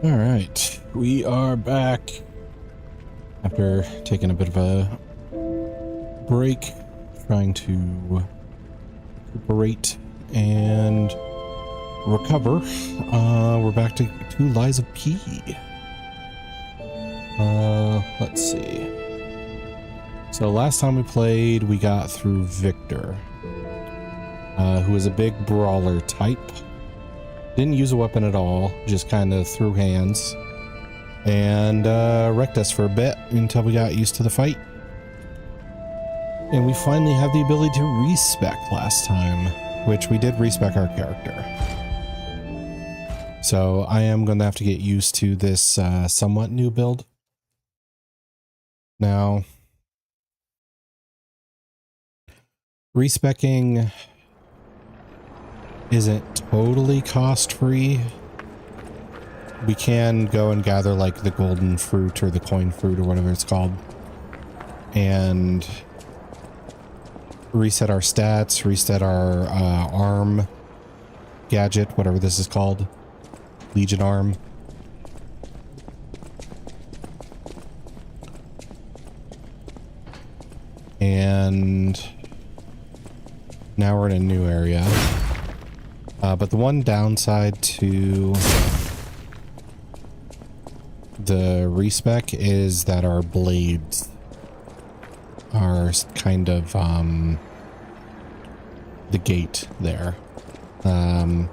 All right, we are back after taking a bit of a break, trying to recuperate and recover. We're back to 2 Lies of P. Let's see. So last time we played, we got through Victor, who is a big brawler type. Didn't use a weapon at all, just kind of threw hands and wrecked us for a bit until we got used to the fight. And we finally have the ability to respec last time, which we did respec our character. So I am going to have to get used to this somewhat new build. Now, respecing isn't totally cost-free. We can go and gather like the golden fruit or the coin fruit or whatever it's called and reset our stats, reset our arm gadget, whatever this is called, Legion arm. And now we're in a new area. But the one downside to the respec is that our blades are kind of the gate there. They're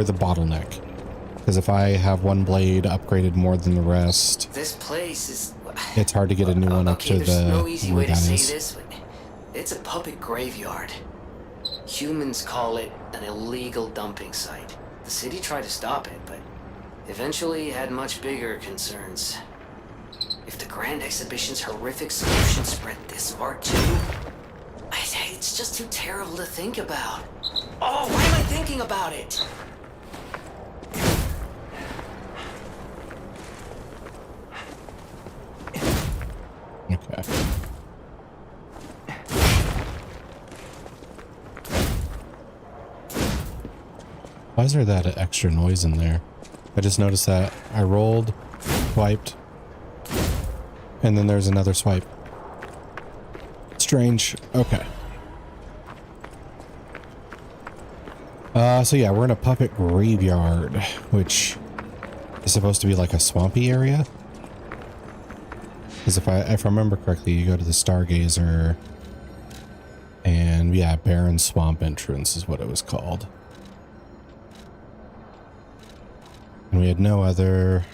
the bottleneck. Because if I have one blade upgraded more than the rest, this place is... it's hard to get a new one up to the... There's no easy way to say is. this, but it's a puppet graveyard. Humans call it an illegal dumping site. The city tried to stop it, but eventually had much bigger concerns. If the Grand Exhibition's horrific solution spread this far too, it's just too terrible to think about. Oh, why am I thinking about it? Okay. Why is there that extra noise in there? I just noticed that. I rolled, swiped, and then there's another swipe. Strange. Okay. So yeah, we're in a puppet graveyard, which is supposed to be like a swampy area. Because if I remember correctly, you go to the Stargazer, and yeah, Barren Swamp Entrance is what it was called. And we had no other...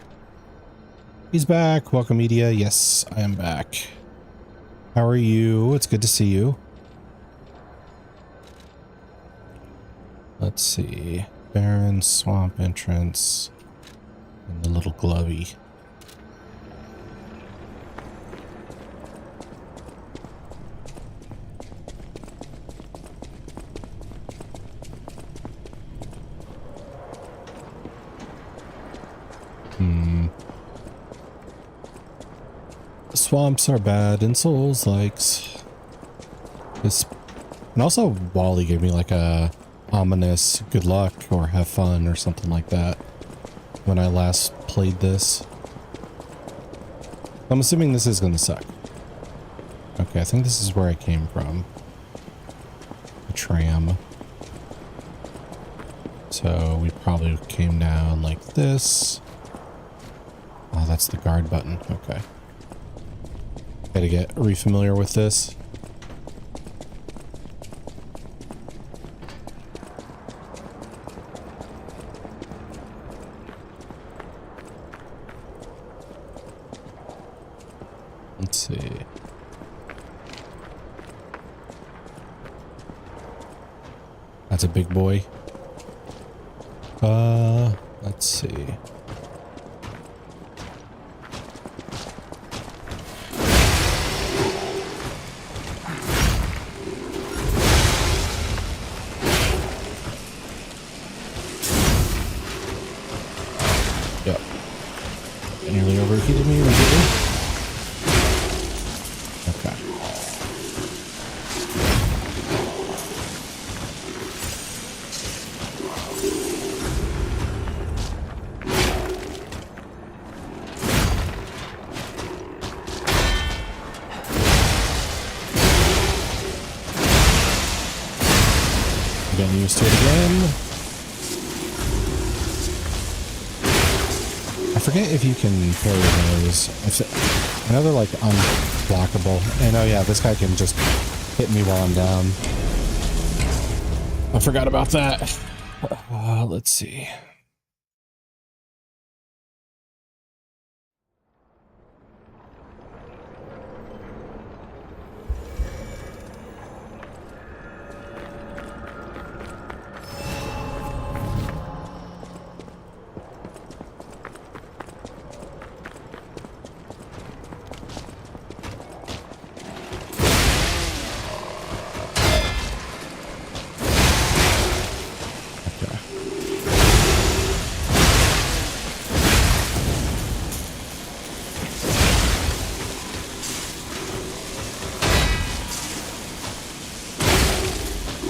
He's back. Welcome, media. Yes, I am back. How are you? It's good to see you. Let's see. Barren Swamp Entrance. And the little glovey. Swamps are bad and Souls likes this. And also Wally gave me like a ominous good luck or have fun or something like that when I last played this. I'm assuming this is gonna suck. Okay, I think this is where I came from. The tram. So we probably came down like this. Oh, that's the guard button. Okay. Gotta get re-familiar with this. Let's see. That's a big boy. Let's see. Yep. Nearly overheated me. Okay. Getting used to it again. I forget if you can parry those. I know they're like unblockable. And oh yeah, this guy can just hit me while I'm down. I forgot about that. Let's see.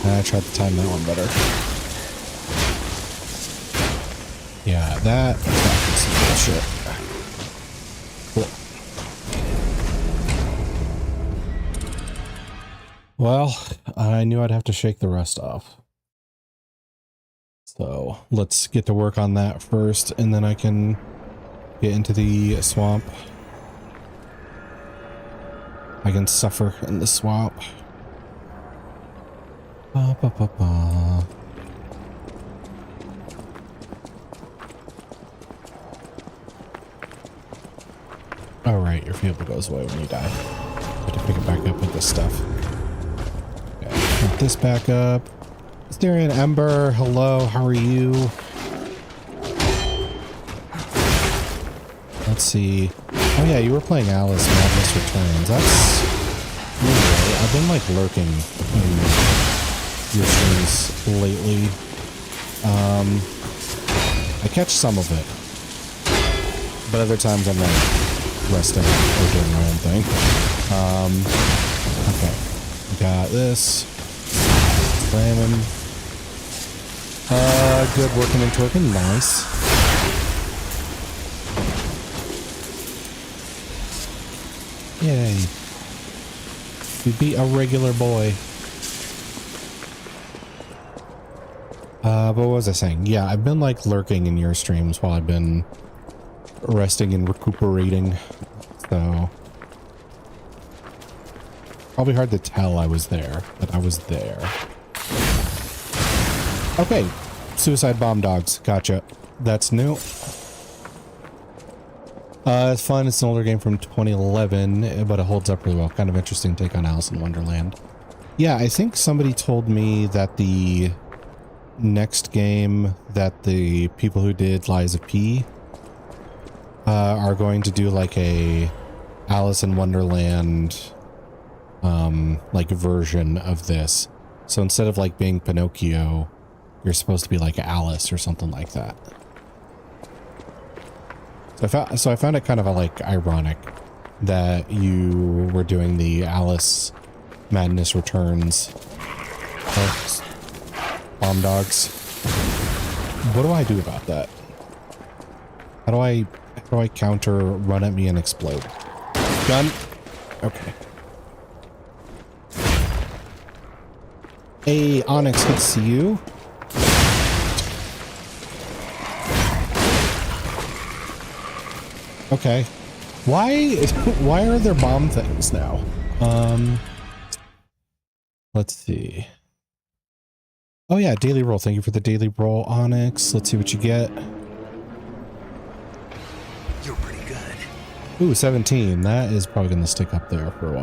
I tried to time that one better. Yeah, that is some bullshit. Cool. Well, I knew I'd have to shake the rust off. So let's get to work on that first, and then I can get into the swamp. I can suffer in the swamp. Ba, ba, ba, ba. Oh right, your field goes away when you die. Have to pick it back up with this stuff. Okay, put this back up. Asterion Ember, hello, how are you? Let's see. Oh yeah, you were playing Alice Madness Returns. That's really, I've been like lurking in your streams lately. I catch some of it, but other times I'm like resting or doing my own thing. Okay, got this. Slamming. Good, working and twerking, nice. Yay. We beat a regular boy. But what was I saying? Yeah, I've been like lurking in your streams while I've been resting and recuperating. So probably hard to tell I was there, but I was there. Okay, suicide bomb dogs. Gotcha. That's new. It's fun. It's an older game from 2011, but it holds up really well. Kind of interesting take on Alice in Wonderland. Yeah, I think somebody told me that the next game that the people who did Lies of P are going to do like a Alice in Wonderland like version of this. So instead of like being Pinocchio, you're supposed to be like Alice or something like that. So I found it kind of like ironic that you were doing the Alice Madness Returns bomb dogs. What do I do about that? How do I counter, run at me and explode? Gun. Okay. Hey, Onyx, good to see you. Okay. Why are there bomb things now? Let's see. Oh yeah, daily roll. Thank you for the daily roll, Onyx. Let's see what you get. You're pretty good. Ooh, 17. That is probably going to stick up there for a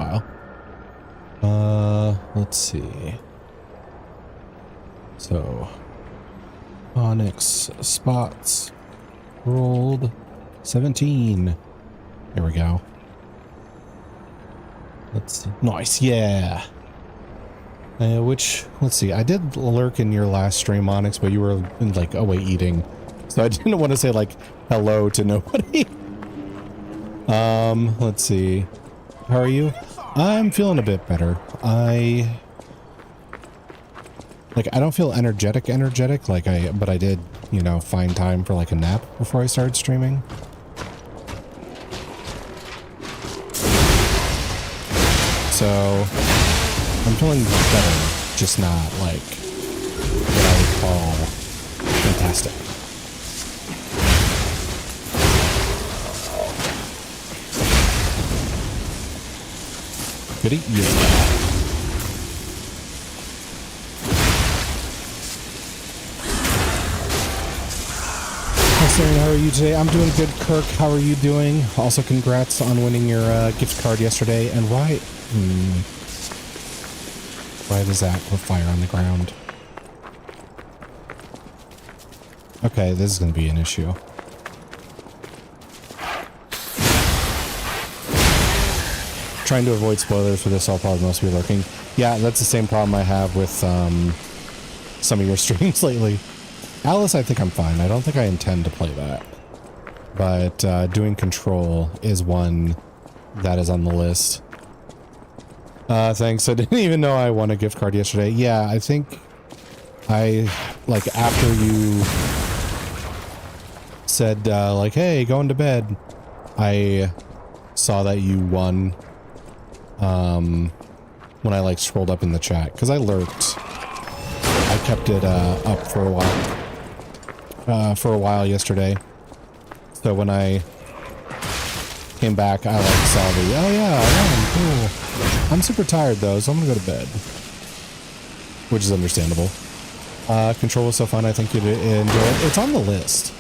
while. Let's see. So, Onyx spots rolled 17. There we go. Let's see. Nice, yeah. Let's see. I did lurk in your last stream, Onyx, but you were like away eating, so I didn't want to say like hello to nobody. Let's see. How are you? I'm feeling a bit better. I don't feel energetic, but I did, you know, find time for like a nap before I started streaming. So I'm feeling better, just not like call. Fantastic. Goody? Yeah. Sarah, how are you today? I'm doing good, Kirk. How are you doing? Also, congrats on winning your gift card yesterday. And why? Why does that put fire on the ground? Okay, this is going to be an issue. Trying to avoid spoilers for this, I'll probably mostly be lurking. Yeah, that's the same problem I have with some of your streams lately. Alice, I think I'm fine. I don't think I intend to play that. But doing Control is one that is on the list. Thanks. I didn't even know I won a gift card yesterday. Yeah, I think like, after you said, like, hey, going to bed, I saw that you won, when I, like, scrolled up in the chat. Because I lurked. I kept it, up for a while. Yesterday. So when I came back, I like saw the, oh yeah, I won, cool. I'm super tired though, so I'm gonna go to bed. Which is understandable. Control was so fun, I think you'd enjoy it. It's on the list.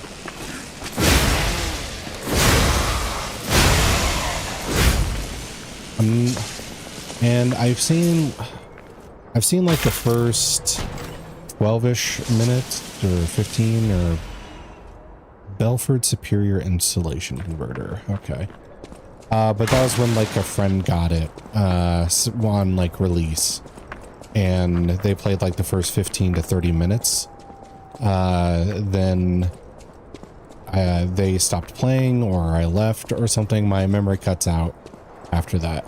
And I've seen like the first 12-ish minutes or 15 or Belford Superior Insulation Converter. Okay. But that was when like a friend got it on like release, and they played like the first 15 to 30 minutes. Then they stopped playing, or I left or something. My memory cuts out after that.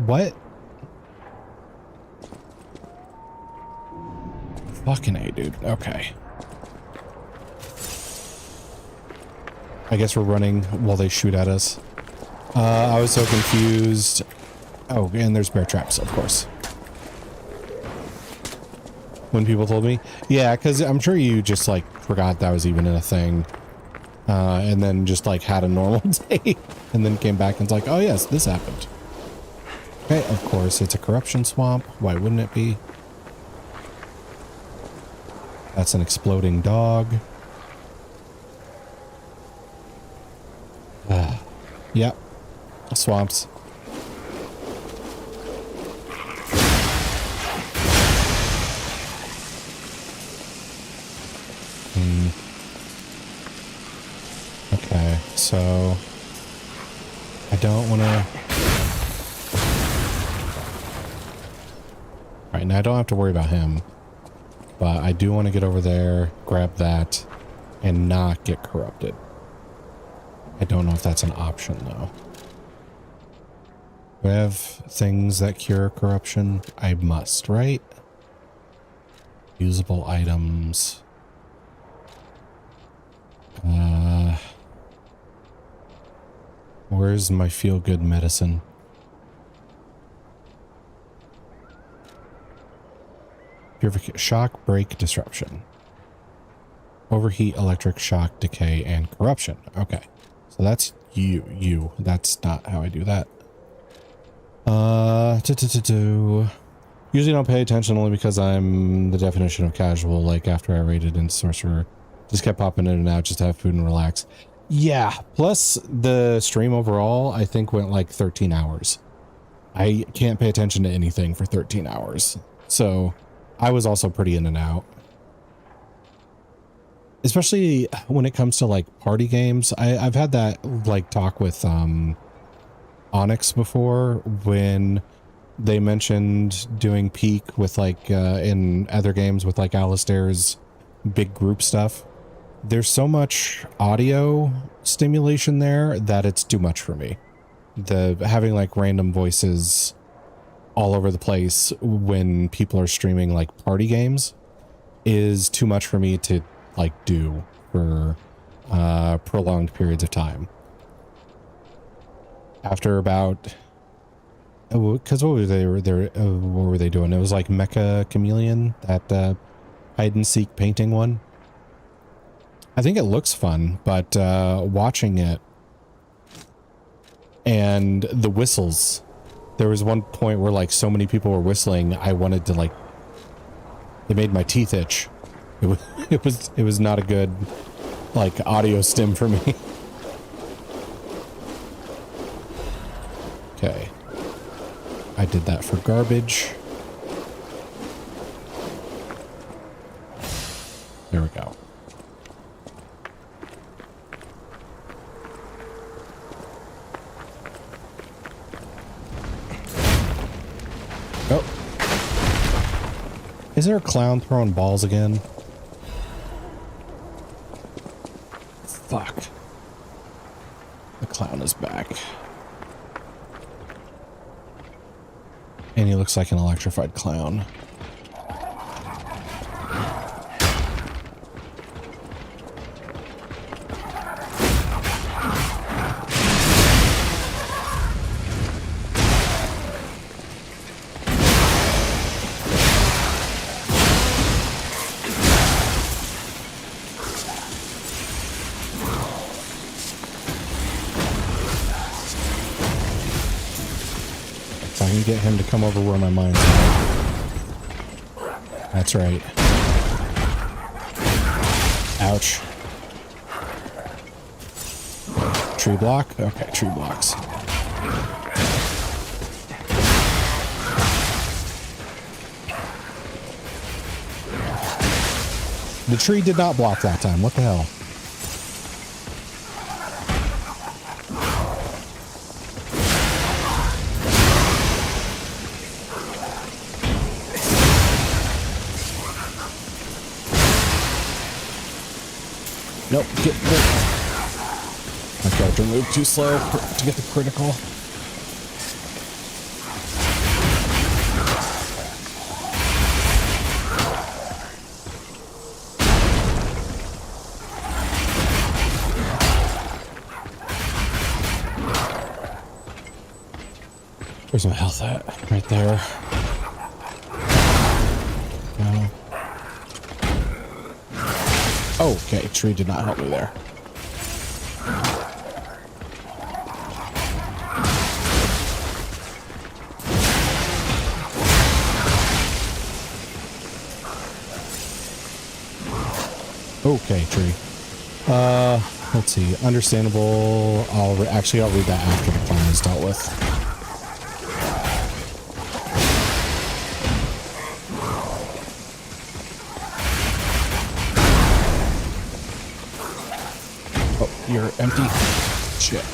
What? Fucking A, dude. Okay. I guess we're running while they shoot at us. I was so confused. Oh, and there's bear traps, of course. When people told me. Yeah, because I'm sure you just, like, forgot that was even a thing. And then just, like, had a normal day. And then came back and was like, oh, yes, this happened. Okay, of course, it's a corruption swamp. Why wouldn't it be? That's an exploding dog. Yep. Swamps. Okay, so I don't want to... Right, now I don't have to worry about him. But I do want to get over there, grab that, and not get corrupted. I don't know if that's an option, though. Do I have things that cure corruption? I must, right? Usable items. Where's my feel-good medicine? Shock, break, disruption. Overheat, electric shock, decay, and corruption. Okay. So that's you. That's not how I do that. Usually don't pay attention only because I'm the definition of casual. Like after I raided in Sorcerer, just kept popping in and out just to have food and relax. Yeah. Plus the stream overall, I think went like 13 hours. I can't pay attention to anything for 13 hours. So I was also pretty in and out. Especially when it comes to like party games. I've had that like talk with Onyx before when they mentioned doing peak with like in other games with like Alistair's big group stuff. There's so much audio stimulation there that it's too much for me. Having like random voices all over the place when people are streaming like party games is too much for me to like do for prolonged periods of time. After about Because what were what were they doing? It was like Mecha Chameleon, that hide and seek painting one. I think it looks fun, but watching it and the whistles, there was one point where like so many people were whistling, I wanted to like, it made my teeth itch. It was not a good like audio stim for me. Okay. I did that for garbage. There we go. Oh. Is there a clown throwing balls again? Fuck. The clown is back. And he looks like an electrified clown. Get him to come over where my mind's at. That's right. Ouch. Tree block? Okay, tree blocks. The tree did not block that time. What the hell? Nope, get my character moved too slow to get the critical. Where's my health at? Right there. No. Oh, okay, tree did not help me there. Okay, tree. Let's see. Understandable. I'll read that after the plan is dealt with. You're empty. Shit.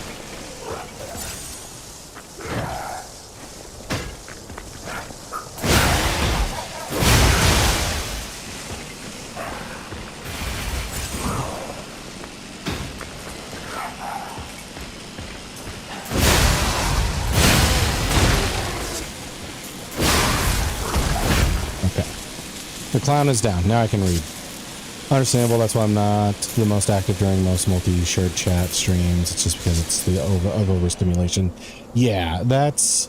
Okay. The clown is down. Now I can read. Understandable, that's why I'm not the most active during most multi-shared chat streams. It's just because it's the overstimulation. Yeah, that's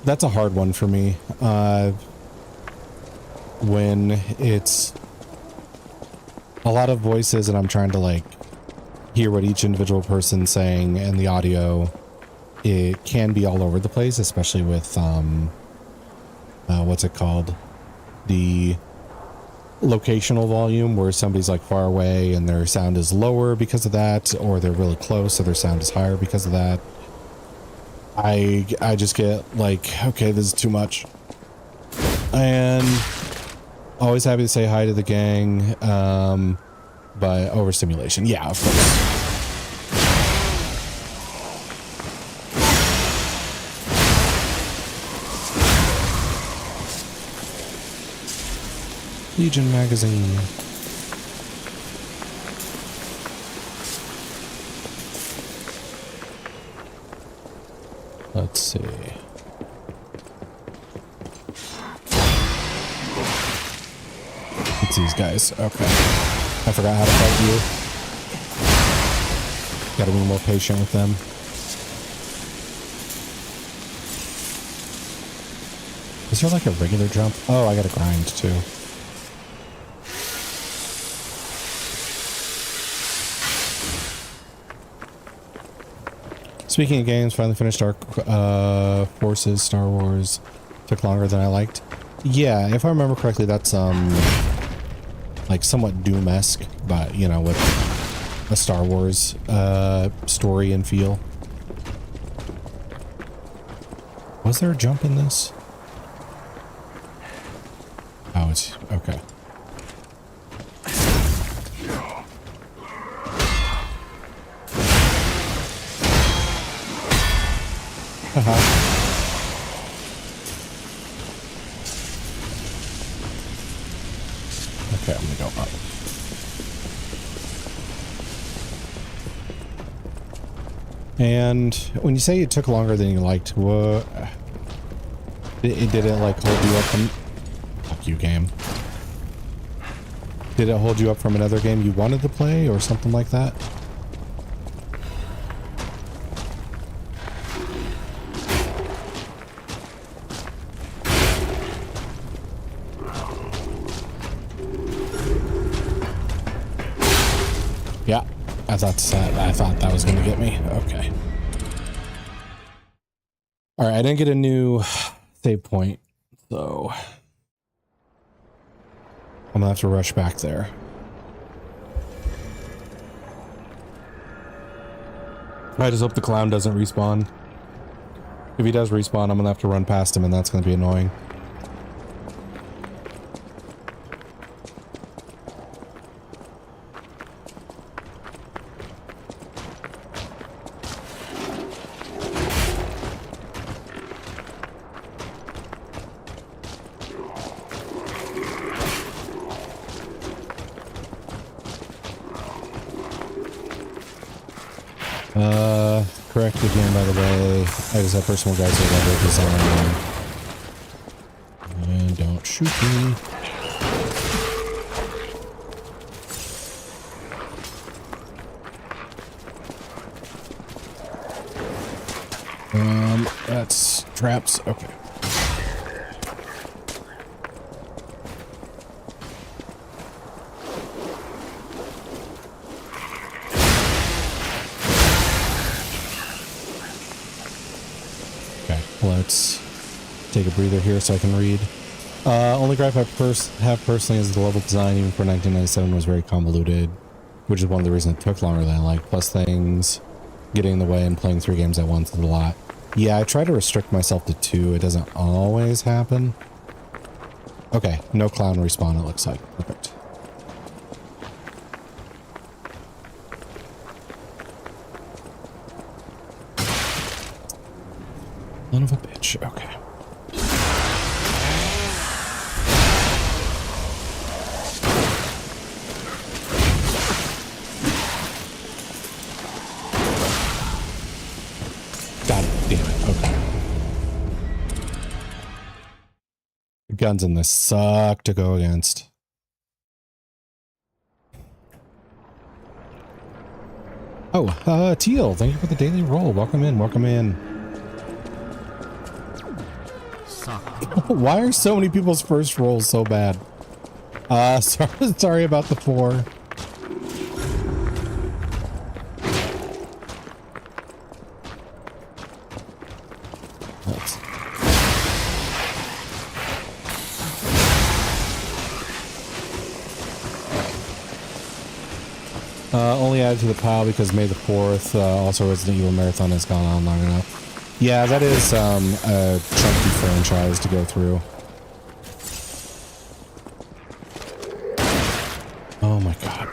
a hard one for me. When it's a lot of voices and I'm trying to like hear what each individual person's saying, and the audio, it can be all over the place, especially with what's it called? The locational volume, where somebody's like far away and their sound is lower because of that, or they're really close so their sound is higher because of that. I just get like, okay, this is too much. And always happy to say hi to the gang, but overstimulation, yeah, of course. Legion magazine. Let's see. It's these guys. Okay. I forgot how to fight you. Gotta be more patient with them. Is there like a regular jump? Oh, I gotta grind too. Speaking of games, finally finished Dark Forces Star Wars. Took longer than I liked. Yeah, if I remember correctly, that's like somewhat Doom-esque, but you know, with a Star Wars story and feel. Was there a jump in this? Oh, it's okay. Okay, I'm gonna go up. And when you say it took longer than you liked, what? It didn't like hold you up from... Fuck you, game. Did it hold you up from another game you wanted to play or something like that? Yeah, I thought that was gonna get me. Okay. All right, I didn't get a new save point, so I'm gonna have to rush back there. I just hope the clown doesn't respawn. If he does respawn, I'm gonna have to run past him, and that's gonna be annoying. Correct again, by the way. I just have personal guides that level design. And don't shoot me. That's traps. Okay. Let's take a breather here so I can read. Only gripe I have personally is the level design, even for 1997, was very convoluted, which is one of the reasons it took longer than I like. Plus things getting in the way and playing 3 games at once is a lot. Yeah, I try to restrict myself to 2. It doesn't always happen. Okay, no clown respawn, it looks like. Perfect. Son of a bitch. Okay. God damn it. Okay. The guns in this suck to go against. Oh, Teal, thank you for the daily roll. Welcome in, welcome in. Why are so many people's first rolls so bad? Sorry about the 4. Only added to the pile because May the 4th, also Resident Evil Marathon has gone on long enough. Yeah, that is a chunky franchise to go through. Oh my god.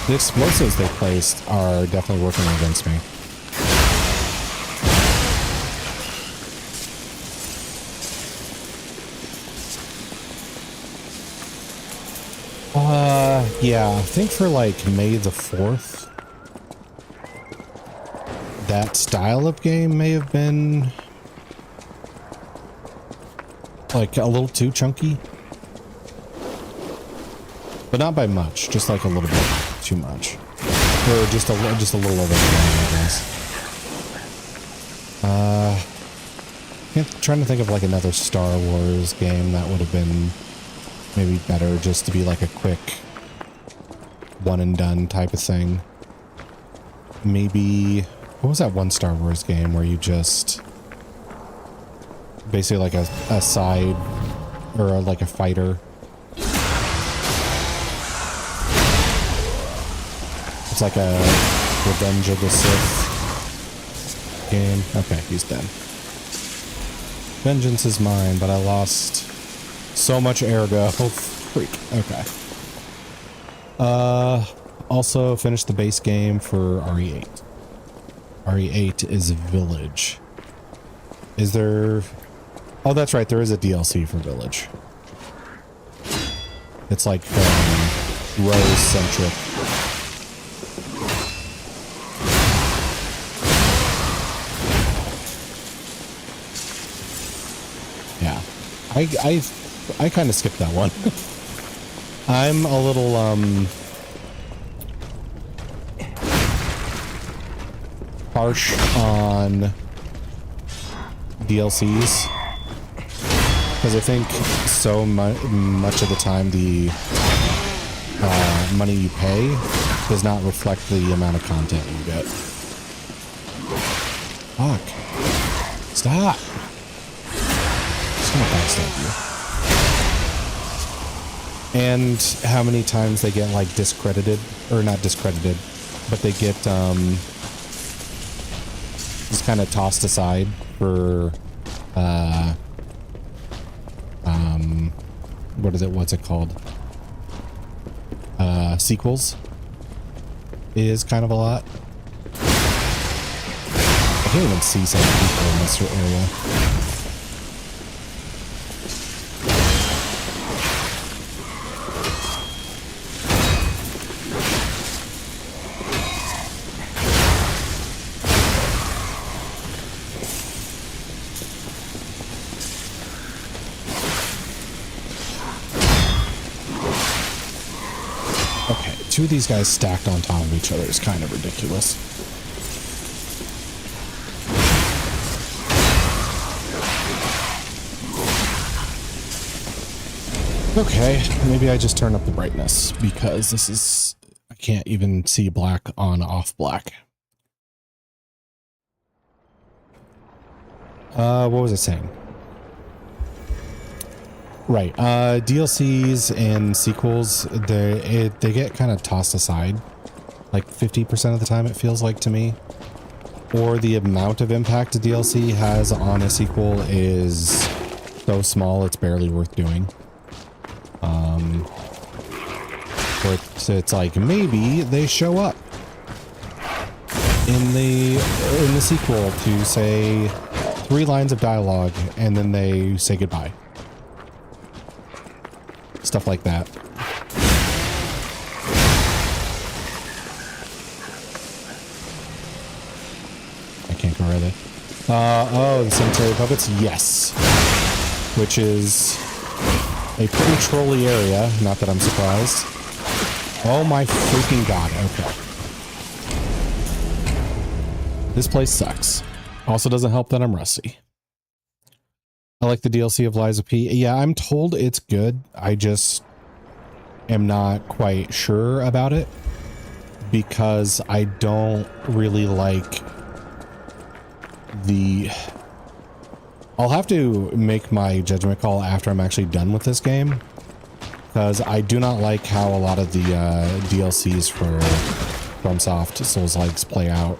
The explosives they placed are definitely working against me. Yeah, I think for like May the 4th, that style of game may have been like a little too chunky, but not by much, just like a little bit too much, or just a little over the line, I guess. Trying to think of like another Star Wars game that would have been maybe better, just to be like a quick one and done type of thing. Maybe, what was that one Star Wars game where you just basically like a side or like a fighter? It's like a Revenge of the Sith game. Okay, he's dead. Vengeance is mine, but I lost so much ergo. Oh, freak. Okay. Also finished the base game for RE8. RE8 is Village. Is there... Oh, that's right. There is a DLC for Village. It's like Rose-centric. Yeah. I kind of skipped that one. I'm a little, harsh on DLCs. Because I think so much of the time the money you pay does not reflect the amount of content you get. Fuck. Stop. Just gonna backstab you. And how many times they get like discredited, or not discredited, but they get just kind of tossed aside for what's it called? Sequels is kind of a lot. I can't even see some people in this area. Two of these guys stacked on top of each other is kind of ridiculous. Okay, maybe I just turn up the brightness because this is... I can't even see black on off black. What was I saying? Right, DLCs and sequels, they get kind of tossed aside, like 50% of the time it feels like to me. Or the amount of impact a DLC has on a sequel is so small it's barely worth doing. Or it's like maybe they show up in the sequel to say 3 lines of dialogue and then they say goodbye. Stuff like that. I can't go right there. Oh, the Cemetery of Puppets? Yes. Which is a pretty trolly area. Not that I'm surprised. Oh my freaking god. Okay. This place sucks. Also doesn't help that I'm rusty. I like the DLC of Lies of P. Yeah, I'm told it's good. I just am not quite sure about it because I don't really like the... I'll have to make my judgment call after I'm actually done with this game because I do not like how a lot of the DLCs for FromSoft Souls-likes play out,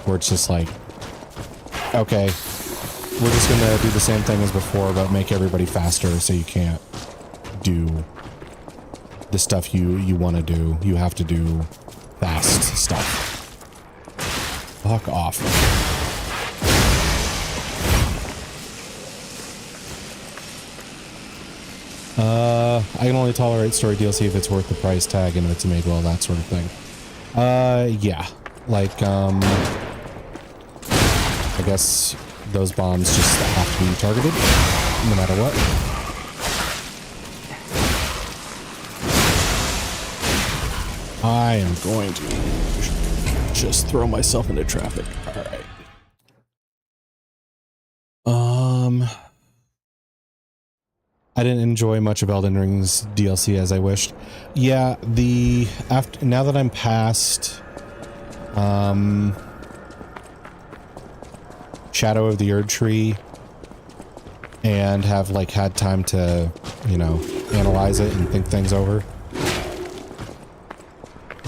where it's just like, okay, we're just gonna do the same thing as before, but make everybody faster so you can't do the stuff you want to do. You have to do fast stuff. Fuck off. I can only tolerate story DLC if it's worth the price tag and if it's made well, that sort of thing. Yeah. Like, I guess those bombs just have to be targeted, no matter what. I am going to just throw myself into traffic. Alright. I didn't enjoy much of Elden Ring's DLC as I wished. Yeah, now that I'm past Shadow of the Erd Tree and have like had time to, you know, analyze it and think things over,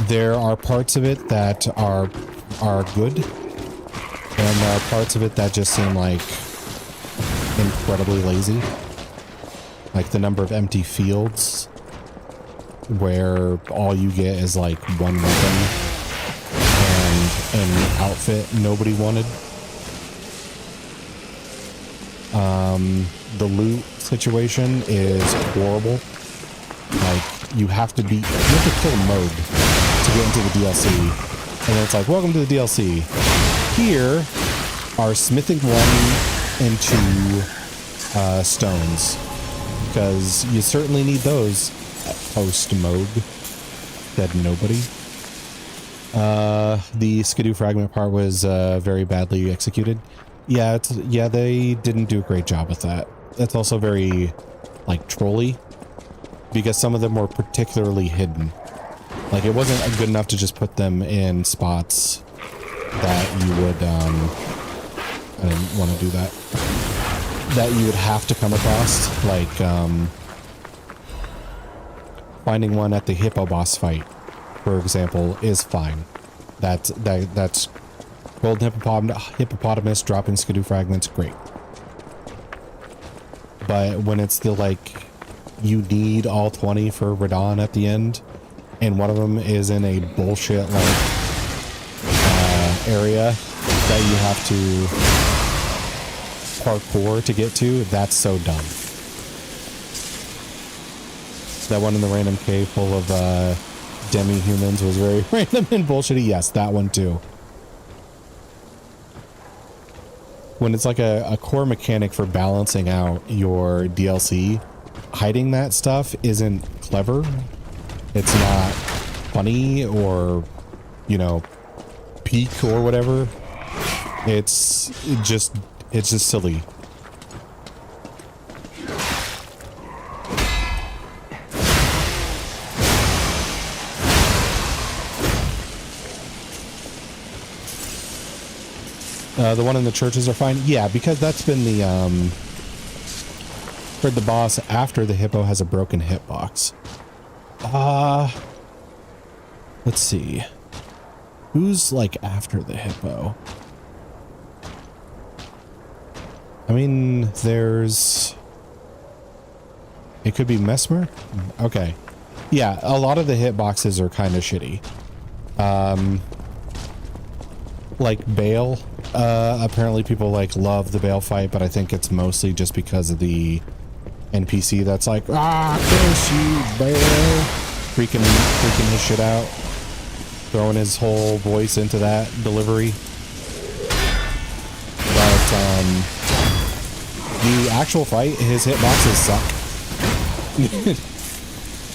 there are parts of it that are good, and there are parts of it that just seem like incredibly lazy. Like the number of empty fields where all you get is like one weapon and an outfit nobody wanted. The loot situation is horrible. Like you have to kill mode to get into the DLC, and then it's like, welcome to the DLC. Here are smithing 1 and 2 stones, because you certainly need those at post mode. Said nobody. The Skidoo fragment part was very badly executed. Yeah, they didn't do a great job with that. That's also very like trolly, because some of them were particularly hidden. Like it wasn't good enough to just put them in spots that you would I didn't want to do that. That you would have to come across, like finding one at the hippo boss fight, for example, is fine. That's golden hippopotamus dropping Skidoo fragments, great. But when it's the like, you need all 20 for Radon at the end, and one of them is in a bullshit like area that you have to parkour to get to, that's so dumb. That one in the random cave full of demi-humans was very random and bullshitty. Yes, that one too. When it's like a core mechanic for balancing out your DLC, hiding that stuff isn't clever. It's not funny or, you know, peak or whatever. It's just silly. The one in the churches are fine. Yeah, because that's been the for the boss after the hippo has a broken hitbox. Let's see. Who's like after the hippo? I mean, there's... It could be Mesmer? Okay. Yeah, a lot of the hitboxes are kind of shitty. Like Bale. Apparently people like love the Bale fight, but I think it's mostly just because of the NPC that's like, curse you, Bale. Freaking his shit out. Throwing his whole voice into that delivery. But, the actual fight, his hitboxes suck.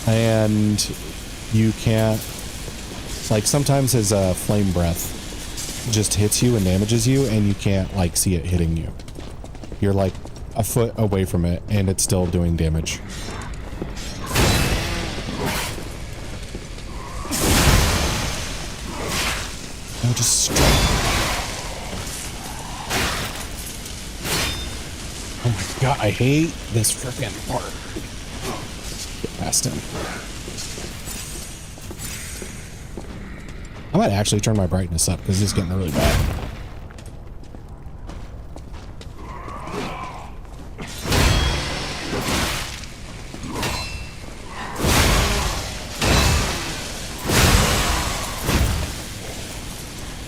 And you can't, like, sometimes his flame breath just hits you and damages you, and you can't like see it hitting you. You're like a foot away from it and it's still doing damage. No, just strike. Oh my god, I hate this frickin' part. Get past him. I might actually turn my brightness up because it's getting really bad.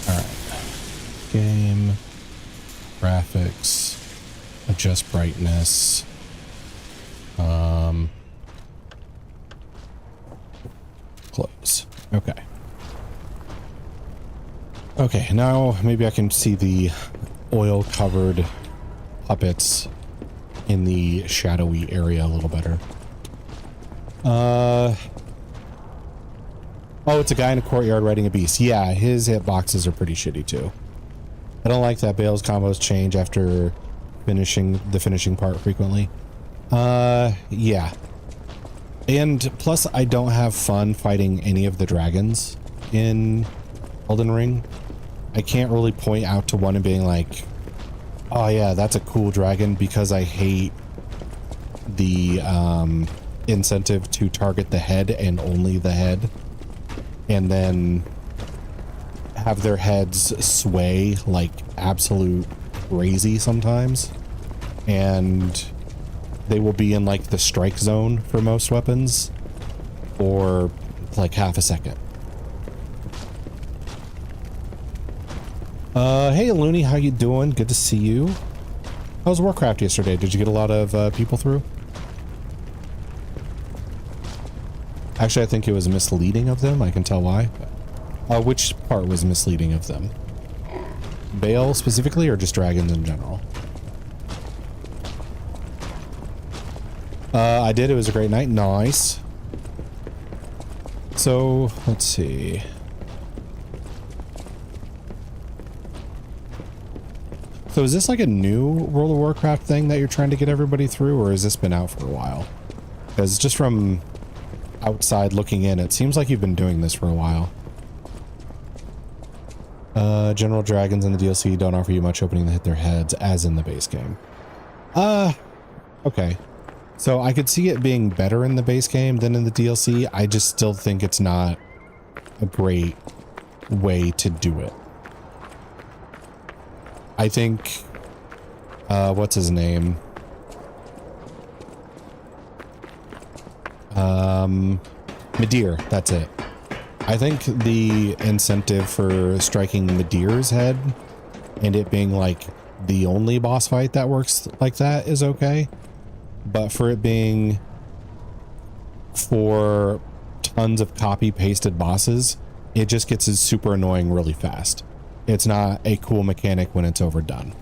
Alright. Game. Graphics. Adjust brightness. Close. Okay. Okay, now maybe I can see the oil-covered puppets in the shadowy area a little better. Oh, it's a guy in a courtyard riding a beast. Yeah, his hitboxes are pretty shitty too. I don't like that Bale's combos change after finishing part frequently. Yeah. And plus, I don't have fun fighting any of the dragons in Elden Ring. I can't really point out to one and being like, oh yeah, that's a cool dragon, because I hate the incentive to target the head and only the head, and then have their heads sway like absolute crazy sometimes, and they will be in like the strike zone for most weapons for like half a second. Hey Looney, how you doing? Good to see you. How was Warcraft yesterday? Did you get a lot of people through? Actually, I think it was misleading of them. I can tell why. Which part was misleading of them? Bale specifically, or just dragons in general? I did. It was a great night. Nice. So, let's see. So is this like a new World of Warcraft thing that you're trying to get everybody through, or has this been out for a while? Because just from outside looking in, it seems like you've been doing this for a while. General dragons in the DLC don't offer you much opening to hit their heads, as in the base game. Okay. So I could see it being better in the base game than in the DLC. I just still think it's not a great way to do it. I think, what's his name? Midir, that's it. I think the incentive for striking Midir's head and it being like the only boss fight that works like that is okay. But for it being for tons of copy pasted bosses, it just gets super annoying really fast. It's not a cool mechanic when it's overdone.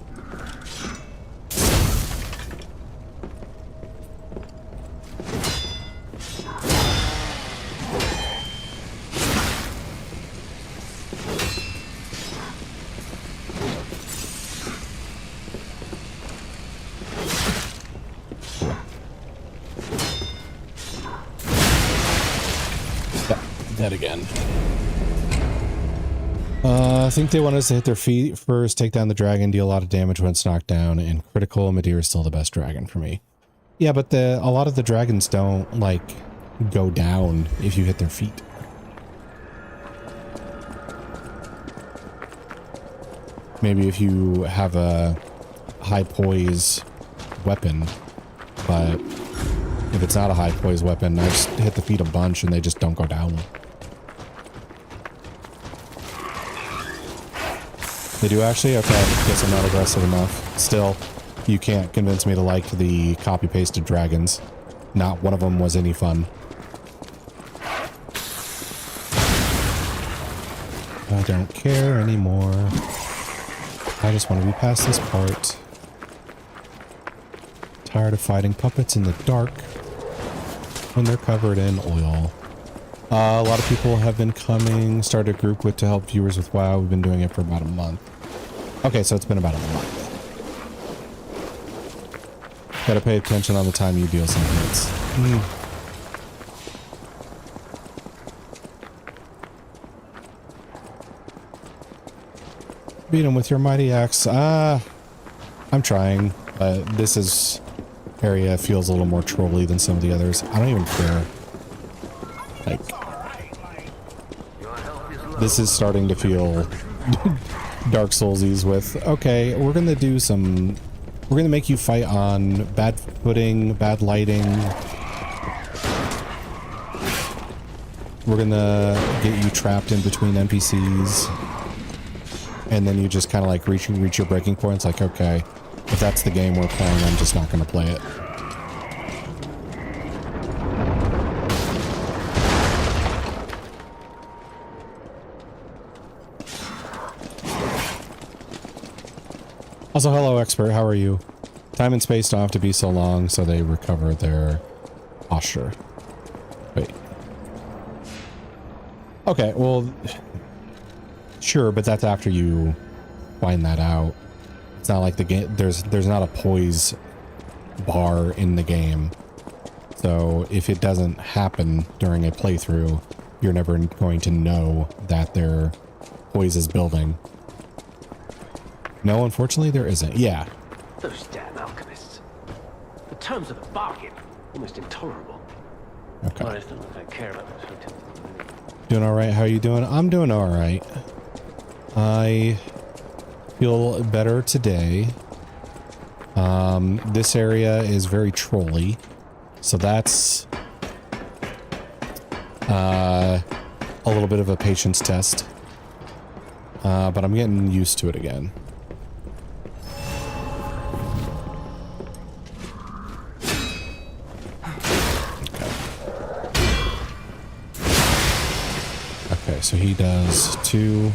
That again. I think they want us to hit their feet first, take down the dragon, deal a lot of damage when it's knocked down, and critical. Midir is still the best dragon for me. Yeah, but a lot of the dragons don't, like, go down if you hit their feet. Maybe if you have a high poise weapon, but if it's not a high poise weapon, I just hit the feet a bunch and they just don't go down. They do actually? Okay, I guess I'm not aggressive enough. Still, you can't convince me to like the copy-pasted dragons. Not one of them was any fun. I don't care anymore. I just want to be past this part. Tired of fighting puppets in the dark when they're covered in oil. A lot of people have been coming, started a group to help viewers with WoW. We've been doing it for about a month. Okay, so it's been about a month. Gotta pay attention on the time you deal some hits. Beat him with your mighty axe. I'm trying, but this area feels a little more trolly than some of the others. I don't even care. Like, this is starting to feel Dark Soulsies with, okay, we're gonna make you fight on bad footing, bad lighting. We're gonna get you trapped in between NPCs. And then you just kind of like reach your breaking point. It's like, okay, if that's the game we're playing, I'm just not gonna play it. Also, hello, expert. How are you? Time and space don't have to be so long, so they recover their posture. Wait. Okay, well, sure, but that's after you find that out. It's not like the game. There's not a poise bar in the game. So if it doesn't happen during a playthrough, you're never going to know that their poise is building. No, unfortunately there isn't. Yeah. Those damn alchemists. The terms of the bargain, almost intolerable. Okay. Well, it's not like I care about those hotels. Doing all right. How are you doing? I'm doing all right. I feel better today. This area is very trolly, so that's a little bit of a patience test. But I'm getting used to it again. Okay, so he does 2,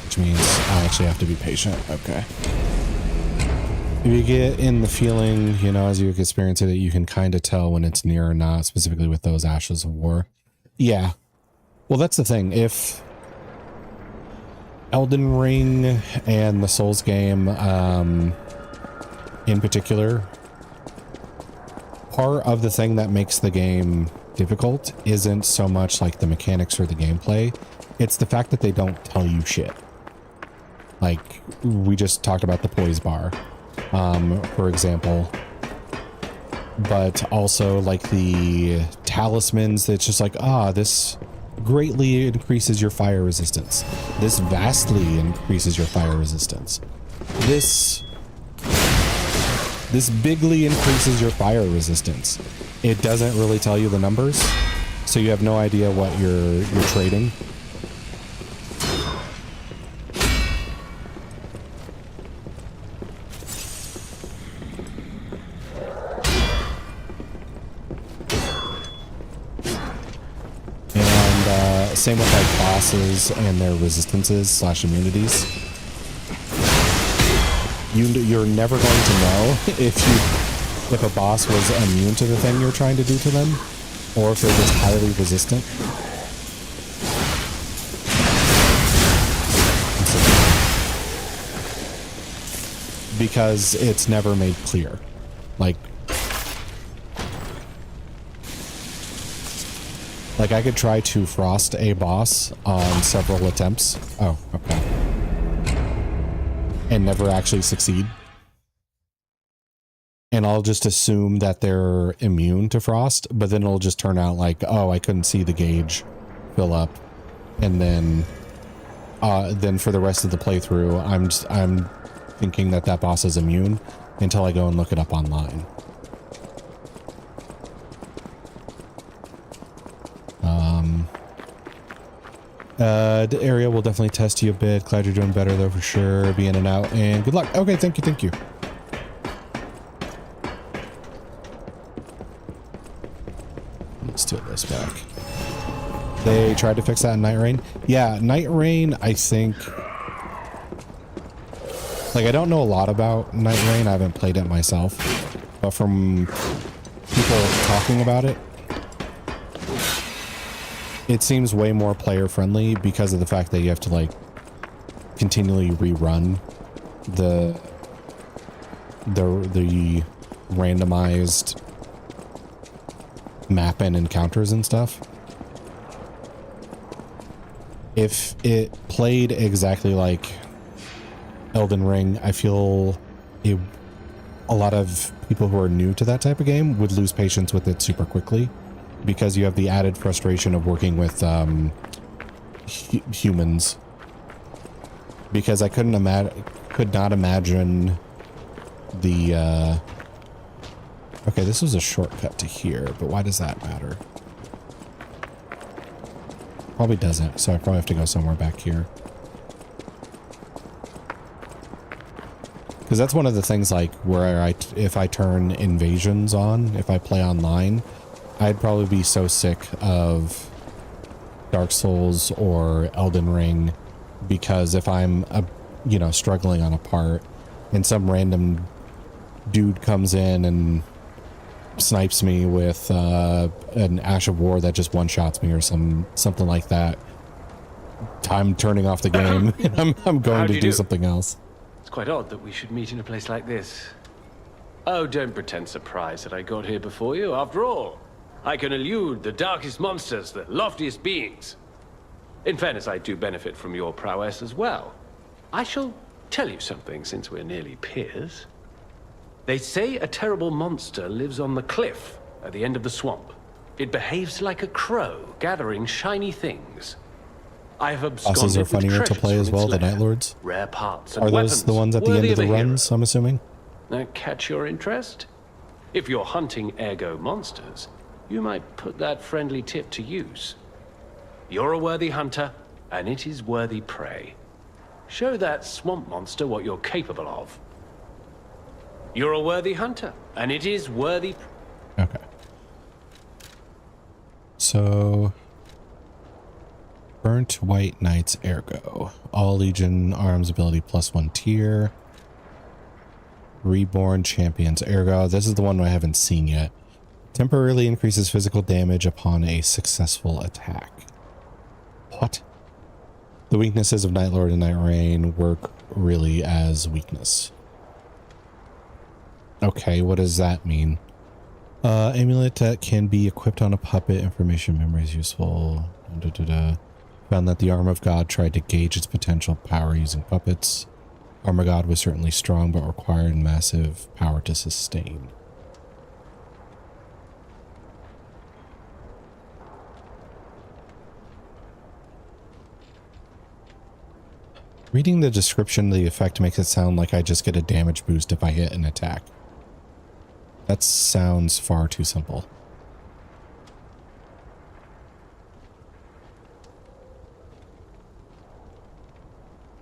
which means I actually have to be patient. Okay. If you get in the feeling, you know, as you experience it, you can kind of tell when it's near or not, specifically with those Ashes of War. Yeah. Well, that's the thing. If Elden Ring and the Souls game, in particular, part of the thing that makes the game difficult isn't so much like the mechanics or the gameplay. It's the fact that they don't tell you shit. Like, we just talked about the poise bar, for example. But also, like, the talismans that's just like, this greatly increases your fire resistance. This vastly increases your fire resistance. This bigly increases your fire resistance. It doesn't really tell you the numbers, so you have no idea what you're trading. And same with like bosses and their resistances / immunities. You're never going to know if a boss was immune to the thing you're trying to do to them, or if it was highly resistant. Because it's never made clear. Like I could try to frost a boss on several attempts. Oh, okay. And never actually succeed. And I'll just assume that they're immune to frost, but then it'll just turn out like, oh, I couldn't see the gauge fill up. And then for the rest of the playthrough, I'm thinking that boss is immune until I go and look it up online. The area will definitely test you a bit. Glad you're doing better though, for sure. Be in and out, and good luck. Okay, thank you. Let's do this back. They tried to fix that in Night Rain. Yeah, Night Rain, I think... Like, I don't know a lot about Night Rain. I haven't played it myself. But from people talking about it, it seems way more player friendly because of the fact that you have to like continually rerun the randomized map and encounters and stuff. If it played exactly like Elden Ring, I feel a lot of people who are new to that type of game would lose patience with it super quickly, because you have the added frustration of working with humans. Because I could not imagine the okay, this was a shortcut to here, but why does that matter? Probably doesn't, so I probably have to go somewhere back here. Because that's one of the things, like, where if I turn invasions on, if I play online, I'd probably be so sick of Dark Souls or Elden Ring, because if I'm, struggling on a part and some random dude comes in and snipes me with an Ash of War that just one-shots me or something like that, I'm turning off the game and I'm going to do something else. It's quite odd that we should meet in a place like this. Oh, don't pretend surprised that I got here before you. After all, I can elude the darkest monsters, the loftiest beings. In fairness, I do benefit from your prowess as well. I shall tell you something since we're nearly peers. They say a terrible monster lives on the cliff at the end of the swamp. It behaves like a crow, gathering shiny things. I have absconded Bosses are with funnier to treasures play as from well, its the Night lair. Lords. Rare parts and Are weapons, those the ones at the end worthy of the a hero. runs, I'm assuming? That catch your interest? If you're hunting ergo monsters, you might put that friendly tip to use. You're a worthy hunter, and it is worthy prey. Show that swamp monster what you're capable of. You're a worthy hunter, and it is worthy... Okay. So... Burnt White Knights Ergo. All Legion arms ability +1 tier. Reborn Champions Ergo. This is the one I haven't seen yet. Temporarily increases physical damage upon a successful attack. What? The weaknesses of Night Lord and Night Rain work really as weakness. Okay, what does that mean? Amulet that can be equipped on a puppet. Information memory is useful. Found that the Arm of God tried to gauge its potential power using puppets. Arm of God was certainly strong, but required massive power to sustain. Reading the description of the effect makes it sound like I just get a damage boost if I hit an attack. That sounds far too simple.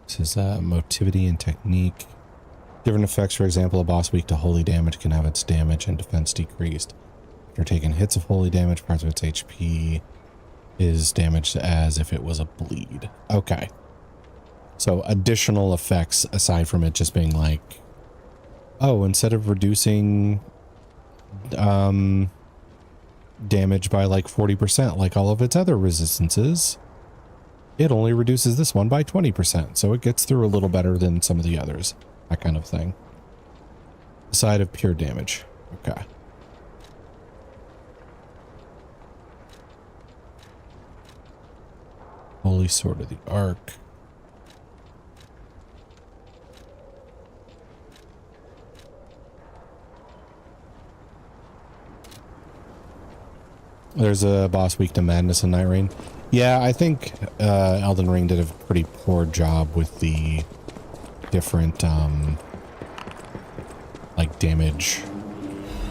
This is motivity and technique. Different effects, for example, a boss weak to holy damage can have its damage and defense decreased. After taking hits of holy damage, parts of its HP is damaged as if it was a bleed. Okay. So additional effects aside from it just being like, oh, instead of reducing damage by like 40% like all of its other resistances, it only reduces this one by 20%, so it gets through a little better than some of the others. That kind of thing. Side of pure damage. Okay. Holy Sword of the Ark. There's a boss weak to Madness and Night Rain. Yeah, I think Elden Ring did a pretty poor job with the different like damage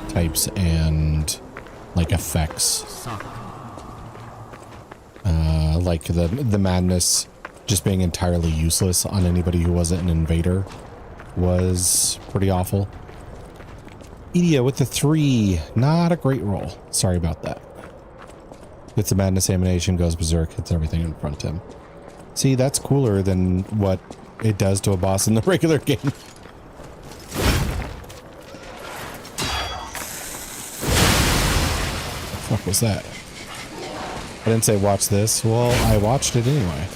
types and like effects. Like the Madness just being entirely useless on anybody who wasn't an invader was pretty awful. Edia with the 3. Not a great roll. Sorry about that. Gets the Madness Emanation, goes berserk, hits everything in front of him. See, that's cooler than what it does to a boss in the regular game. What the fuck was that? I didn't say watch this. Well, I watched it anyway.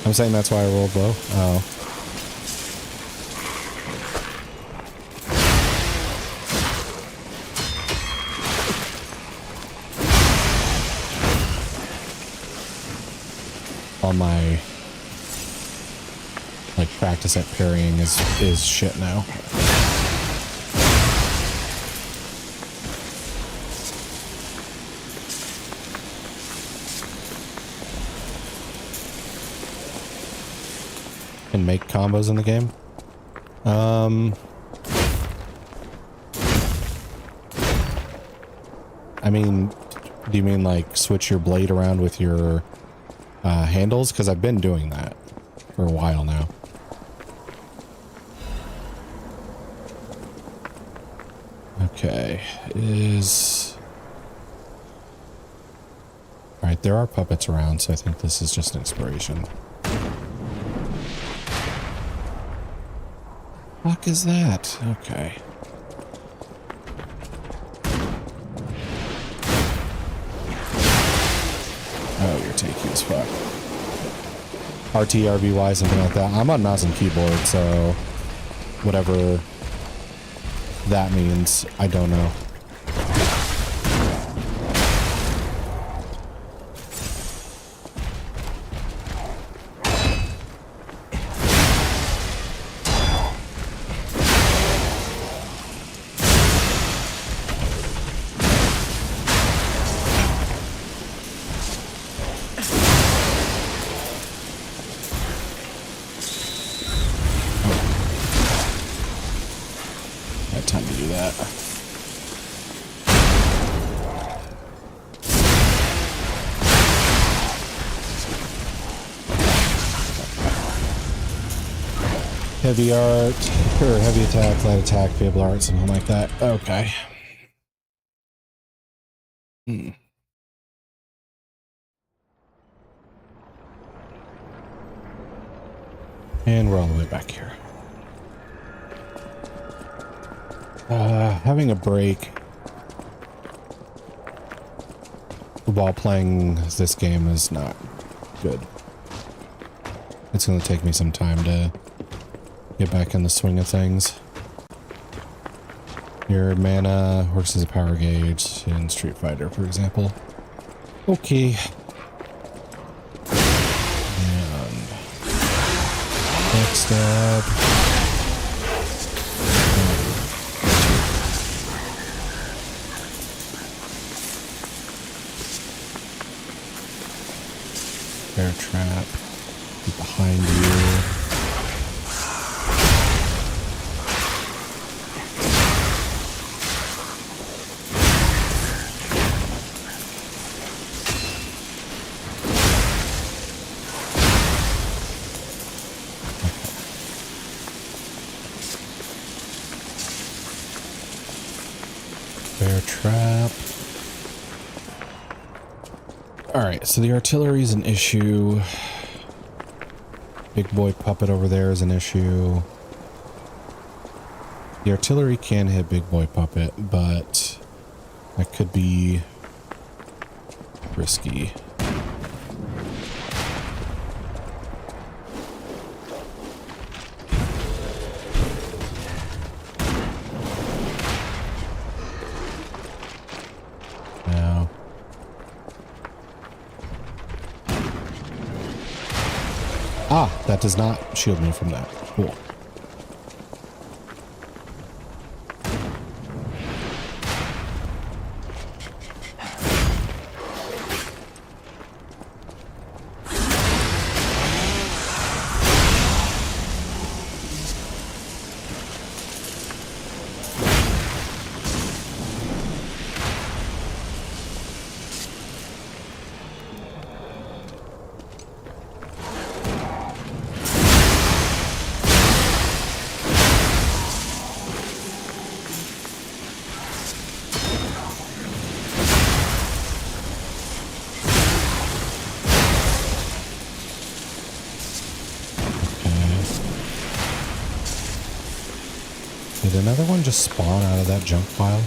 I'm saying that's why I rolled low. Oh. All my like practice at parrying is shit now. Can make combos in the game. I mean, do you mean like switch your blade around with your handles? Because I've been doing that for a while now. Okay, Alright, there are puppets around, so I think this is just an inspiration. Fuck is that? Okay. Oh, you're takey as fuck. RT, RBY, something like that. I'm on mouse and keyboard, so whatever that means, I don't know. Time to do that. Heavy art, or heavy attack, light attack, fable art, something like that. Okay. And we're all the way back here. Having a break while playing this game is not good. It's going to take me some time to get back in the swing of things. Your mana works as a power gauge in Street Fighter, for example. Okay. And backstab. Bear trap. Get behind you. Bear trap. Alright, so the artillery is an issue. Big boy puppet over there is an issue. The artillery can hit big boy puppet, but that could be risky. Now. Ah, that does not shield me from that. Cool. Did another one just spawn out of that junk pile?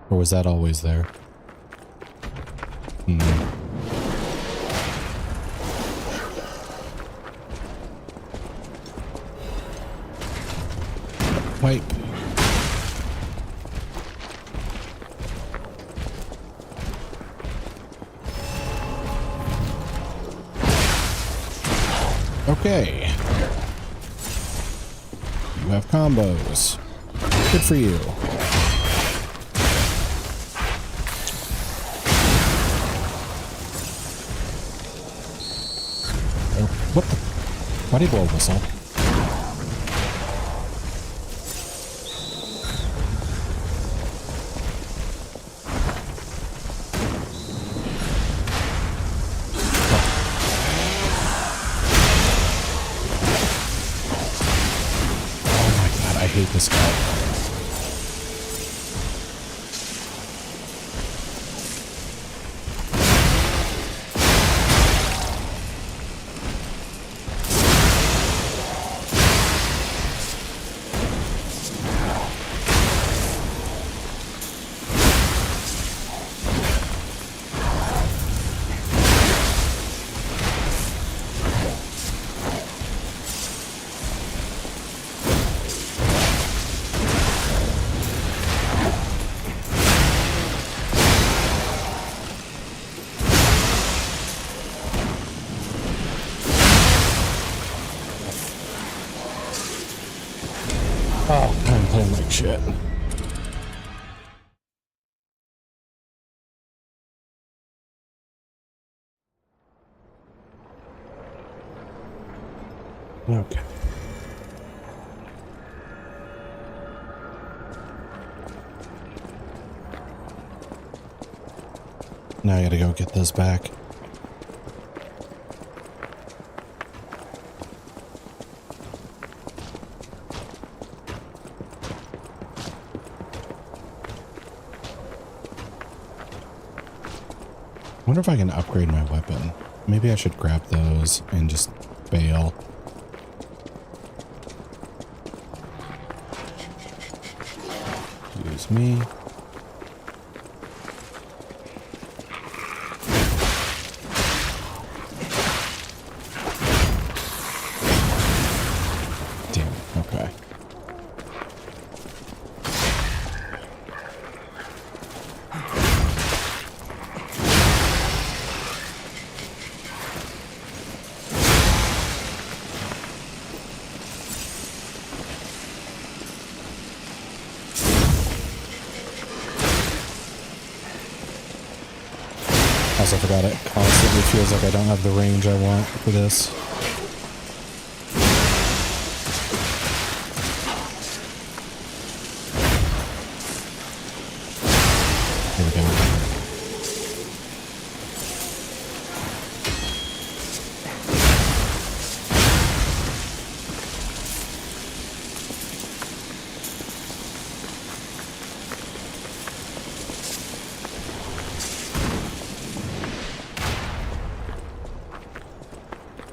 Or was that always there? Pipe. Okay. You have combos. Good for you. Oh, what the? Why'd he blow a whistle? I hate this guy. sound like shit. Okay. Now I gotta go get those back. I wonder if I can upgrade my weapon. Maybe I should grab those and just bail. Excuse me. Damn, okay. Also forgot it constantly feels like I don't have the range I want for this. There we go.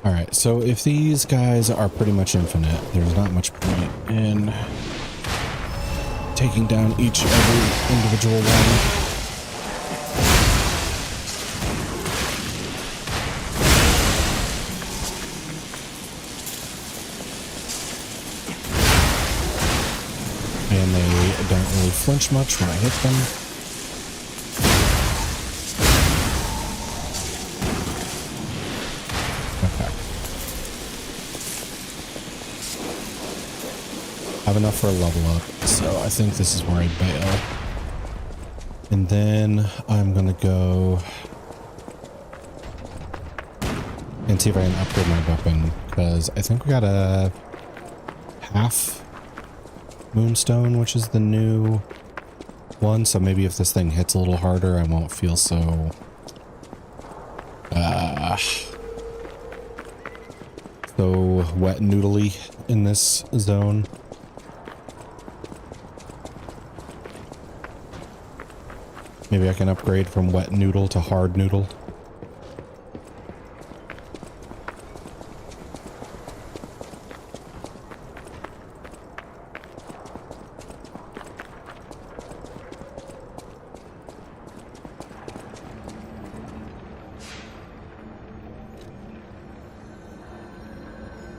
Alright, so if these guys are pretty much infinite, there's not much point in taking down every individual one. And they don't really flinch much when I hit them. Have enough for a level up, so I think this is where I bail. And then I'm gonna go and see if I can upgrade my weapon, because I think we got a half moonstone, which is the new one, so maybe if this thing hits a little harder, I won't feel so wet noodly in this zone. Maybe I can upgrade from wet noodle to hard noodle.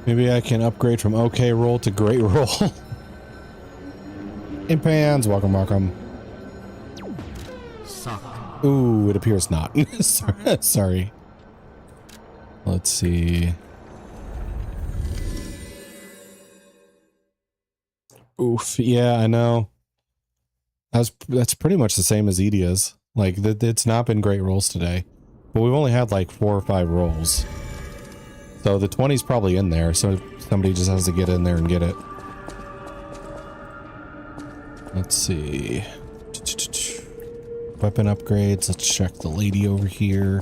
Maybe I can upgrade from okay roll to great roll. In pans, welcome, welcome. Ooh, it appears not. Sorry. Let's see. Oof, yeah, I know. That's pretty much the same as Edia's. Like, it's not been great rolls today. But we've only had like 4 or 5 rolls. So the 20's probably in there, so somebody just has to get in there and get it. Let's see. Weapon upgrades. Let's check the lady over here.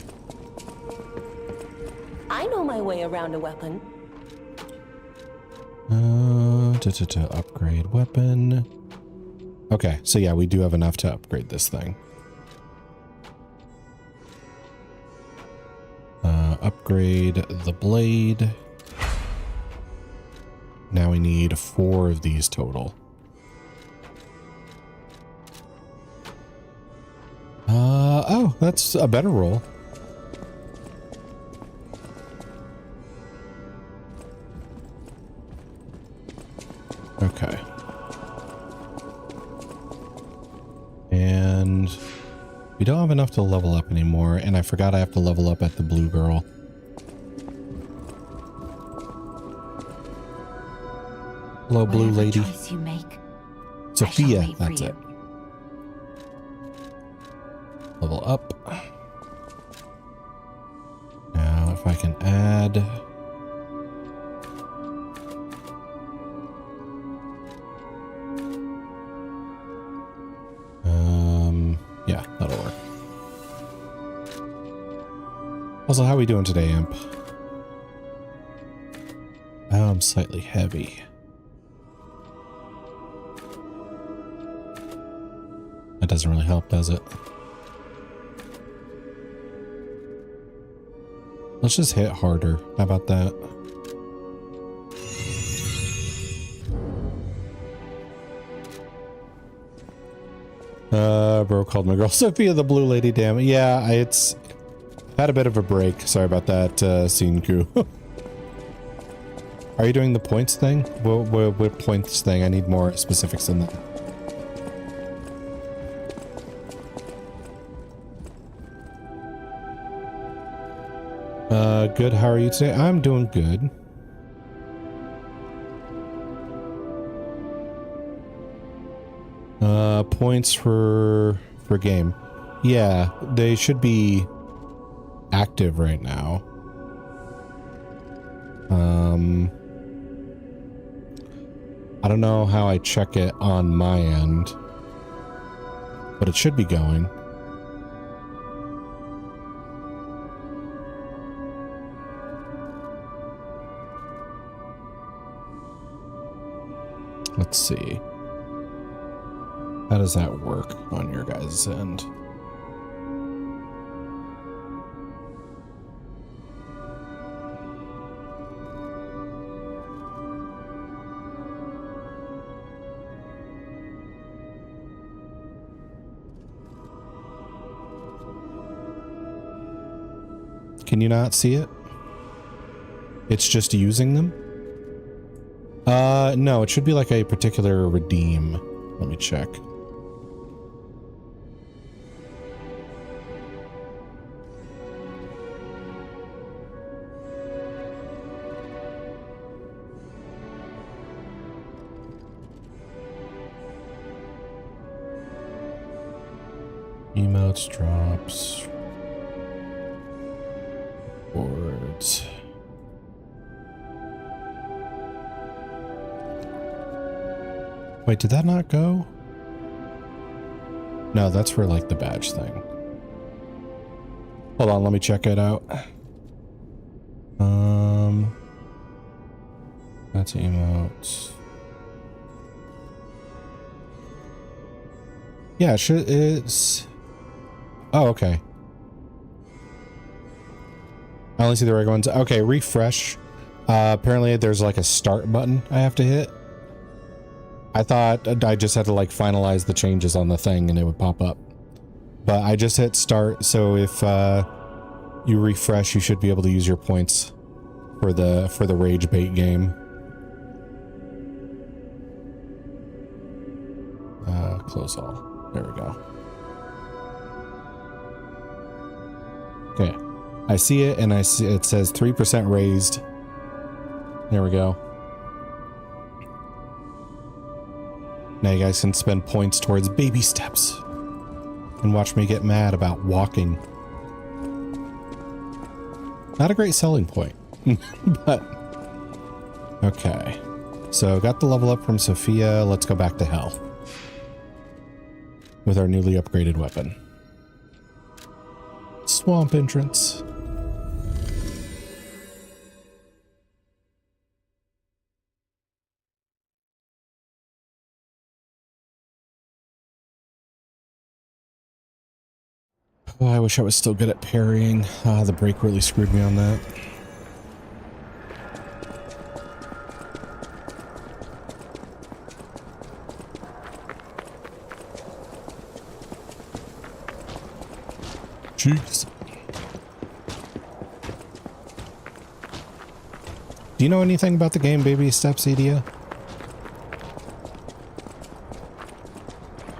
I know my way around a weapon. Upgrade weapon. Okay, so yeah, we do have enough to upgrade this thing. Upgrade the blade. Now we need 4 of these total. Oh, that's a better roll. Okay. And we don't have enough to level up anymore, and I forgot I have to level up at the blue girl. Hello, blue lady. Whatever choice you make, Sophia, wait for that's you. it. Level up. Now, if I can add... yeah, that'll work. Also, how are we doing today, Imp? Oh, I'm slightly heavy. That doesn't really help, does it? Let's just hit harder. How about that? Bro called my girl Sophia the Blue Lady, damn it. Yeah, it's had a bit of a break. Sorry about that, scene crew. Are you doing the points thing? What points thing? I need more specifics than that. Good. How are you today? I'm doing good. Points for game. Yeah, they should be active right now. I don't know how I check it on my end, but it should be going. Let's see. How does that work on your guys' end? Can you not see it? It's just using them? No, it should be like a particular redeem. Let me check. Emotes, drops, boards. Wait, did that not go? No, that's for like the badge thing. Hold on, let me check it out. That's emotes. Yeah, it's... Oh, okay. I only see the regular ones. Okay, refresh. Apparently there's like a start button I have to hit. I thought I just had to like finalize the changes on the thing and it would pop up. But I just hit start, so if you refresh, you should be able to use your points for the rage bait game. Close all. There we go. Okay. I see it, and I see it says 3% raised. There we go. Now you guys can spend points towards baby steps and watch me get mad about walking. Not a great selling point, but okay. So got the level up from Sophia. Let's go back to hell with our newly upgraded weapon. Swamp entrance. Oh, I wish I was still good at parrying. The break really screwed me on that. Jeez. Do you know anything about the game Baby Steps, Edia?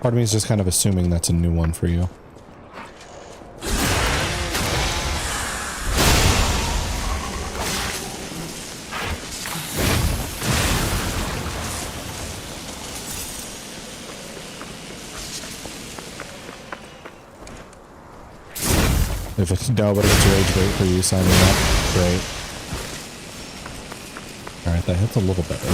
Part of me is just kind of assuming that's a new one for you. If it's no, but if it's rage bait for you, sign me up. Great. Alright, that hits a little better.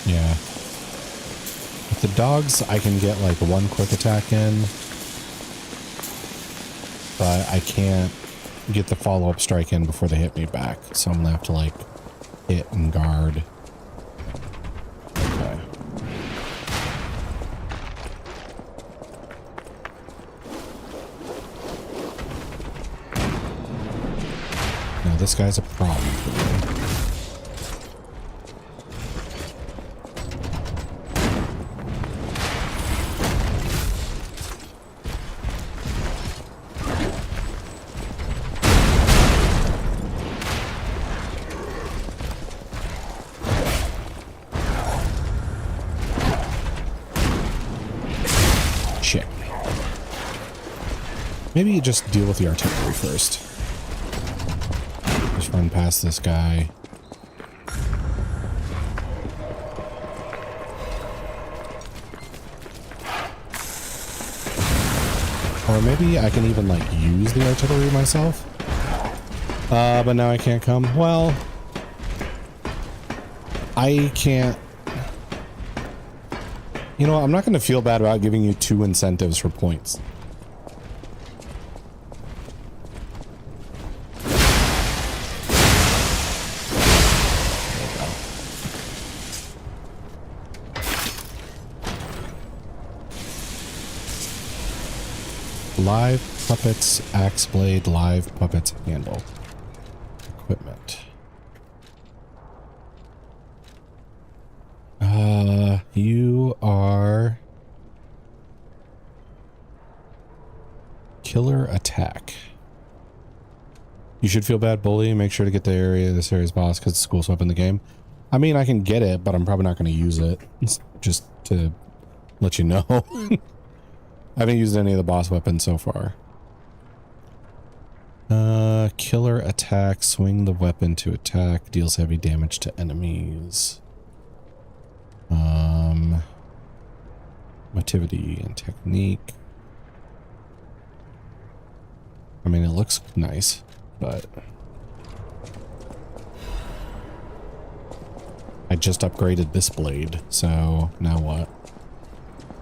Yeah. With the dogs, I can get like one quick attack in, but I can't get the follow-up strike in before they hit me back. So I'm gonna have to like hit and guard. Okay. Now this guy's a problem for me. Shit. Maybe you just deal with the artillery first. Just run past this guy. Or maybe I can even like use the artillery myself. But now I can't come. Well, I can't. You know, I'm not going to feel bad about giving you 2 incentives for points. Live puppets, axe blade, live puppets handle. Equipment. You are killer attack. You should feel bad, bully. Make sure to get this area's boss because it's the coolest weapon in the game. I mean, I can get it, but I'm probably not going to use it. Just to let you know. I haven't used any of the boss weapons so far. Killer attack. Swing the weapon to attack. Deals heavy damage to enemies. Motivity and technique. I mean, it looks nice, but I just upgraded this blade, so now what?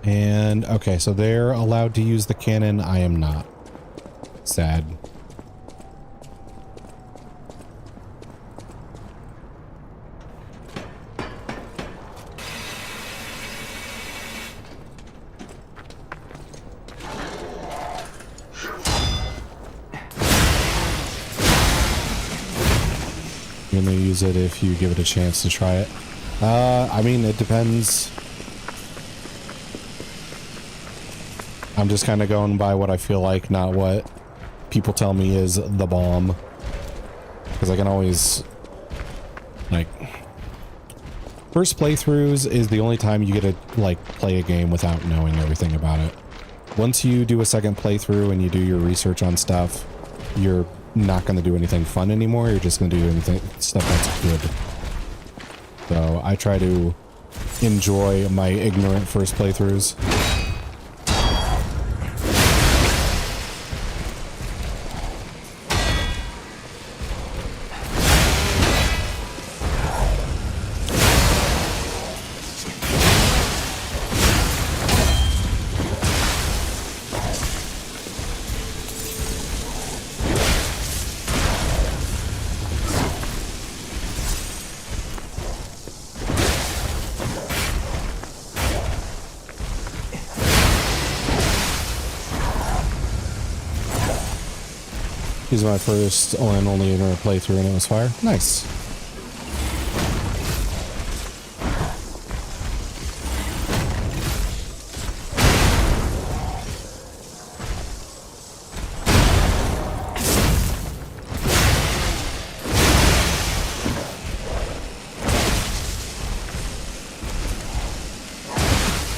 And okay, so they're allowed to use the cannon. I am not. Sad. You only use it if you give it a chance to try it. I mean, it depends. I'm just kind of going by what I feel like, not what people tell me is the bomb. Because I can always, like, first playthroughs is the only time you get to, like, play a game without knowing everything about it. Once you do a second playthrough and you do your research on stuff, you're not going to do anything fun anymore. You're just going to do anything, stuff that's good. So I try to enjoy my ignorant first playthroughs. This is my first and only internet playthrough and it was fire. Nice.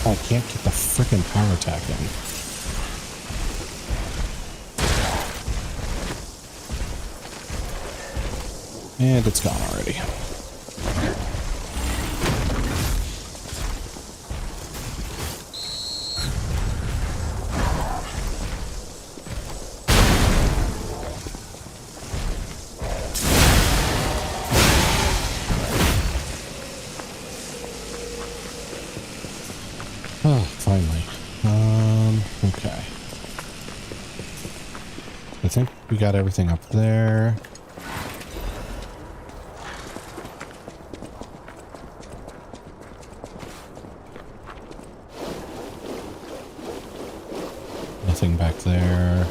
Oh, I can't get the frickin' power attack in. And it's gone already. I think we got everything up there. Nothing back there.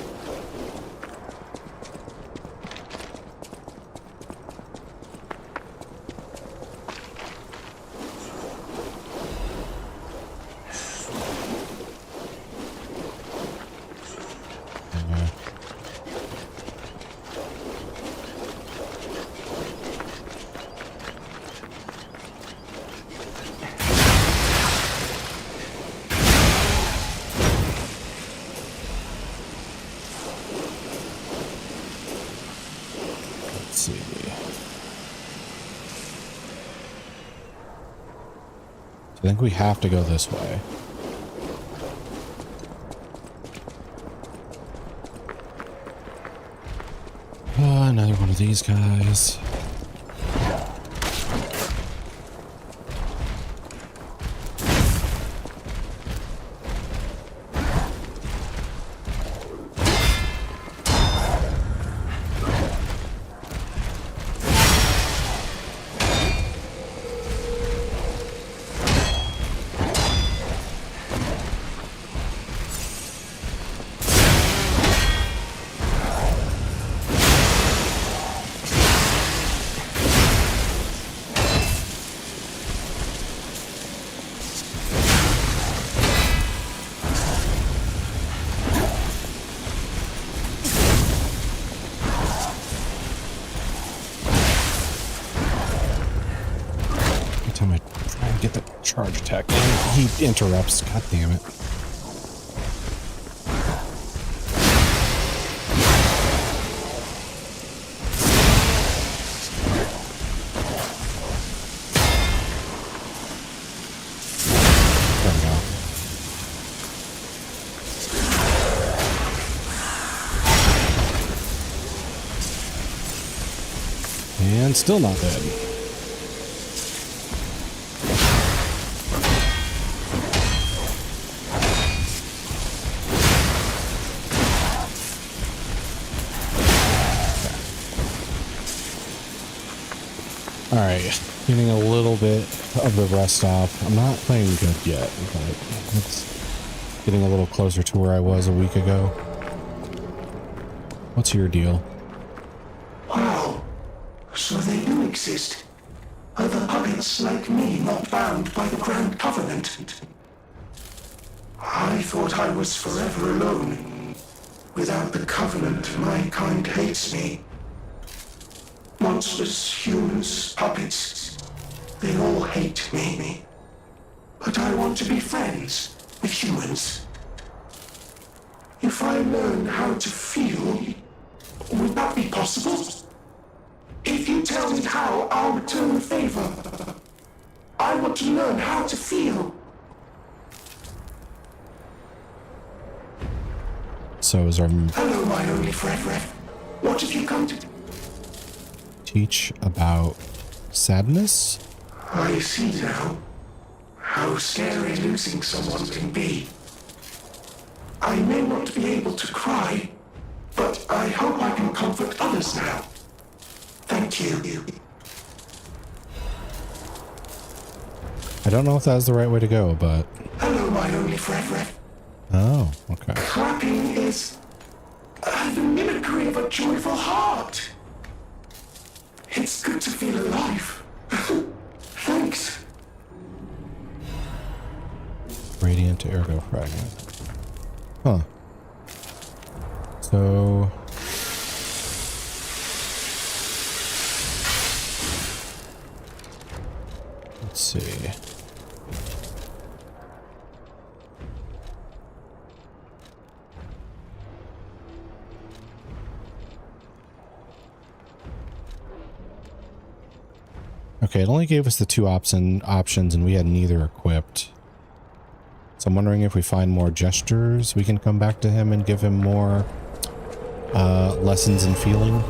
I think we have to go this way. Another one of these guys. Charge attack. And he interrupts. God damn it. There we go. And still not dead. Alright, getting a little bit of the rest off. I'm not playing good yet, but it's getting a little closer to where I was a week ago. What's your deal? Wow, so they do exist. Other puppets like me not bound by the Grand Covenant. I thought I was forever alone. Without the Covenant, my kind hates me. Monsters, humans, puppets, they all hate me. But I want to be friends with humans. If I learn how to feel, would that be possible? If you tell me how, I'll return the favor. I want to learn how to feel. So is our... Hello, my only friend. What have you come to... teach about sadness? I see now how scary losing someone can be. I may not be able to cry, but I hope I can comfort others now. Thank you. I don't know if that's the right way to go, but... Hello, my only friend. Oh, okay. Clapping is the mimicry of a joyful heart. It's good to feel alive. Thanks. Radiant ergo fragment. Huh. So... let's see. Okay, it only gave us the two options and we had neither equipped. So I'm wondering if we find more gestures, we can come back to him and give him more lessons in feeling.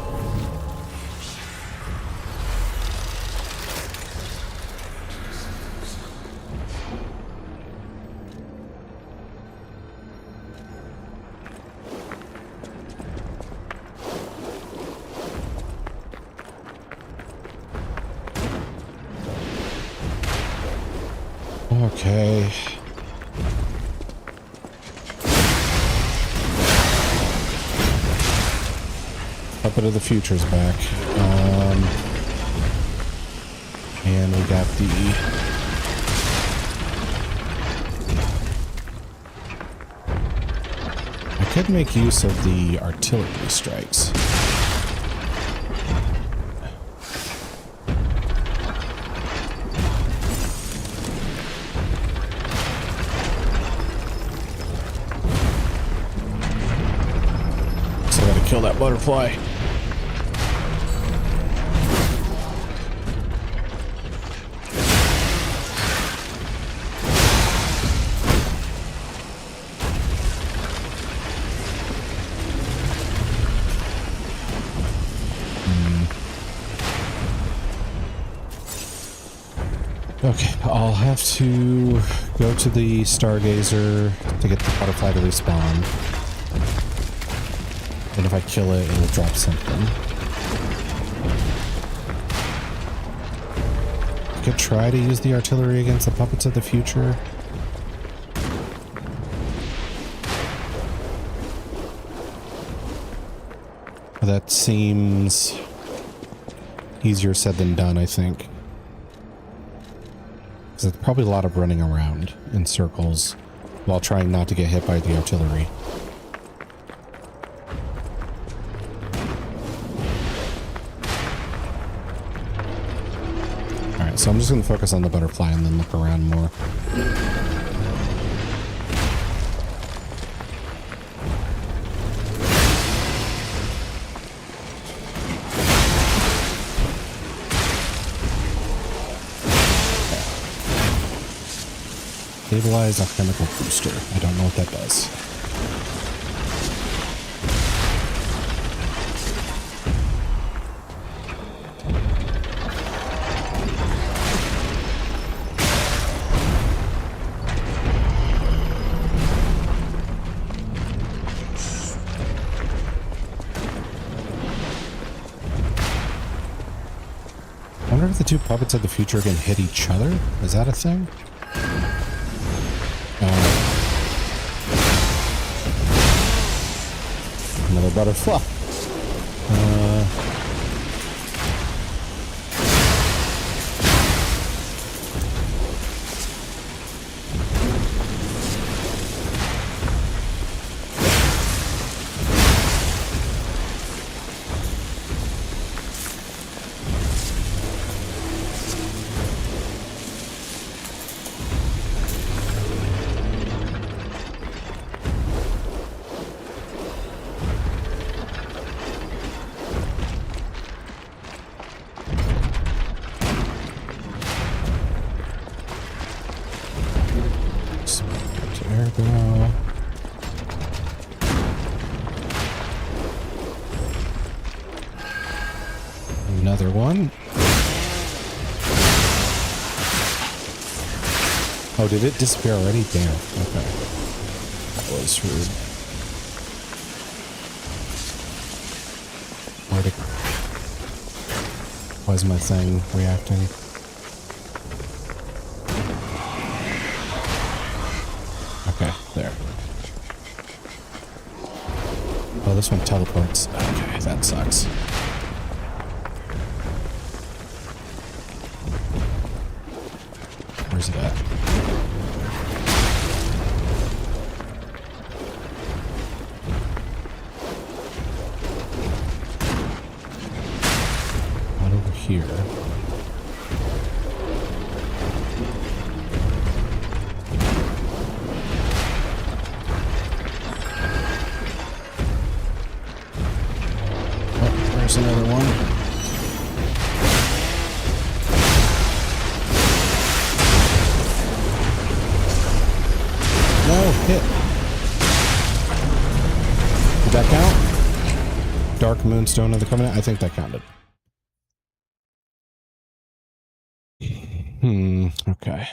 Okay. Puppet of the Future's back. And we got the... I could make use of the artillery strikes. So I gotta kill that butterfly. Okay, I'll have to go to the Stargazer to get the butterfly to respawn. And if I kill it, it'll drop something. I could try to use the artillery against the puppets of the future. But that seems easier said than done, I think. Because there's probably a lot of running around in circles while trying not to get hit by the artillery. Alright, so I'm just going to focus on the butterfly and then look around more. Stabilize a chemical booster. I don't know what that does. I wonder if the two puppets of the future can hit each other? Is that a thing? Another butterfly. Go. Another one. Oh, did it disappear already? Damn. Okay. That was rude. Why is my thing reacting? Okay, there. Oh, this one teleports. Okay, that sucks. Where's it at? Not over here. There's another one. No, hit. Did that count? Dark Moonstone of the Covenant? I think that counted. Okay.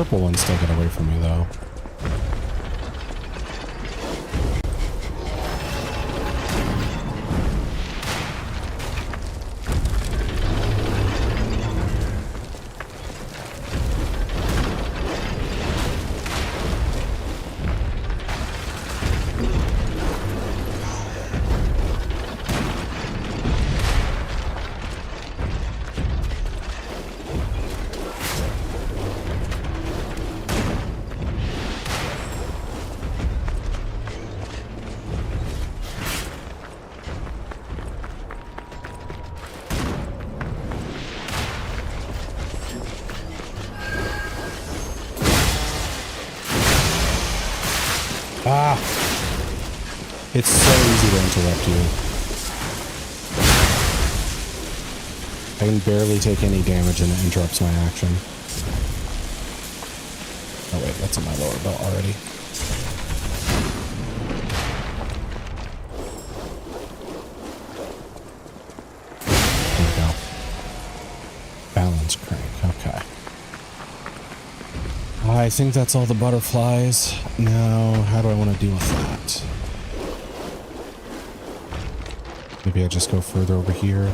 purple one still got away from me, though. Ah! It's so easy to interrupt you. I can barely take any damage and it interrupts my action. Oh wait, that's in my lower belt already. There we go. Balance crank, okay. I think that's all the butterflies. Now, how do I want to deal with that? Maybe I just go further over here.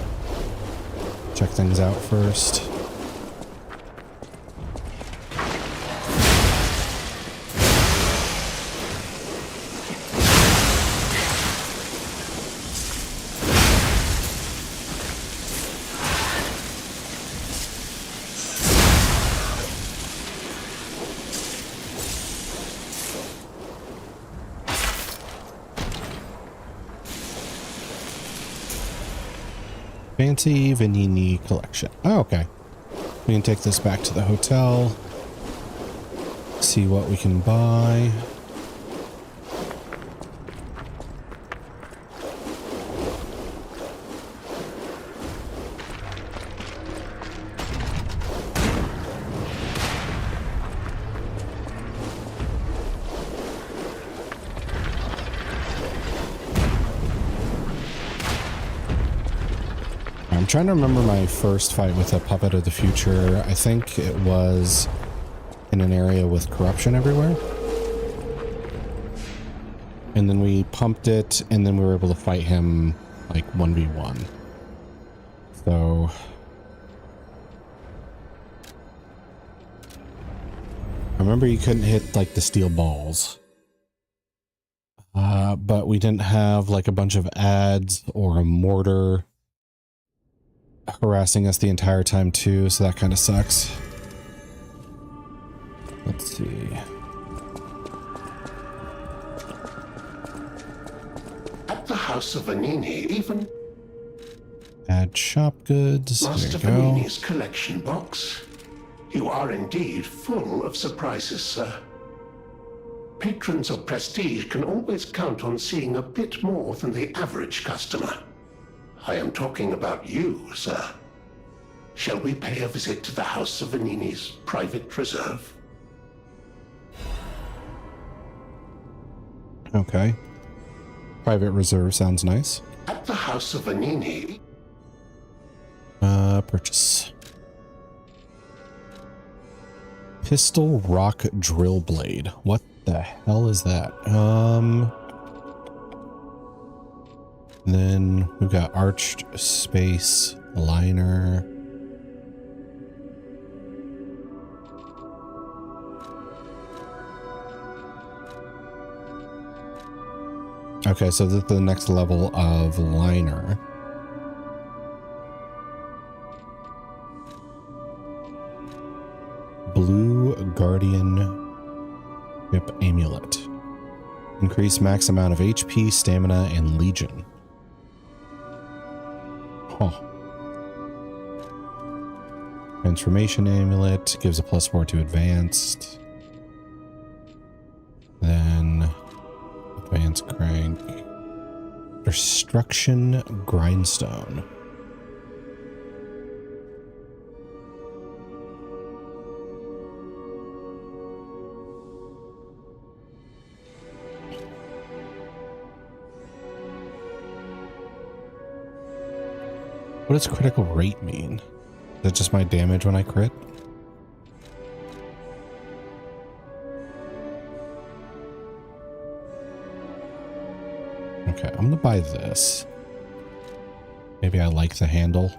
Check things out first. Fancy Vanini collection. Oh, okay. We can take this back to the hotel. See what we can buy. I'm trying to remember my first fight with a puppet of the future. I think it was in an area with corruption everywhere. And then we pumped it, and then we were able to fight him like 1v1. So I remember you couldn't hit like the steel balls. But we didn't have like a bunch of ads or a mortar harassing us the entire time too, so that kind of sucks. Let's see. At the House of Vanini, even Add shop goods. Master There you go. Vanini's collection box. You are indeed full of surprises, sir. Patrons of prestige can always count on seeing a bit more than the average customer. I am talking about you, sir. Shall we pay a visit to the House of Vanini's private reserve? Okay. Private reserve sounds nice. At the House of Vanini, Purchase. Pistol rock drill blade. What the hell is that? Then we've got arched space liner. Okay, so this is the next level of liner. Blue Guardian Ship Amulet. Increase max amount of HP, stamina, and legion. Huh. Transformation Amulet gives a +4 to advanced. Then advanced crank. Destruction Grindstone. What does critical rate mean? Is that just my damage when I crit? Okay, I'm gonna buy this. Maybe I like the handle.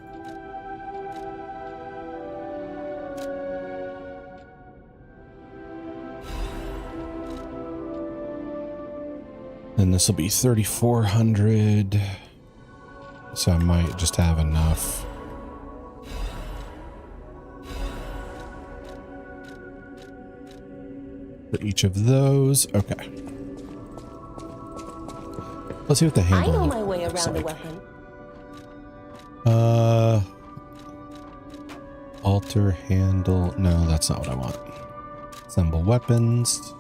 And this will be 3,400. So I might just have enough. For each of those. Okay. Let's see what the handle I know my way looks around a like. weapon. Alter handle. No, that's not what I want. Assemble weapons.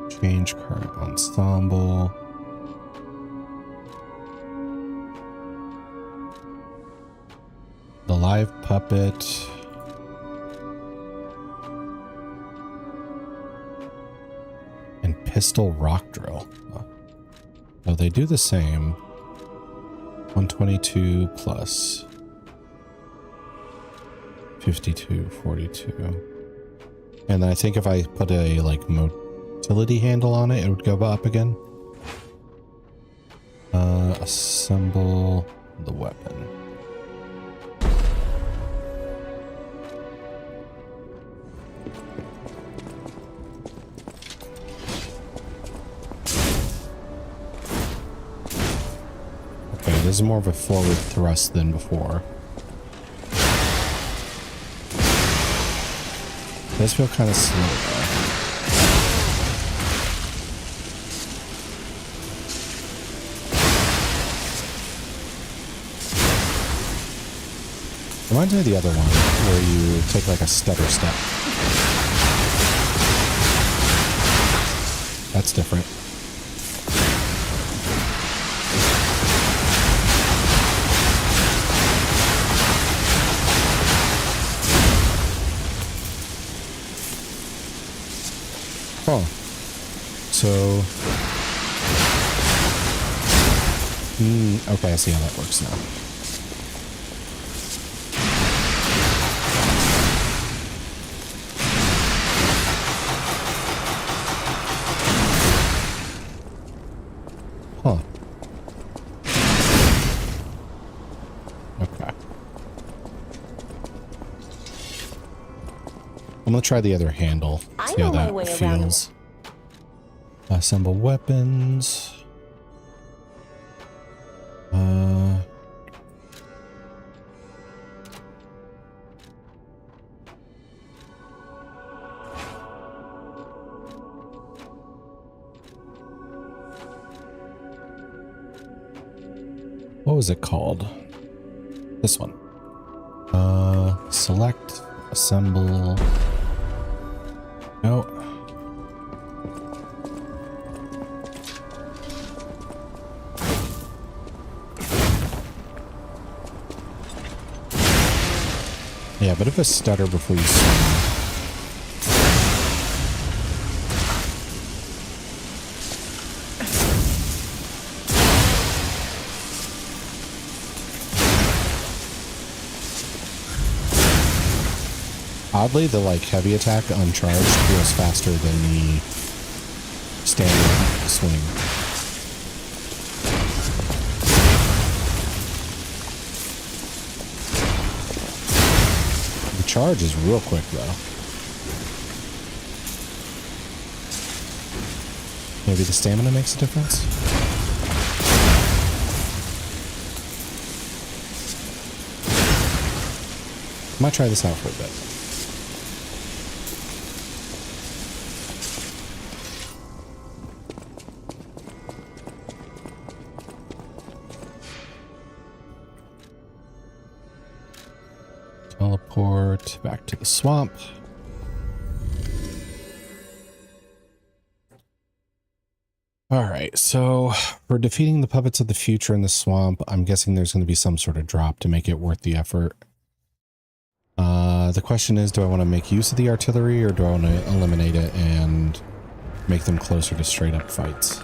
Change current ensemble. The live puppet. And pistol rock drill. Oh, they do the same. 122 plus 52, 42. And then I think if I put a like motility handle on it, it would go up again. Assemble the weapon. Okay, this is more of a forward thrust than before. It does feel kind of slow though. Reminds me of the other one where you take like a stutter step. That's different. Oh, so, okay, I see how that works now. Huh. Okay. I'm gonna try the other handle. See how that feels. Assemble weapons. What was it called? This one. Select, assemble. No. Yeah, but if a stutter before you summon. Oddly, the like heavy attack uncharged feels faster than the standard swing. The charge is real quick though. Maybe the stamina makes a difference? I might try this out for a bit. Teleport back to the swamp. All right, so for defeating the puppets of the future in the swamp, I'm guessing there's going to be some sort of drop to make it worth the effort. The question is, do I want to make use of the artillery or do I want to eliminate it and make them closer to straight up fights?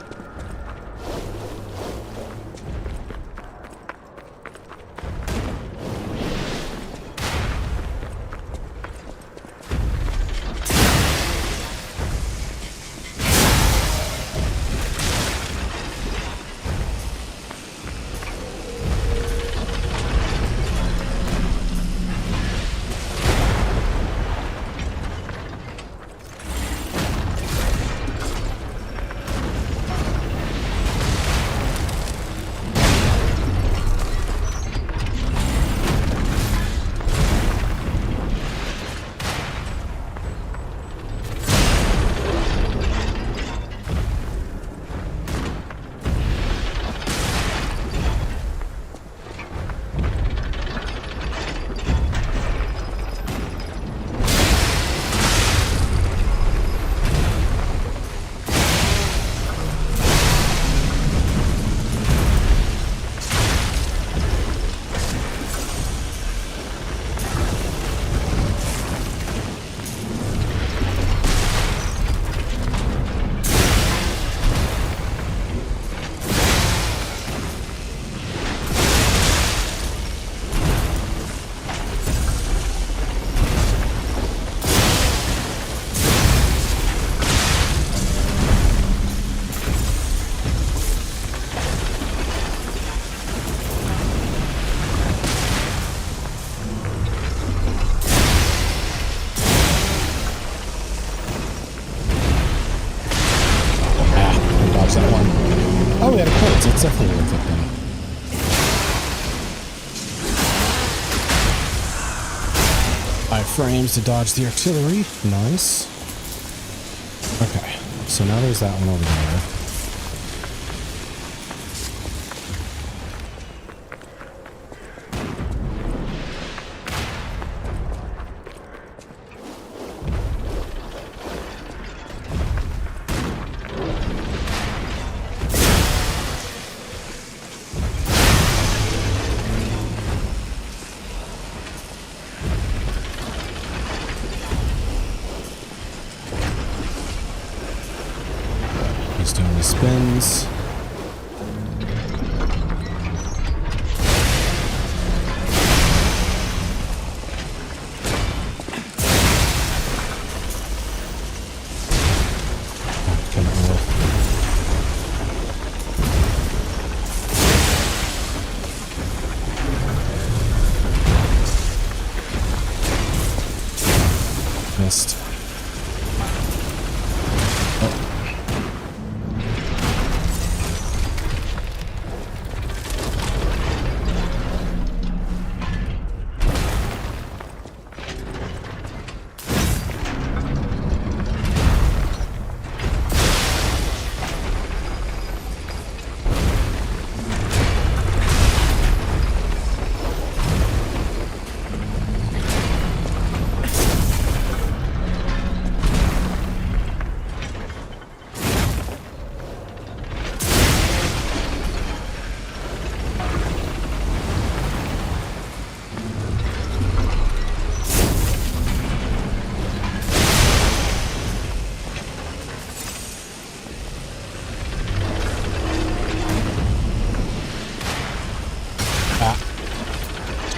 Oh, we had a quartz. It's definitely worth it then. Frames to dodge the artillery. Nice. Okay, so now there's that one over there. He's doing the spins. Missed.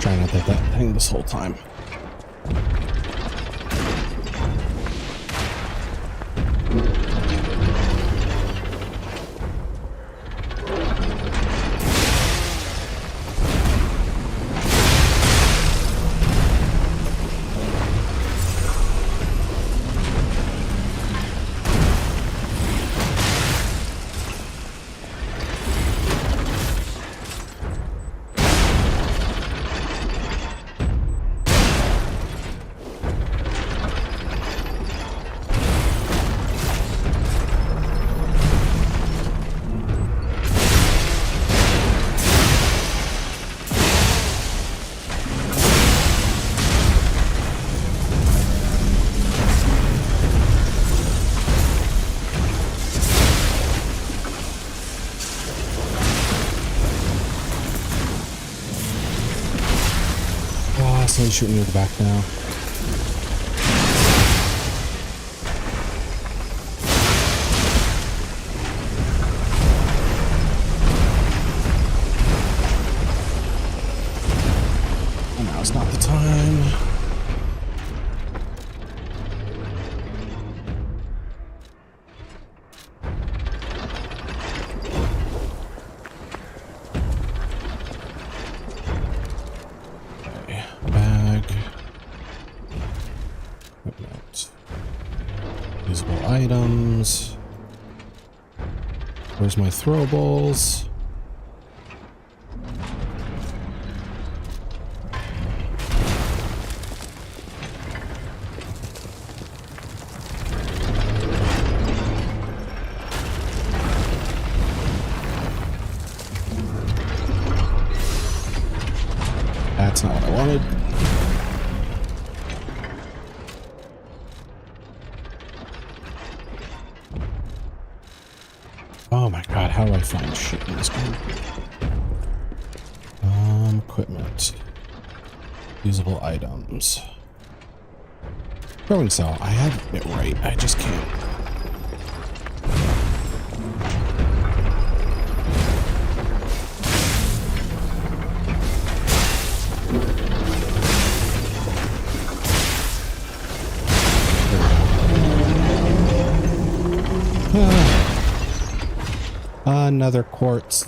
Trying not to hit that thing this whole time. So he's shooting me in the back now. And now's not the time. Usable items. Where's my throwables? That's not what I wanted. Oh my god, how do I find shit in this game? Equipment. Usable items. Throwing cell. I have it right. I just can't. Another quartz.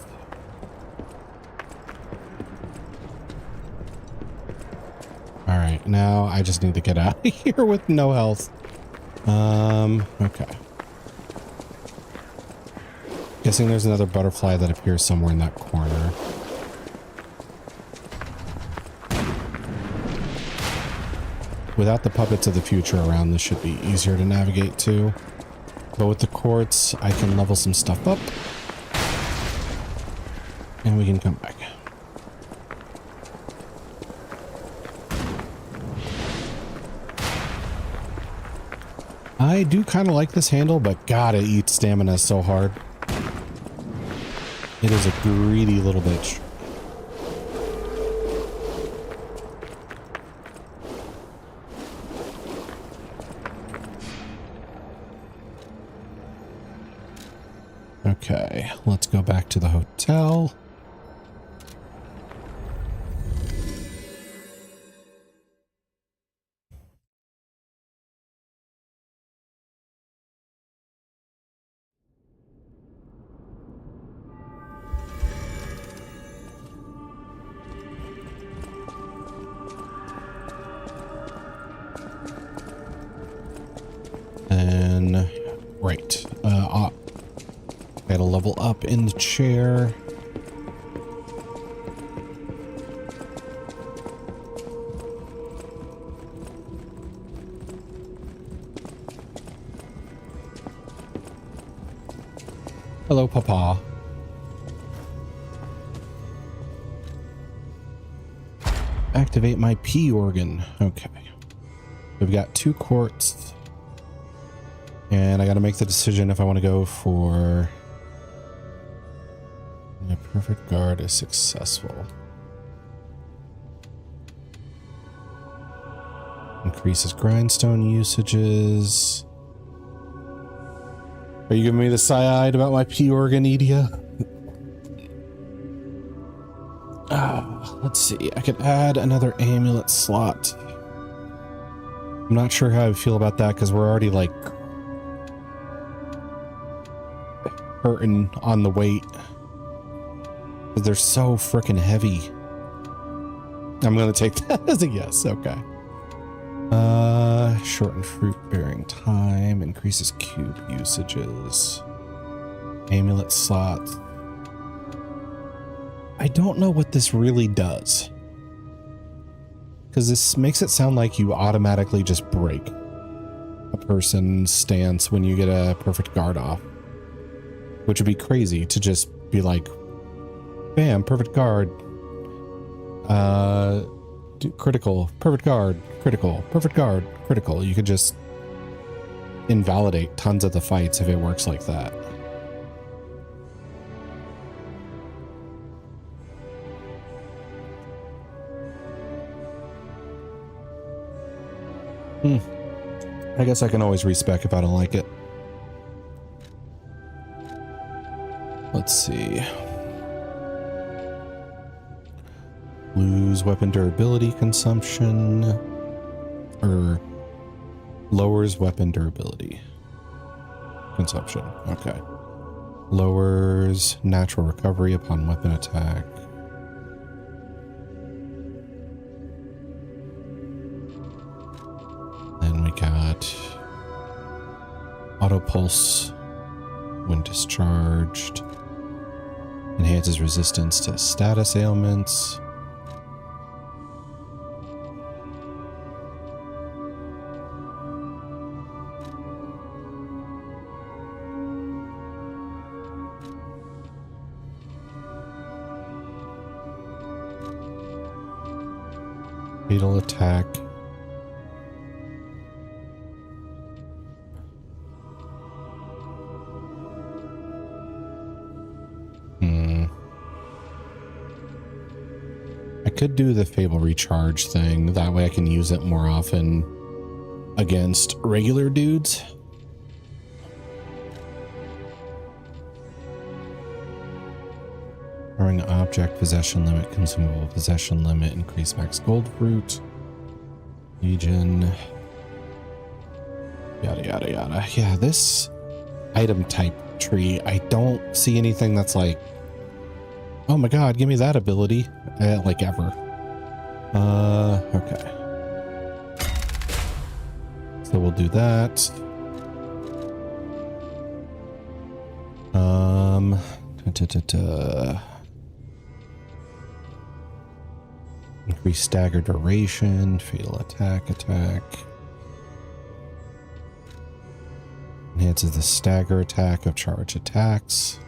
All right, now I just need to get out of here with no health. Okay. Guessing there's another butterfly that appears somewhere in that corner. Without the puppets of the future around, this should be easier to navigate to. But with the quartz, I can level some stuff up. And we can come back. I do kind of like this handle, but God, it eats stamina so hard. It is a greedy little bitch. Okay, let's go back to the hotel. And right, gotta level up in the chair. Hello, Papa. Activate my P organ. Okay. We've got 2 quartz. And I got to make the decision if I want to go for a perfect guard is successful. Increases grindstone usages. Are you giving me the side-eyed about my P organ, Edia? Let's see. I could add another amulet slot. I'm not sure how I feel about that because we're already like hurting on the weight. They're so freaking heavy. I'm gonna take that as a yes. Okay. Shorten fruit bearing time, increases cube usages. Amulet slot. I don't know what this really does. Because this makes it sound like you automatically just break a person's stance when you get a perfect guard off. Which would be crazy to just be like, bam, perfect guard. Critical, perfect guard, critical, perfect guard, critical. You could just invalidate tons of the fights if it works like that. I guess I can always respec if I don't like it. Let's see. Lose weapon durability consumption, or lowers weapon durability consumption. Okay. Lowers natural recovery upon weapon attack. Then we got auto pulse when discharged. Enhances resistance to status ailments. Fatal attack. I could do the Fable Recharge thing. That way I can use it more often against regular dudes. Throwing object possession limit, consumable possession limit, increase max gold fruit, legion, yada yada yada. Yeah, this item type tree, I don't see anything that's like, oh my god, give me that ability, like ever. Okay. So we'll do that. Um, ta, ta, ta. Increase stagger duration, fatal attack. Enhances the stagger attack of charge attacks.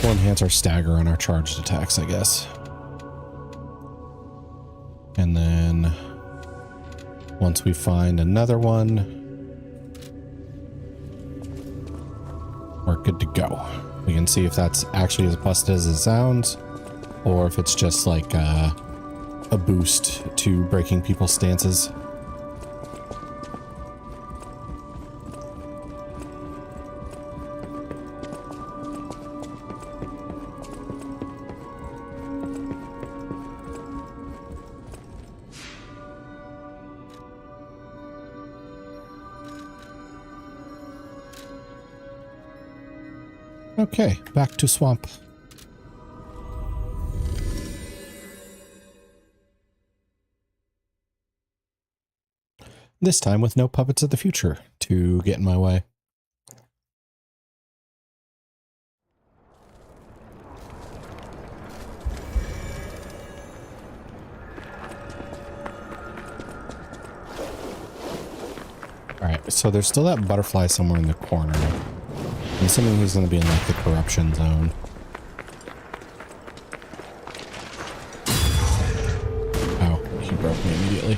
We'll enhance our stagger on our charged attacks, I guess. And then once we find another one, we're good to go. We can see if that's actually as busted as it sounds, or if it's just like a boost to breaking people's stances. Okay, back to swamp. This time with no puppets of the future to get in my way. Alright, so there's still that butterfly somewhere in the corner. I'm assuming he's going to be in like the corruption zone. Oh, he broke me immediately.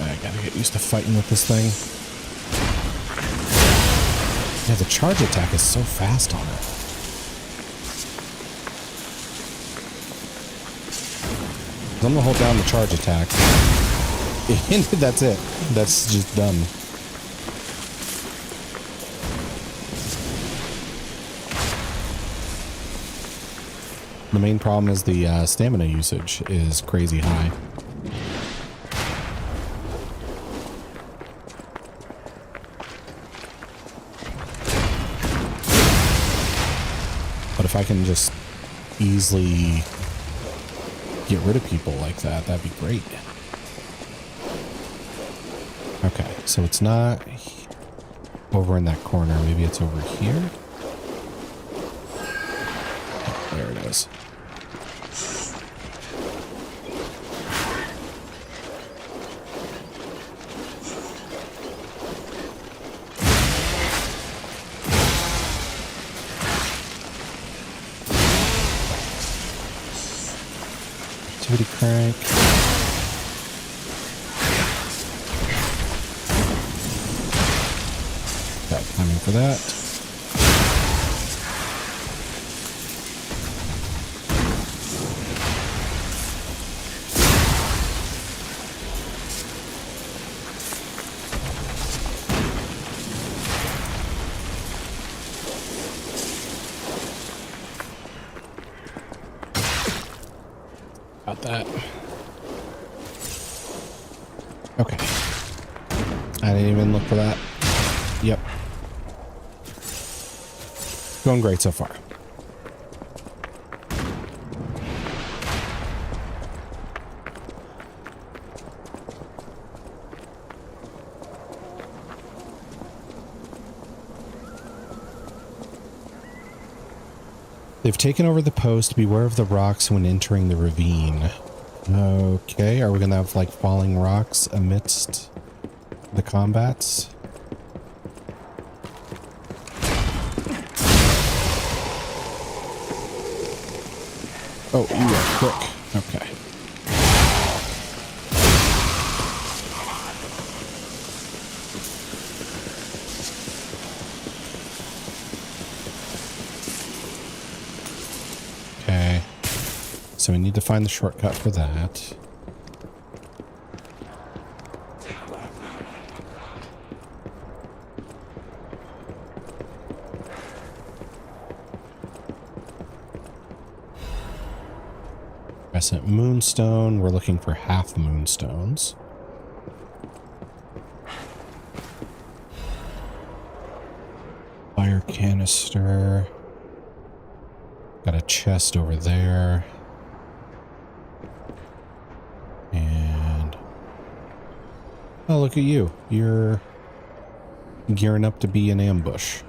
I gotta get used to fighting with this thing. Yeah, the charge attack is so fast on it. I'm gonna hold down the charge attack. And that's it. That's just done. The main problem is the stamina usage is crazy high. But if I can just easily get rid of people like that, that'd be great. Okay, so it's not over in that corner. Maybe it's over here. Oh, there it is. Activity crank. Got timing for that. Got that. Okay. I didn't even look for that. Yep. Going great so far. They've taken over the post. Beware of the rocks when entering the ravine. Okay, are we gonna have like falling rocks amidst the combats? Oh, you are quick. Okay. Okay. So we need to find the shortcut for that. Crescent moonstone. We're looking for half moonstones. fire canister. Got a chest over there. And... oh, look at you. You're gearing up to be an ambush.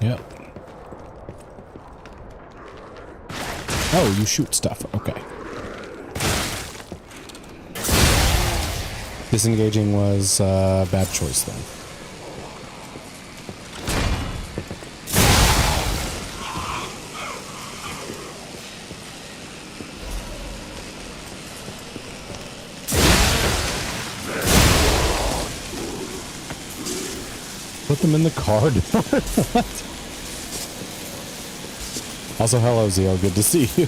Yep. Oh, you shoot stuff. Okay. Disengaging was a bad choice then. Put them in the car door? What? Also, hello, Zio. Good to see you.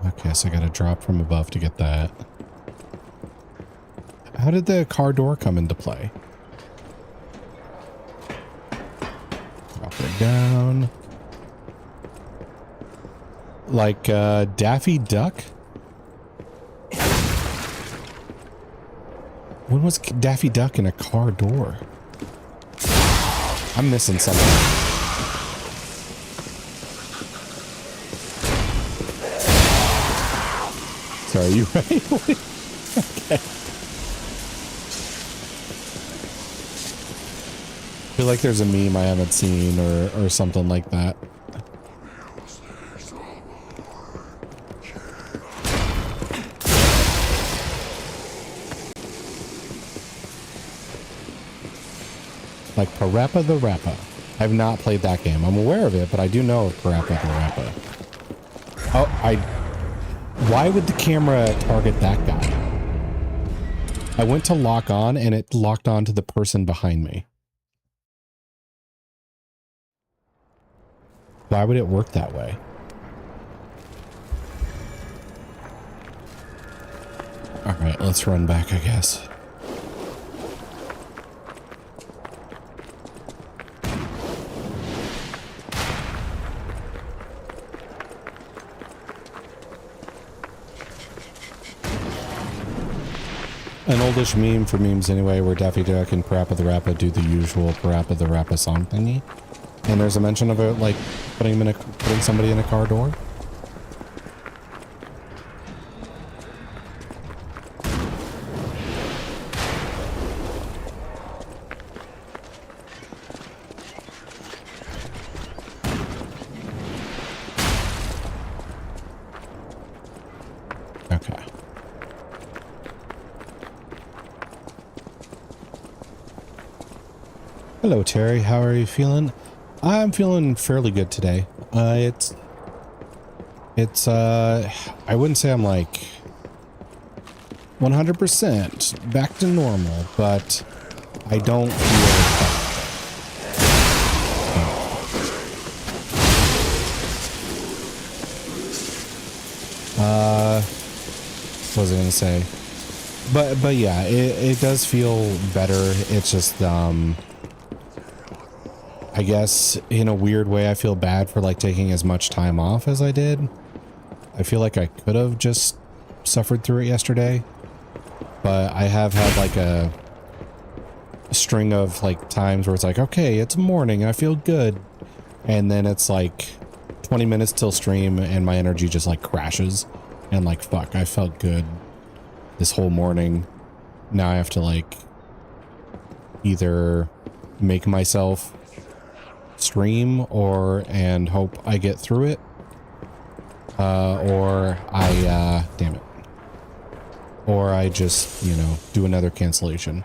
Okay, so I gotta drop from above to get that. How did the car door come into play? Drop it down. Like, Daffy Duck? When was Daffy Duck in a car door? I'm missing something. Sorry, are you ready? Okay. I feel like there's a meme I haven't seen or something like that. Like Parappa the Rappa. I've not played that game. I'm aware of it, but I do know of Parappa the Rappa. Oh, why would the camera target that guy? I went to lock on and it locked on to the person behind me. Why would it work that way? All right, let's run back, I guess. An oldish meme for memes anyway, where Daffy Duck and Parappa the Rappa do the usual Parappa the Rappa song thingy. And there's a mention of it, like, putting somebody in a car door. Okay. Hello, Terry. How are you feeling? I'm feeling fairly good today. It's I wouldn't say I'm like 100% back to normal, but I don't feel what was I gonna say? But yeah, it does feel better. It's just I guess in a weird way I feel bad for like taking as much time off as I did. I feel like I could have just suffered through it yesterday, but I have had like a string of like times where it's like, okay, it's morning, I feel good, and then it's like 20 minutes till stream and my energy just like crashes and like, fuck, I felt good this whole morning. Now I have to like either make myself stream and hope I get through it, or I just, you know, do another cancellation.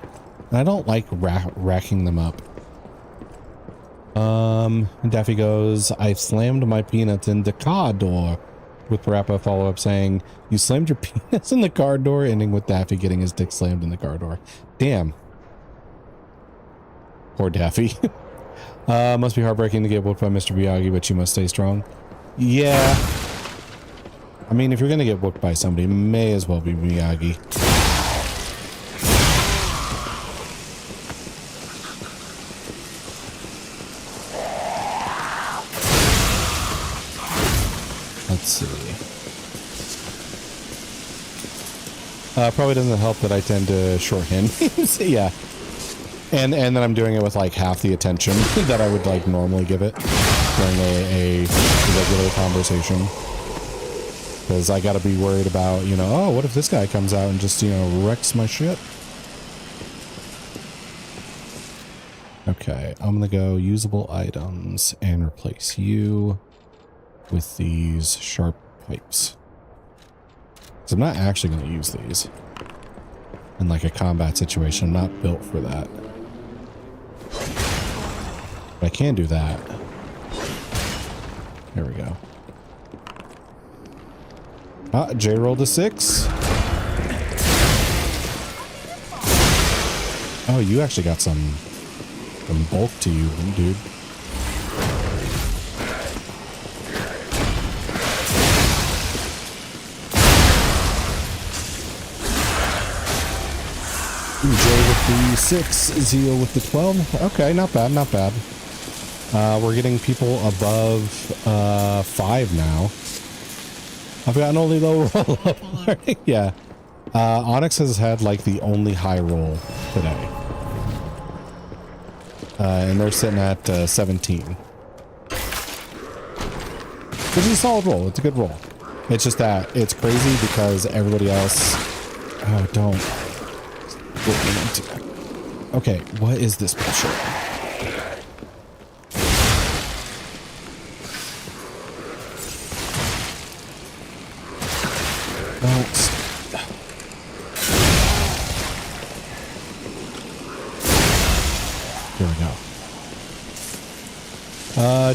And I don't like racking them up. Daffy goes, I slammed my peanuts in the car door, with Parappa follow-up saying, you slammed your peanuts in the car door, ending with Daffy getting his dick slammed in the car door. Damn. Poor Daffy. Must be heartbreaking to get whooped by Mr. Miyagi, but you must stay strong. Yeah. I mean, if you're gonna get whooped by somebody, it may as well be Miyagi. Probably doesn't help that I tend to shorthand names. Yeah. And then I'm doing it with like half the attention that I would like normally give it during a regular conversation. Because I gotta be worried about, you know, oh, what if this guy comes out and just, you know, wrecks my shit? Okay, I'm gonna go usable items and replace you with these sharp pipes. So I'm not actually gonna use these in like a combat situation. I'm not built for that. But I can do that. There we go. Ah, J rolled a 6. Oh, you actually got some bulk to you, dude. J with the 6, Zeo with the 12. Okay, not bad, not bad. We're getting people above 5 now. I've gotten only low roll up. Yeah. Onyx has had like the only high roll today. And they're sitting at 17. Which is a solid roll. It's a good roll. It's just that it's crazy because everybody else... Oh, don't. Okay, what is this bullshit? Here we go.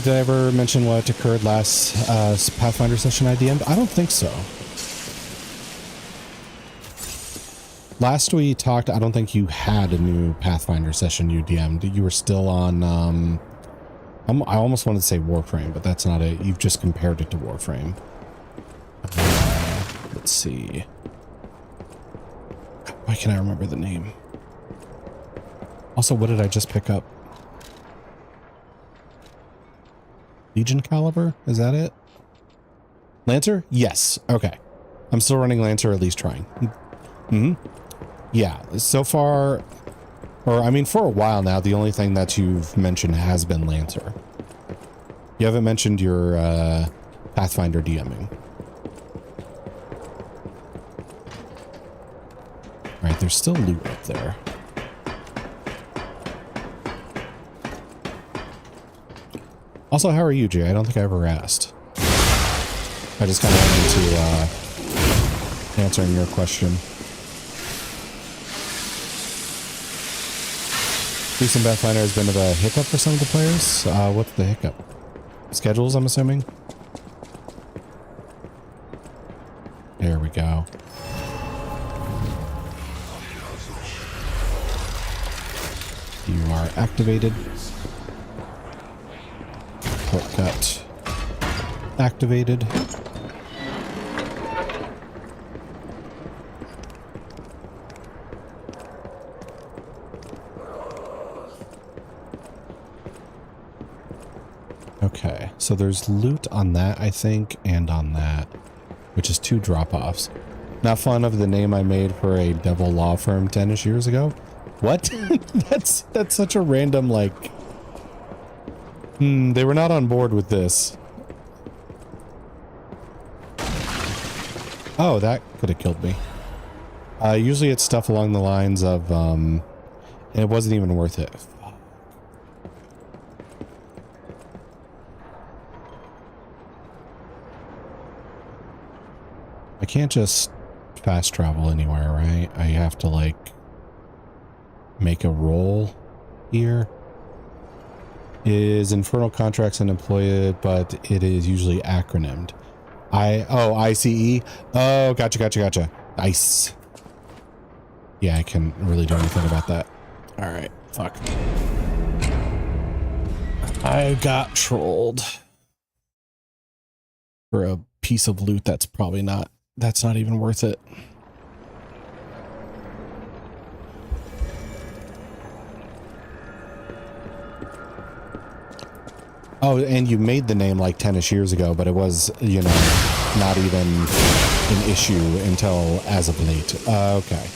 Did I ever mention what occurred last Pathfinder session I DM'd? I don't think so. Last we talked, I don't think you had a new Pathfinder session you DM'd. You were still on, I almost wanted to say Warframe, but that's not it. You've just compared it to Warframe. Let's see. Why can't I remember the name? Also, what did I just pick up? Legion Caliber? Is that it? Lancer? Yes. Okay. I'm still running Lancer, at least trying. Mm-hmm. Yeah, so far, or I mean for a while now, the only thing that you've mentioned has been Lancer. You haven't mentioned your Pathfinder DMing. Alright, there's still loot up there. Also, how are you, Jay? I don't think I ever asked. I just kind of went into answering your question. Recent Pathfinder has been a hiccup for some of the players. What's the hiccup? Schedules, I'm assuming? There we go. You are activated. Port cut activated. Okay, so there's loot on that, I think, and on that, which is 2 drop-offs. Not fun of the name I made for a devil law firm 10-ish years ago. What? that's such a random, like... they were not on board with this. Oh, that could have killed me. Usually it's stuff along the lines of, and it wasn't even worth it. I can't just fast travel anywhere, right? I have to, like, make a roll here. Is Infernal Contracts unemployed, but it is usually acronymed. ICE? Oh, gotcha. Nice. Yeah, I can't really do anything about that. Alright, fuck. I got trolled. For a piece of loot that's probably not... That's not even worth it. Oh, and you made the name like 10-ish years ago, but it was, you know, not even an issue until as of late. Okay.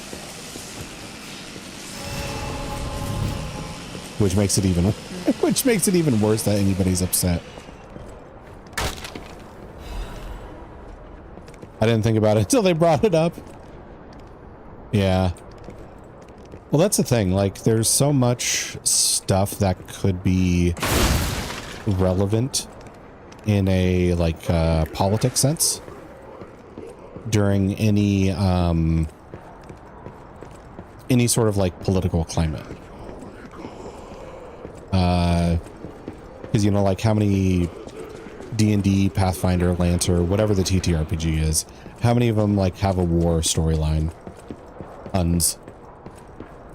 Which makes it even worse that anybody's upset. I didn't think about it until they brought it up. Yeah. Well, that's the thing. Like, there's so much stuff that could be relevant in a, like, politics sense during any sort of, like, political climate. Because, you know, like, how many D&D, Pathfinder, Lancer, whatever the TTRPG is, how many of them, like, have a war storyline? Tons.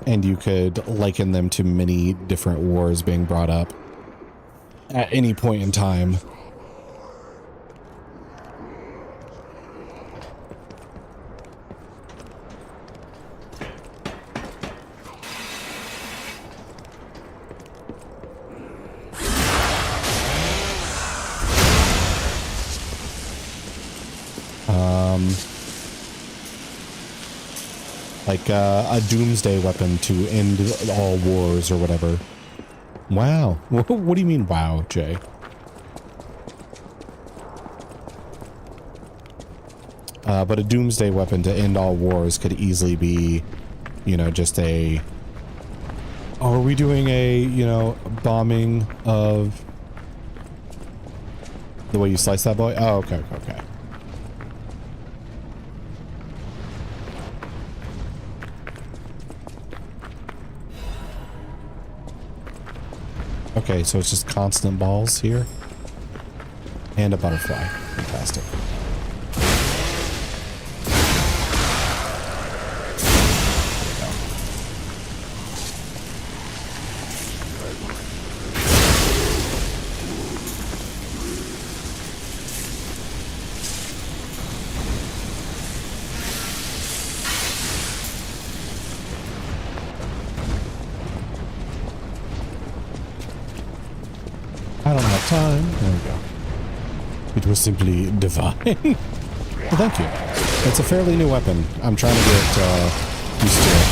And you could liken them to many different wars being brought up at any point in time. Like a doomsday weapon to end all wars or whatever. Wow. What do you mean, wow, Jay? But a doomsday weapon to end all wars could easily be, you know, just a... Oh, are we doing a, you know, bombing of... The way you slice that boy? Oh, okay, okay. Okay, so it's just constant balls here. And a butterfly. Fantastic. I don't have time. There we go. It was simply divine. Well, thank you. It's a fairly new weapon. I'm trying to get used to it.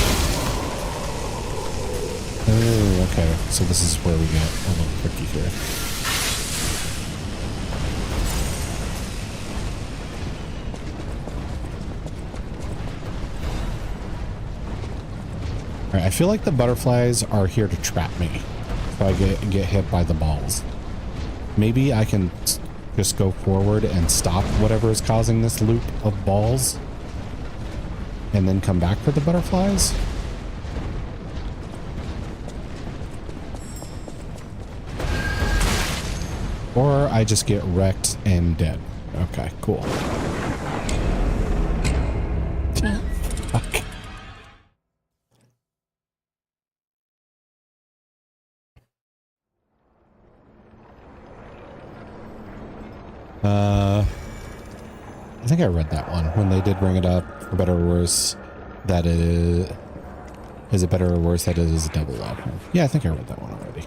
Oh, okay. So this is where we get a little tricky here. All right, I feel like the butterflies are here to trap me. So I get hit by the balls. Maybe I can just go forward and stop whatever is causing this loop of balls and then come back for the butterflies. Or I just get wrecked and dead. Okay, cool. Fuck. I think I read that one when they did bring it up, for better or worse, that it is it better or worse that it is a double up. Yeah, I think I read that one already.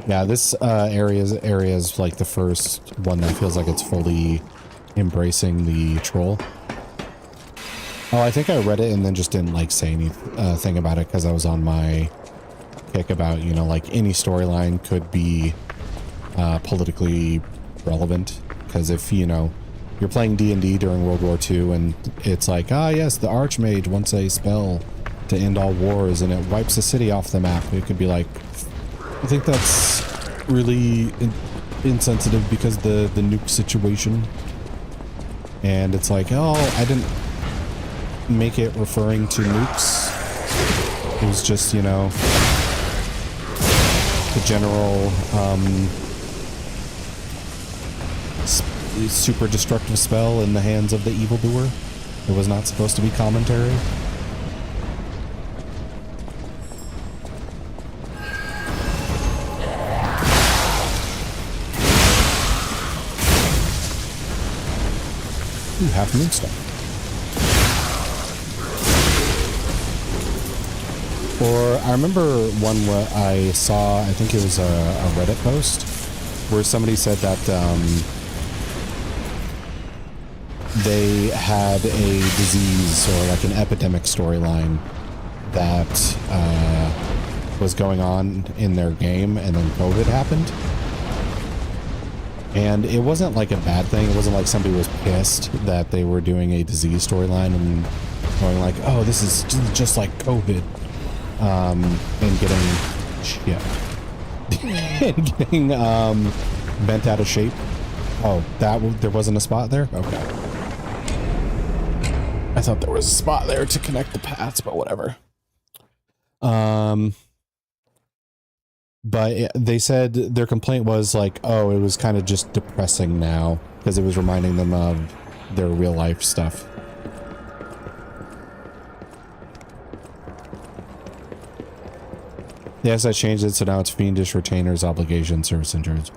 Yeah, this area is like the first one that feels like it's fully embracing the troll. Oh, I think I read it and then just didn't like say anything about it because I was on my kick about, you know, like any storyline could be politically relevant, because if, you know, you're playing D&D during World War II and it's like, ah, yes, the Archmage wants a spell to end all wars and it wipes the city off the map, it could be like, I think that's really insensitive because the nuke situation. And it's like, oh, I didn't make it referring to nukes. It was just, you know, the general super destructive spell in the hands of the evildoer. It was not supposed to be commentary. Ooh, half moonstone. Or I remember one where I saw, I think it was a Reddit post where somebody said that they had a disease or like an epidemic storyline that was going on in their game, and then COVID happened. And it wasn't like a bad thing. It wasn't like somebody was pissed that they were doing a disease storyline and going like, oh, this is just like COVID. And getting shit. And getting bent out of shape. Oh, there wasn't a spot there? Okay. I thought there was a spot there to connect the paths, but whatever. But they said their complaint was like, oh, it was kind of just depressing now because it was reminding them of their real life stuff. Yes, I changed it, so now it's fiendish retainers, obligation, service insurance.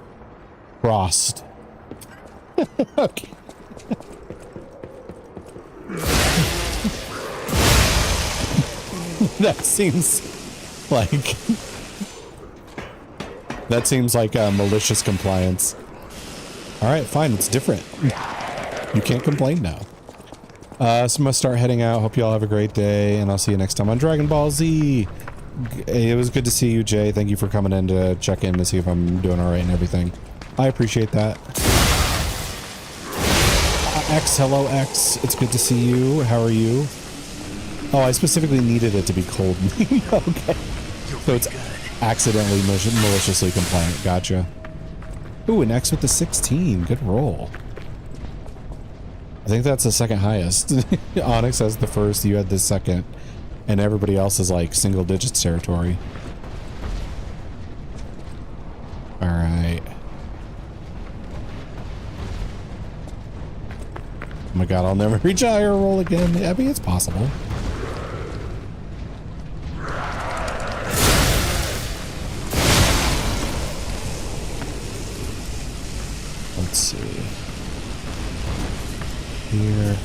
Frost. Okay. That seems like malicious compliance. All right, fine. It's different. You can't complain now. So I'm gonna start heading out. Hope you all have a great day, and I'll see you next time on Dragon Ball Z. It was good to see you, Jay. Thank you for coming in to check in to see if I'm doing all right and everything. I appreciate that. X, hello X. It's good to see you. How are you? Oh, I specifically needed it to be cold. Okay. So it's accidentally maliciously compliant. Gotcha. Ooh, an X with the 16. Good roll. I think that's the second highest. Onyx has the first, you had the second, and everybody else is like single digits territory. All right. Oh my god, I'll never reach a higher roll again. I mean, it's possible. Let's see. Here.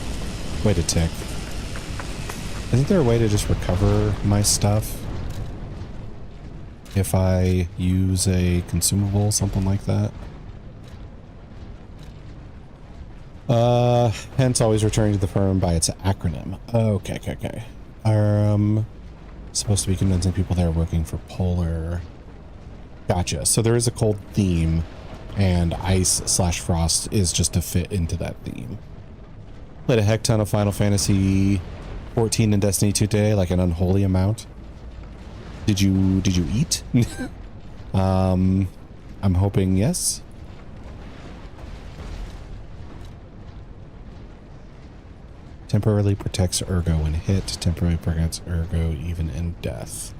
Wait a tick. Isn't there a way to just recover my stuff if I use a consumable, something like that? Hence always returning to the firm by its acronym. Okay. Supposed to be convincing people they're working for Polar. Gotcha. So there is a cold theme, and ice/frost is just to fit into that theme. Played a heck ton of Final Fantasy 14 and Destiny 2 today, like an unholy amount. Did you eat? I'm hoping yes. Temporarily protects Ergo when hit. Temporarily protects Ergo even in death.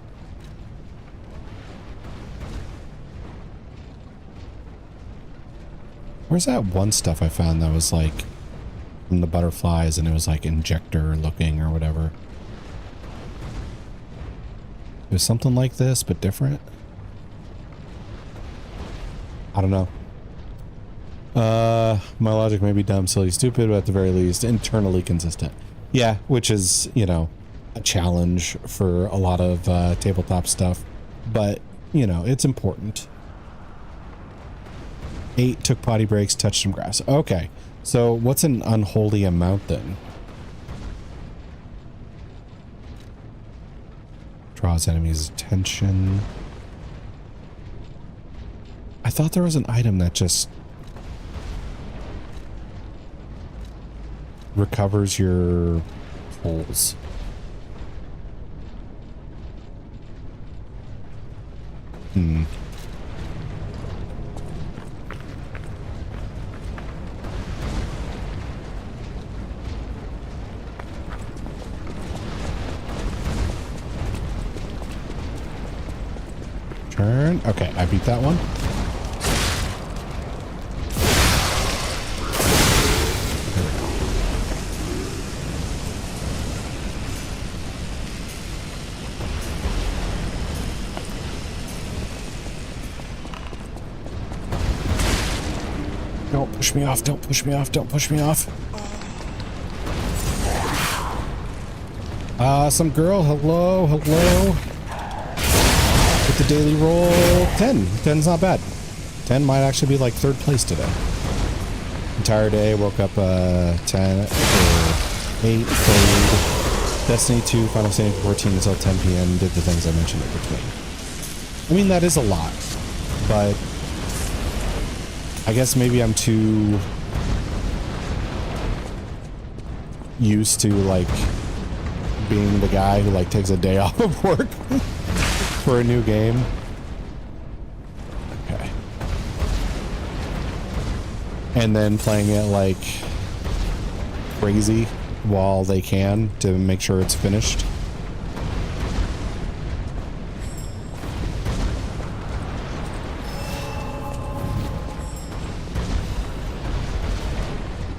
Where's that one stuff I found that was like from the butterflies and it was like injector looking or whatever? It was something like this, but different. I don't know. My logic may be dumb, silly, stupid, but at the very least, internally consistent. Yeah, which is, you know, a challenge for a lot of tabletop stuff, but, you know, it's important. 8 took potty breaks, touched some grass. Okay, so what's an unholy amount then? Draws enemies' attention. I thought there was an item that just recovers your holes. Turn. Okay, I beat that one. Don't push me off, don't push me off, don't push me off. Some girl, hello. With the daily roll, 10. 10's not bad. 10 might actually be like third place today. Entire day, woke up 10 or 8, played Destiny 2, Final Fantasy 14 until 10 p.m. Did the things I mentioned in between. I mean, that is a lot, but I guess maybe I'm too used to like being the guy who like takes a day off of work for a new game. Okay. And then playing it like crazy while they can to make sure it's finished.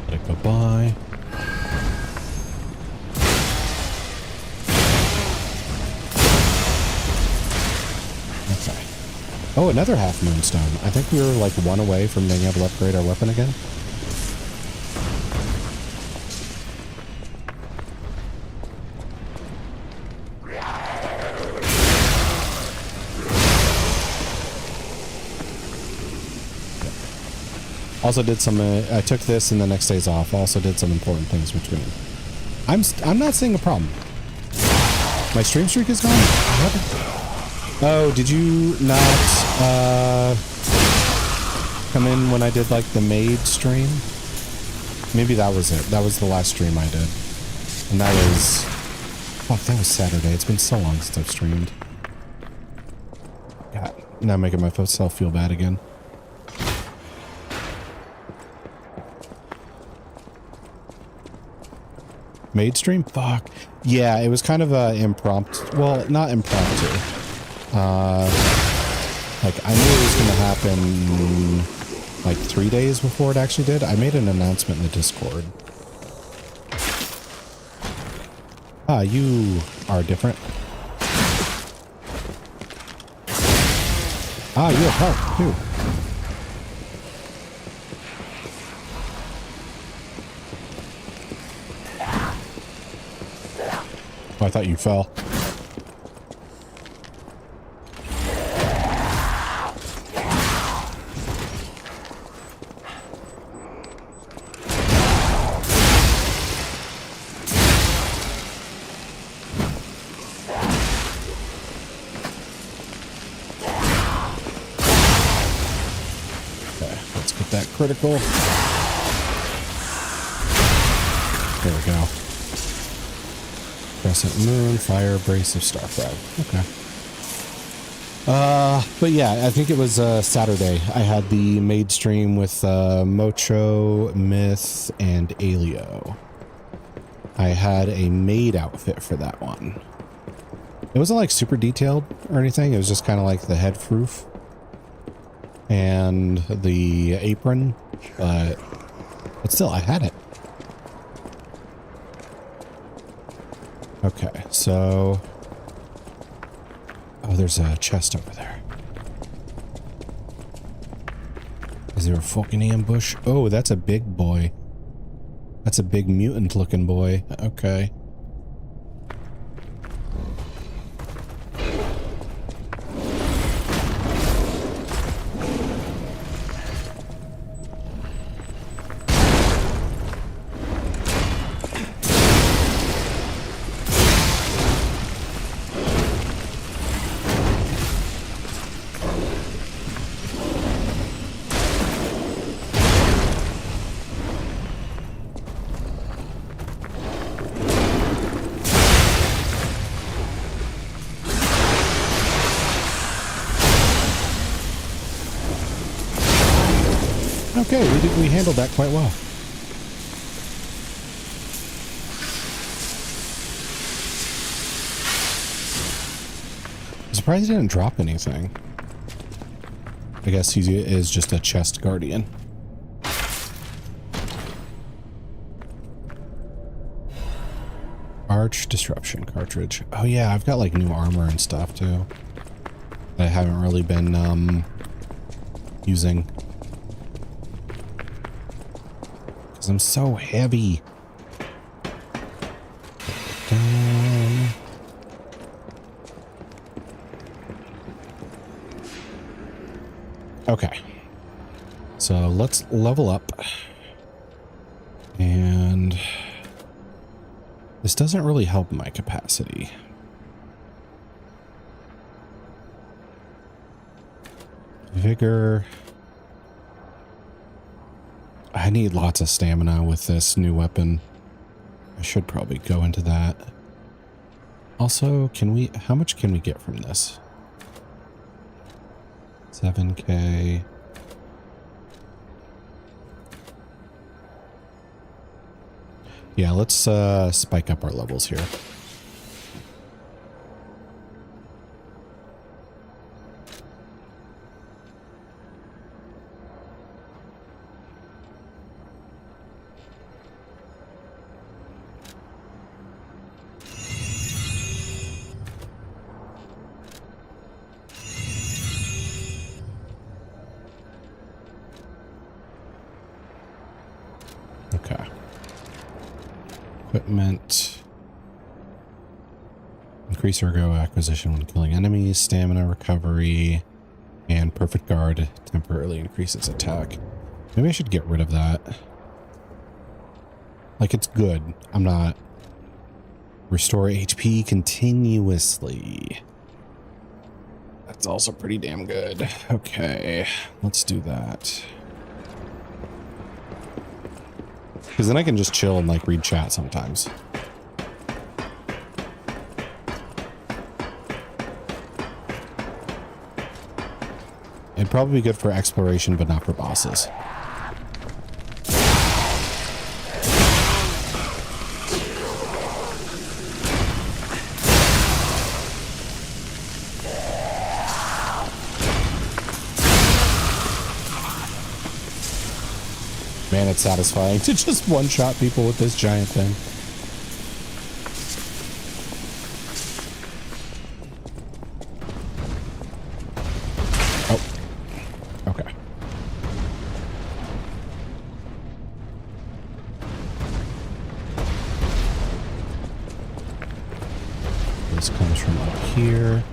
Let it go by. Okay. Oh, another half moonstone. I think we were like one away from being able to upgrade our weapon again. Also did some, I took this and the next day's off. Also did some important things between. I'm not seeing a problem. My stream streak is gone? Oh, did you not, come in when I did like the maid stream? Maybe that was it. That was the last stream I did. And that was, fuck, that was Saturday. It's been so long since I've streamed. God, now I'm making myself feel bad again. Maid stream? Fuck. Yeah, it was kind of impromptu. Well, not impromptu. Like, I knew it was going to happen like 3 days before it actually did. I made an announcement in the Discord. Ah, you are different. Ah, you have health, too. Oh, I thought you fell. Okay, let's get that critical. There we go. Crescent moon, fire, abrasive, star frag. Okay. But yeah, I think it was Saturday. I had the maid stream with Mocho, Myth, and Alio. I had a maid outfit for that one. It wasn't like super detailed or anything. It was just kind of like the head froof and the apron, but still, I had it. Okay, so... Oh, there's a chest over there. Is there a fucking ambush? Oh, that's a big boy. That's a big mutant-looking boy. Okay. Okay, we handled that quite well. I'm surprised he didn't drop anything. I guess he is just a chest guardian. Arch disruption cartridge. Oh yeah, I've got like new armor and stuff too. That I haven't really been using. Because I'm so heavy. Okay. So let's level up. This doesn't really help my capacity. Vigor. I need lots of stamina with this new weapon. I should probably go into that. Also, how much can we get from this? 7K. Yeah, let's spike up our levels here. Okay. Equipment. Increase ergo acquisition when killing enemies, stamina recovery, and perfect guard temporarily increases attack. Maybe I should get rid of that. Like, it's good. I'm not... Restore HP continuously. That's also pretty damn good. Okay, let's do that. Because then I can just chill and like read chat sometimes. It'd probably be good for exploration, but not for bosses. Man, it's satisfying to just one-shot people with this giant thing. Oh. Okay. This comes from up here.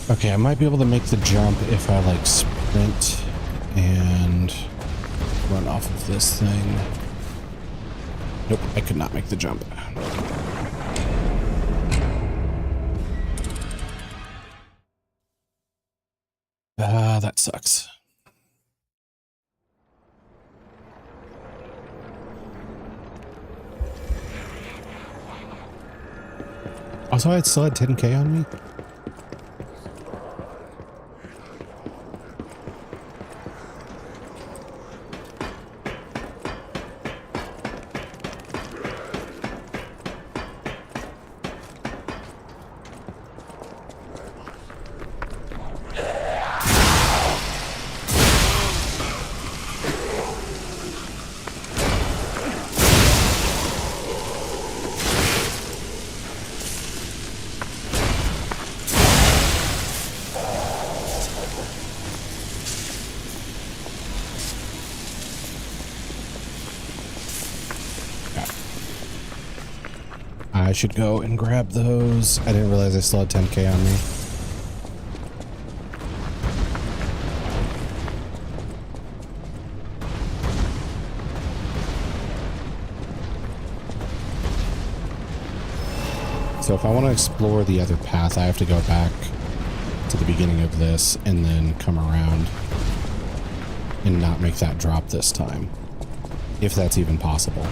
Okay, I might be able to make the jump if I like sprint and run off of this thing. Nope, I could not make the jump. That sucks. Also, I still had 10K on me. I should go and grab those. I didn't realize I still had 10K on me. So if I want to explore the other path, I have to go back to the beginning of this and then come around and not make that drop this time. If that's even possible.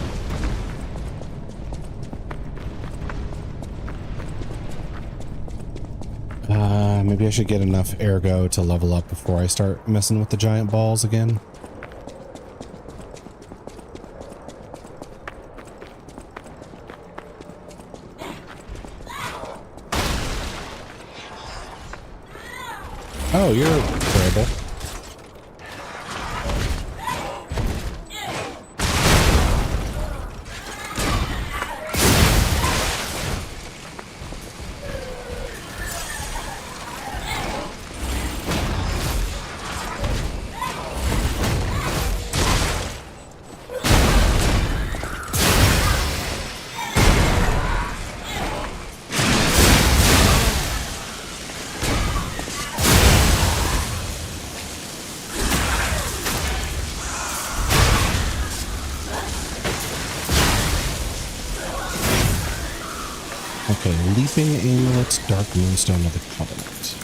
Maybe I should get enough ergo to level up before I start messing with the giant balls again. Oh, you're terrible. Okay, leaping amulet, dark moonstone of the covenant.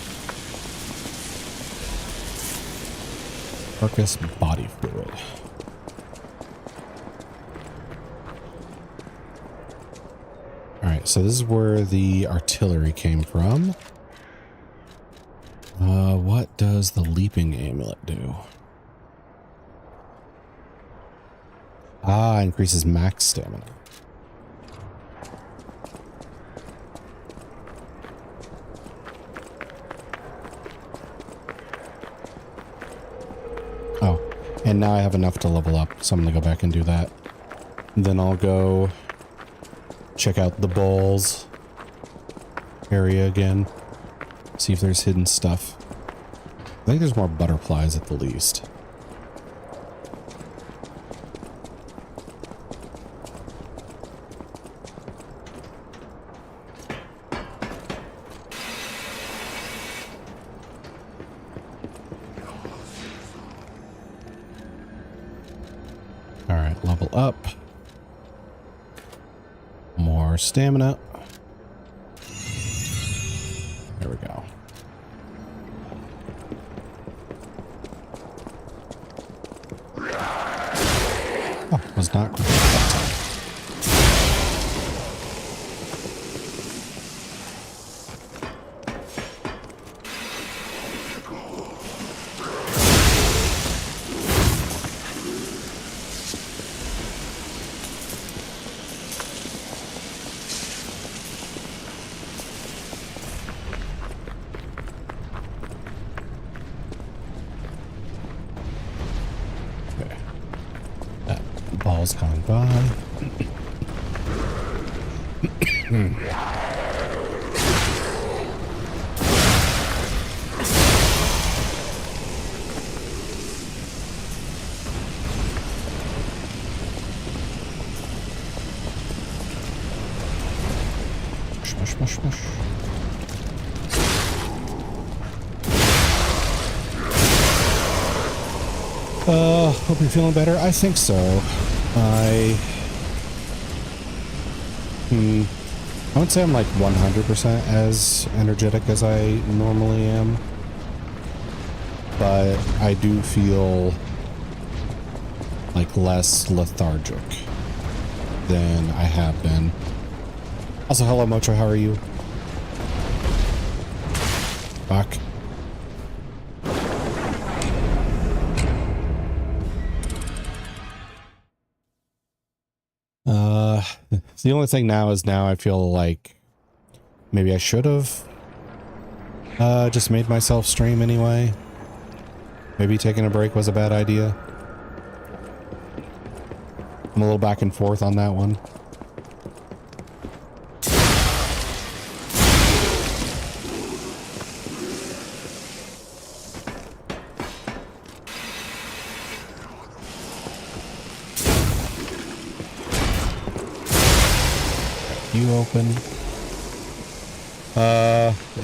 Carcass body fluid. Alright, so this is where the artillery came from. What does the leaping amulet do? Ah, increases max stamina. Oh, and now I have enough to level up, so I'm gonna go back and do that. Then I'll go check out the balls area again. See if there's hidden stuff. I think there's more butterflies at the least. All right, level up. More stamina. There we go. Oh, was not quite that time. Ball's gone by. Smush, smush, smush. Hope you're feeling better. I think so. I wouldn't say I'm like 100% as energetic as I normally am, but I do feel like less lethargic than I have been. Also, hello Mocho, how are you? Fuck. The only thing now is I feel like maybe I should have just made myself stream anyway. Maybe taking a break was a bad idea. I'm a little back and forth on that one. You open.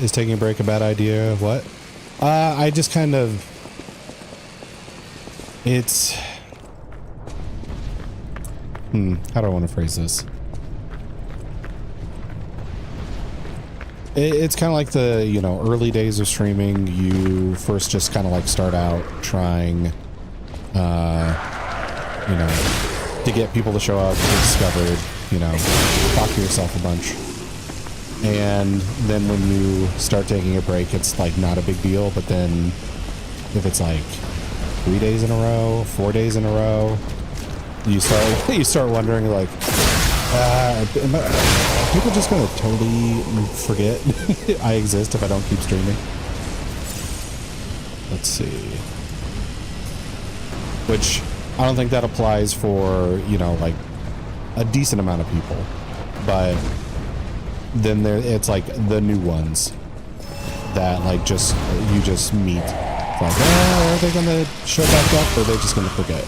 Is taking a break a bad idea? What? I just kind of... It's... How do I want to phrase this? It's kind of like the, you know, early days of streaming. You first just kind of like start out trying, you know, to get people to show up, get discovered, you know, talk to yourself a bunch. And then when you start taking a break, it's like not a big deal. But then if it's like 3 days in a row, 4 days in a row, you start wondering like, are people just gonna totally forget I exist if I don't keep streaming? Let's see. Which I don't think that applies for, you know, like a decent amount of people, but then it's like the new ones that like you just meet. It's like, oh, are they gonna show back up or are they just gonna forget?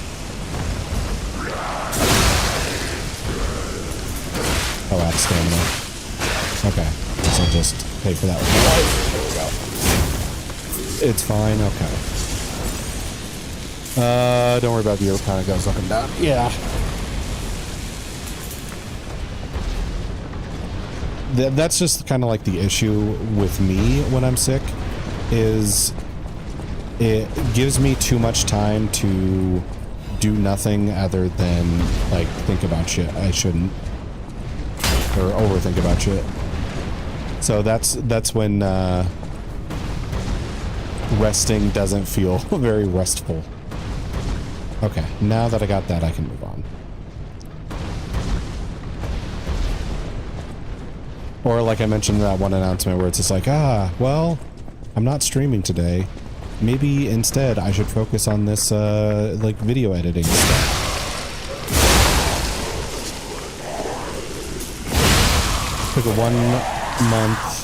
Oh, out of stamina. Okay, guess I'll just pay for that with my life. There we go. It's fine. Okay. Don't worry about the kind of goes up and down. Yeah. that's just kind of like the issue with me when I'm sick, is it gives me too much time to do nothing other than like think about shit I shouldn't, or overthink about shit. So that's when resting doesn't feel very restful. Okay, now that I got that, I can move on. Or like I mentioned in that one announcement where it's just like, well, I'm not streaming today. Maybe instead I should focus on this like video editing stuff. Took a 1 month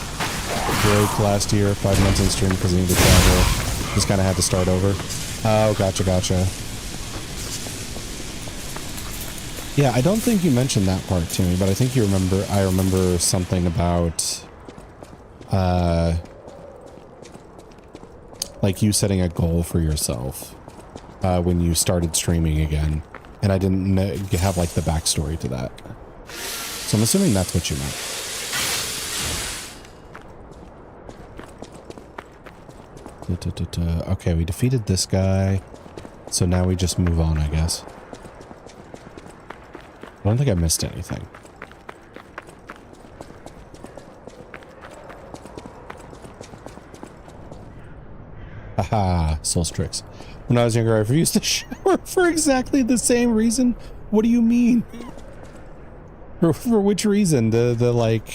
break last year, 5 months in stream because I needed to travel. Just kind of had to start over. Oh, gotcha. Yeah, I don't think you mentioned that part to me, but I think I remember something about like you setting a goal for yourself when you started streaming again, and I didn't have like the backstory to that. So I'm assuming that's what you meant. Okay, we defeated this guy, so now we just move on, I guess. I don't think I missed anything. Haha, Soul Tricks. When I was younger, I refused to shower for exactly the same reason. What do you mean? For which reason? The like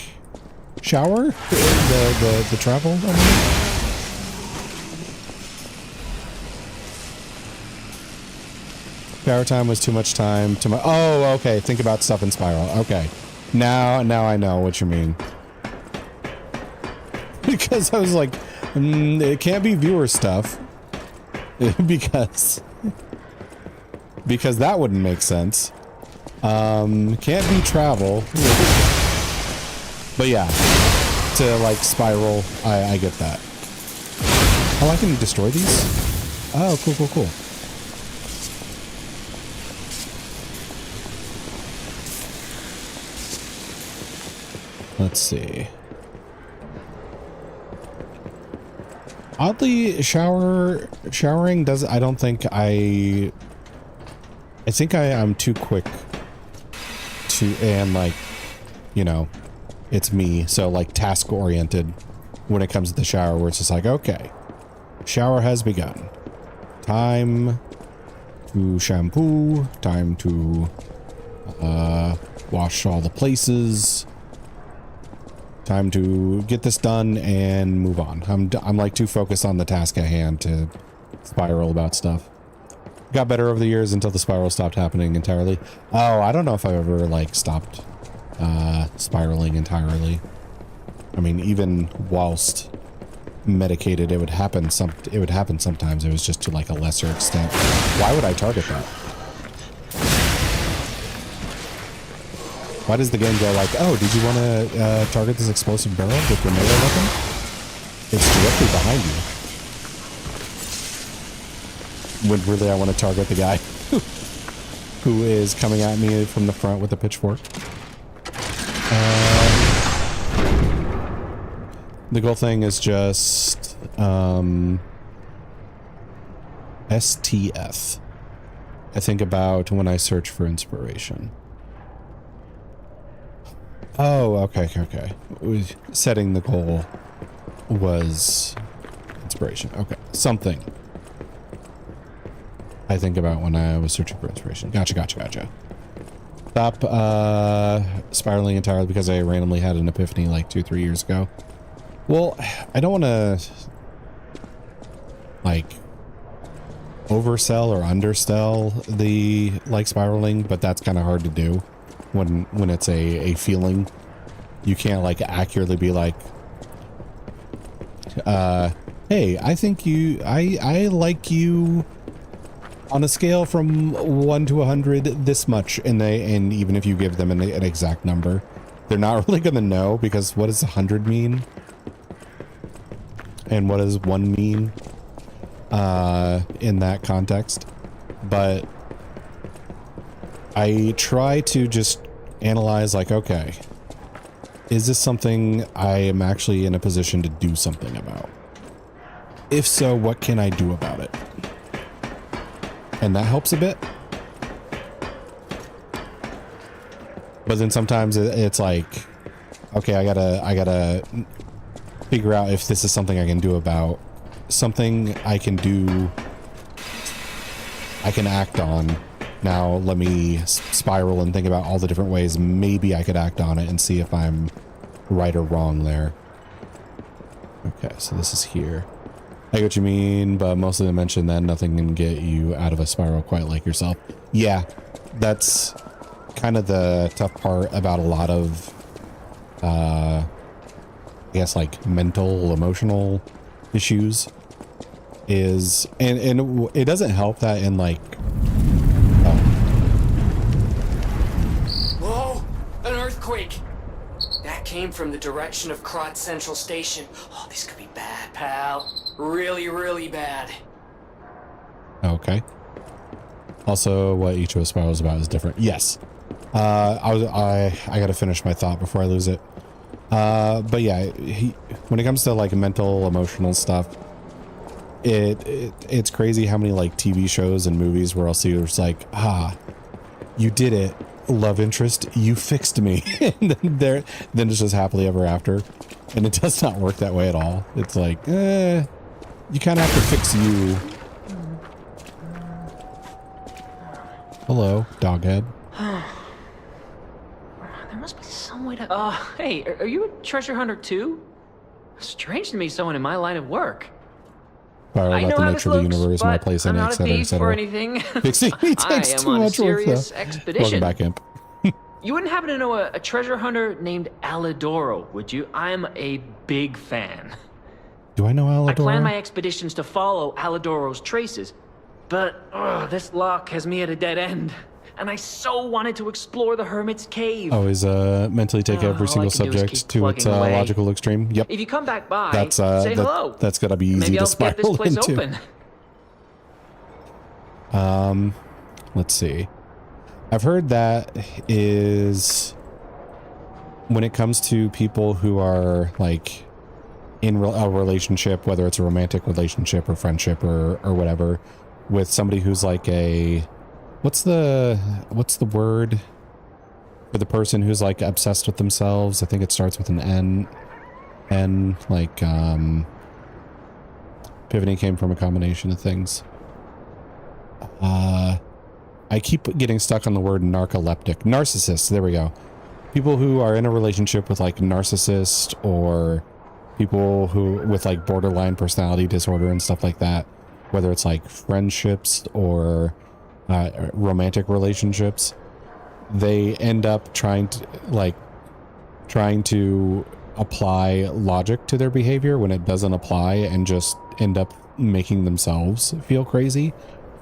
shower? The travel? I mean? Shower time was too much time. Oh, okay. Think about stuff in Spiral. Okay. Now I know what you mean. Because I was like, it can't be viewer stuff. because that wouldn't make sense. Can't be travel. But yeah, to like Spiral, I get that. Oh, I can destroy these? Oh, cool. Let's see. Oddly, showering does. I don't think I think I'm too quick to, and like, you know, it's me. So like task oriented when it comes to the shower, where it's just like, okay, shower has begun. Time to shampoo. Time to wash all the places. Time to get this done and move on. I'm like too focused on the task at hand to spiral about stuff. Got better over the years until the spiral stopped happening entirely. Oh, I don't know if I've ever like stopped spiraling entirely. I mean, even whilst medicated, it would happen sometimes. It was just to like a lesser extent. Why would I target that? Why does the game go like, oh, did you want to target this explosive barrel with your melee weapon? It's directly behind you. When really I want to target the guy who is coming at me from the front with a pitchfork. The goal thing is just STF. I think about when I search for inspiration. Oh, okay. Setting the goal was inspiration. Okay, something I think about when I was searching for inspiration. Gotcha. Stop spiraling entirely because I randomly had an epiphany like 2-3 years ago. Well, I don't want to like oversell or undersell the like spiraling, but that's kind of hard to do. When it's a feeling, you can't like accurately be like, hey, I think I like you on a scale from 1 to 100 this much, and even if you give them an exact number, they're not really gonna know, because what does 100 mean and what does 1 mean in that context? But I try to just analyze like, okay, is this something I am actually in a position to do something about? If so, what can I do about it? And that helps a bit. But then sometimes it's like, okay, I gotta figure out if this is something I can do about, something I can do, I can act on. Now let me spiral and think about all the different ways maybe I could act on it and see if I'm right or wrong there. Okay, so this is here. I get what you mean, but most of them mention that nothing can get you out of a spiral quite like yourself. Yeah, that's kind of the tough part about a lot of, I guess, like mental, emotional issues is, and it doesn't help that in like, Whoa! An earthquake! That came from the direction of Krot Central Station. Oh, this could be bad, pal. Really, really bad. okay. Also, what each of the spirals about is different. Yes. I gotta finish my thought before I lose it. But yeah, when it comes to like mental, emotional stuff, it's crazy how many like TV shows and movies where I'll see it's like, you did it, love interest, you fixed me, and then it's just happily ever after, and it does not work that way at all. It's like, you kind of have to fix you. Hello, doghead. There must be some way to... hey, are you a treasure hunter too? Strange to me, someone in my line of work. About I know the how nature this of the looks, universe, my but place in I'm it, not a etc., thief or etc. anything. Fixing me takes I am too on a much work, serious though. expedition. Welcome back, Imp. You wouldn't happen to know a treasure hunter named Alidoro, would you? I'm a big fan. Do I know Alidoro? I plan my expeditions to follow Alidoro's traces, but this lock has me at a dead end. And I so wanted to explore the Hermit's Cave. Always mentally take every all I single can do is subject keep to its plugging away. logical extreme. Yep. If you come back by, That's say hello. That's gotta be easy Maybe to I'll get this spiral place into. open. Let's see. I've heard that is when it comes to people who are like in a relationship, whether it's a romantic relationship or friendship or whatever, with somebody who's like a, what's the word for the person who's like obsessed with themselves? I think it starts with an N, like, Epiphany came from a combination of things. I keep getting stuck on the word narcoleptic. Narcissist, there we go. People who are in a relationship with like narcissist, or people who with like borderline personality disorder and stuff like that, whether it's like friendships or romantic relationships, they end up trying to apply logic to their behavior when it doesn't apply, and just end up making themselves feel crazy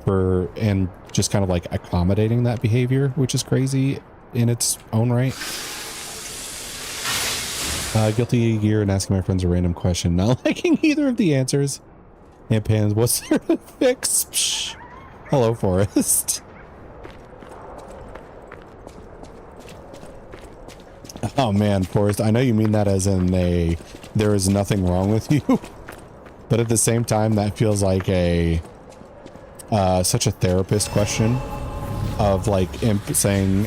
and just kind of like accommodating that behavior, which is crazy in its own right. Guilty gear and asking my friends a random question, not liking either of the answers. And Pans, what's there to fix? Psh. Hello, Forrest. Oh man, Forrest, I know you mean that as in there is nothing wrong with you, but at the same time, that feels like such a therapist question of like Imp saying,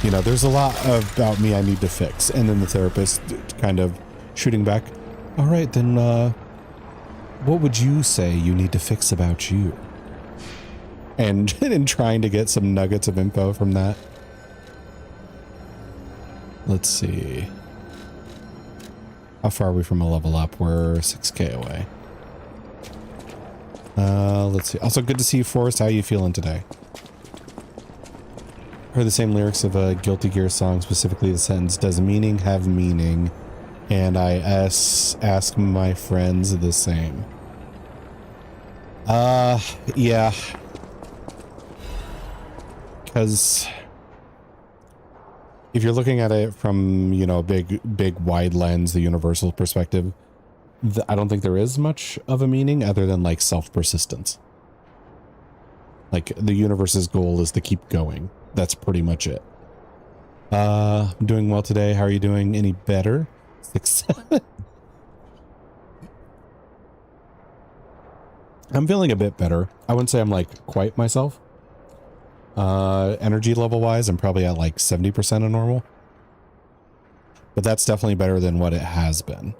you know, there's a lot about me I need to fix, and then the therapist kind of shooting back, all right, then what would you say you need to fix about you? And trying to get some nuggets of info from that. Let's see. How far are we from a level up? We're 6K away. Let's see. Also, good to see you, Forrest. How are you feeling today? Heard the same lyrics of a Guilty Gear song, specifically the sentence, does meaning have meaning? And I ask my friends the same. Yeah. Because if you're looking at it from, you know, a big wide lens, the universal perspective, I don't think there is much of a meaning other than like self-persistence. Like the universe's goal is to keep going. That's pretty much it. I'm doing well today. How are you doing? Any better? 6-7. I'm feeling a bit better. I wouldn't say I'm like quite myself. Energy level wise, I'm probably at like 70% of normal. But that's definitely better than what it has been.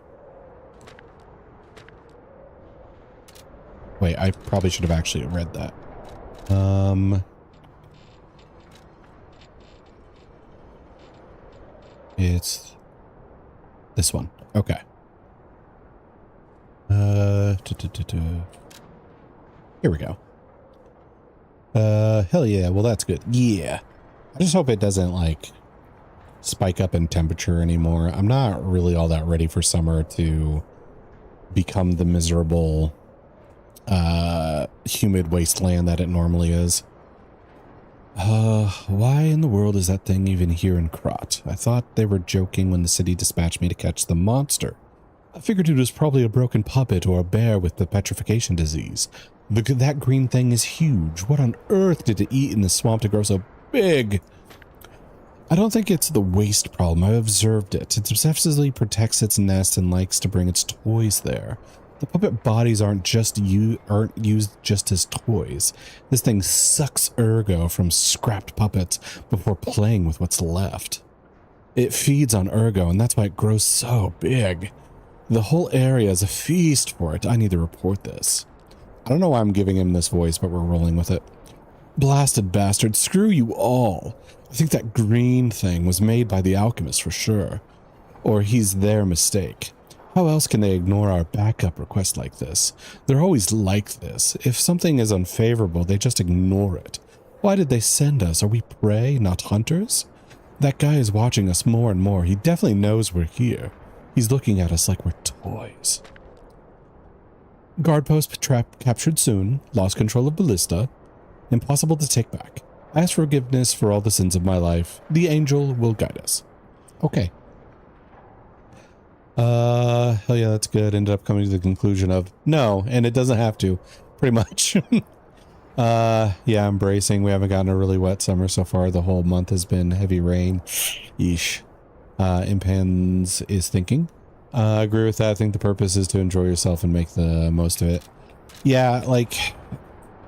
Wait, I probably should have actually read that. It's this one. Okay. Here we go. Hell yeah. Well, that's good. Yeah. I just hope it doesn't like spike up in temperature anymore. I'm not really all that ready for summer to become the miserable, humid wasteland that it normally is. Why in the world is that thing even here in Krat? I thought they were joking when the city dispatched me to catch the monster. I figured it was probably a broken puppet or a bear with the petrification disease. That green thing is huge. What on earth did it eat in the swamp to grow so big? I don't think it's the waste problem. I've observed it. It obsessively protects its nest and likes to bring its toys there. The puppet bodies aren't used just as toys. This thing sucks ergo from scrapped puppets before playing with what's left. It feeds on ergo, and that's why it grows so big. The whole area is a feast for it. I need to report this. I don't know why I'm giving him this voice, but we're rolling with it. Blasted bastard, screw you all. I think that green thing was made by the alchemist for sure. Or he's their mistake. How else can they ignore our backup request like this? They're always like this. If something is unfavorable, they just ignore it. Why did they send us? Are we prey, not hunters? That guy is watching us more and more. He definitely knows we're here. He's looking at us like we're toys. Guard post trap captured soon. Lost control of ballista. Impossible to take back. Ask forgiveness for all the sins of my life. The angel will guide us. Okay. Hell yeah, that's good. Ended up coming to the conclusion of no, and it doesn't have to, pretty much. Yeah, I'm bracing. We haven't gotten a really wet summer so far. The whole month has been heavy rain. Yeesh. Impans is thinking. I agree with that. I think the purpose is to enjoy yourself and make the most of it. Yeah, like,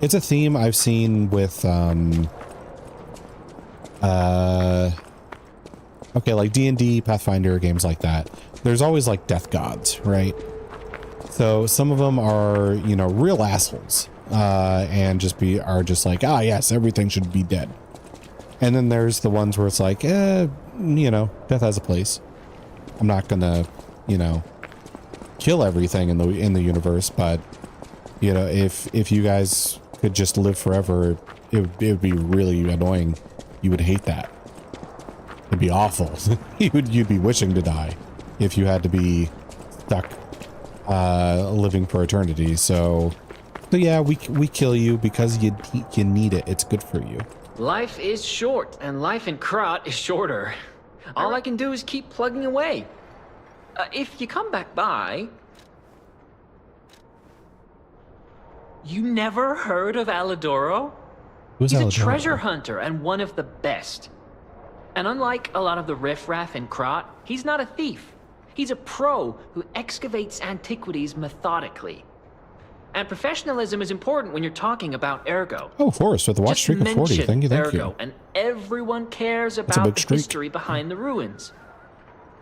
it's a theme I've seen with, okay, like D&D, Pathfinder, games like that. There's always like death gods, right? So some of them are, you know, real assholes, and are just like, ah, yes, everything should be dead. And then there's the ones where it's like, you know, death has a place. I'm not gonna, you know, kill everything in the universe, but you know, if you guys could just live forever, it would be really annoying. You would hate that. It'd be awful. You'd be wishing to die if you had to be stuck living for eternity. So yeah, we kill you because you need it. It's good for you. Life is short, and life in Krat is shorter. All I can do is keep plugging away. If you come back by... You never heard of Alidoro? Who's He's Alidoro? a treasure hunter and one of the best. And unlike a lot of the riffraff in Krat, he's not a thief. He's a pro who excavates antiquities methodically. And professionalism is important when you're talking about ergo. Oh, Forrest with the watch Just streak of 40. Thank you, thank ergo, you. and everyone cares a about big the streak. history behind the ruins.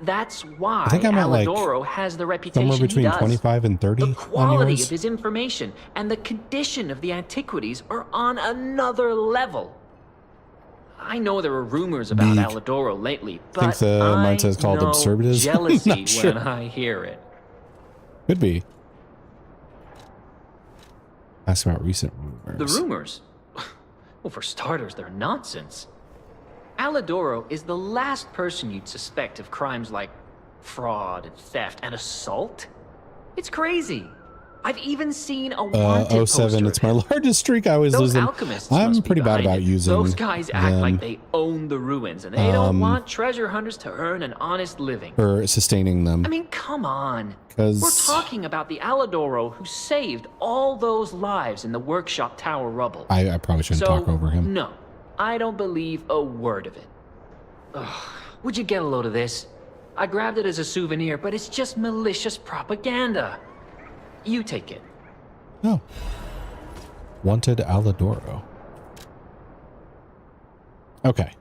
That's why I think I'm at like Alidoro has the reputation somewhere between he does. 25 and 30 The quality on of yours. his information and the condition of the antiquities are on another level. I know there are rumors about Beak. Alidoro lately, I think but the I mindset is called know absurdism. jealousy Not sure. when I hear it. Could be. Ask about recent rumors. The rumors? Well, for starters, they're nonsense. Alidoro is the last person you'd suspect of crimes like fraud and theft and assault. It's crazy. I've even seen a wanted 07, poster it's of my him. largest streak. I always lose Those them. alchemists I'm must be pretty bad behind about it. using Those guys act them like they own the ruins, and they don't want treasure hunters to earn an honest living. for sustaining them. I mean, come on. 'Cause- We're talking about the Alidoro who saved all those lives in the workshop tower rubble. I probably shouldn't So, talk over him. no, I don't believe a word of it. Would you get a load of this? I grabbed it as a souvenir, but it's just malicious propaganda. You take it. No. Wanted Alidoro. Okay.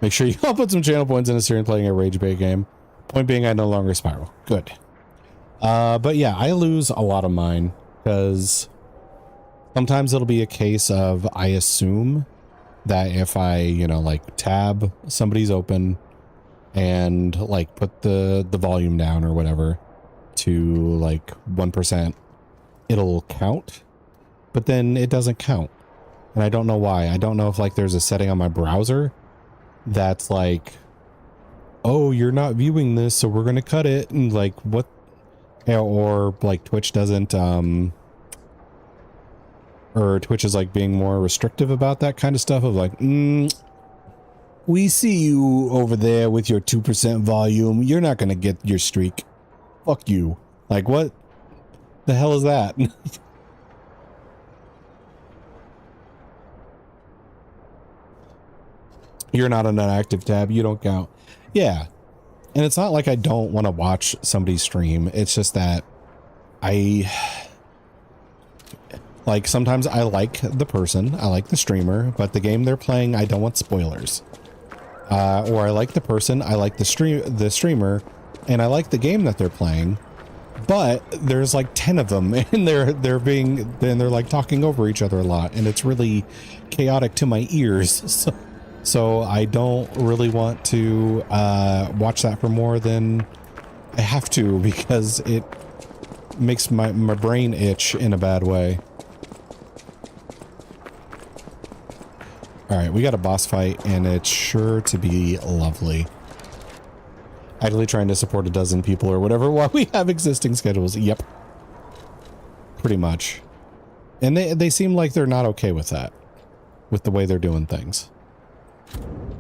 Make sure you all put some channel points in a series playing a rage bait game. Point being, I no longer spiral. Good. But yeah, I lose a lot of mine because sometimes it'll be a case of I assume that if I, you know, like tab somebody's open and like put the volume down or whatever to like 1%, it'll count, but then it doesn't count. And I don't know why. I don't know if like there's a setting on my browser that's like, oh, you're not viewing this, so we're going to cut it. And like what, or like Twitch doesn't, or Twitch is like being more restrictive about that kind of stuff of like, we see you over there with your 2% volume. You're not going to get your streak. Fuck you. Like, what the hell is that? You're not on an active tab. You don't count. Yeah. And it's not like I don't want to watch somebody stream. It's just that like sometimes I like the person, I like the streamer, but the game they're playing, I don't want spoilers. Or I like the person, I like the streamer, and I like the game that they're playing, but there's like 10 of them, and they're like talking over each other a lot, and it's really chaotic to my ears. So I don't really want to watch that for more than I have to, because it makes my brain itch in a bad way. All right, we got a boss fight, and it's sure to be lovely. Idly trying to support a dozen people or whatever while we have existing schedules. Yep. Pretty much. And they seem like they're not okay with that, with the way they're doing things.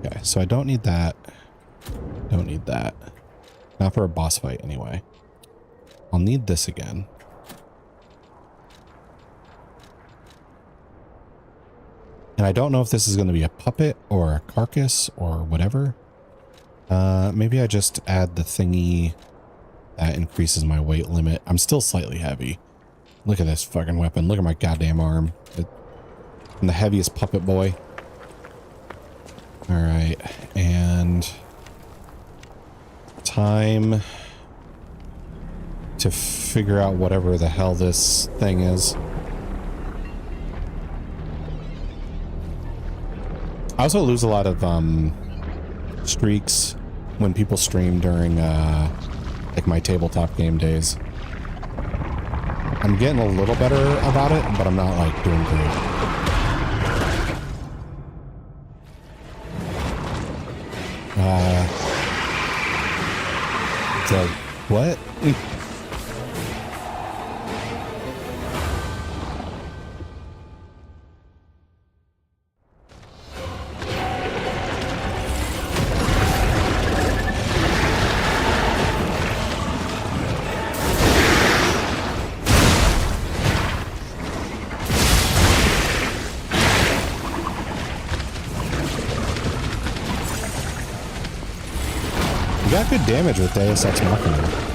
Okay, so I don't need that. Don't need that. Not for a boss fight, anyway. I'll need this again. And I don't know if this is going to be a puppet or a carcass or whatever. Maybe I just add the thingy that increases my weight limit. I'm still slightly heavy. Look at this fucking weapon. Look at my goddamn arm. I'm the heaviest puppet boy. All right. And time to figure out whatever the hell this thing is. I also lose a lot of streaks when people stream during like my tabletop game days. I'm getting a little better about it, but I'm not like doing great. So what? Got good damage with Deus Ex Machina.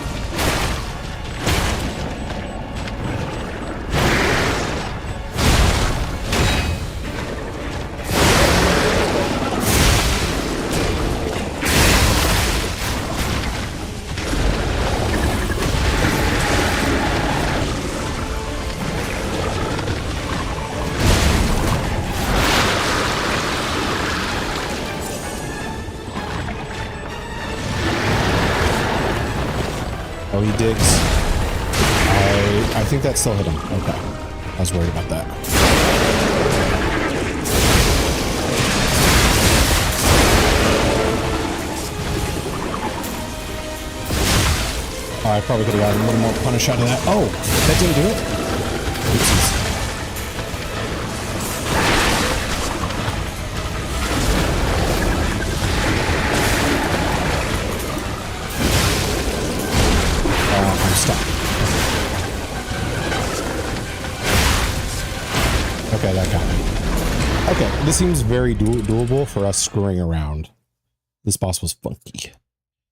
Oh, he digs. I think that still hit him. Okay. I was worried about that. Oh, I probably could have gotten a little more punish out of that. Oh, that didn't do it? Oopsies. I'm stuck. Okay, that got me. Okay, this seems very doable for us screwing around. This boss was funky.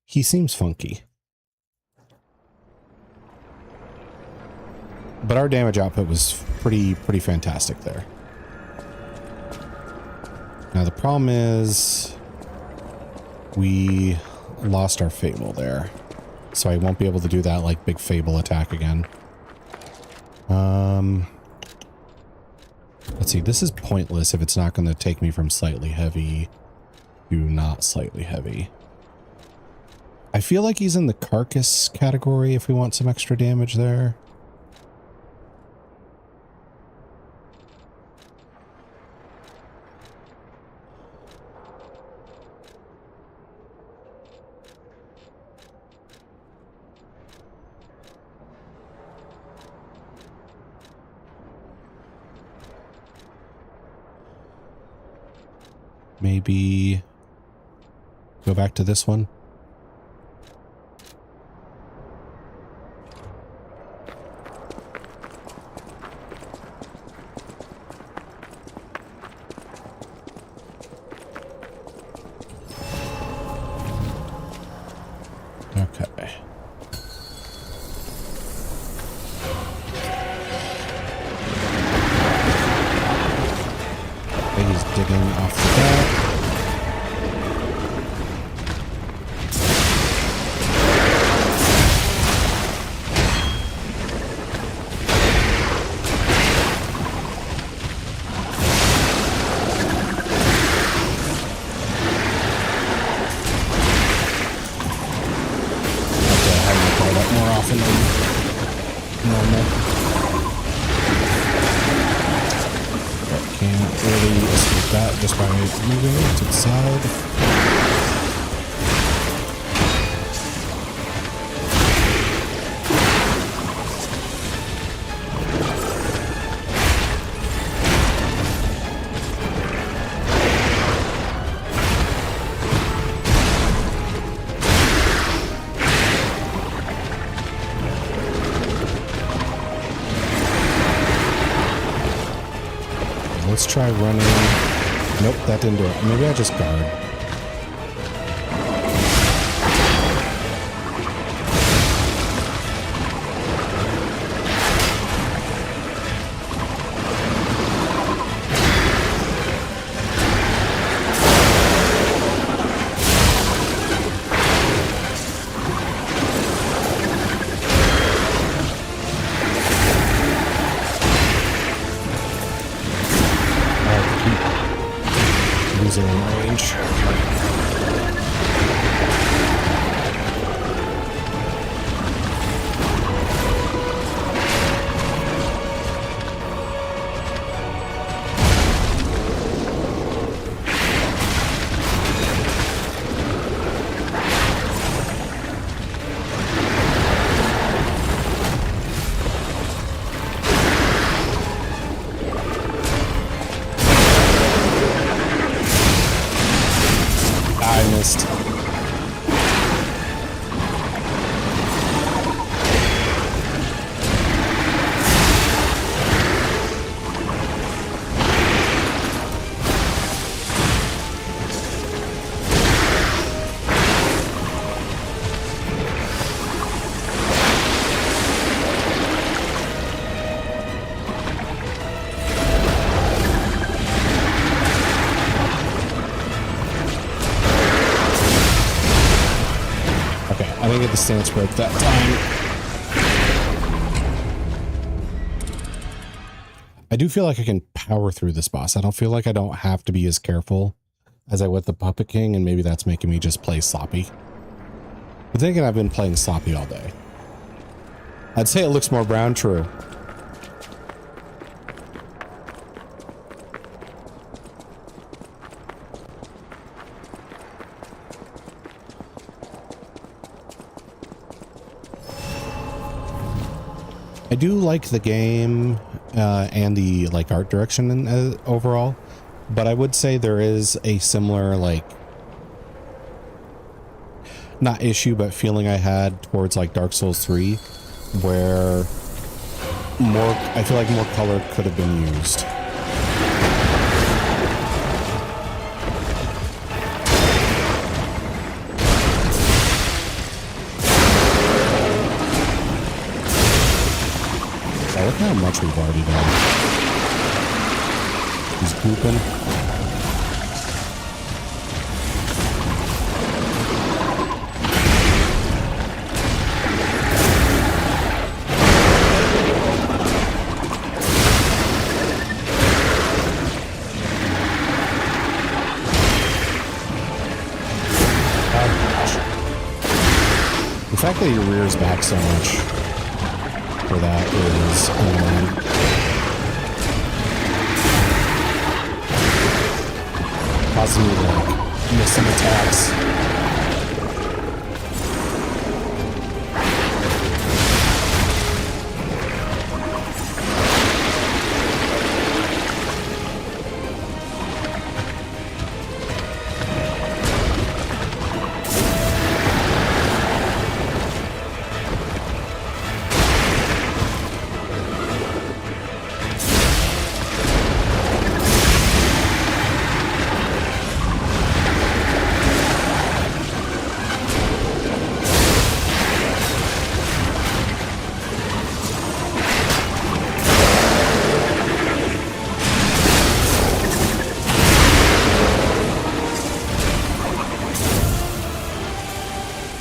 He seems funky. But our damage output was pretty fantastic there. Now the problem is we lost our Fable there. So I won't be able to do that like big Fable attack again. Let's see, this is pointless if it's not going to take me from slightly heavy to not slightly heavy. I feel like he's in the carcass category if we want some extra damage there. Maybe go back to this one. Okay. He's digging off the bat. Just by moving it to the side. Let's try running. Nope, that didn't do it. Maybe I just guard. Losing range. I missed. I didn't get the stance break that time. I do feel like I can power through this boss. I don't feel like I don't have to be as careful as I would the Puppet King, and maybe that's making me just play sloppy. But then again, I've been playing sloppy all day. I'd say it looks more brown, true. I do like the game and the like art direction overall, but I would say there is a similar like not issue but feeling I had towards like Dark Souls 3, where I feel like more color could have been used. Oh, look how much we've already done. He's pooping. The fact that he rears back so much for that is causing me to like miss some attacks.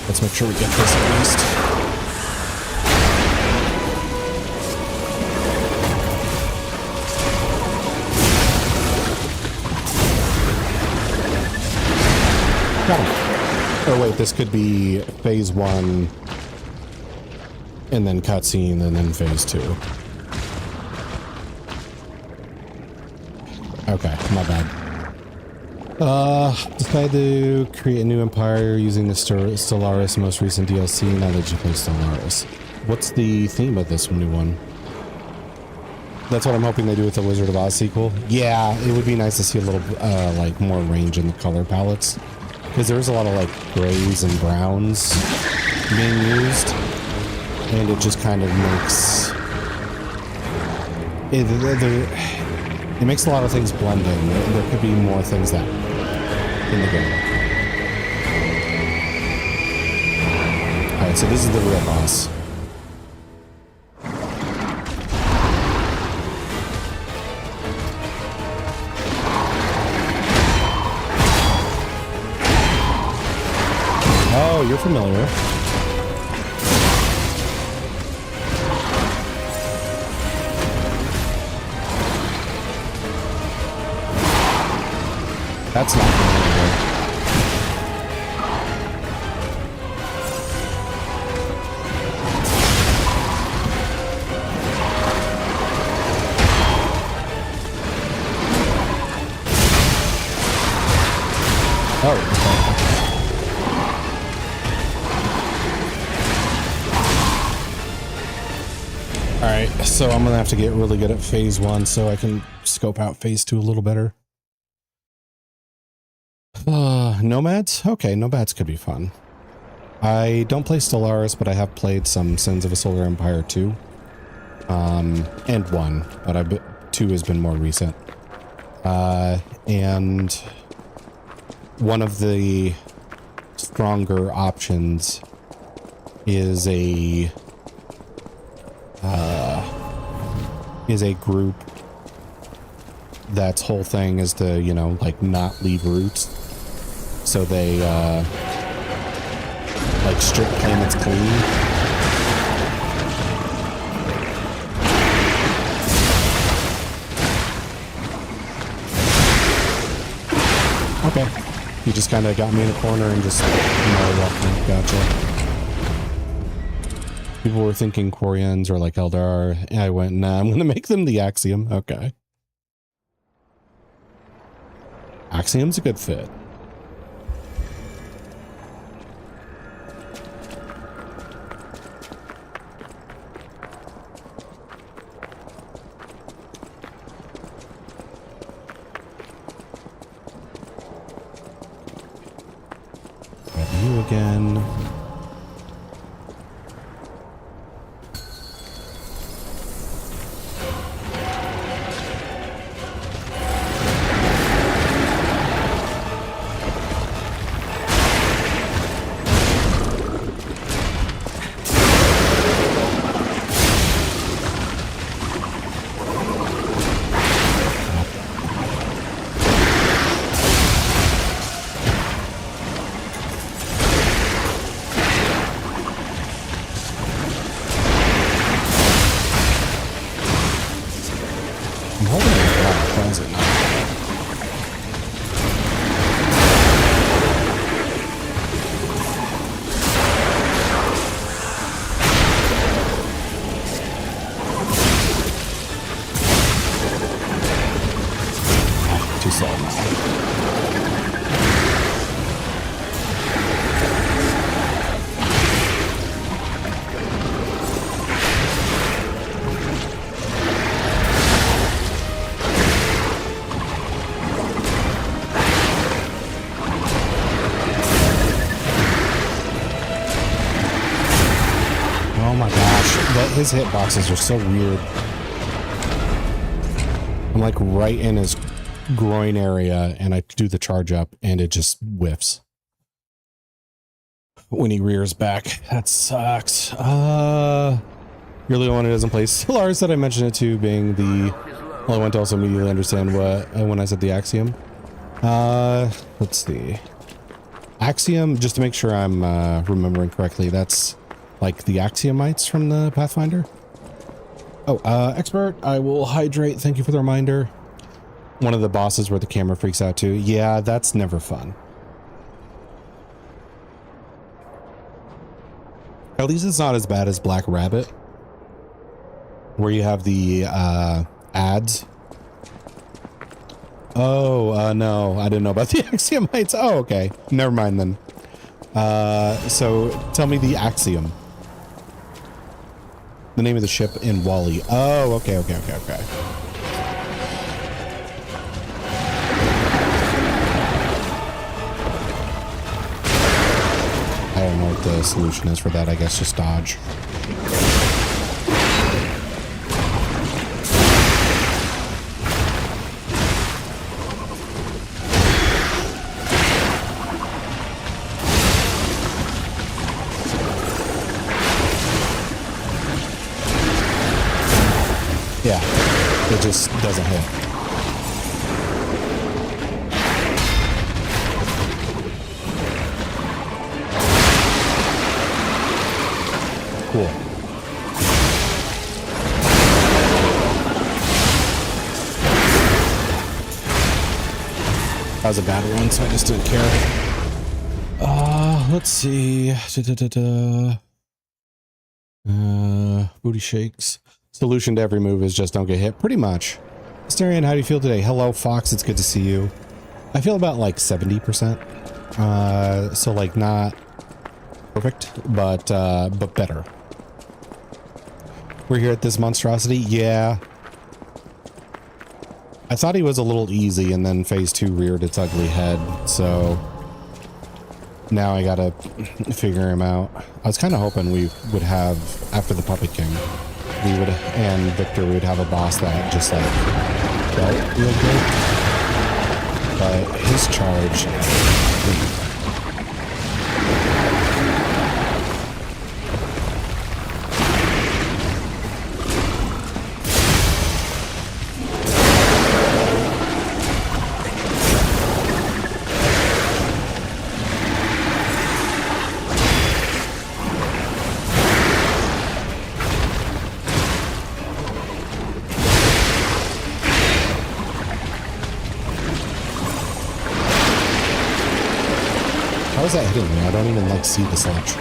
Let's make sure we get this at least. Got him. Oh wait, this could be phase 1 and then cutscene and then phase 2. Okay, my bad. Decided to create a new empire using the Stellaris most recent DLC now that you play Stellaris. What's the theme of this new one? That's what I'm hoping they do with the Wizard of Oz sequel. Yeah, it would be nice to see a little, like, more range in the color palettes. Because there's a lot of, like, grays and browns being used. And it just kind of makes... It makes a lot of things blend in. There could be more things that in the game. Alright, so this is the real boss. Oh, you're familiar. That's not familiar. Oh, okay. Alright, so I'm gonna have to get really good at phase 1 so I can scope out phase 2 a little better. Nomads? Okay, Nomads could be fun. I don't play Stellaris, but I have played some Sins of a Solar Empire 2. And 1, but 2 has been more recent. And one of the stronger options is a group that's whole thing is to, you know, like not leave roots. So they, like strip planets clean. Okay. You just kind of got me in a corner and just, you know, walked me. Gotcha. People were thinking Quarians or like Eldar. And I went, nah, I'm going to make them the Axiom. Okay. Axiom's a good fit. Grab you again. holding it back. Why is it not? Too slow now. Oh my gosh, his hitboxes are so weird. I'm like right in his groin area and I do the charge up and it just whiffs when he rears back. That sucks. You're the only one who doesn't play Solaris that I mentioned it to, being the only one to also immediately understand what when I said the axiom. Let's see. Axiom, just to make sure I'm remembering correctly, that's like the axiomites from the Pathfinder. Oh, expert, I will hydrate. Thank you for the reminder. One of the bosses where the camera freaks out too. Yeah, that's never fun. At least it's not as bad as Black Rabbit, where you have the ads. Oh, no, I didn't know about the axiomites. Oh, okay. Never mind then. So tell me the axiom. The name of the ship in Wally. Oh, okay. I don't know what the solution is for that. I guess just dodge. Yeah, it just doesn't hit. Cool. That was a bad one, so I just didn't care. Let's see. Booty shakes. Solution to every move is just don't get hit. Pretty much. Asterion, how do you feel today? Hello, Fox. It's good to see you. I feel about like 70%. So like not perfect, but better. We're here at this monstrosity. Yeah. I thought he was a little easy, and then phase 2 reared its ugly head. So now I gotta figure him out. I was kind of hoping we would have, after the Puppet King, we would, and Victor, we would have a boss that just like felt real good. But his charge, how is that hitting me? I don't even like see the sledge.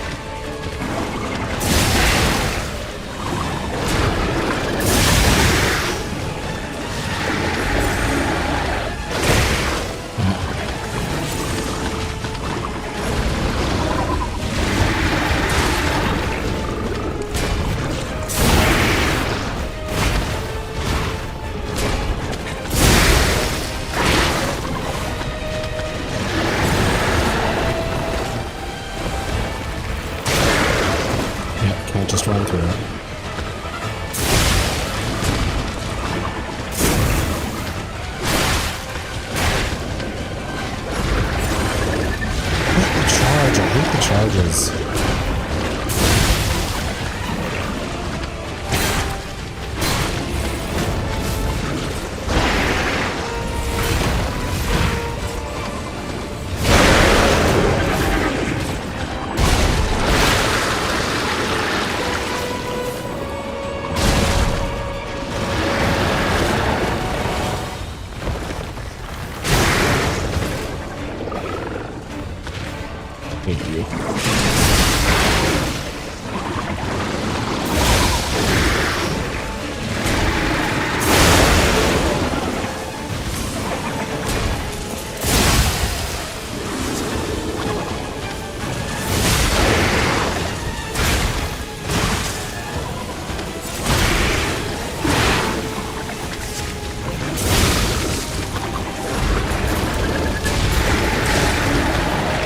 hate you.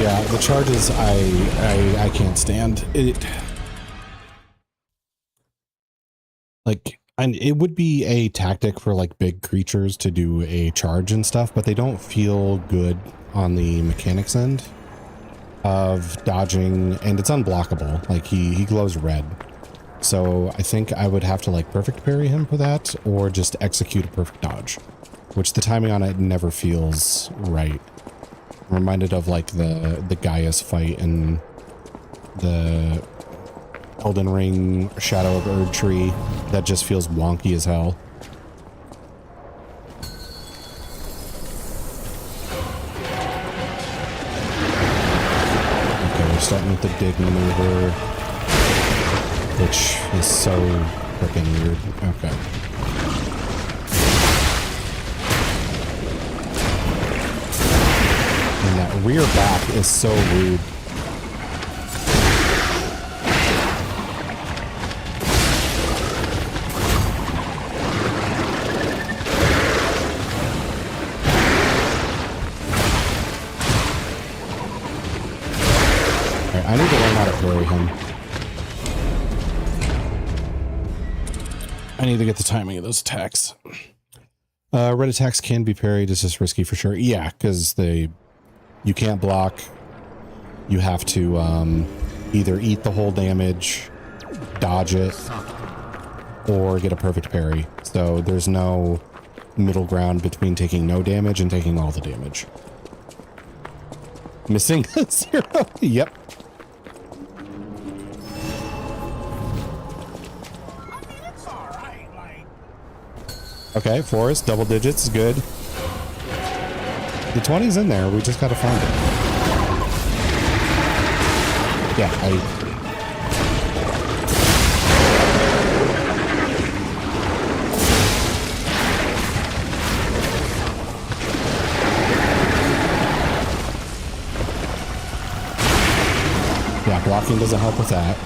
Yeah, the charges I can't stand. And it would be a tactic for like big creatures to do a charge and stuff, but they don't feel good on the mechanics end of dodging, and it's unblockable. Like he glows red. So I think I would have to like perfect parry him for that, or just execute a perfect dodge, which the timing on it never feels right. I'm reminded of like the Gaius fight in the Elden Ring Shadow of Erdtree that just feels wonky as hell. Okay, we're starting with the dig maneuver, which is so freaking weird. Okay. And that rear back is so rude. Alright, I need to learn how to parry him. I need to get the timing of those attacks. Red attacks can be parried. It's just risky for sure. Yeah, because you can't block. You have to either eat the whole damage, dodge it, or get a perfect parry. So there's no middle ground between taking no damage and taking all the damage. Missing 0. Yep. Okay, Forrest, double digits is good. The 20's in there, we just gotta find it. Yeah, yeah, blocking doesn't help with that.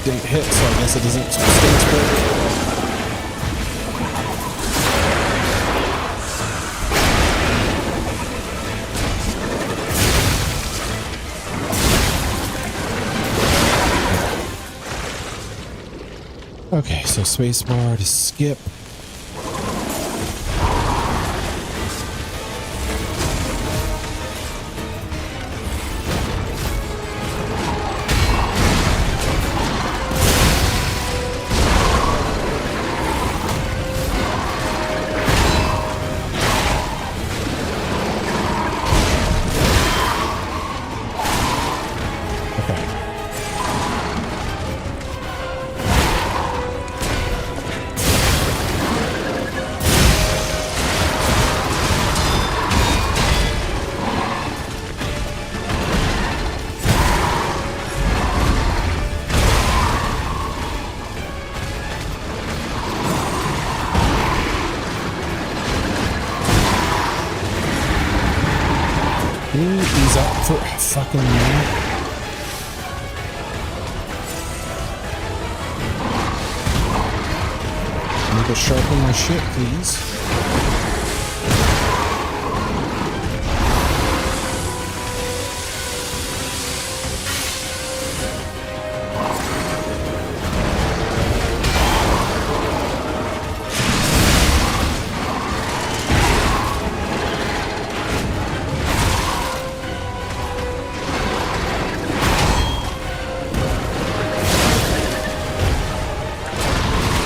Didn't hit, so I guess it doesn't stance break. Okay, so spacebar to skip. Ease up for a fucking minute. Need to sharpen my shit, please.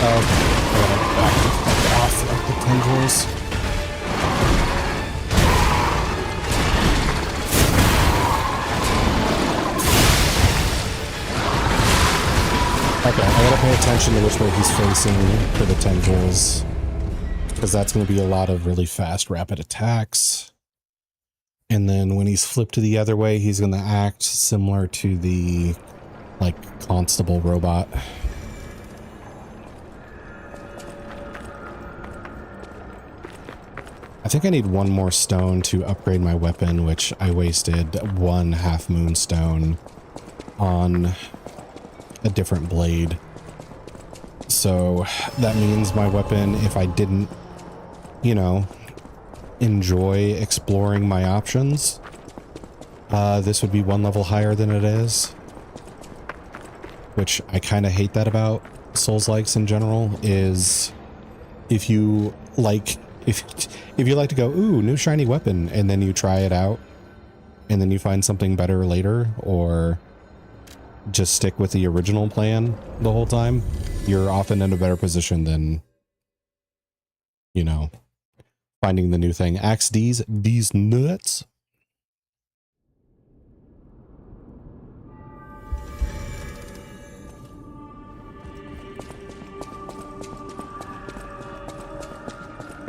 Back off of the tendrils. Okay, I gotta pay attention to which way he's facing for the tendrils, because that's going to be a lot of really fast, rapid attacks. And then when he's flipped to the other way, he's going to act similar to the, like, constable robot. I think I need one more stone to upgrade my weapon, which I wasted 1 half moon stone on a different blade. So that means my weapon, if I didn't, you know, enjoy exploring my options, this would be 1 level higher than it is. Which I kind of hate that about Souls-likes in general, is if you like, if you like to go, ooh, new shiny weapon, and then you try it out, and then you find something better later, or just stick with the original plan the whole time, you're often in a better position than, you know, finding the new thing. Axe these nuts.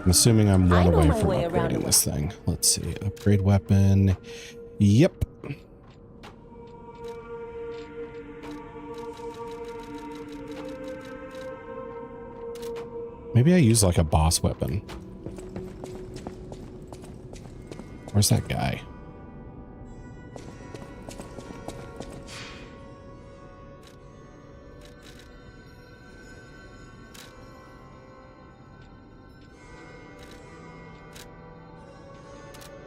I'm assuming I'm one away from upgrading this thing. Let's see. Upgrade weapon. Yep. Maybe I use like a boss weapon. Where's that guy?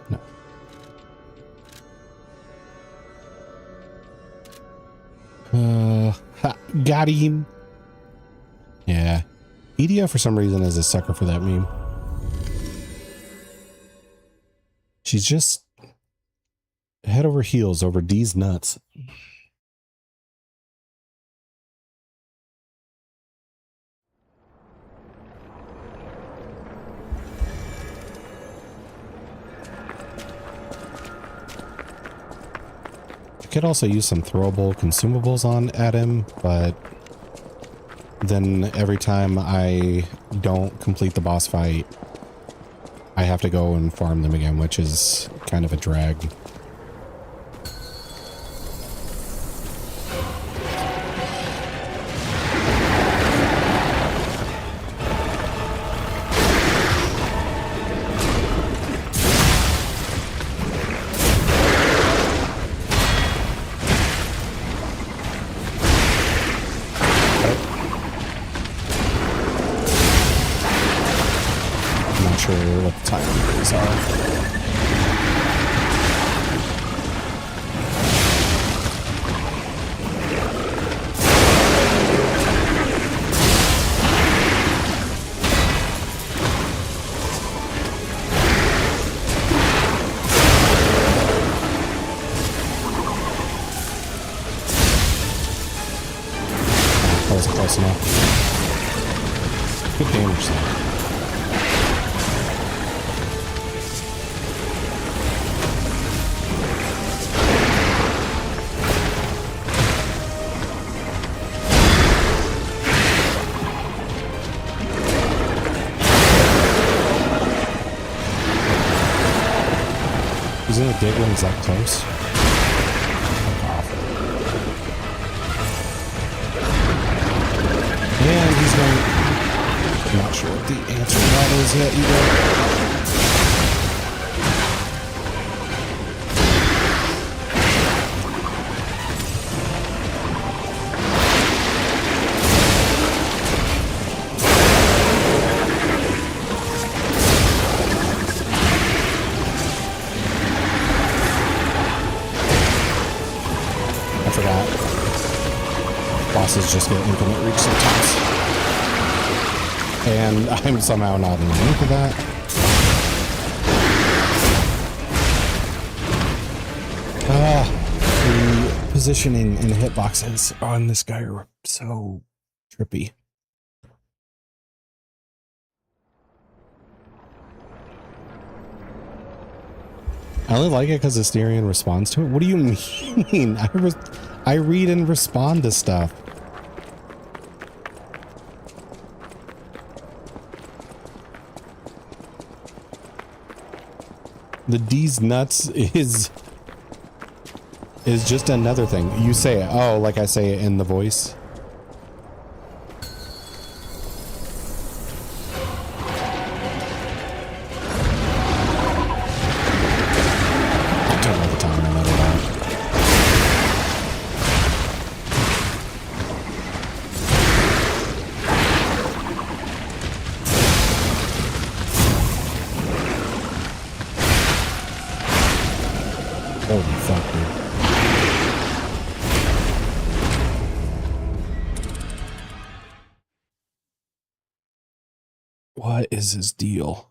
No. Got him. Yeah. Edea, for some reason, is a sucker for that meme. She's just head over heels over D's nuts. I could also use some throwable consumables on at him, but then every time I don't complete the boss fight, I have to go and farm them again, which is kind of a drag. What the time limits are. That wasn't close enough. Good damage though. He's gonna dig when he's that close. And he's going. I'm not sure what the answer to that is yet either. I forgot. Bosses just get infinite reach sometimes. And I'm somehow not in the link of that. The positioning and hitboxes on this guy are so trippy. I only like it because Asterion responds to it. What do you mean? I read and respond to stuff. The D's nuts is just another thing. You say it. Oh, like I say it in the voice. I don't know the time I let it out. Holy fuck, dude. What is his deal?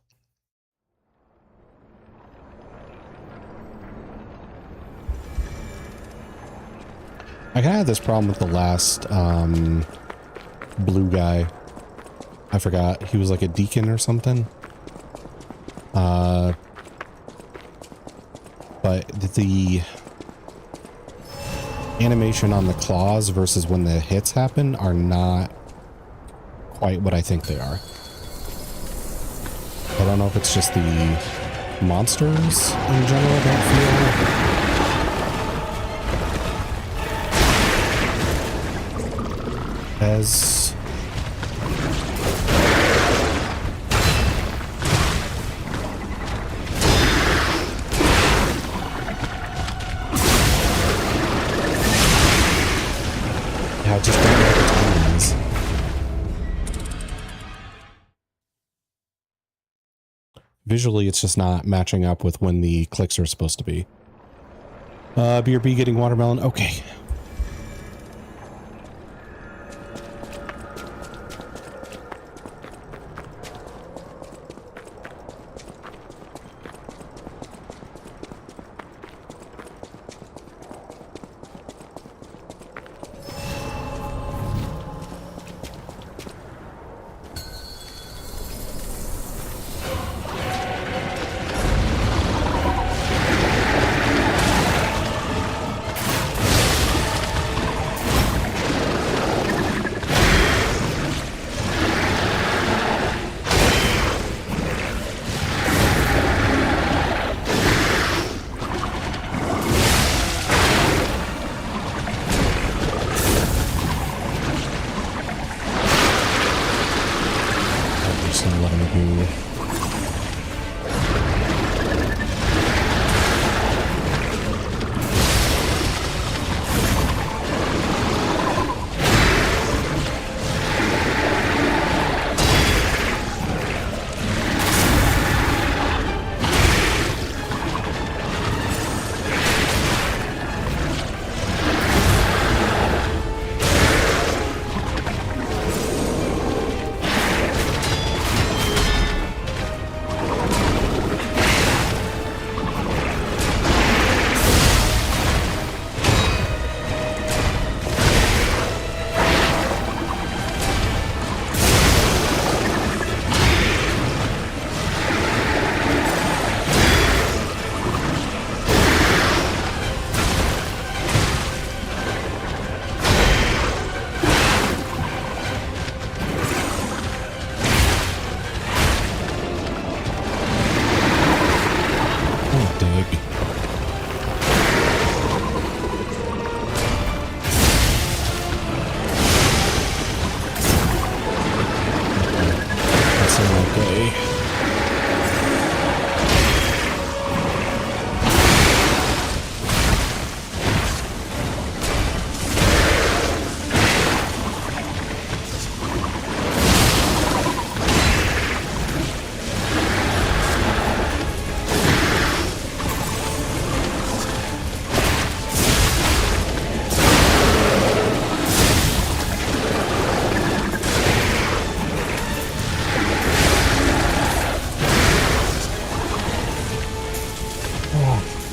I kind of had this problem with the last blue guy. I forgot. He was like a deacon or something. But the animation on the claws versus when the hits happen are not quite what I think they are. I don't know if it's just the monsters in general don't feel as I just don't know what the timing is. Visually, it's just not matching up with when the clicks are supposed to be. BRB getting watermelon. Okay.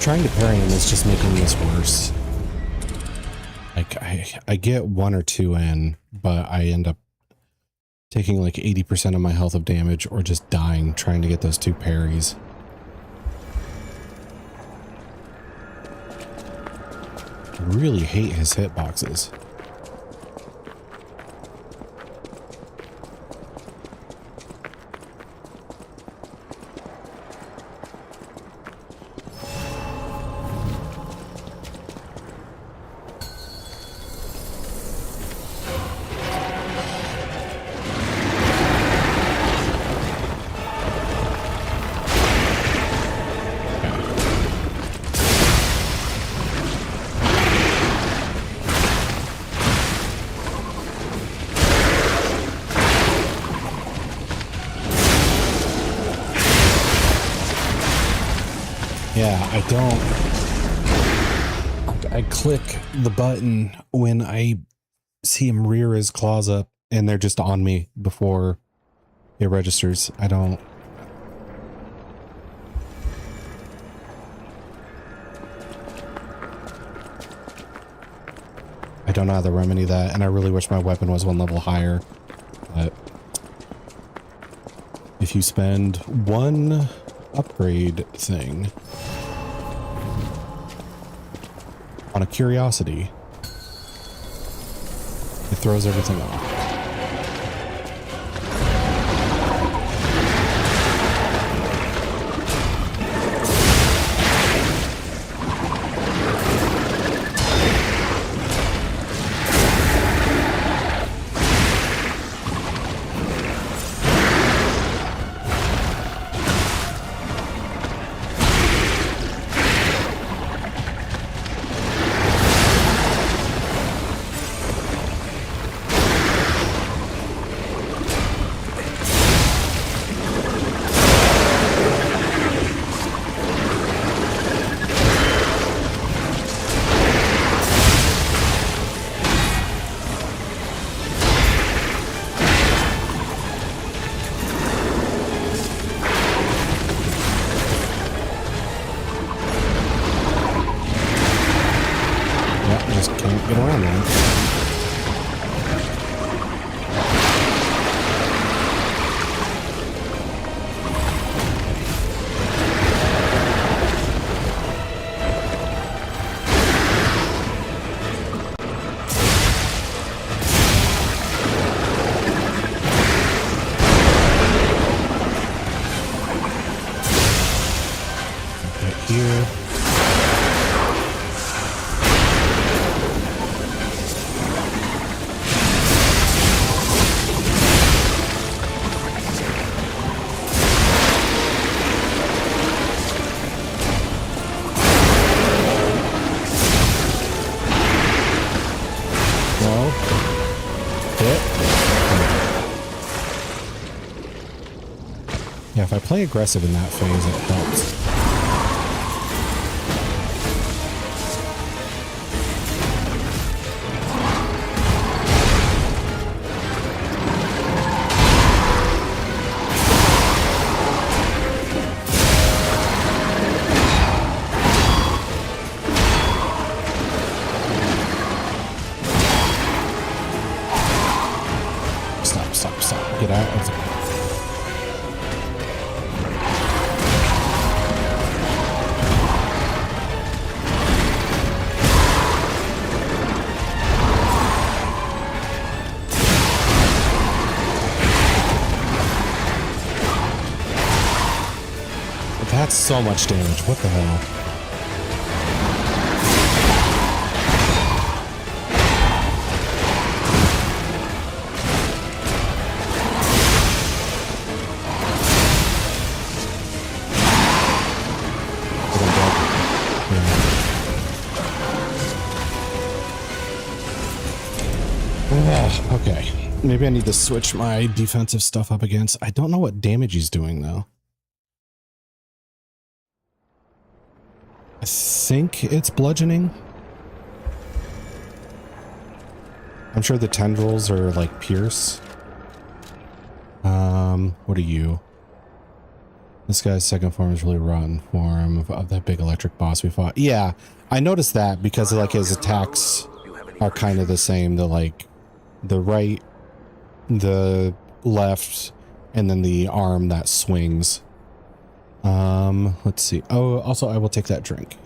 Trying to parry him is just making this worse. Like, I get 1 or 2 in, but I end up taking like 80% of my health of damage or just dying trying to get those 2 parries. really hate his hitboxes. Yeah, I click the button when I see him rear his claws up and they're just on me before it registers. I don't know how to remedy that, and I really wish my weapon was one level higher. But if you spend one upgrade thing on a curiosity, it throws everything off. Just can't get around that. Right here. Yeah, if I play aggressive in that phase, it helps. Stop. Get out of the... That's so much damage. What the hell? Okay. Maybe I need to switch my defensive stuff up against. I don't know what damage he's doing, though. I think it's bludgeoning. I'm sure the tendrils are like pierce. What are you? This guy's second form is really rotten form of that big electric boss we fought. Yeah, I noticed that because like his attacks are kind of the same. The like the right, the left, and then the arm that swings. Let's see. Oh, also I will take that drink.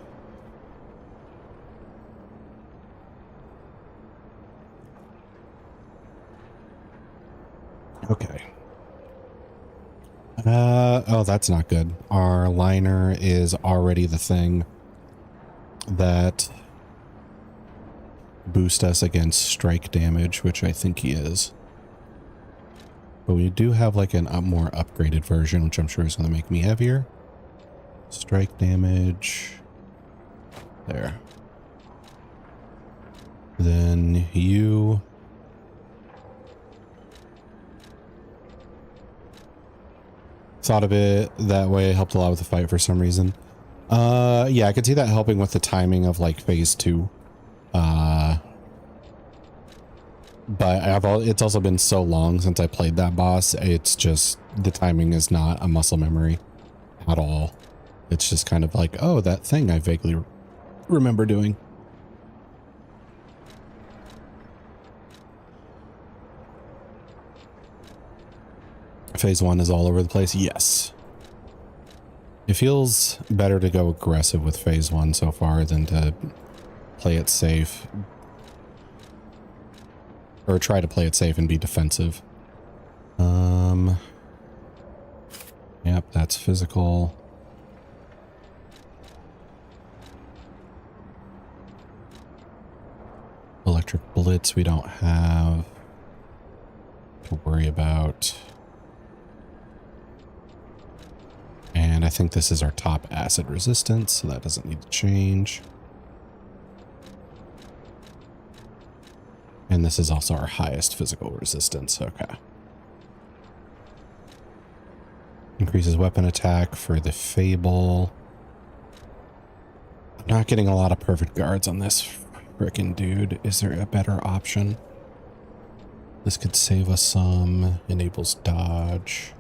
Okay. Oh, that's not good. Our liner is already the thing that boosts us against strike damage, which I think he is. But we do have like a more upgraded version, which I'm sure is going to make me heavier. Strike damage. There. Then you. Thought of it that way, helped a lot with the fight for some reason. Yeah, I could see that helping with the timing of like phase 2. But it's also been so long since I played that boss. It's just the timing is not a muscle memory at all. It's just kind of like, oh, that thing I vaguely remember doing. Phase 1 is all over the place. Yes. It feels better to go aggressive with phase 1 so far than to play it safe. Or try to play it safe and be defensive. Yep, that's physical. Electric Blitz we don't have to worry about. And I think this is our top acid resistance, so that doesn't need to change. And this is also our highest physical resistance, okay. Increases weapon attack for the Fable. I'm not getting a lot of perfect guards on this frickin' dude. Is there a better option? This could save us some. Enables dodge.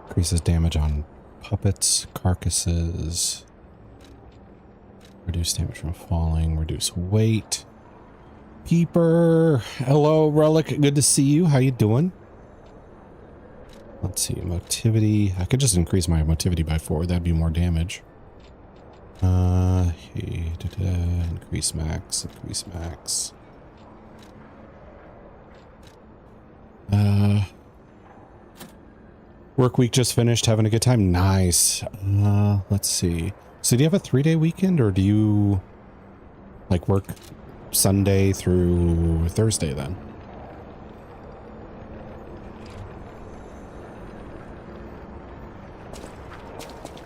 Increases damage on puppets, carcasses. Reduce damage from falling, reduce weight. Keeper. Hello, Relic. Good to see you. How you doing? Let's see, motivity. I could just increase my motivity by 4. That'd be more damage. Increase max, increase max. Work week just finished, having a good time. Nice. Let's see. So do you have a 3-day weekend, or do you like work Sunday through Thursday then?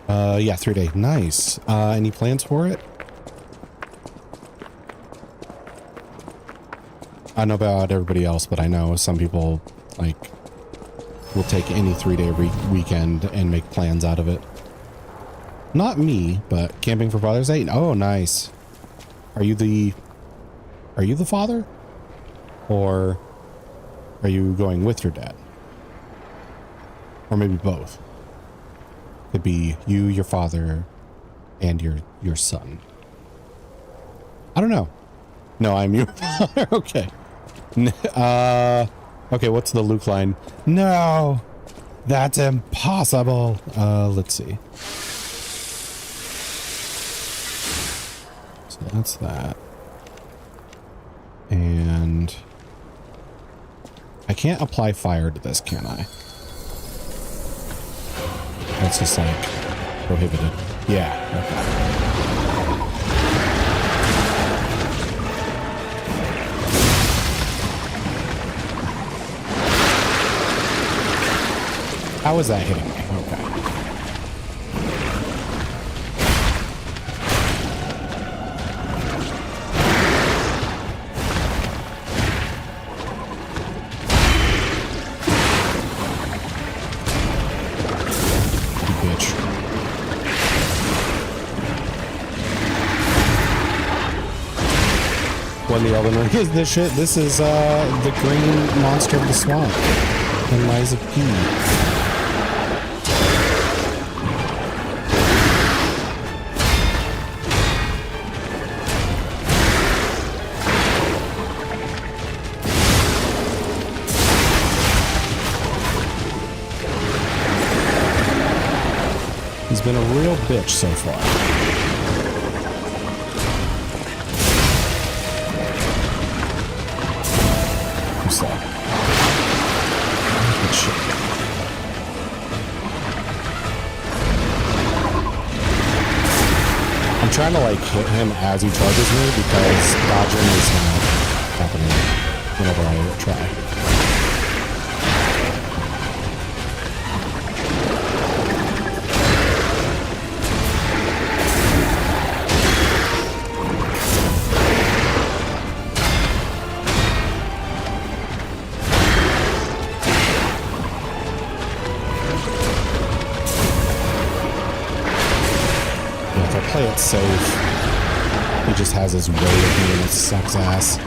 Yeah, 3-day. Nice. Any plans for it? I don't know about everybody else, but I know some people like will take any 3-day weekend and make plans out of it. Not me, but camping for Father's Day. Oh, nice. Are you the father, or are you going with your dad, or maybe both? Could be you, your father, and your son. I don't know. No, I'm your father. Okay. Okay, what's the Luke line? No, that's impossible. Let's see. So that's that. And I can't apply fire to this, can I? That's just like prohibited. Yeah. Okay. How is that hitting me? Okay. When the Elven Ring is this shit, this is the green monster of the swamp in Lies of P. He's been a real bitch so far. shit. I'm trying to like hit him as he charges me because dodging is not happening whenever I try. Play it safe. He just has his way of me and it sucks ass.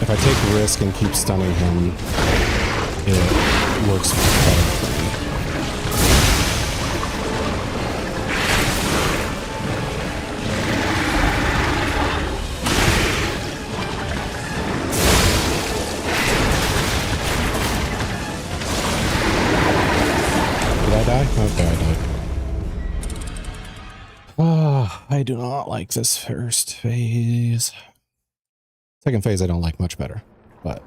If I take a risk and keep stunning him, it works better for me. Did I die? Okay, I died. I do not like this first phase. Second phase I don't like much better, but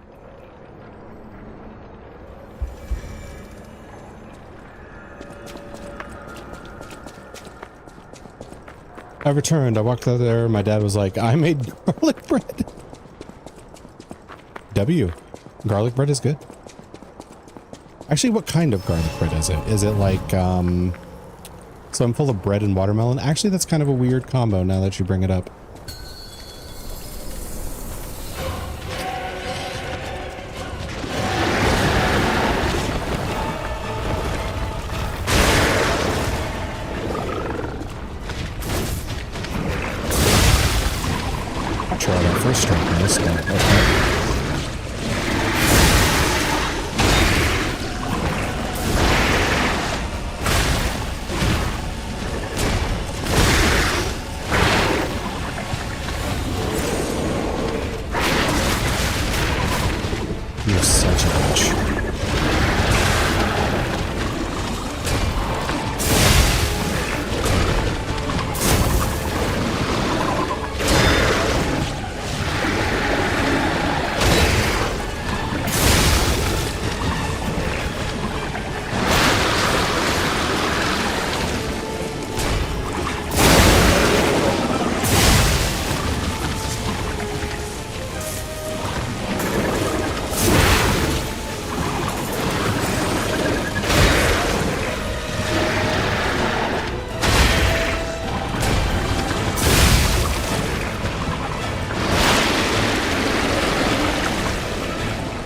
I returned. I walked out there. My dad was like, I made garlic bread. Garlic bread is good. Actually, what kind of garlic bread is it? Is it like, so I'm full of bread and watermelon. Actually, that's kind of a weird combo now that you bring it up. I'll try that first strike on this one. Okay. You're such a bitch.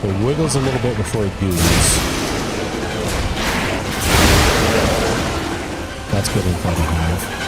It wiggles a little bit before it goes. That's good info to have.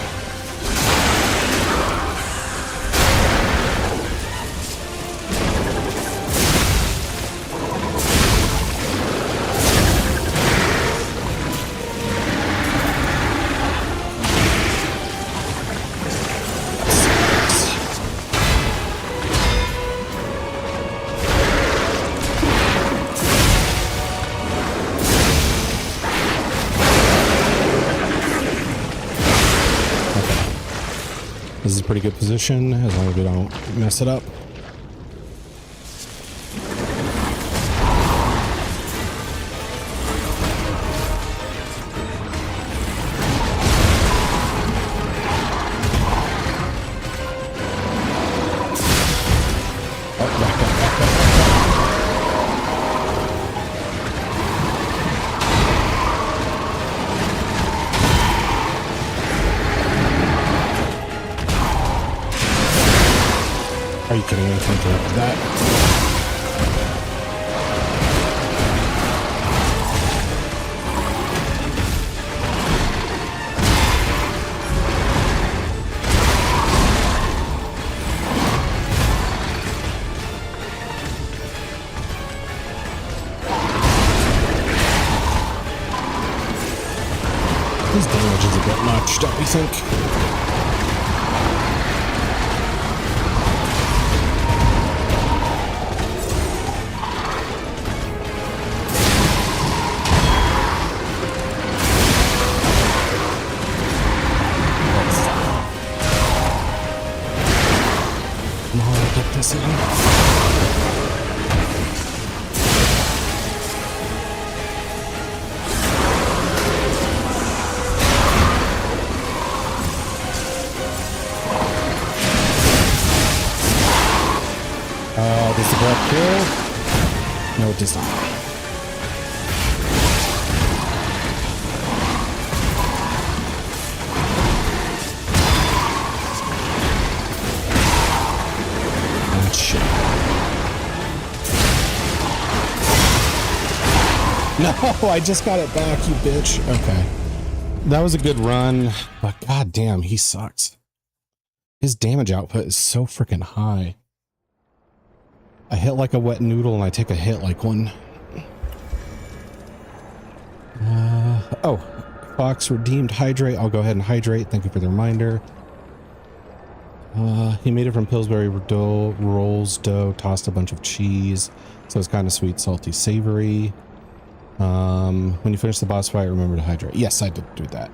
This is a pretty good position, as long as we don't mess it up. Oh, back up, back up, back up. Are you kidding me? I can't do that. This damage is a bit much, don't you think? Get this in. does the breath kill? No, it does not. Oh, shit. No, I just got it back, you bitch. Okay. That was a good run, but goddamn, he sucks. His damage output is so freaking high. I hit like a wet noodle and I take a hit like one. Oh, Fox redeemed hydrate. I'll go ahead and hydrate. Thank you for the reminder. He made it from Pillsbury dough, rolls dough, tossed a bunch of cheese. So it's kind of sweet, salty, savory. When you finish the boss fight, remember to hydrate. Yes, I did do that.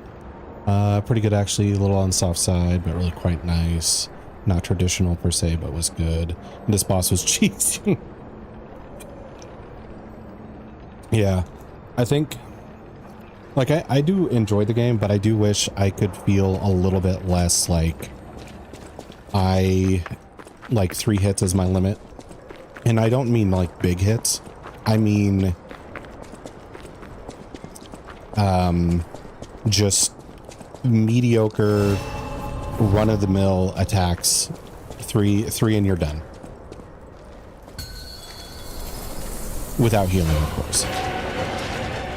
Pretty good actually, a little on the soft side, but really quite nice. Not traditional per se, but was good. And this boss was cheesy. Yeah, I think, like, I do enjoy the game, but I do wish I could feel a little bit less like like 3 hits is my limit. And I don't mean like big hits. I mean, just mediocre run-of-the-mill attacks. 3 and you're done. Without healing, of course.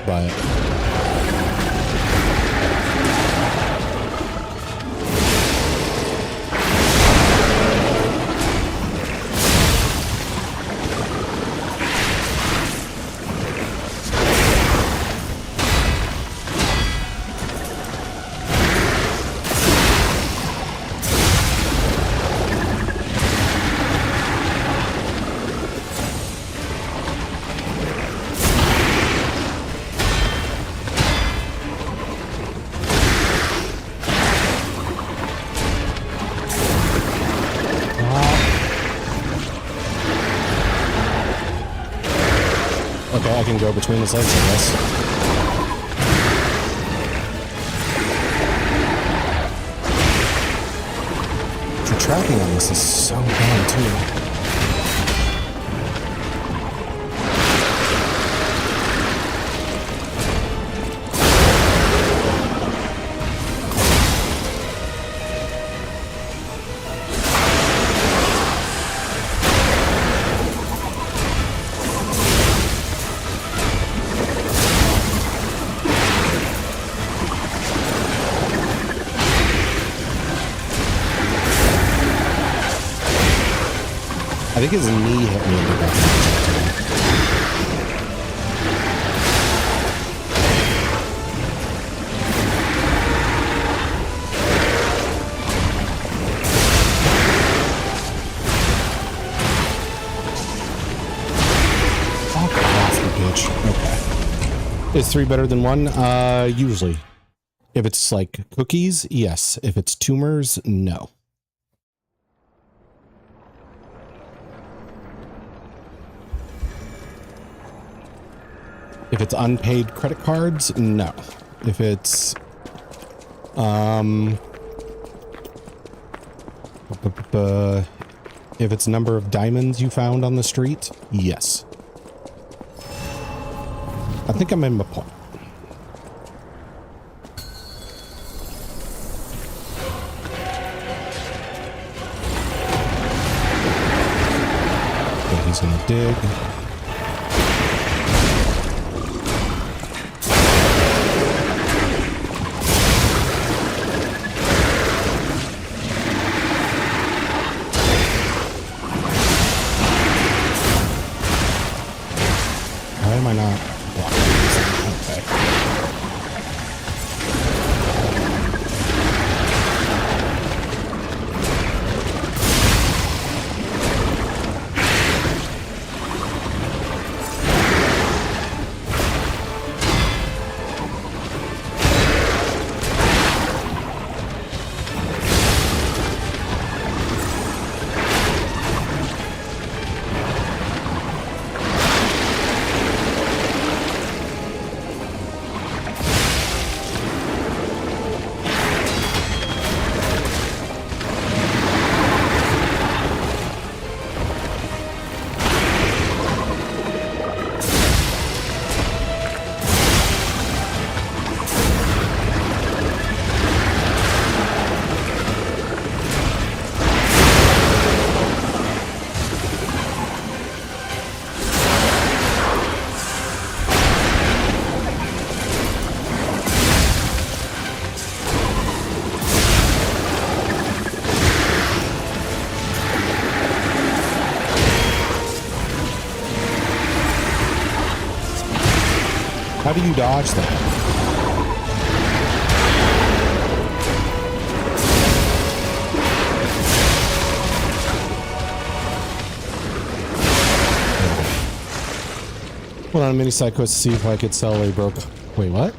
But okay, I can go between his legs, I guess. The tracking on this is so bad, too. I think his knee hit me in the back. Fuck off, you bitch. Okay. Is 3 better than 1? Usually. If it's like cookies, yes. If it's tumors, no. If it's unpaid credit cards, no. If it's if it's number of diamonds you found on the street, yes. I think I'm in my point. Okay, he's gonna dig. Why am I not blocking this? Okay. How do you dodge that? Went on a mini side quest to see if I could sell a broke. Wait, what?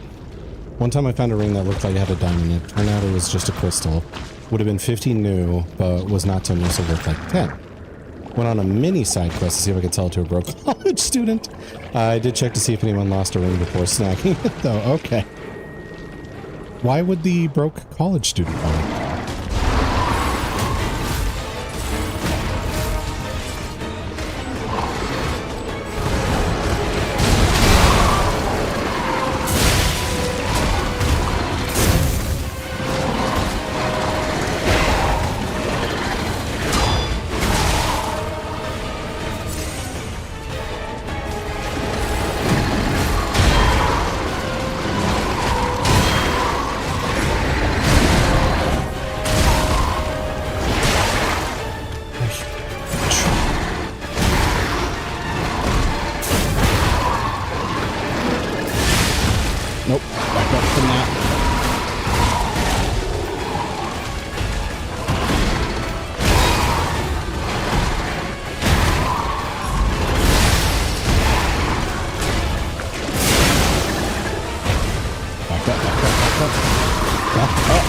One time I found a ring that looked like it had a diamond in it. Turned out it was just a crystal. Would have been 50 new, but was not so new, so worth like 10. Went on a mini side quest to see if I could sell it to a broke college student. I did check to see if anyone lost a ring before snagging it, though. Okay. Why would the broke college student want it? Nope, back up from that. Back up, back up, back up. Back up.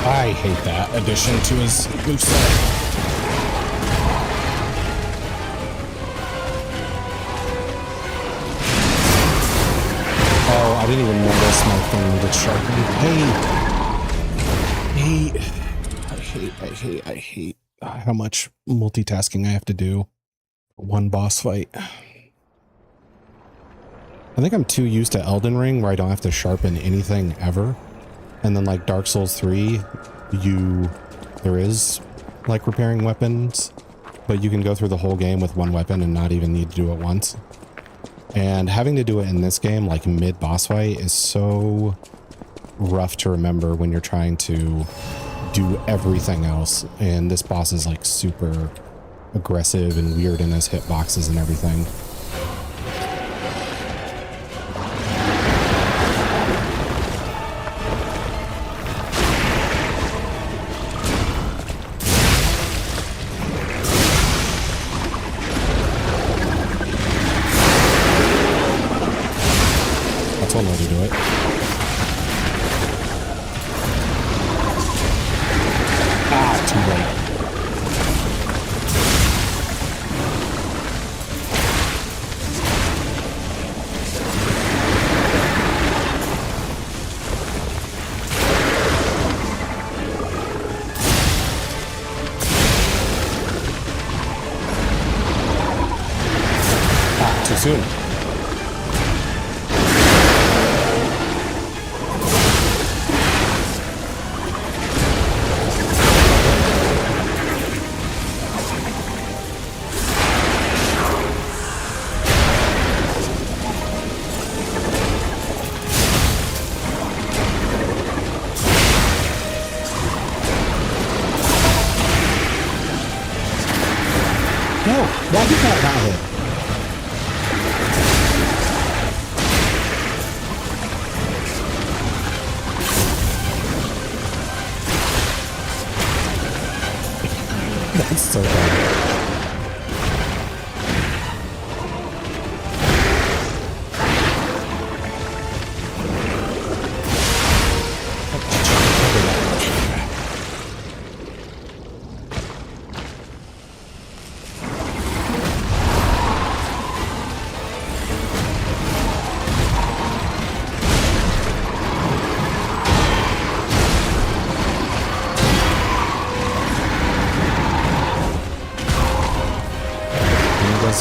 I hate that addition to his moveset. Oh, I didn't even notice my thing needed sharpening. I hate how much multitasking I have to do for one boss fight. I think I'm too used to Elden Ring where I don't have to sharpen anything ever. And then like Dark Souls 3, there is like repairing weapons, but you can go through the whole game with one weapon and not even need to do it once. And having to do it in this game, like mid boss fight, is so rough to remember when you're trying to do everything else. And this boss is like super aggressive and weird in his hitboxes and everything. That's one way to do it. Ah, too late. Ah, too soon. No, why did that not hit? That's so bad.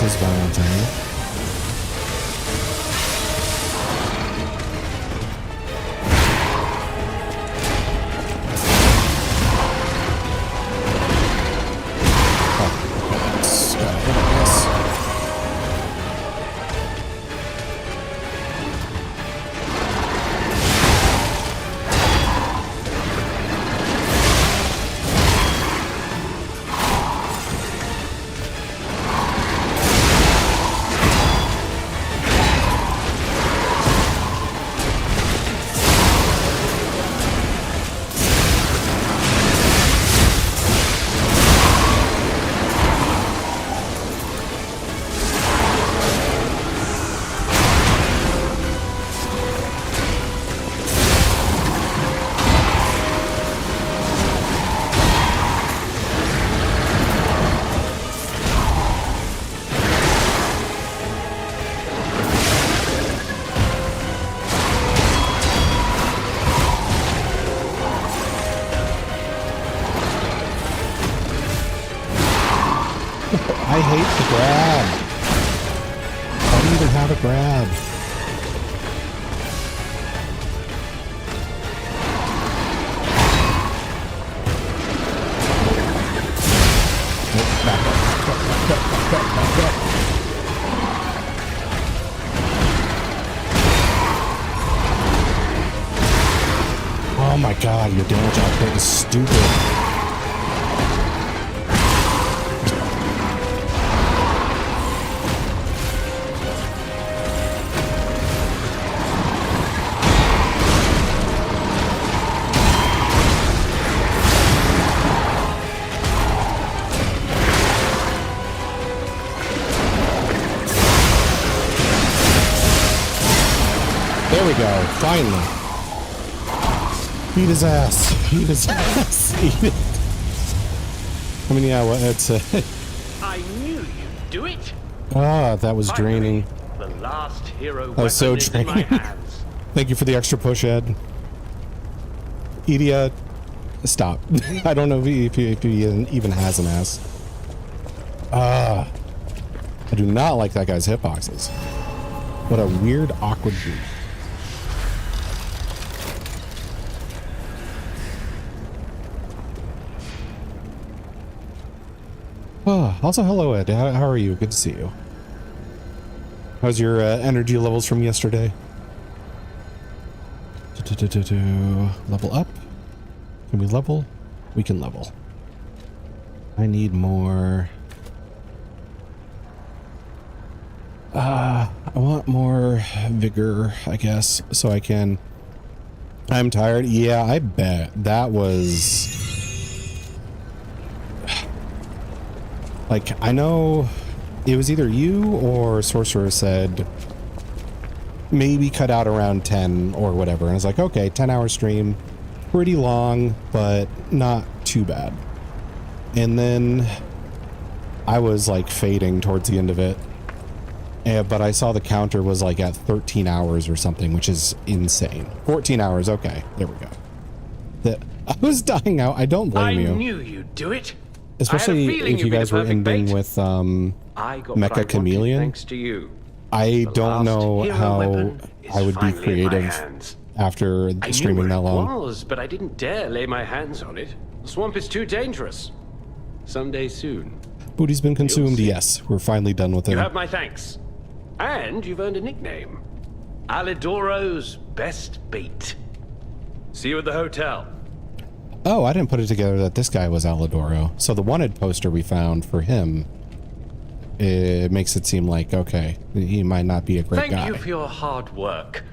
His Valentine. grab. I don't even have a grab. Back up. Oh my god, your damage output is stupid. There we go, finally. Beat his ass. Beat his ass. Eat it. I mean, yeah, what it's I knew you'd do it. Ah, that was draining. The last hero That was so weapon is in my draining. hands. Thank you for the extra push, Ed. Idia, stop. I don't know if he even has an ass. I do not like that guy's hitboxes. What a weird, awkward dude. Oh, also, hello, Ed. How are you? Good to see you. How's your energy levels from yesterday? Level up. Can we level? We can level. I need more. I want more vigor, I guess, so I can. I'm tired. Yeah, I bet that was. Like, I know it was either you or Sorcerer said maybe cut out around 10 or whatever. And I was like, okay, 10-hour stream, pretty long, but not too bad. And then I was like fading towards the end of it. But I saw the counter was like at 13 hours or something, which is insane. 14 hours, okay, there we go. I was dying out. I don't blame you. I knew you'd do it. Especially if you guys were ending with Mecha Chameleon. Thanks to you. I don't know how I would be creative after streaming that long. I was, but I didn't dare lay my hands on it. The swamp is too dangerous. Someday soon. Booty's been consumed. Yes, we're finally done with it. You have my thanks. And you've earned a nickname. Alidoro's best bait. See you at the hotel. Oh, I didn't put it together that this guy was Alidoro. So the wanted poster we found for him, it makes it seem like, okay, he might not be a great guy. Thank you for your hard work.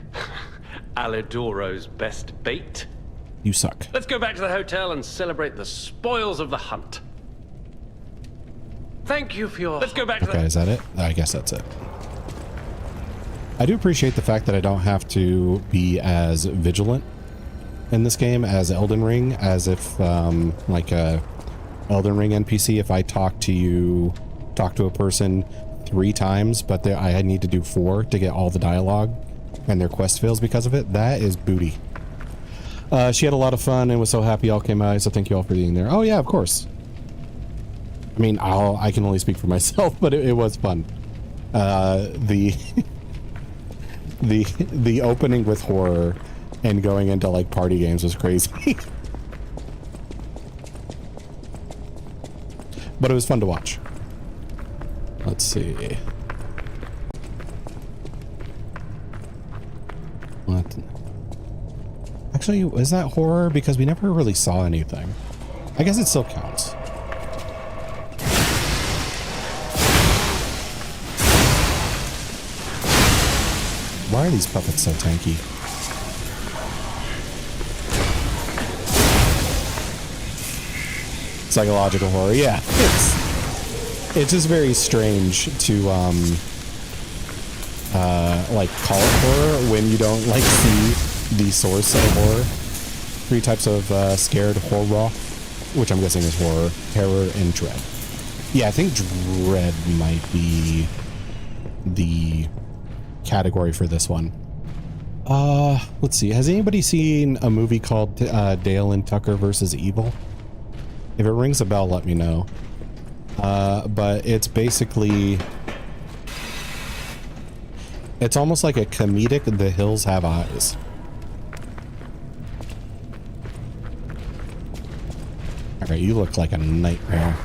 Alidoro's best bait. You suck. Let's go back to the hotel and celebrate the spoils of the hunt. Thank you for your... Let's go back to Okay, is that it? I guess that's it. I do appreciate the fact that I don't have to be as vigilant in this game as Elden Ring, as if like a Elden Ring NPC, if I talk to a person 3 times, but I need to do 4 to get all the dialogue and their quest fails because of it. That is booty. She had a lot of fun and was so happy all came out, so thank you all for being there. Oh yeah, of course. I mean, I can only speak for myself, but it was fun. The opening with horror and going into like party games was crazy. But it was fun to watch. Let's see. What? Actually, is that horror? Because we never really saw anything. I guess it still counts. Why are these puppets so tanky? Psychological horror, yeah. It's just very strange to like call it horror when you don't like see the source of horror. 3 types of scared horror, which I'm guessing is horror, terror, and dread. Yeah, I think dread might be the category for this one. Let's see. Has anybody seen a movie called Dale and Tucker versus Evil? If it rings a bell, let me know. but it's basically, it's almost like a comedic The Hills Have Eyes. All right, you look like a nightmare.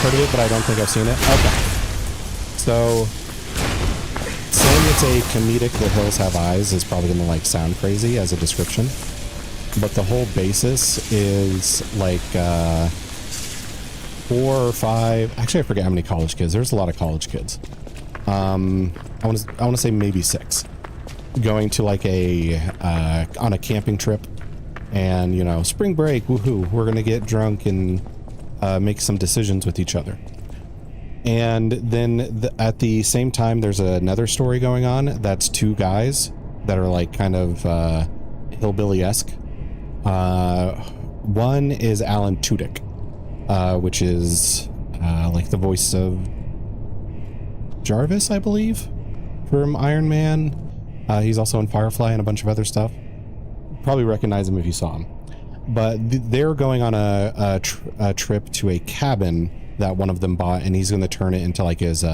Heard of it, but I don't think I've seen it. Okay. So, saying it's a comedic The Hills Have Eyes is probably going to like sound crazy as a description, but the whole basis is like 4 or 5. Actually, I forget how many college kids. There's a lot of college kids. I want to say maybe 6, going to like a on a camping trip, and you know, spring break, woohoo! We're gonna get drunk and make some decisions with each other. And then at the same time, there's another story going on. That's 2 guys that are like kind of hillbilly-esque. One is Alan Tudyk, which is like the voice of Jarvis, I believe, from Iron Man. He's also in Firefly and a bunch of other stuff. Probably recognize him if you saw him. But they're going on a trip to a cabin that one of them bought, and he's going to turn it into like his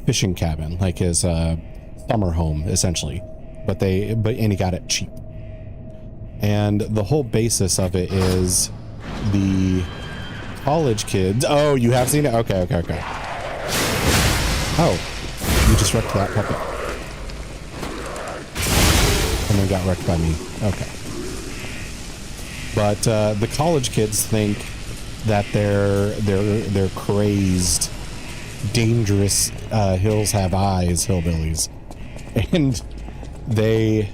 fishing cabin, like his summer home, essentially. But he got it cheap. And the whole basis of it is the college kids. Oh, you have seen it? Okay. Oh, you just wrecked that puppet. And then got wrecked by me. Okay. But the college kids think that they're crazed, dangerous Hills Have Eyes hillbillies, and they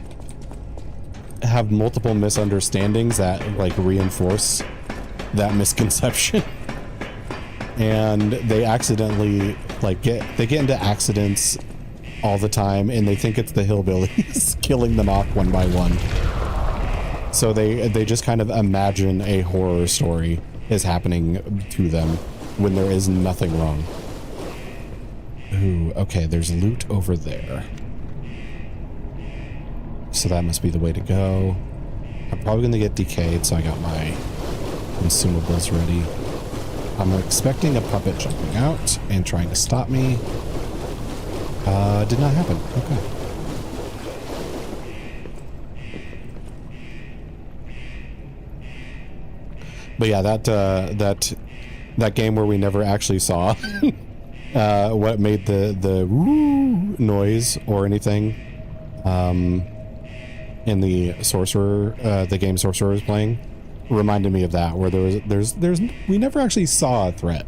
have multiple misunderstandings that like reinforce that misconception, and they accidentally get into accidents all the time, and they think it's the hillbillies killing them off one by one. So they just kind of imagine a horror story is happening to them when there is nothing wrong. Ooh, okay, there's loot over there. So that must be the way to go. I'm probably going to get decayed, so I got my consumables ready. I'm expecting a puppet jumping out and trying to stop me. Did not happen. Okay. But yeah, that game where we never actually saw what made the woo noise or anything in the sorcerer, the game Sorcerer was playing, reminded me of that, where we never actually saw a threat.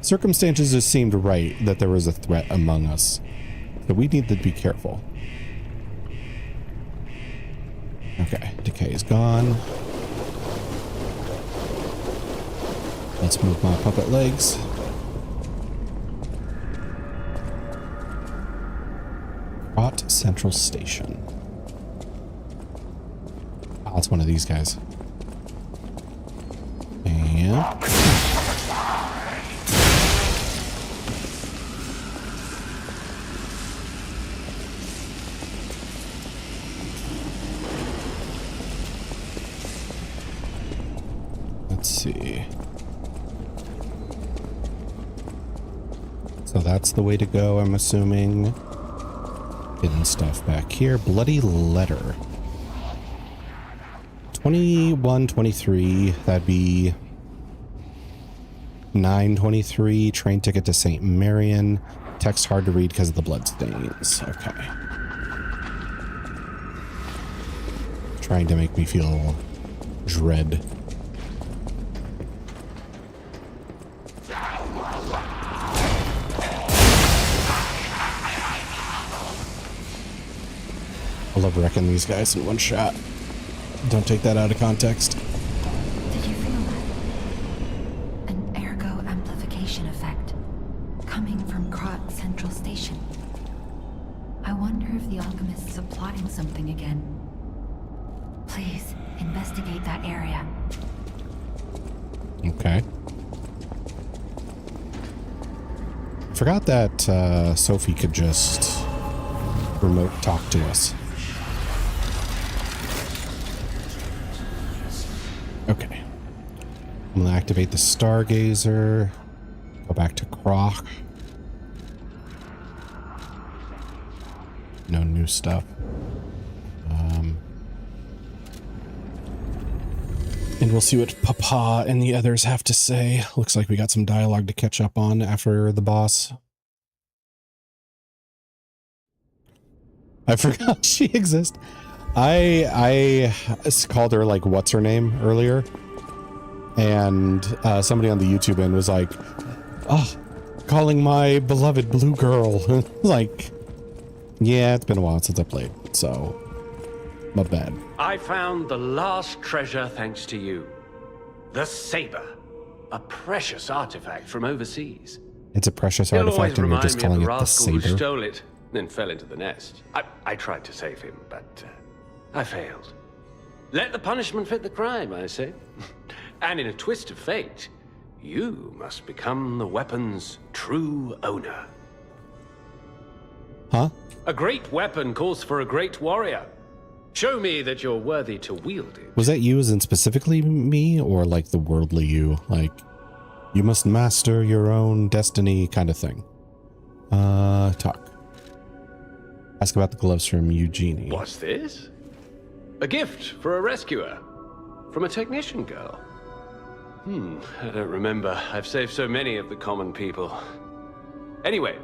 Circumstances just seemed right that there was a threat among us, so we need to be careful. Okay, decay is gone. Let's move my puppet legs. Crot Central Station. Oh, it's one of these guys. And let's see. So that's the way to go, I'm assuming. Hidden stuff back here. Bloody letter. 2123. That'd be 923. Train ticket to St. Marion. Text hard to read because of the bloodstains. Okay. Trying to make me feel dread. I love wrecking these guys in one shot. Don't take that out of context. Did you feel that? An ergo amplification effect coming from Crot Central Station. I wonder if the alchemists are plotting something again. Please, investigate that area. Okay. forgot that Sophie could just remote talk to us. Okay. I'm gonna activate the Stargazer. Go back to Croc. No new stuff. And we'll see what Papa and the others have to say. Looks like we got some dialogue to catch up on after the boss. I forgot she exists. I called her like what's her name earlier, and somebody on the YouTube end was like, "Oh, calling my beloved blue girl." Like, yeah, it's been a while since I played, so my bad. I found the last treasure thanks to you. The saber. A precious artifact from overseas. It's a precious You'll artifact, and you're just calling it the rascal who saber. stole it, then fell into the nest. I tried to save him, but I failed. Let the punishment fit the crime, I say. And in a twist of fate, you must become the weapon's true owner. Huh? A great weapon calls for a great warrior. Show me that you're worthy to wield it. Was that you as in specifically me, or like the worldly you? Like, you must master your own destiny kind of thing. Talk. Ask about the gloves from Eugenie. What's this? A gift for a rescuer. From a technician girl. I don't remember. I've saved so many of the common people. Anyway,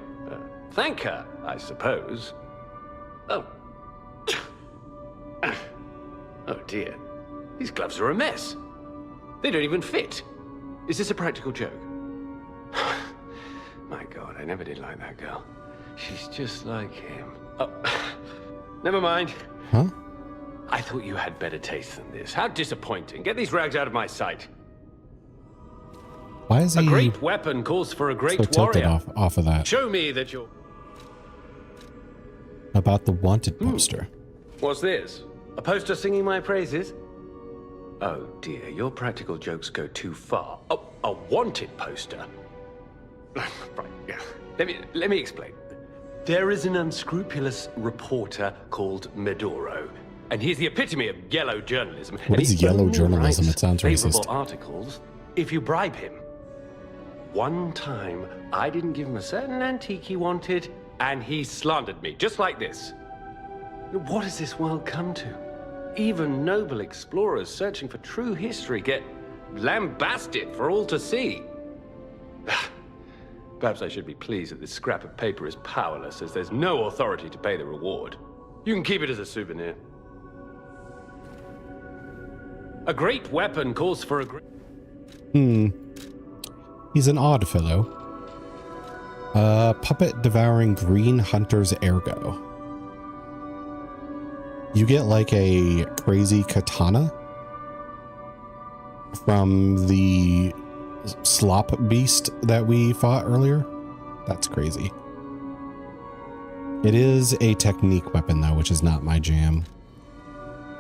thank her, I suppose. Oh. Oh dear. These gloves are a mess. They don't even fit. Is this a practical joke? My God, I never did like that girl. She's just like him. Oh, never mind. Huh? I thought you had better taste than this. How disappointing. Get these rags out of my sight. Why is he a great weapon calls for a great so tilted warrior. off of that? Show me that you're... About the wanted poster. What's this? A poster singing my praises? Oh dear, your practical jokes go too far. Oh, a wanted poster? Right, yeah. Let me explain. There is an unscrupulous reporter called Medoro, and he's the epitome of yellow journalism. What is yellow only journalism? writes It sounds favorable racist. articles if you bribe him. One time, I didn't give him a certain antique he wanted, and he slandered me, just like this. What has this world come to? Even noble explorers searching for true history get lambasted for all to see. Perhaps I should be pleased that this scrap of paper is powerless, as there's no authority to pay the reward. You can keep it as a souvenir. A great weapon calls for a great... He's an odd fellow. Puppet devouring green hunter's ergo. You get like a crazy katana from the slop beast that we fought earlier. That's crazy. It is a technique weapon though, which is not my jam.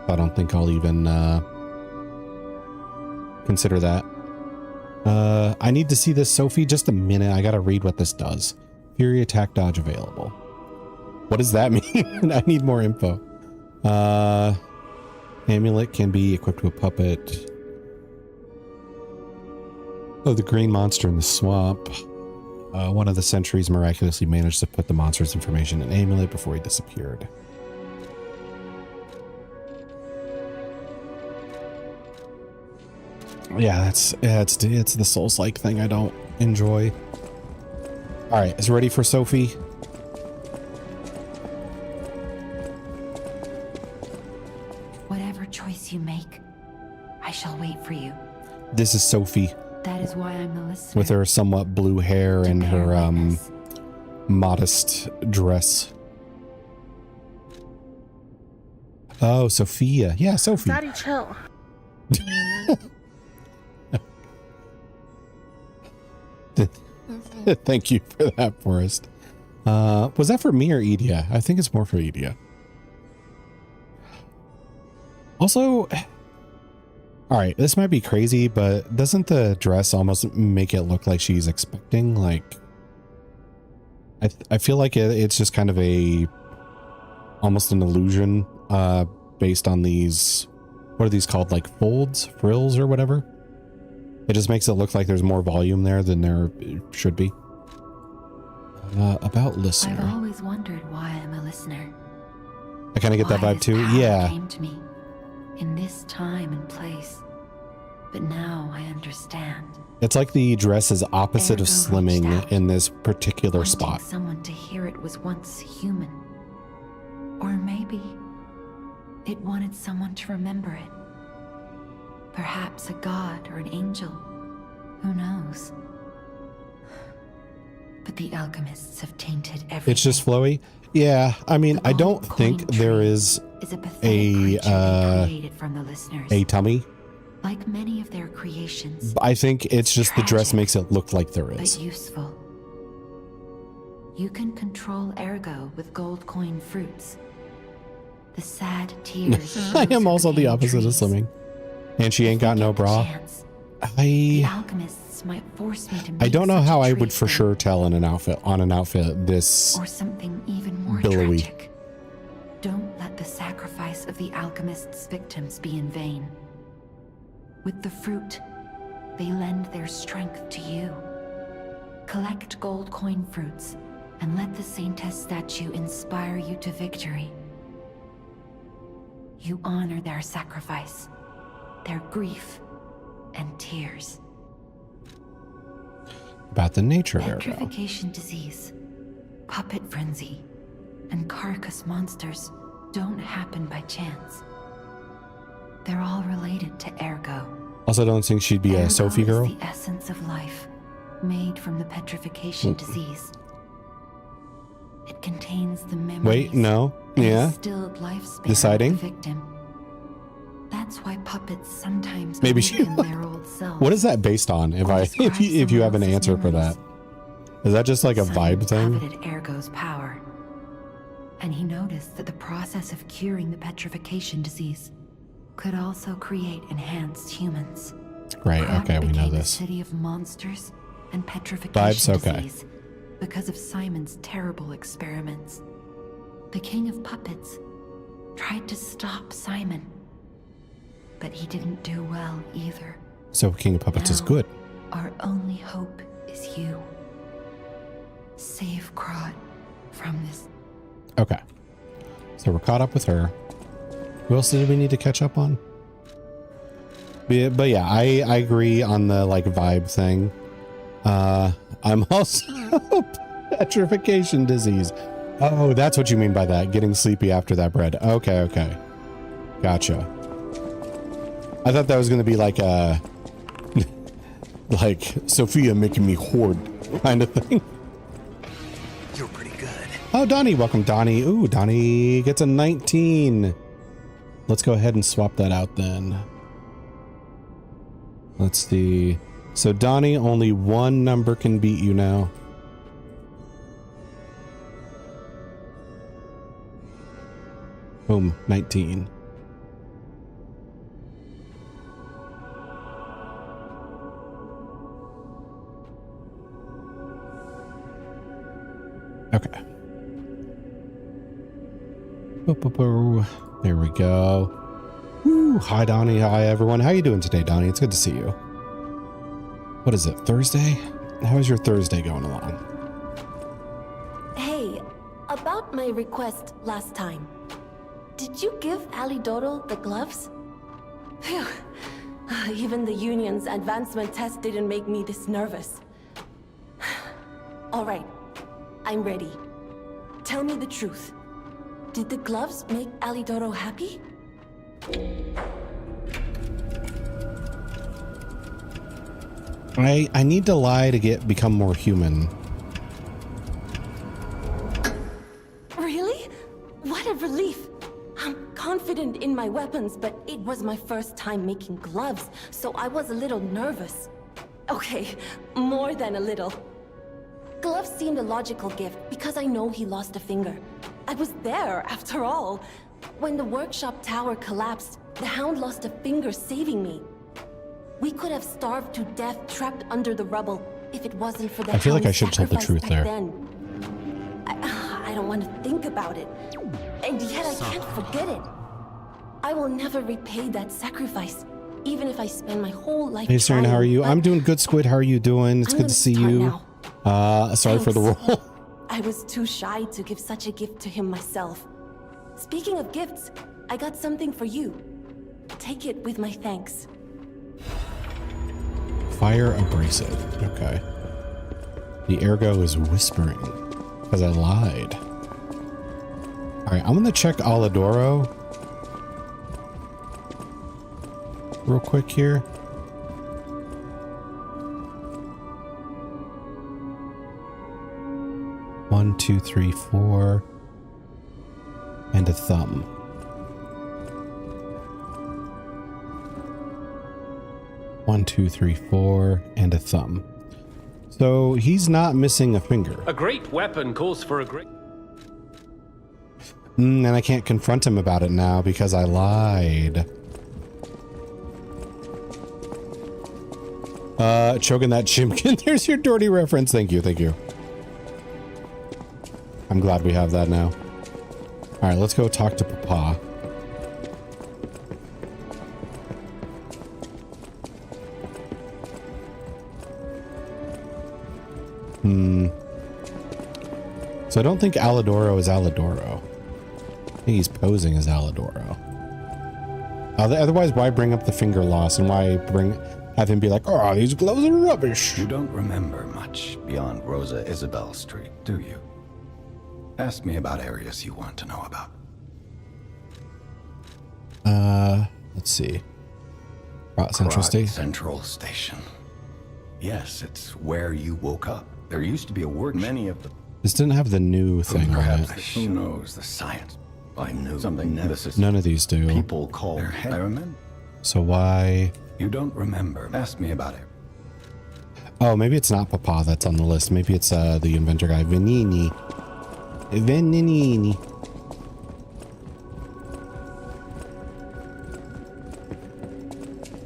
I don't think I'll even consider that. I need to see this, Sophie. Just a minute. I gotta read what this does. Fury attack dodge available. What does that mean? I need more info. Amulet can be equipped with puppet. Oh, the green monster in the swamp. One of the sentries miraculously managed to put the monster's information in amulet before he disappeared. Yeah, it's the Souls-like thing I don't enjoy. All right, is it ready for Sophie? Whatever choice you make, I shall wait for you. This is Sophie That is why I'm the listener. with her somewhat blue hair and bear her witness. modest dress. Oh, Sophia. Yeah, Sophie. Daddy, chill. Thank you for that, Forrest. Was that for me or Edia? I think it's more for Edia. Also, all right, this might be crazy, but doesn't the dress almost make it look like she's expecting? Like, I feel like it's just kind of almost an illusion based on these, what are these called, like folds, frills or whatever. It just makes it look like there's more volume there than there should be. About listener. I've always wondered why I'm a listener. I kind of get that Why vibe this too. power Yeah. came to me in this time and place. But now I understand. It's like the dress is opposite of Ergo slimming reached out, in this particular wanting spot. someone to hear it was once human. Or maybe it wanted someone to remember it. Perhaps a god or an angel. Who knows? But the alchemists have tainted everything. It's just flowy. Yeah, I mean, I don't think there is a pathetic creature they created from the listeners. a tummy. Like many of their creations, I think it's just the dress tragic, makes it look like there but is. useful. You can control Ergo with gold coin fruits. The sad tears. I am from also the hanging opposite of trees. slimming. And she ain't If they got no get the bra. chance, the I alchemists might force me to I make don't know such a how I would treat for them, sure tell in an outfit this or something even more billowy. tragic. Don't let the sacrifice of the alchemists' victims be in vain. With the fruit, they lend their strength to you. Collect gold coin fruits and let the Saintess statue inspire you to victory. You honor their sacrifice, their grief, and tears. about the nature of Ergo. Petrification disease, puppet frenzy, and carcass monsters don't happen by chance. They're all related to Ergo. Also, don't think she'd be a Ergo Sophie girl. is the essence of life, made from the petrification disease. It contains the memories. Wait, no, and yeah. distilled lifespan Deciding? of the victim. That's why puppets sometimes Maybe believe she- in their old selves. What is that based on? If you have an answer for that, is that just like a Simon vibe thing? coveted Ergo's power, and he noticed that the process of curing the petrification disease could also create enhanced humans. Right. Krat Okay, we know became a this. city of monsters and petrification Vibes, okay. disease because of Simon's terrible experiments. The king of puppets tried to stop Simon, but he didn't do well either. So King of Puppets is Now, good. Our only hope is you. Save Krat from this. Okay. So we're caught up with her. Who else did we need to catch up on? But yeah, I agree on the like vibe thing. I'm also petrification disease. Oh, that's what you mean by that. Getting sleepy after that bread. Okay, okay. Gotcha. I thought that was going to be like a like Sophia making me hoard kind of thing. You're pretty good. Oh, Donnie, welcome, Donnie. Ooh, Donnie gets a 19. Let's go ahead and swap that out then. Let's see. So Donnie, only one number can beat you now. Boom, 19. Okay. There we go. Woo. Hi, Donnie. Hi, everyone. How you doing today, Donnie? It's good to see you. What is it, Thursday? How is your Thursday going along? Hey, about my request last time. Did you give Alidoro the gloves? Phew. Even the Union's advancement test didn't make me this nervous. All right, I'm ready. Tell me the truth. Did the gloves make Alidoro happy? I need to lie to become more human. Really? What a relief! I'm confident in my weapons, but it was my first time making gloves, so I was a little nervous. Okay, more than a little. Gloves seemed a logical gift because I know he lost a finger. I was there, after all. When the workshop tower collapsed, the Hound lost a finger saving me. We could have starved to death trapped under the rubble if it wasn't for the I feel like I Hound's should have told the sacrifice truth back there. then. I don't want to think about it. And yet I can't forget it. I will never repay that sacrifice, even if I spend my whole life Hey, Serena, how are you? I'm doing good, Squid. How are you doing? It's good to see you. Sorry for the roll. I was too shy to give such a gift to him myself. Speaking of gifts, I got something for you. Take it with my thanks. Fire abrasive. Okay. The ergo is whispering because I lied. All right, I'm gonna check Aladoro real quick here. One, two, three, four, and a thumb. One, two, three, four, and a thumb. So he's not missing a finger. A great weapon calls for a great... And I can't confront him about it now because I lied. Choking that chimkin. There's your dirty reference. Thank you, thank you. I'm glad we have that now. All right, let's go talk to Papa. So I don't think Aladoro is Aladoro. I think he's posing as Aladoro. Otherwise, why bring up the finger loss and why have him be like, oh, these gloves are rubbish? You don't remember much beyond Rosa Isabel Street, do you? Ask me about areas you want to know about. Let's see. Central Station. Central Station. Yes, it's where you woke up. There used to be a word. Many of the... This didn't have the new thing on it. Who knows the science? I knew something. None of these do. People call their head. I remember. So why? You don't remember. Ask me about it. Oh, maybe it's not Papa that's on the list. Maybe it's the inventor guy, Venini. Venini.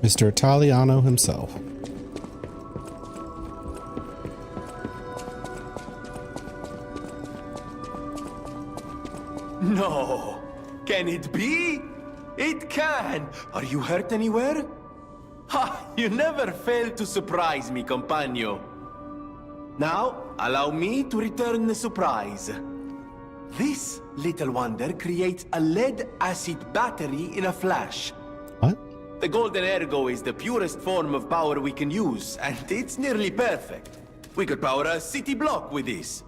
Mr. Italiano himself. No! Can it be? It can! Are you hurt anywhere? Ha! You never fail to surprise me, compagno. Now, allow me to return the surprise. This little wonder creates a lead-acid battery in a flash. What? The golden ergo is the purest form of power we can use, and it's nearly perfect. We could power a city block with this.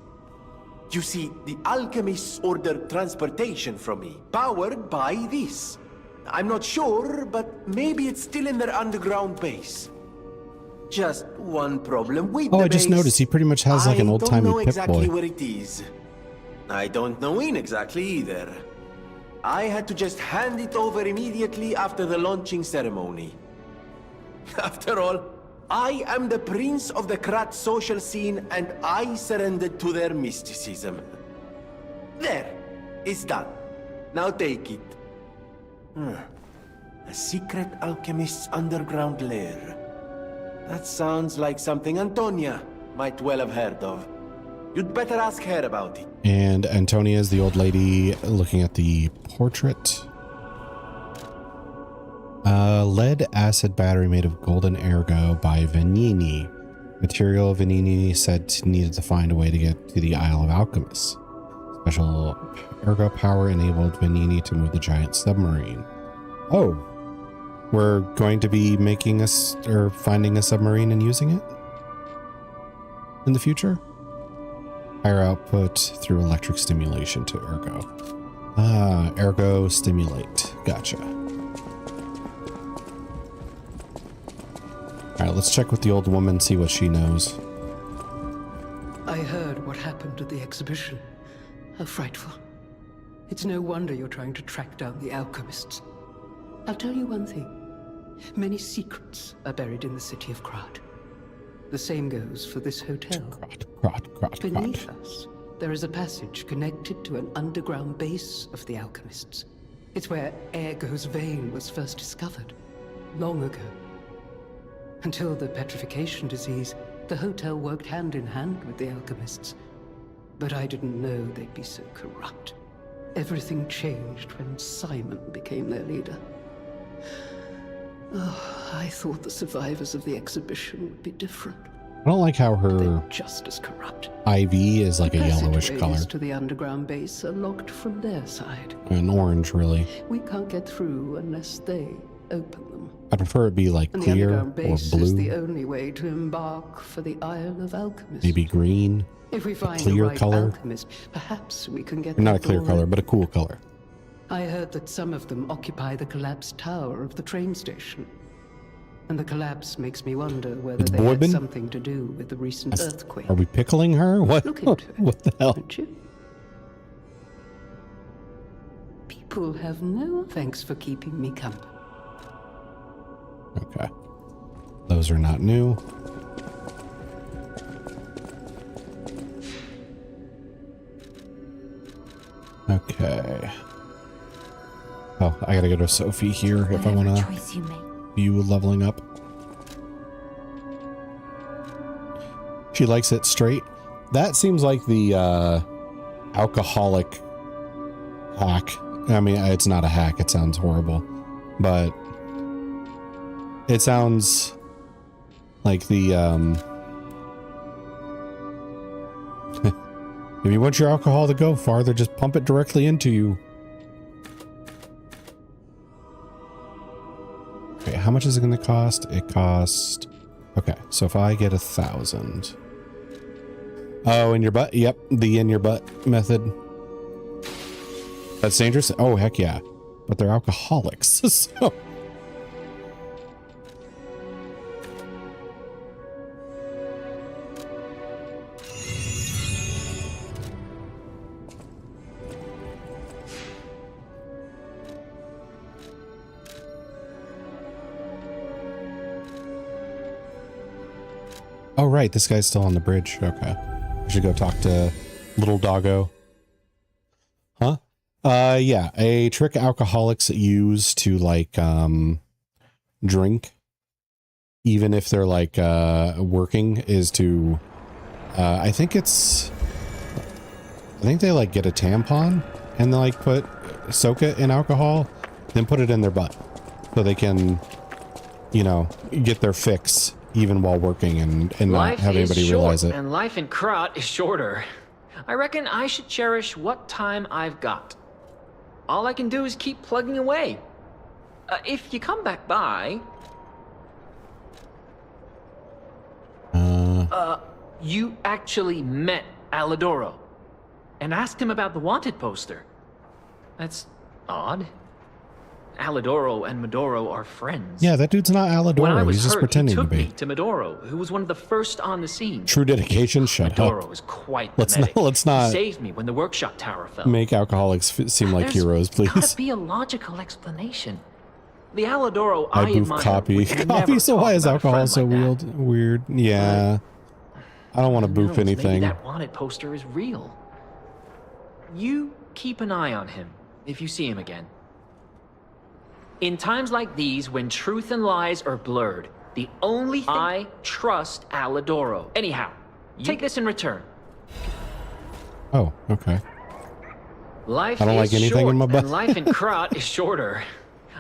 You see, the alchemists ordered transportation from me, powered by this. I'm not sure, but maybe it's still in their underground base. Just one problem with the base. I just noticed he pretty much has like an old-timey Pip-Boy. I don't know exactly where it is. I don't know when exactly either. I had to just hand it over immediately after the launching ceremony. After all, I am the prince of the Krat social scene, and I surrendered to their mysticism. There, it's done. Now take it. A secret alchemist's underground lair. That sounds like something Antonia might well have heard of. You'd better ask her about it. And Antonia is the old lady looking at the portrait. Lead acid battery made of golden ergo by Venini. Material Venini said needed to find a way to get to the Isle of Alchemists. Special ergo power enabled Venini to move the giant submarine. Oh, we're going to be making us or finding a submarine and using it in the future? Higher output through electric stimulation to ergo. Ergo stimulate. Gotcha. All right, let's check with the old woman, see what she knows. I heard what happened at the exhibition. How frightful. It's no wonder you're trying to track down the alchemists. I'll tell you one thing. Many secrets are buried in the city of Krat. The same goes for this hotel. Krat. Beneath us, there is a passage connected to an underground base of the alchemists. It's where Ergo's vein was first discovered, long ago. Until the petrification disease, the hotel worked hand in hand with the alchemists. But I didn't know they'd be so corrupt. Everything changed when Simon became their leader. Oh, I thought the survivors of the exhibition would be different. I don't like how her They're just as corrupt. IV is like a yellowish color. Passageways to the underground base are locked from their side. An orange, really. We can't get through unless they open them. I prefer it be like And clear the underground or base is the blue, only way to embark for the Isle of Alchemists. maybe green. If we find clear the right color. alchemist, perhaps we can get Not a them clear all color, in. but a cool color. I heard that some of them occupy the collapsed tower of the train station. And the collapse makes me wonder whether It's they had Borbin? something to do with the recent earthquake. Are we pickling her? What? Look into it, What the hell? won't you? People have no thanks for keeping me company. Okay. Those are not new. Okay. Oh, I gotta go to Sophie here if I Whatever want to choice you make. view leveling up. She likes it straight. That seems like the alcoholic hack. I mean, it's not a hack. It sounds horrible, but it sounds like the if you want your alcohol to go farther, just pump it directly into you. Okay, how much is it going to cost? It cost... Okay, so if I get 1,000... Oh, in your butt? Yep, the in your butt method. That's dangerous? Oh, heck yeah. But they're alcoholics, so... Oh, right. This guy's still on the bridge. Okay. I should go talk to little doggo. Huh? Yeah. A trick alcoholics use to, like, drink, even if they're, like, working, is to, I think they, like, get a tampon and, like, soak it in alcohol, then put it in their butt so they can, you know, get their fix even while working and not have anybody realize it. And life in Krat is shorter. I reckon I should cherish what time I've got. All I can do is keep plugging away. If you come back by... you actually met Alidoro and asked him about the wanted poster. That's odd. Alidoro and Medoro are friends. Yeah, that dude's not When I Alidoro. was He's just hurt, pretending he to took me be. to Medoro, who was one of the first on the scene. True dedication. Shut Medoro up. is quite Let's pathetic. let's not He saved me when the workshop tower fell. make alcoholics seem like heroes, There's please. gotta be a logical explanation. The Alidoro I I boof admire copy. would never Copy. So talk why is about a alcohol friend so like that. weird? Yeah. I don't want to Who boof knows, maybe anything. that wanted poster is real. You keep an eye on him if you see him again. In times like these, when truth and lies are blurred, the only thing I trust Alidoro. Anyhow, take this in return. Oh, okay. Life I don't is like anything short, in my butt. and life in Krat is shorter.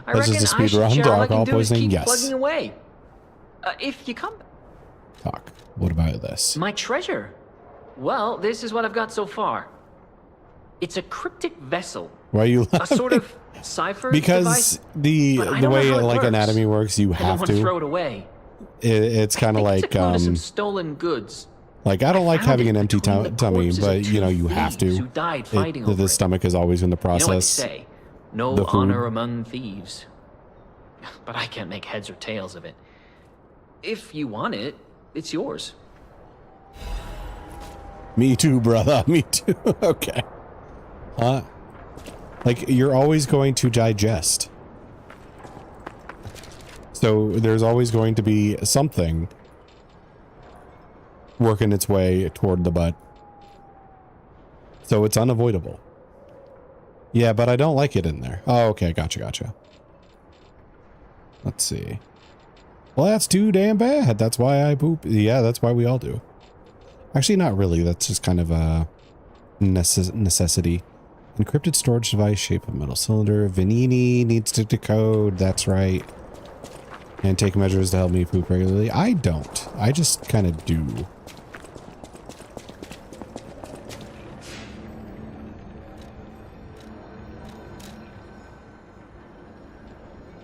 I This is reckon a speed I should run share to all I alcohol can do is poisoning? keep Yes. plugging away. If you come... Talk. What about this? My treasure? Well, this is what I've got so far. It's a cryptic vessel. Why are you A laughing? sort of cipher Because device, the but I the don't know way how it like works. anatomy works, you I don't have want to throw to. it away. It's kind of I think like it's a clue to some stolen goods. I don't like found having it an empty between the tummy, corpses of but you know two you have thieves to. who died fighting The over it. stomach is always in the You know what they process. say? No the food. honor among thieves. But I can't make heads or tails of it. If you want it, it's yours. Me too, brother. Me too. Okay. Huh? Like, you're always going to digest. So there's always going to be something working its way toward the butt. So it's unavoidable. Yeah, but I don't like it in there. Oh, okay. Gotcha. Let's see. Well, that's too damn bad. That's why I poop. Yeah, that's why we all do. Actually, not really. That's just kind of necessity. Encrypted storage device, shape of metal cylinder. Vanini needs to decode. That's right. And take measures to help me poop regularly. I don't. I just kind of do.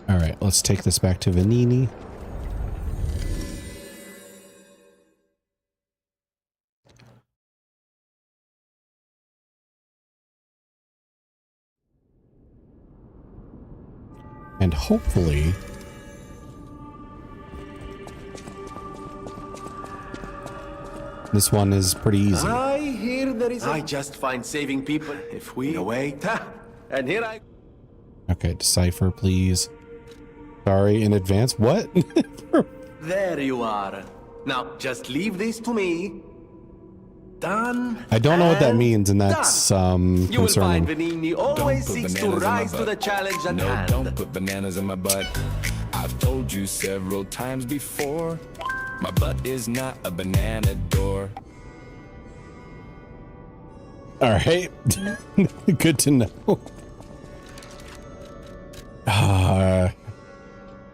All right, let's take this back to Vanini. And hopefully this one is pretty easy. I hear there is I just find saving people if we wait. And here I... Okay, decipher, please. Sorry in advance. What? There you are. Now, just leave this to me. Done. I don't know what that means, and that's You will concerning. find Vanini always seeks to rise to the challenge at hand. Don't put bananas in my butt. I've told you several times before. My butt is not a banana door. All right. Good to know.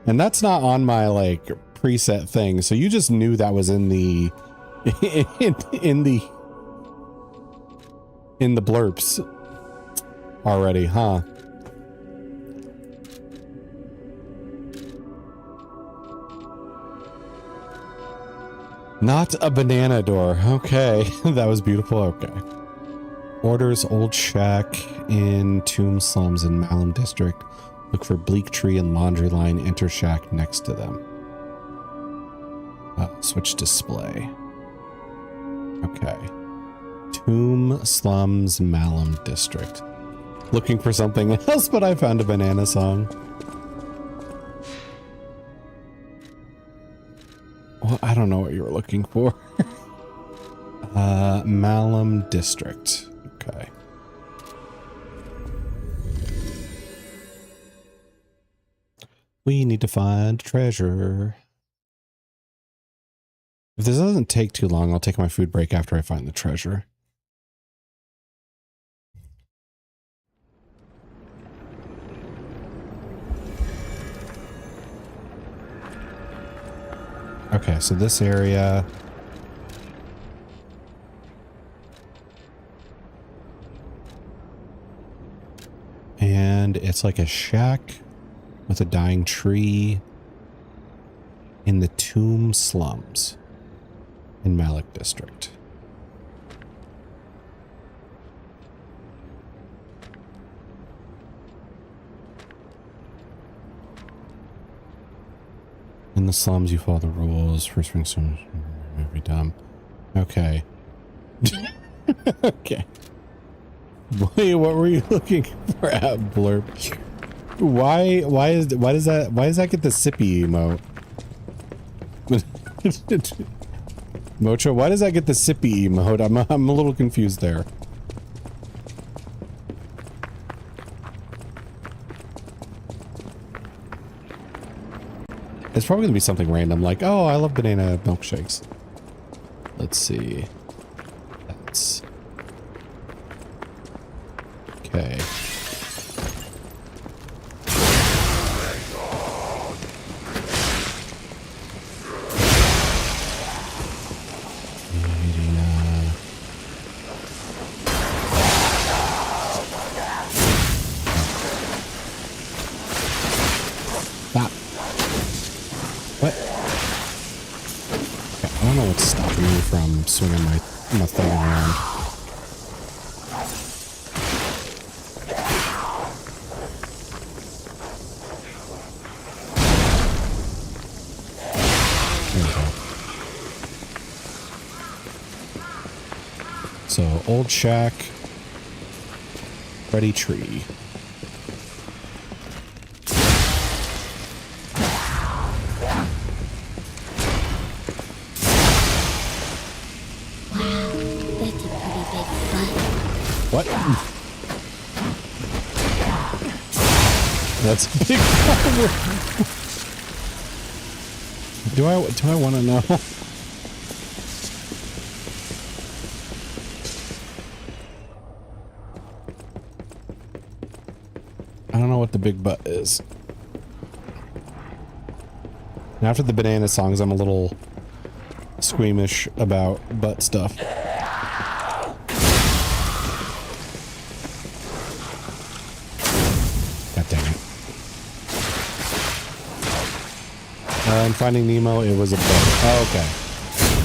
And that's not on my like preset thing. So you just knew that was in the in the blurps already, huh? Not a banana door. Okay. That was beautiful. Okay. Orders old shack in Tomb Slums in Malum District. Look for Bleak Tree and Laundry Line. Enter shack next to them. Switch display. Okay. Tomb Slums Malum District. Looking for something else, but I found a banana song. Well, I don't know what you were looking for. Malum District. Okay. We need to find treasure. If this doesn't take too long, I'll take my food break after I find the treasure. Okay, so this area. And it's like a shack with a dying tree in the Tomb Slums in Malik District. In the slums, you follow the rules. First thing, some be dumb. Okay. Okay. Wait, what were you looking for at blurb? Why does that get the sippy emote? Mocho, why does that get the sippy emote? I'm a little confused there. It's probably gonna be something random like, oh, I love banana milkshakes. Let's see. That's okay. Swinging my thing around. There we go. So, old shack, ready tree. What? That's a big problem. Do I want to know? what the big butt is. And after the banana songs, I'm a little squeamish about butt stuff. God dang it. In Finding Nemo, it was a butt. Oh, okay.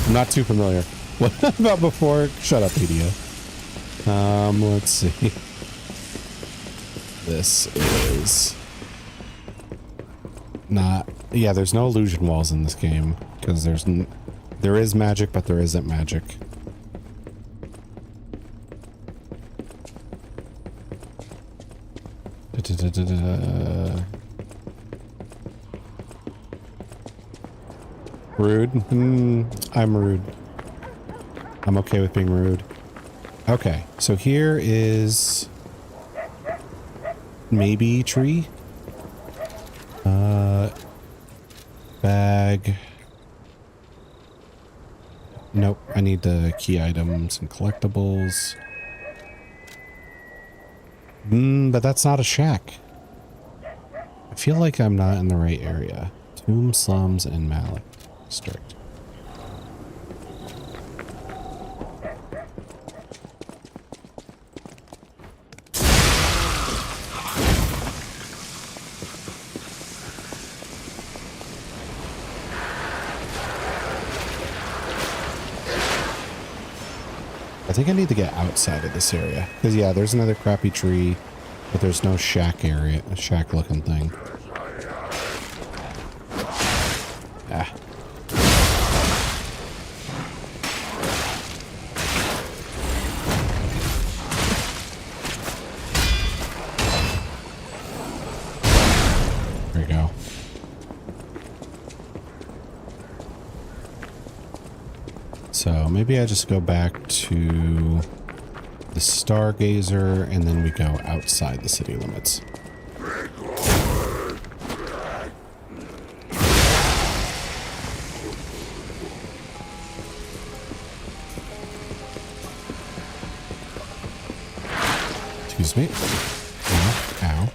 I'm not too familiar. What about before? Shut up, Pedia. Let's see. This is not. Yeah, there's no illusion walls in this game because there is magic, but there isn't magic. Rude? I'm rude. I'm okay with being rude. Okay, so here is maybe tree. Bag. Nope, I need the key items and collectibles. But that's not a shack. I feel like I'm not in the right area. Tomb, slums, and Malik District. I think I need to get outside of this area. Because, yeah, there's another crappy tree, but there's no shack area, a shack looking thing. Ah. There you go. So maybe I just go back to the Stargazer and then we go outside the city limits. Excuse me. Ow. Ow.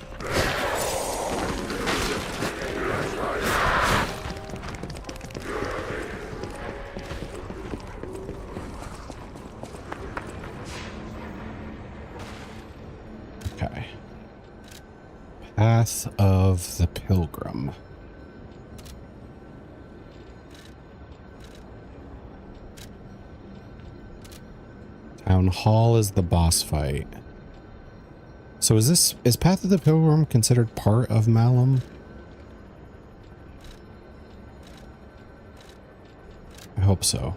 Okay. Path of the Pilgrim. Town Hall is the boss fight. So is Path of the Pilgrim considered part of Malum? I hope so.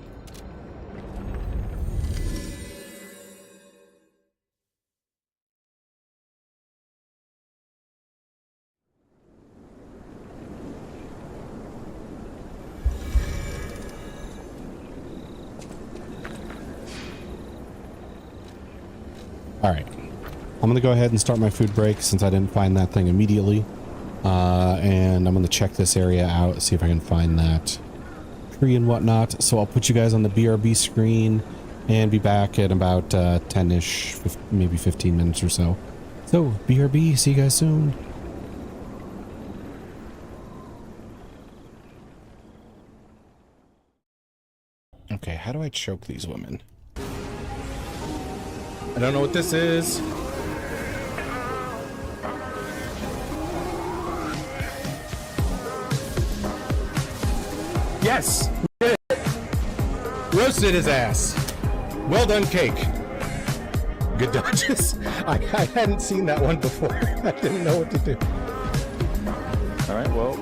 All right. I'm going to go ahead and start my food break since I didn't find that thing immediately. And I'm going to check this area out, see if I can find that tree and whatnot. So I'll put you guys on the BRB screen and be back in about 10-ish, maybe 15 minutes or so. So, BRB, see you guys soon. Okay, how do I choke these women? I don't know what this is. Yes! We did it! Roasted his ass. Well done, cake. Good dodges. I hadn't seen that one before. I didn't know what to do. Alright, well.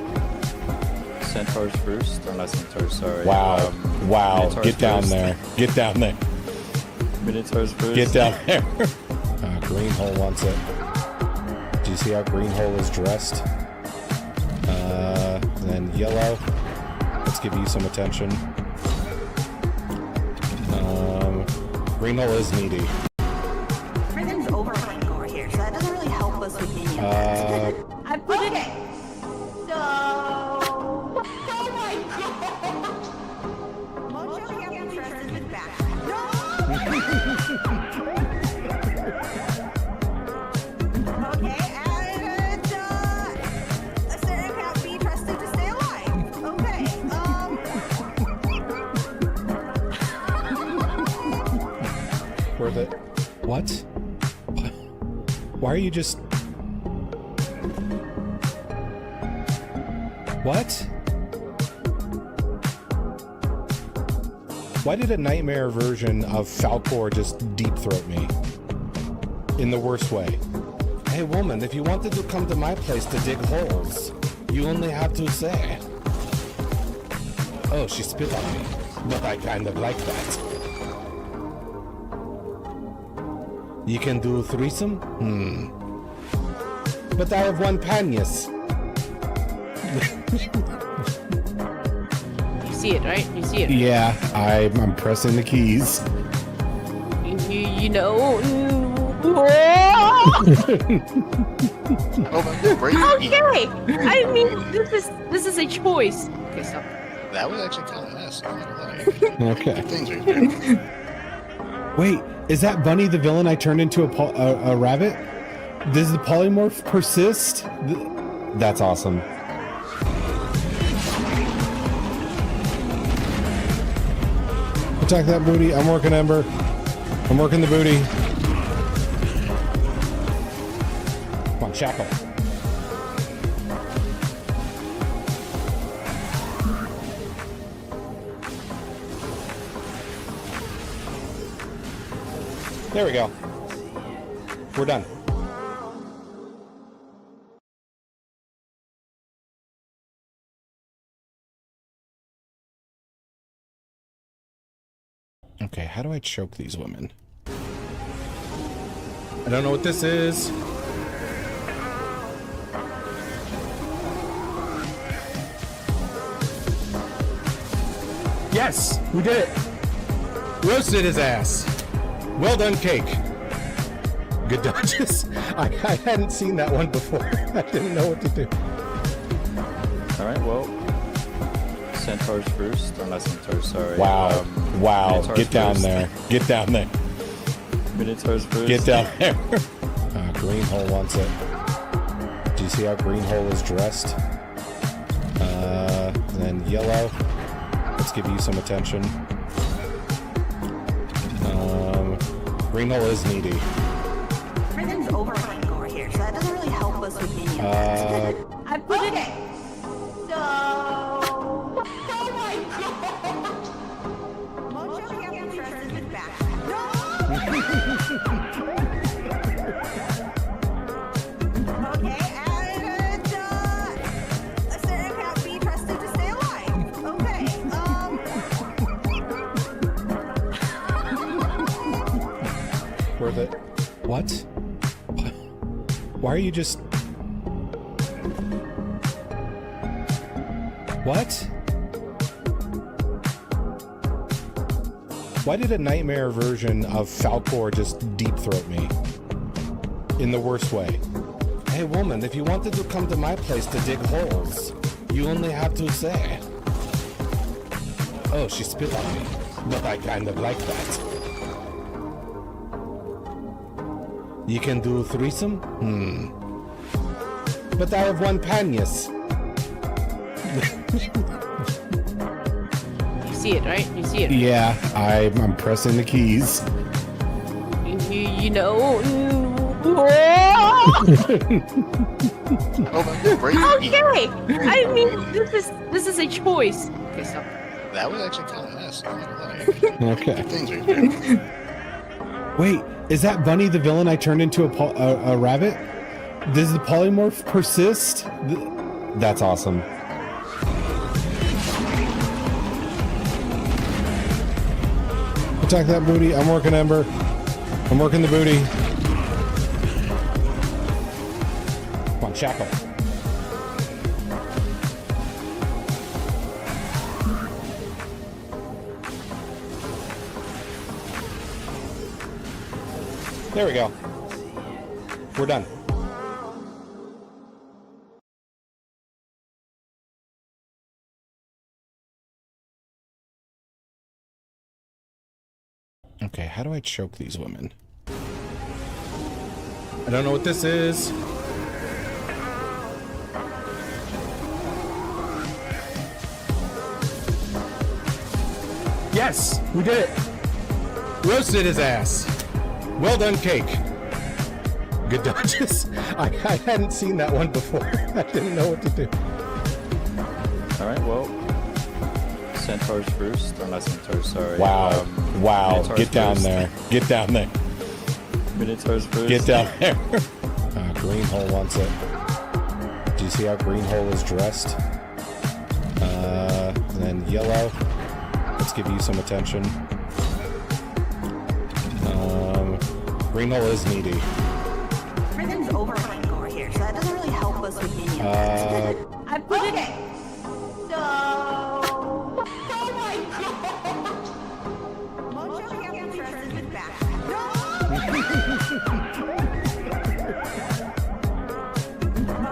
Centaurs first. Or not Centaurs, sorry. Wow. Wow. Minotaurs Get down first. there. Get down there. Minotaurs first. Get down there. Greenhole wants it. Do you see how Greenhole is dressed? Then yellow. Let's give you some attention. Greenhole is needy. Everything's overflowing over here, so that doesn't really help us with being I put it. So. Oh my god! Won't you be interested with back? No! Okay, and Worth it. What? Why are you just... What? Why did a nightmare version of Falcor just deep throat me? In the worst way. Hey woman, if you wanted to come to my place to dig holes, you only have to say. Oh, she spit on me. But I kind of like that. You can do threesome? But I have one panias. You see it, right? You see it. Yeah, I'm pressing the keys. You know. Okay. I mean, this is a choice. Okay, so. That was actually kind of nice. I'm not gonna lie. Okay. Things are good. Wait, is that Bunny the villain I turned into a rabbit? Does the polymorph persist? That's awesome. Attack that booty. I'm working Ember. I'm working the booty. Come on, shackle. There we go. We're done. Okay, how do I choke these women? I don't know what this is. Yes, we did it. Roasted his ass. Well done, cake. Good dodges. I hadn't seen that one before. I didn't know what to do. Alright, well. Centaurs first. Or not Centaurs, sorry. Wow. Wow. Minotaurs Get down first. there. Get down there. Minotaurs first. Get down there. Greenhole wants it. Do you see how Greenhole is dressed? Then yellow. Let's give you some attention. Greenhole is needy. Everything's overrunning over here, so that doesn't really help us with minions. I put it. So. Oh my god! Mojo here interested with back. No! Okay, and Asterion can't be trusted to stay alive. Okay, Worth it. What? Why are you just... What? Why did a nightmare version of Falcor just deep throat me? In the worst way. Hey woman, if you wanted to come to my place to dig holes, you only have to say. Oh, she spit on me. But I kind of like that. You can do threesome? But I have one panias. You see it, right? You see it. Yeah, I'm pressing the keys. You know. Okay. I mean, this is a choice. Okay, so. That was actually kind of nice. I'm not gonna lie. Okay. Things are good. Wait, is that Bunny the villain I turned into a rabbit? Does the polymorph persist? That's awesome. Attack that booty. I'm working Ember. I'm working the booty. Come on, shackle. There we go. We're done. Okay, how do I choke these women? I don't know what this is. Yes, we did it. Roasted his ass. Well done, cake. Good dodges. I hadn't seen that one before. I didn't know what to do. Alright, well. Centaurs first. Or not centaurs, sorry. Wow. Wow. Minotaurs Get down first. there. Get down there. Minotaurs first. Get down there. Green hole wants it. Do you see how green hole is dressed? And then yellow. Let's give you some attention. Green hole is needy. Everything's overplaying over here, so that doesn't really help us with any of that. I put it. So. Oh my god! Mojo can't be trusted with backpack. No!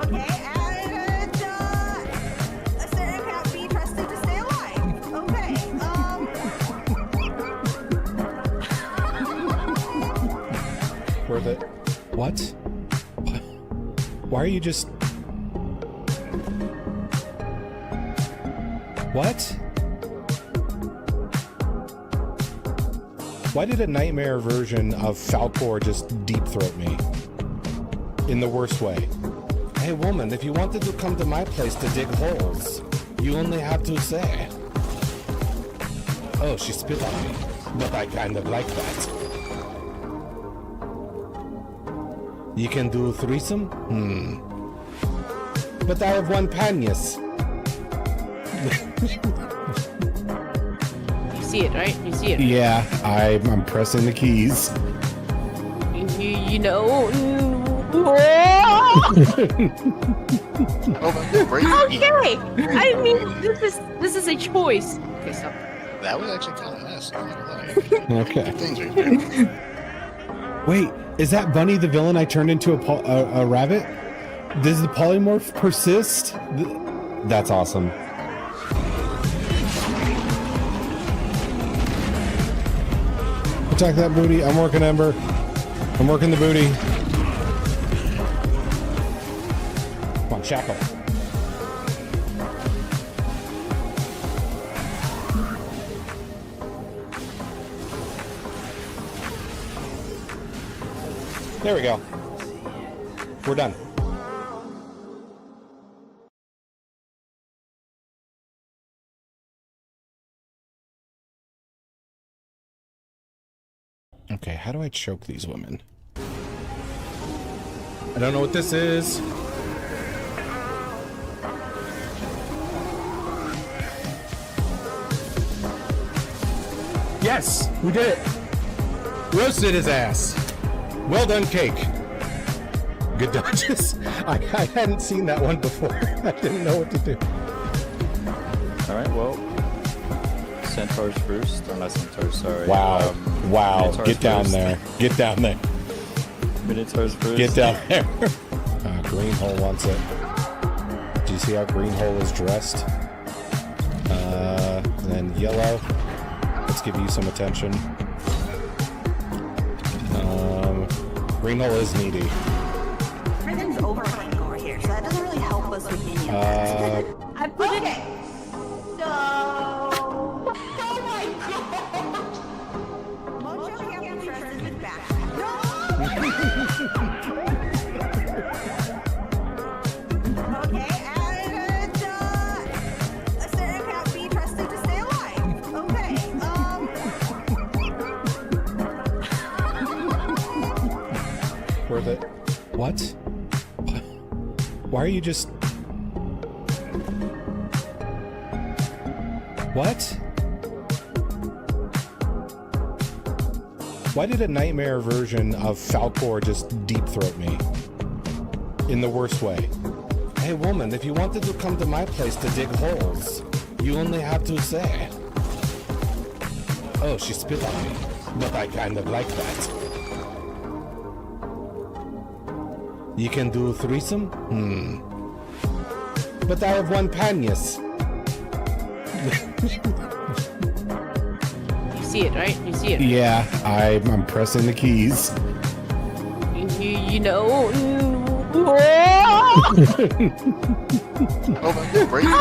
Okay, and Asterion can't be trusted to stay alive. Okay, Worth it. What? Why are you just... What? Why did a nightmare version of Falcor just deep throat me? In the worst way. Hey woman, if you wanted to come to my place to dig holes, you only have to say. Oh, she spit on me. But I kind of like that. You can do threesome? But I have one panias. You see it, right? You see it. Yeah, I'm pressing the keys. You know. Okay. I mean, this is a choice. Okay, so. That was actually kind of nice. I'm not gonna lie. Okay. Things we do. Wait, is that Bunny the villain I turned into a rabbit? Does the polymorph persist? That's awesome. Attack that booty. I'm working Ember. I'm working the booty. Come on, shackle. There we go. We're done. Okay, how do I choke these women? I don't know what this is. Yes, we did it. Roasted his ass. Well done, cake. Good dodges. I hadn't seen that one before. I didn't know what to do. Alright, well. Centaurs first. Or not centaurs, sorry. Wow. Wow. Minotaurs Get down first. there. Get down there. Minotaurs first. Get down there. Green hole wants it. Do you see how green hole is dressed? And then yellow. Let's give you some attention. Green hole is needy. Everything's overplaying over here, so that doesn't really help us with any of that. I put it. So. Oh my god! Mojo can't be trusted with backpack. No! Okay, and Asterion can't be trusted to stay alive. Okay, Worth it. What? Why are you just... What? Why did a nightmare version of Falcor just deep throat me? In the worst way. Hey woman, if you wanted to come to my place to dig holes, you only have to say. Oh, she spit on me. But I kind of like that. You can do threesome? But I have one panias. You see it, right? You see it. Yeah, I'm pressing the keys. You know.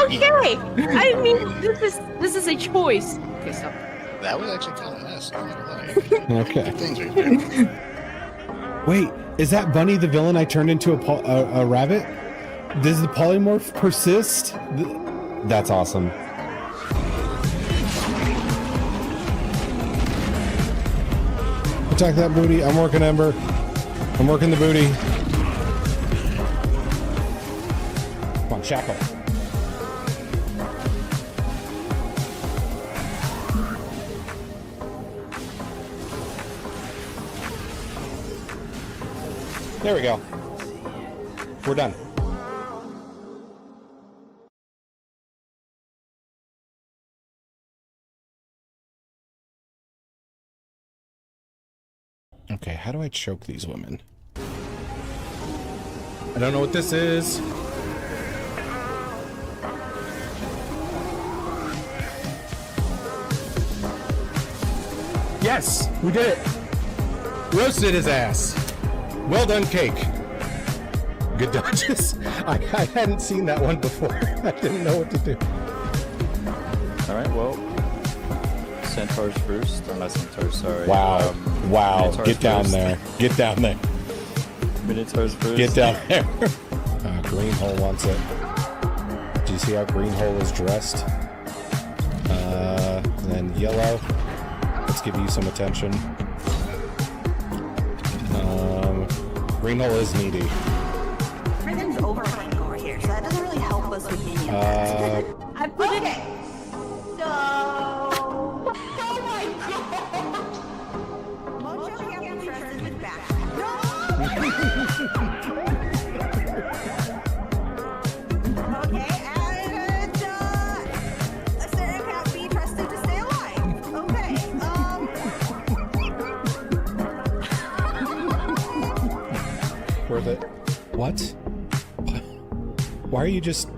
Okay. I mean, this is a choice. Okay, so. That was actually kind of nice. I'm not gonna lie. Okay. Things we do. Wait, is that Bunny the villain I turned into a rabbit? Does the polymorph persist? That's awesome. Attack that booty. I'm working Ember. I'm working the booty. Come on, shackle. There we go. We're done. Okay, how do I choke these women? I don't know what this is. Yes, we did it. Roasted his ass. Well done, cake. Good dodges. I hadn't seen that one before. I didn't know what to do. Alright, well. Centaurs first. Or not centaurs, sorry. Wow. Wow. Minotaurs Get down first. there. Get down there. Minotaurs first. Get down there. Greenhole wants it. Do you see how Greenhole is dressed? And then yellow. Let's give you some attention. Greenhole is needy. Everything's overrunning over here, so that doesn't really help us with any of that. I put it. So. Oh my god! Won't you get interested with backpack? No! Okay, and a certain can't be trusted to stay alive. Okay, Worth it. What? Why are you just...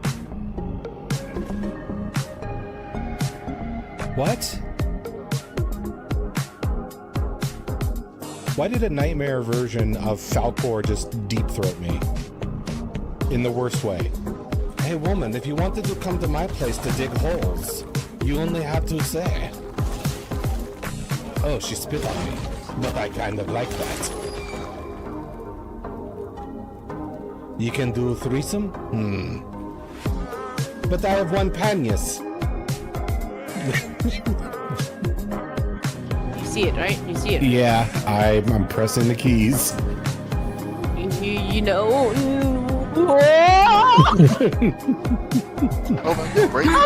What? Why did a nightmare version of Falcor just deep throat me? In the worst way. Hey woman, if you wanted to come to my place to dig holes, you only have to say. Oh, she spit on me. But I kind of like that. You can do a threesome? But I have one panias. You see it, right? You see it. Yeah, I'm pressing the keys. You know.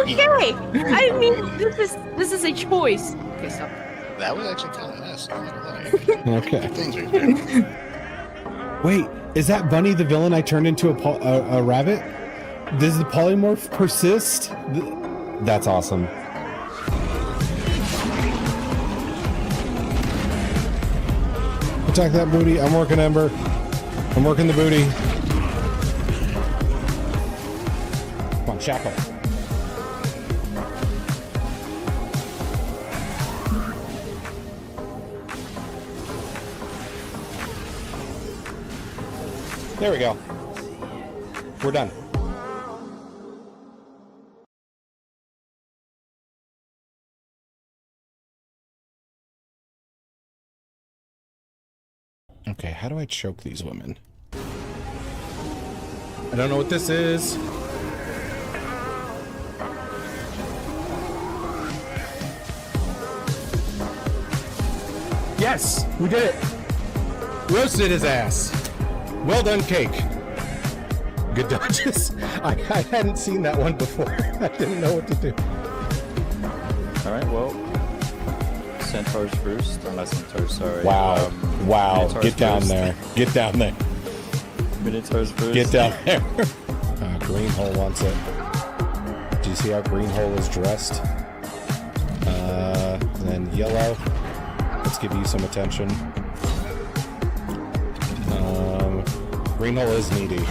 Okay. I mean, this is a choice. Okay, so. That was actually kind of nice. I'm not gonna lie. Okay. Things right there. Wait, is that Bunny the villain I turned into a rabbit? Does the polymorph persist? That's awesome. Attack that booty. I'm working Ember. I'm working the booty. Come on, shackle. There we go. We're done. Okay, how do I choke these women? I don't know what this is. Yes, we did it. Roasted his ass. Well done, cake. Good dodges. I hadn't seen that one before. I didn't know what to do. Alright, well. Centaurs first. Or not centaurs, sorry. Wow. Wow. Minotaurs Get down first. there. Get down there. Minotaurs first. Get down there. Greenhole wants it. Do you see how Greenhole is dressed? And then yellow. Let's give you some attention. Greenhole is needy.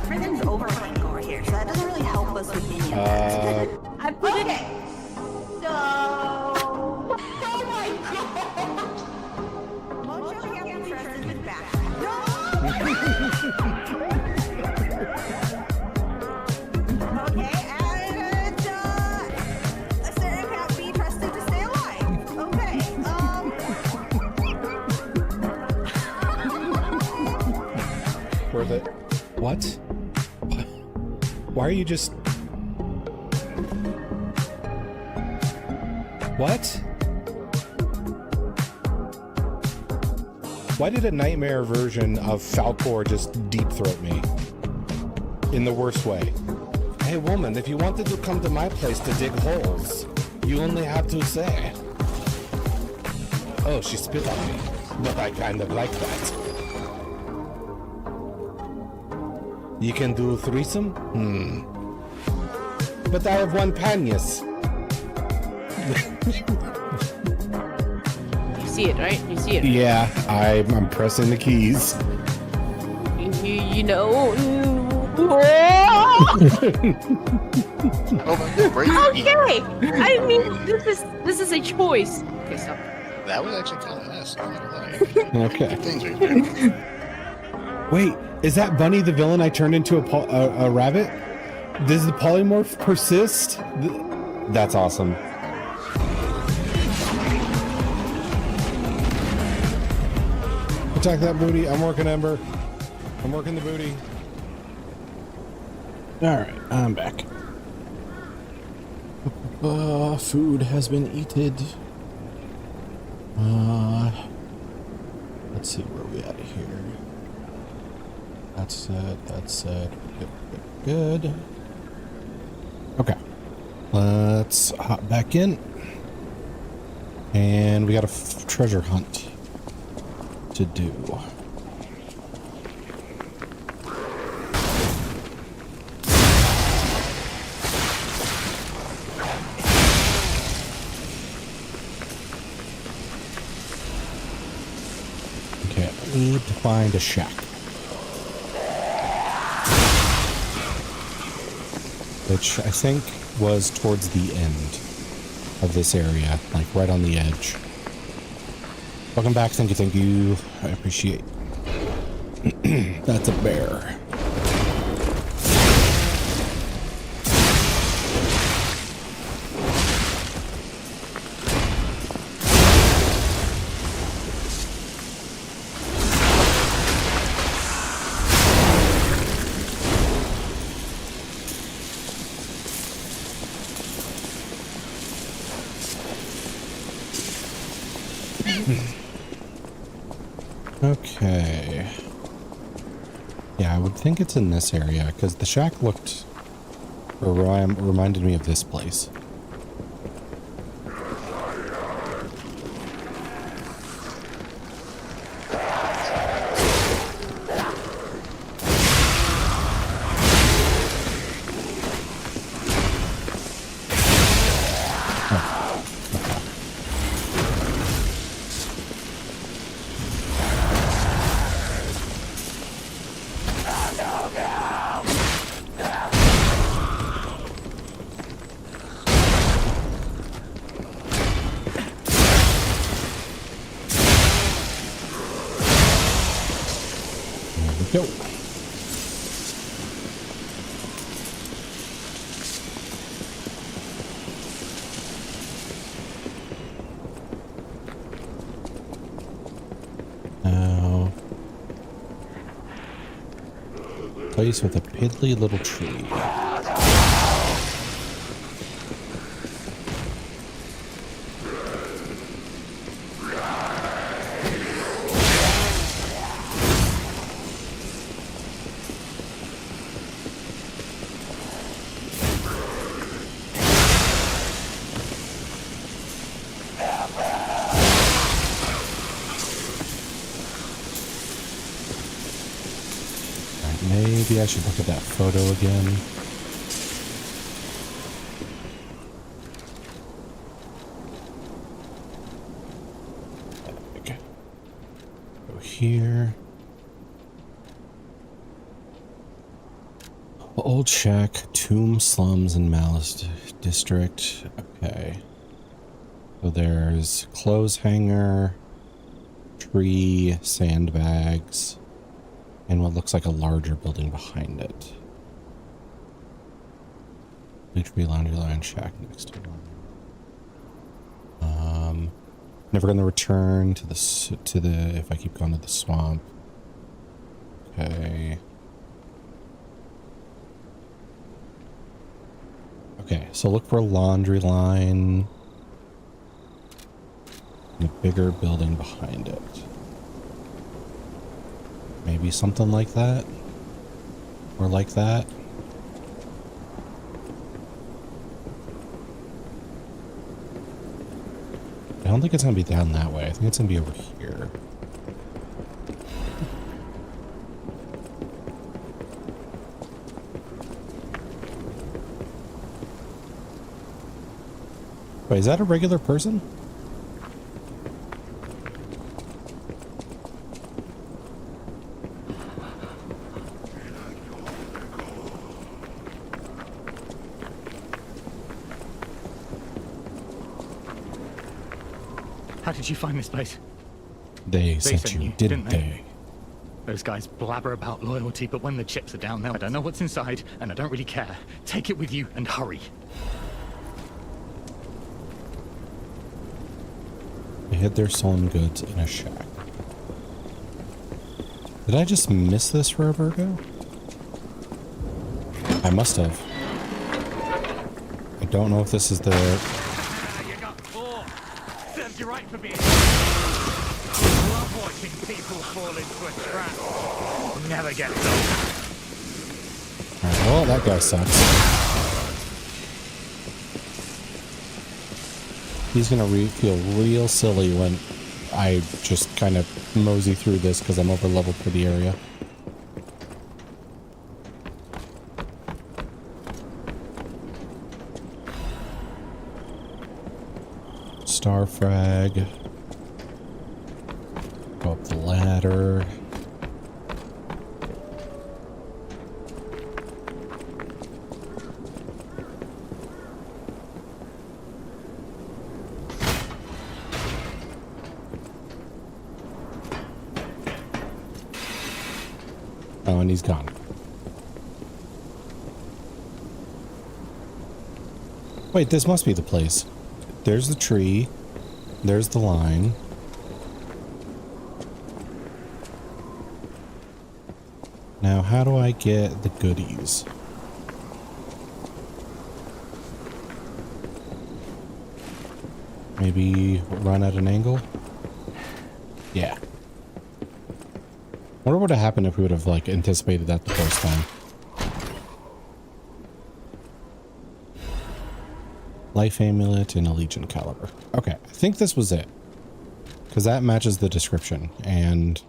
Everything's overrunning over here, so that doesn't really help us with any of that. I put it. So. Oh my god! Won't you get interested with backpack? No! Okay, and a certain can't be trusted to stay alive. Okay, Why are you just... What? Why did a nightmare version of Falcor just deep throat me? In the worst way. Hey woman, if you wanted to come to my place to dig holes, you only have to say. Oh, she spit on me. But I kind of like that. You can do threesome? But I have one panias. You see it, right? You see it. Yeah, I'm pressing the keys. You know. Okay. I mean, this is a choice. Okay, stop. That was actually kind of nice. I'm not gonna lie. Okay. Things are good. Wait, is that Bunny the villain I turned into a rabbit? Does the polymorph persist? That's awesome. Attack that booty. I'm working Ember. I'm working the booty. Alright, I'm back. Food has been eaten. Let's see where we at here. That's it. Good. Okay. Let's hop back in. And we got a treasure hunt to do. Okay, I need to find a shack. Which I think was towards the end of this area, like right on the edge. Welcome back, thank you. I appreciate. That's a bear. Okay. Yeah, I would think it's in this area, because the shack looked, or reminded me of this place. Go. Now, place with a piddly little tree. Maybe I should look at that photo again. Go here. Old shack, tomb, slums, and malice district. Okay. So there's clothes hanger, tree, sandbags, and what looks like a larger building behind it. Tree, laundry line, shack next to one. Never gonna return to the if I keep going to the swamp. Okay, so look for a laundry line. And a bigger building behind it. Maybe something like that. Or like that. I don't think it's going to be down that way. I think it's going to be over here. Wait, is that a regular person? How did you find this place? They sent you, didn't they? Those guys blabber about loyalty, but when the chips are down there, I don't know what's inside, and I don't really care. Take it with you and hurry. They hid their stolen goods in a shack. Did I just miss this forever ago? I must have. I don't know if this is the... You got caught. Serves you right for being... I love watching people fall into a trap. Never gets old. Alright, well, that guy sucks. He's gonna feel real silly when I just kind of mosey through this because I'm over leveled for the area. Star frag. Go up the ladder. Oh, and he's gone. Wait, this must be the place. There's the tree. There's the line. Now, how do I get the goodies? Maybe run at an angle? Yeah. I wonder what would have happened if we would have, like, anticipated that the first time. Life amulet and a Legion caliber. Okay, I think this was it. Because that matches the description, and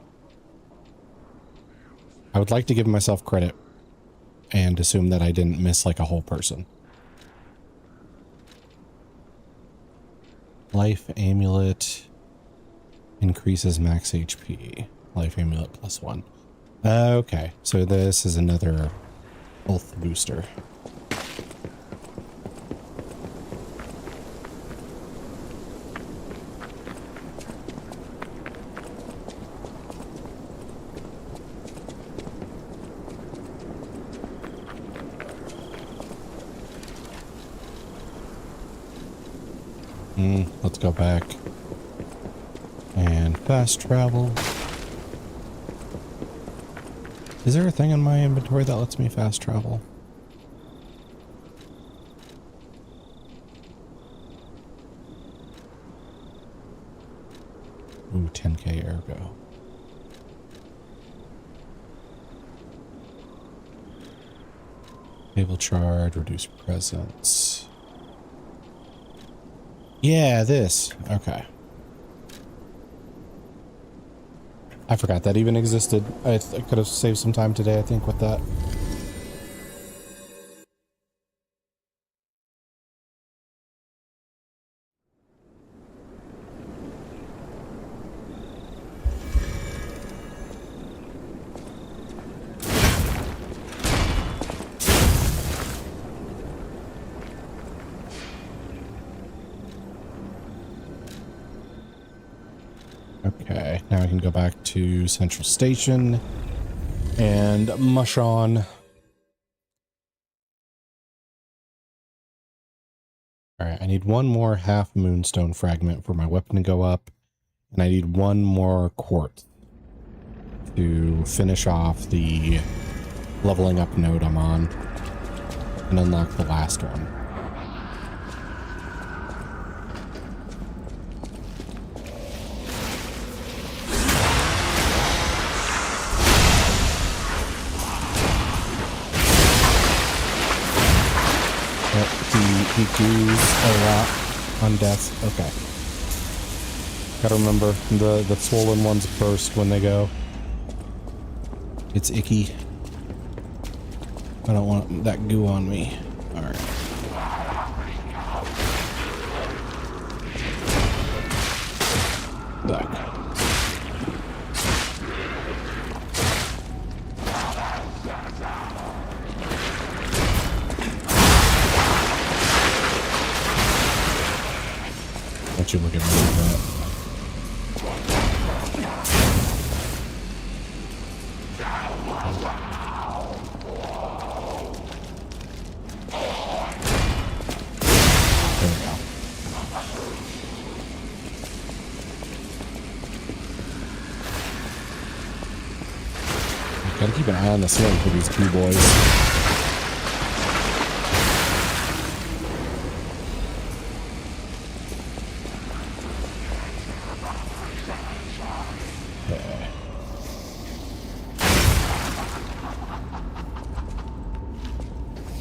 I would like to give myself credit and assume that I didn't miss, like, a whole person. Life amulet increases max HP. Life amulet +1. Okay, so this is another health booster. Let's go back and fast travel. Is there a thing in my inventory that lets me fast travel? Ooh, 10k ergo. Table charge, reduce presence. Yeah, this. Okay. I forgot that even existed. I could have saved some time today, I think, with that. Okay, now I can go back to Central Station and mush on. Alright, I need one more half moonstone fragment for my weapon to go up, and I need one more quartz to finish off the leveling up node I'm on and unlock the last one. He goos a lot on death. Okay. Gotta remember, the swollen ones burst when they go. It's icky. I don't want that goo on me. Alright. Back. Don't you look at me like that. There we go. Gotta keep an eye on the ceiling for these two boys.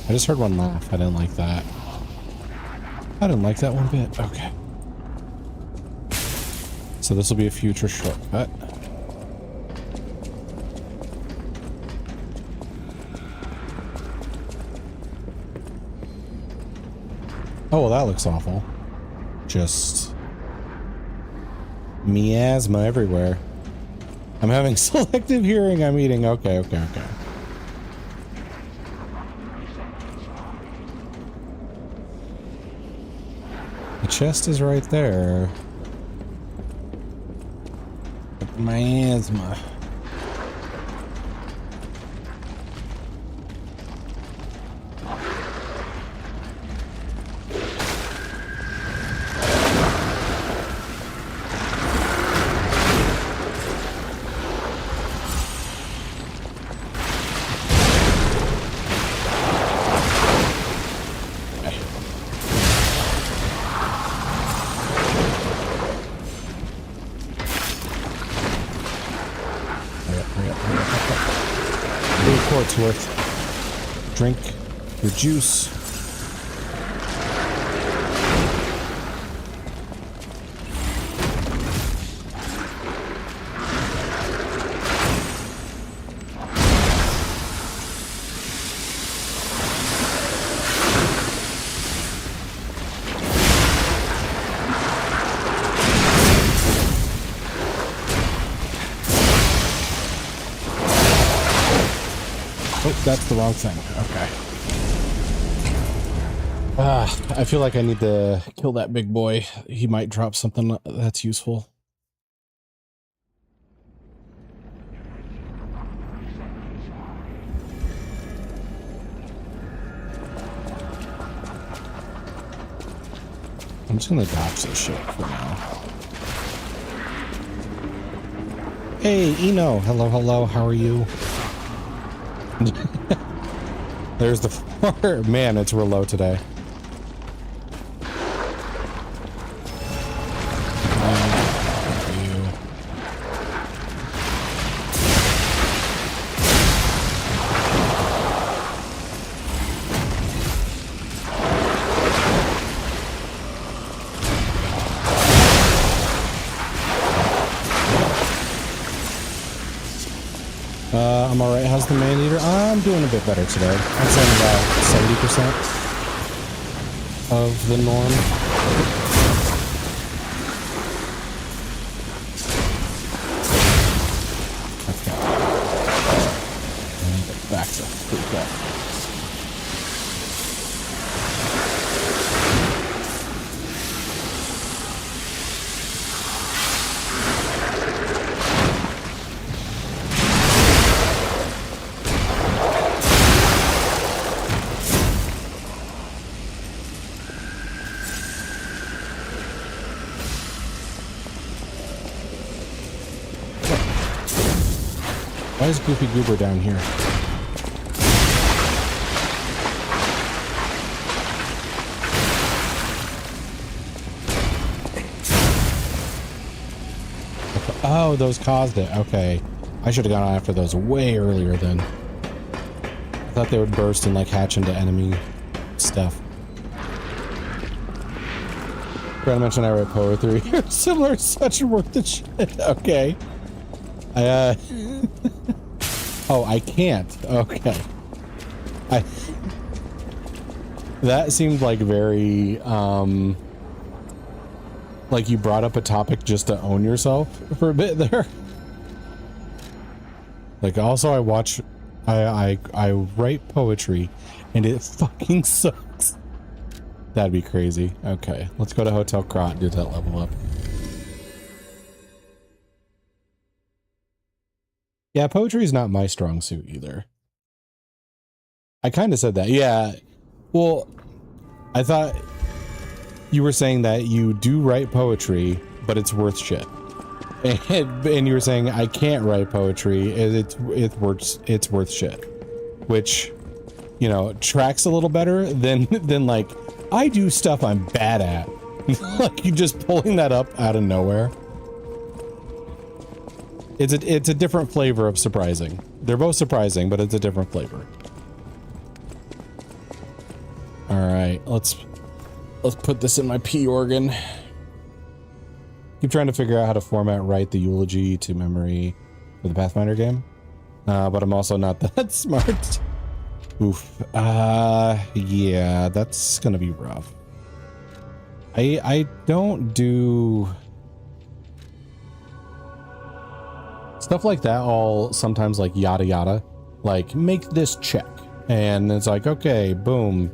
I just heard one laugh. I didn't like that. I didn't like that one bit. Okay. So this will be a future shortcut. Oh, well, that looks awful. Just miasma everywhere. I'm having selective hearing. I'm eating. Okay. The chest is right there. Miasma. Worth. Drink your juice. That's the wrong thing. Okay. I feel like I need to kill that big boy. He might drop something that's useful. I'm just gonna dox this shit for now. Hey, Eno. Hello. How are you? There's the floor. Man, it's real low today. I'm alright. How's the man eater? I'm doing a bit better today. I'm saying about 70% of the norm. Okay. And back to freak up. Why is Goofy Goober down here? Oh, those caused it. Okay. I should have gone after those way earlier then. I thought they would burst and like hatch into enemy stuff. Trying to mention I write poetry. Similar, such worth the shit. Okay. Oh, I can't. Okay. That seemed like very, like you brought up a topic just to own yourself for a bit there. Like, also I write poetry and it fucking sucks. That'd be crazy. Okay, let's go to Hotel Crot and do that level up. Yeah, poetry is not my strong suit either. I kind of said that. Yeah. Well, I thought you were saying that you do write poetry, but it's worth shit. And you were saying I can't write poetry, it's worth shit. Which, you know, tracks a little better than like I do stuff I'm bad at. Like you just pulling that up out of nowhere. It's a different flavor of surprising. They're both surprising, but it's a different flavor. All right, let's put this in my P organ. Keep trying to figure out how to format write the eulogy to memory for the Pathfinder game, but I'm also not that smart. Oof. Yeah, that's gonna be rough. I don't do stuff like that. All sometimes like yada yada, like make this check, and it's like okay, boom.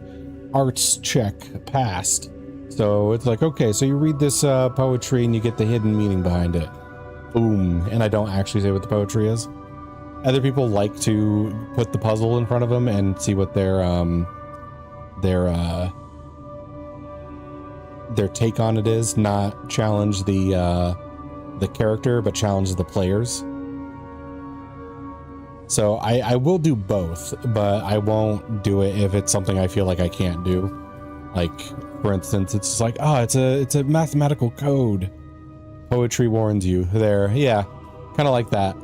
Arts check passed. So it's like, okay, so you read this poetry and you get the hidden meaning behind it. Boom. And I don't actually say what the poetry is. Other people like to put the puzzle in front of them and see what their take on it is, not challenge the character, but challenge the players. So I will do both, but I won't do it if it's something I feel like I can't do. Like, for instance, it's just like, oh, it's a mathematical code. Poetry warns you there. Yeah, kind of like that.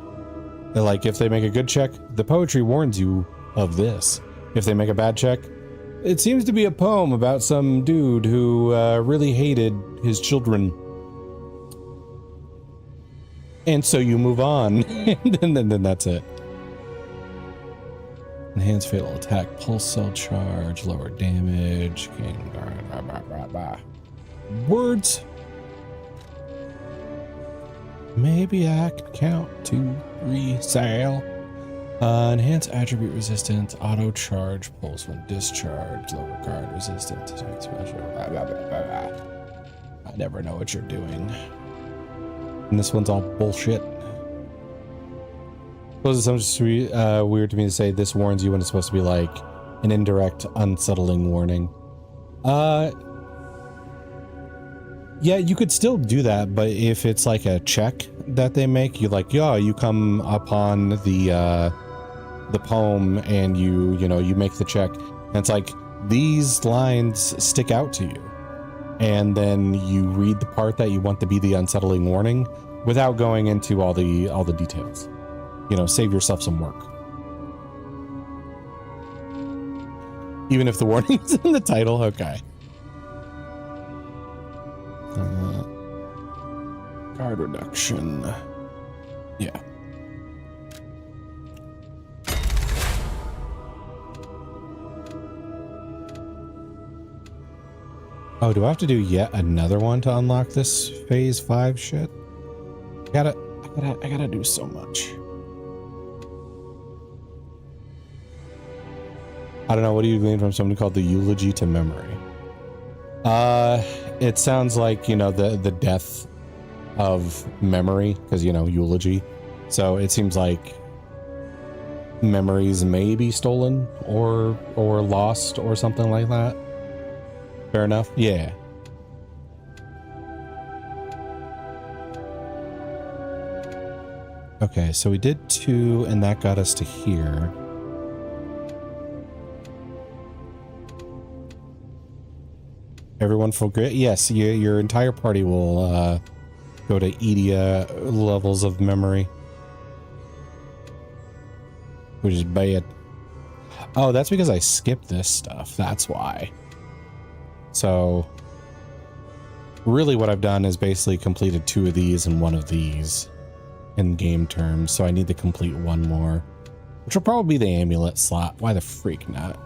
Like, if they make a good check, the poetry warns you of this. If they make a bad check, it seems to be a poem about some dude who really hated his children. And so you move on, and then that's it. Enhance fatal attack, pulse cell charge, lower damage, gain guard, words. Maybe I can count 2, 3, sail. Enhance attribute resistance, auto charge, pulse when discharged, lower guard resistance, attack special. I never know what you're doing. And this one's all bullshit. I suppose it sounds weird to me to say this warns you when it's supposed to be like an indirect, unsettling warning. Yeah, you could still do that, but if it's like a check that they make, you like, yeah, you come upon the poem and you make the check, and it's like these lines stick out to you, and then you read the part that you want to be the unsettling warning without going into all the details. You know, save yourself some work. Even if the warning is in the title, okay. Guard reduction. Yeah. Oh, do I have to do yet another one to unlock this phase 5 shit? I gotta do so much. I don't know, what do you glean from something called the eulogy to memory? It sounds like, you know, the death of memory, because, you know, eulogy. So it seems like memories may be stolen or lost or something like that. Fair enough? Yeah. Okay, so we did 2, and that got us to here. Everyone full grit? Yes, your entire party will go to Edia levels of memory. Which is bad. Oh, that's because I skipped this stuff. That's why. So really what I've done is basically completed 2 of these and 1 of these in game terms. So I need to complete 1 more, which will probably be the amulet slot. Why the freak not?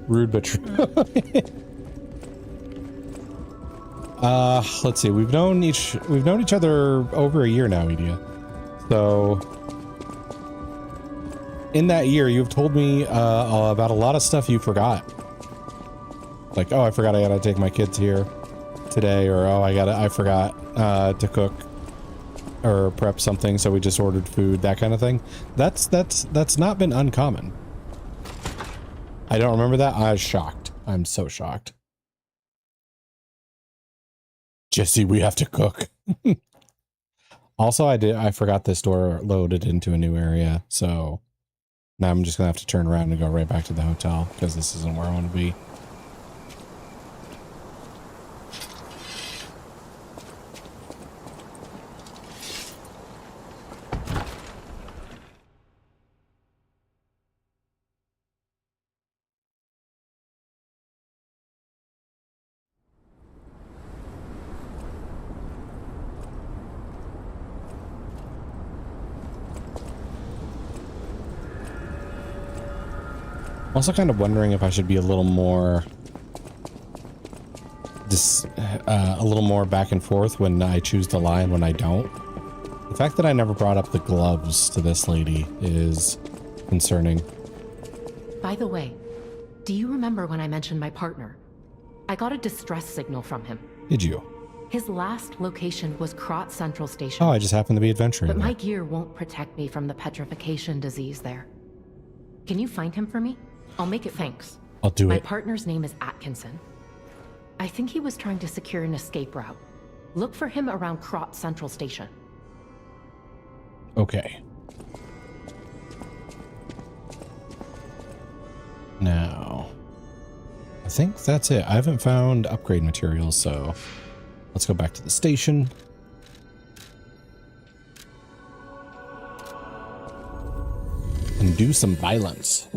Rude but true. Let's see. We've known each other over a year now, Edia. So in that year, you've told me about a lot of stuff you forgot. Like, oh, I forgot I gotta take my kids here today, or oh, I forgot to cook or prep something, so we just ordered food, that kind of thing. That's not been uncommon. I don't remember that. I was shocked. I'm so shocked. Jesse, we have to cook. Also, I forgot this door loaded into a new area, so now I'm just gonna have to turn around and go right back to the hotel because this isn't where I want to be. I'm also kind of wondering if I should be a little more back and forth when I choose to lie and when I don't. The fact that I never brought up the gloves to this lady is concerning. By the way, do you remember when I mentioned my partner? I got a distress signal from him. Did you? His last location was Krot Central Station. Oh, I just happened to be adventuring But there. my gear won't protect me from the petrification disease there. Can you find him for me? I'll make it. Thanks. I'll do My it. partner's name is Atkinson. I think he was trying to secure an escape route. Look for him around Krot Central Station. Okay. Now, I think that's it. I haven't found upgrade materials, so let's go back to the station. And do some violence.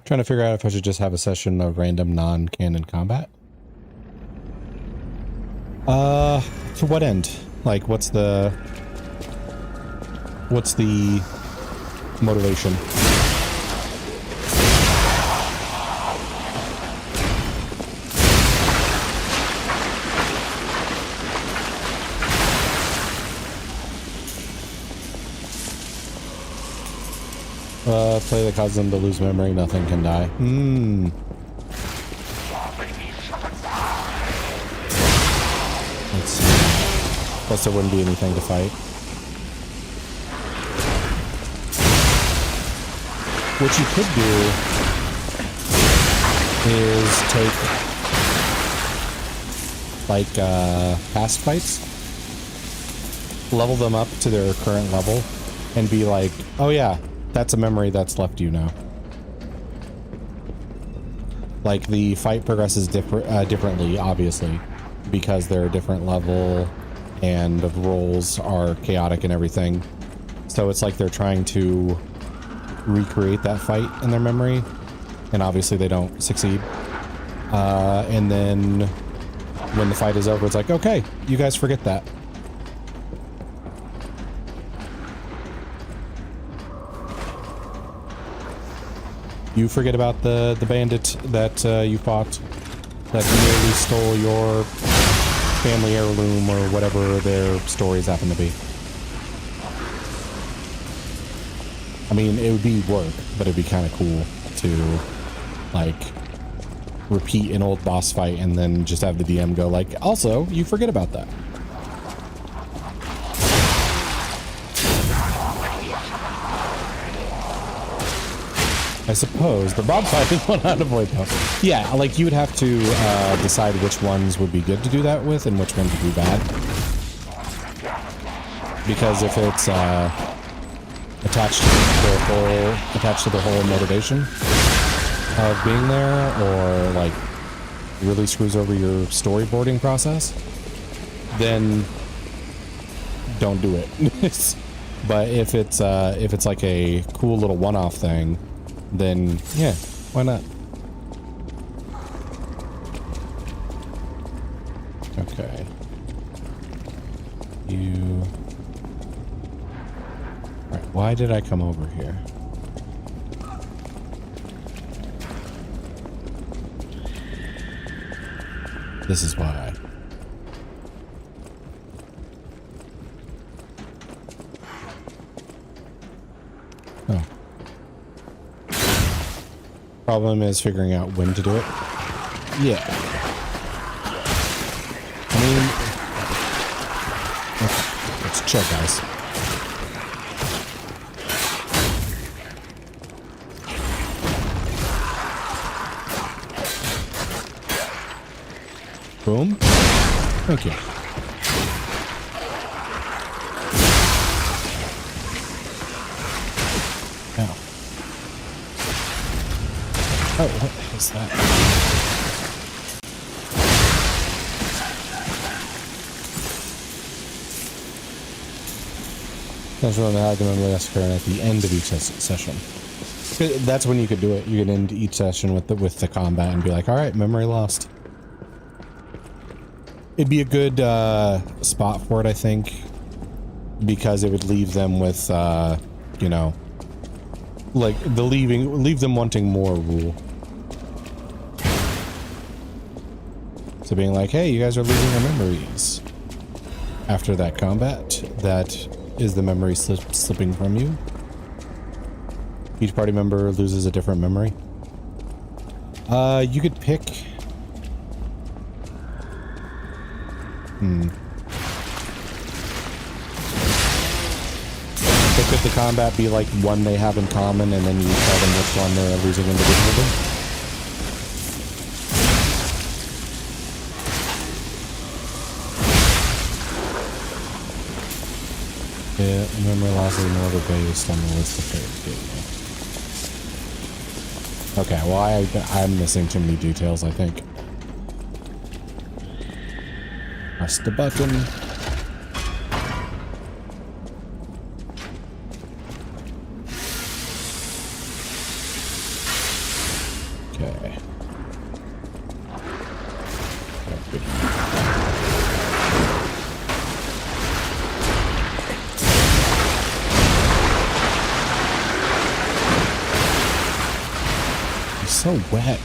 Trying to figure out if I should just have a session of random non-canon combat. To what end? Like, what's the motivation? Play that causes them to lose memory. Nothing can die. Let's see. Plus there wouldn't be anything to fight. What you could do is take like past fights, level them up to their current level, and be like, oh yeah, that's a memory that's left you now. Like the fight progresses differently, obviously, because they're a different level and the rolls are chaotic and everything. So it's like they're trying to recreate that fight in their memory, and obviously they don't succeed. And then when the fight is over, it's like, okay, you guys forget that. You forget about the bandit that you fought that nearly stole your family heirloom or whatever their stories happen to be. I mean, it would be work, but it'd be kind of cool to, like, repeat an old boss fight and then just have the DM go like, also, you forget about that. I suppose the mob fight is one out of avoid though. Yeah, like you would have to decide which ones would be good to do that with and which ones would be bad. Because if it's attached to the whole motivation of being there, or like really screws over your storyboarding process, then don't do it. But if it's like a cool little one-off thing, then yeah, why not? Okay. You... Alright, why did I come over here? This is why. Oh. Problem is figuring out when to do it. Yeah. I mean... Okay, let's chill, guys. Boom. Thank you. Ow. Oh, what is that? That's really hard to remember that's occurring at the end of each session. That's when you could do it. You could end each session with the combat and be like, all right, memory lost. It'd be a good spot for it, I think, because it would leave them with, you know, like leave them wanting more rule. So being like, hey, you guys are losing your memories after that combat. That is the memory slipping from you. Each party member loses a different memory. You could pick. So could the combat be like one they have in common, and then you tell them which one they're losing individually? Yeah, memory loss is in order based on the list of characters. Okay, well I'm missing too many details, I think. Press the button. Okay. It's so wet.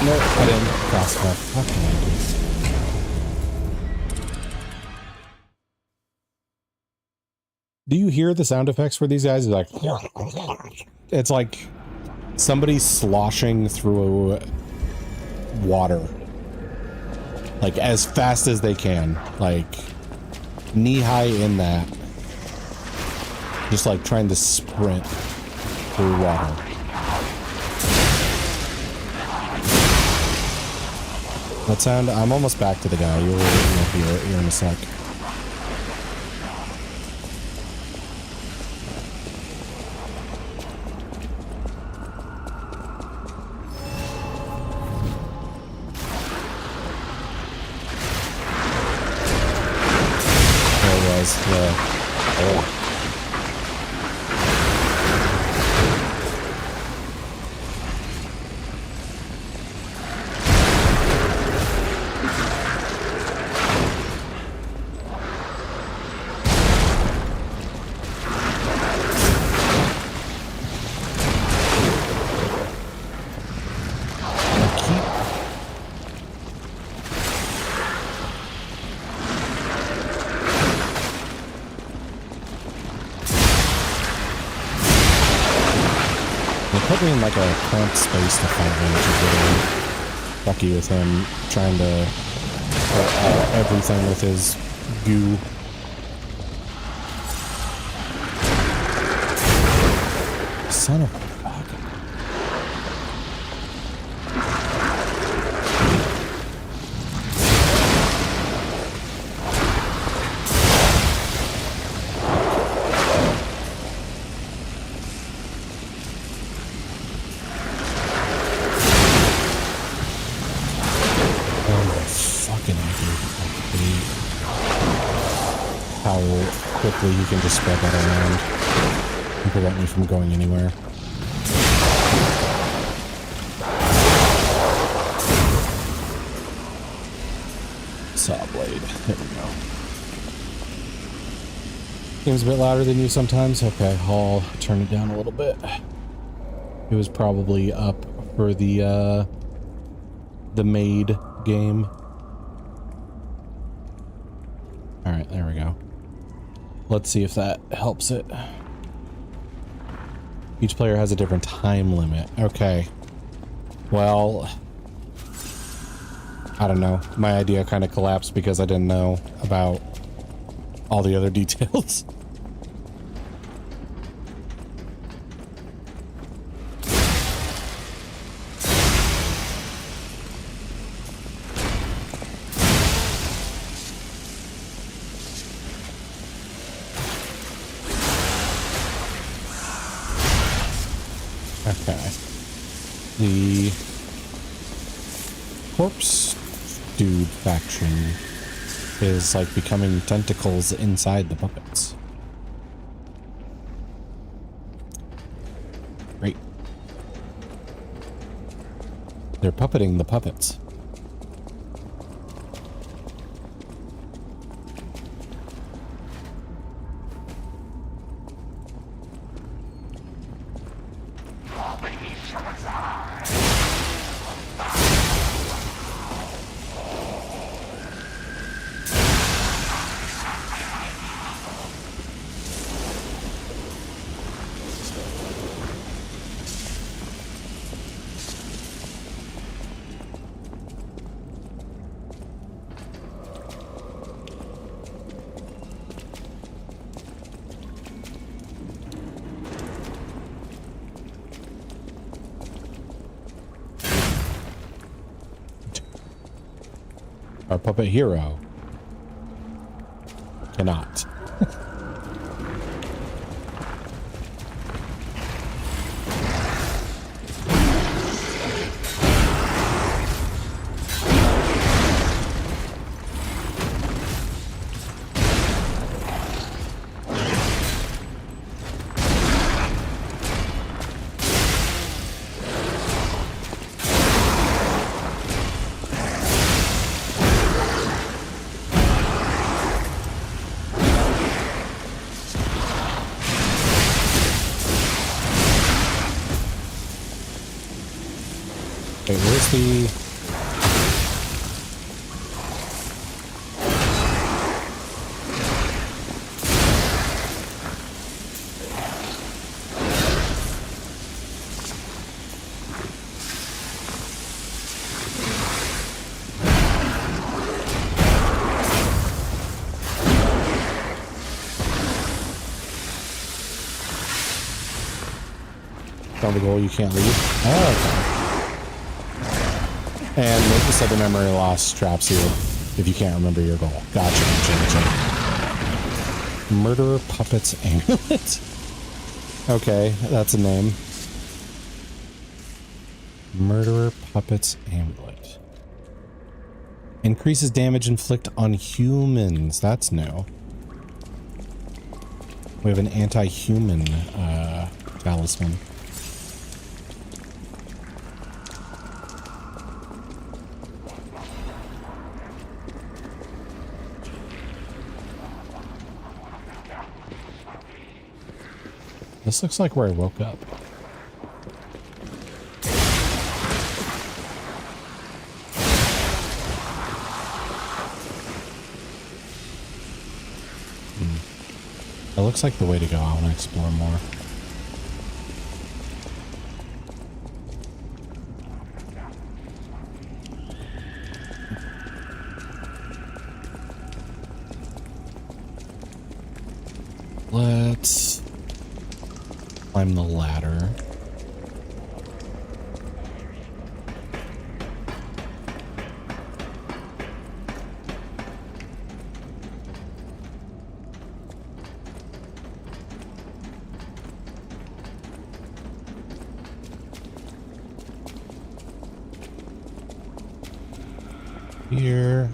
No, I didn't cross that. What can I do? Do you hear the sound effects for these guys? It's like somebody sloshing through water. Like as fast as they can. Like knee high in that. Just like trying to sprint through water. That sound, I'm almost back to the guy. You'll hear it here in a sec. There it was. Oh. Put me in like a cramped space to fight him, which is really lucky with him trying to everything with his goo. Son of a fuck. quickly he can just spread that around and prevent me from going anywhere. Saw blade. There we go. Game's a bit louder than you sometimes. Okay, I'll turn it down a little bit. It was probably up for the maid game. All right, there we go. Let's see if that helps it. Each player has a different time limit. Okay. Well, I don't know. My idea kind of collapsed because I didn't know about all the other details. Okay. The corpse dude faction is like becoming tentacles inside the puppets. Great. They're puppeting the puppets. Our puppet hero cannot. Okay, where's the... Found the goal, you can't leave. Oh, okay. And like you said, the memory loss traps you if you can't remember your goal. Gotcha. Murderer Puppets Amulet. Okay, that's a name. Murderer Puppets Amulet. Increases damage inflict on humans. That's new. We have an anti-human talisman. This looks like where I woke up. It looks like the way to go. I want to explore more. Let's climb the ladder. Here.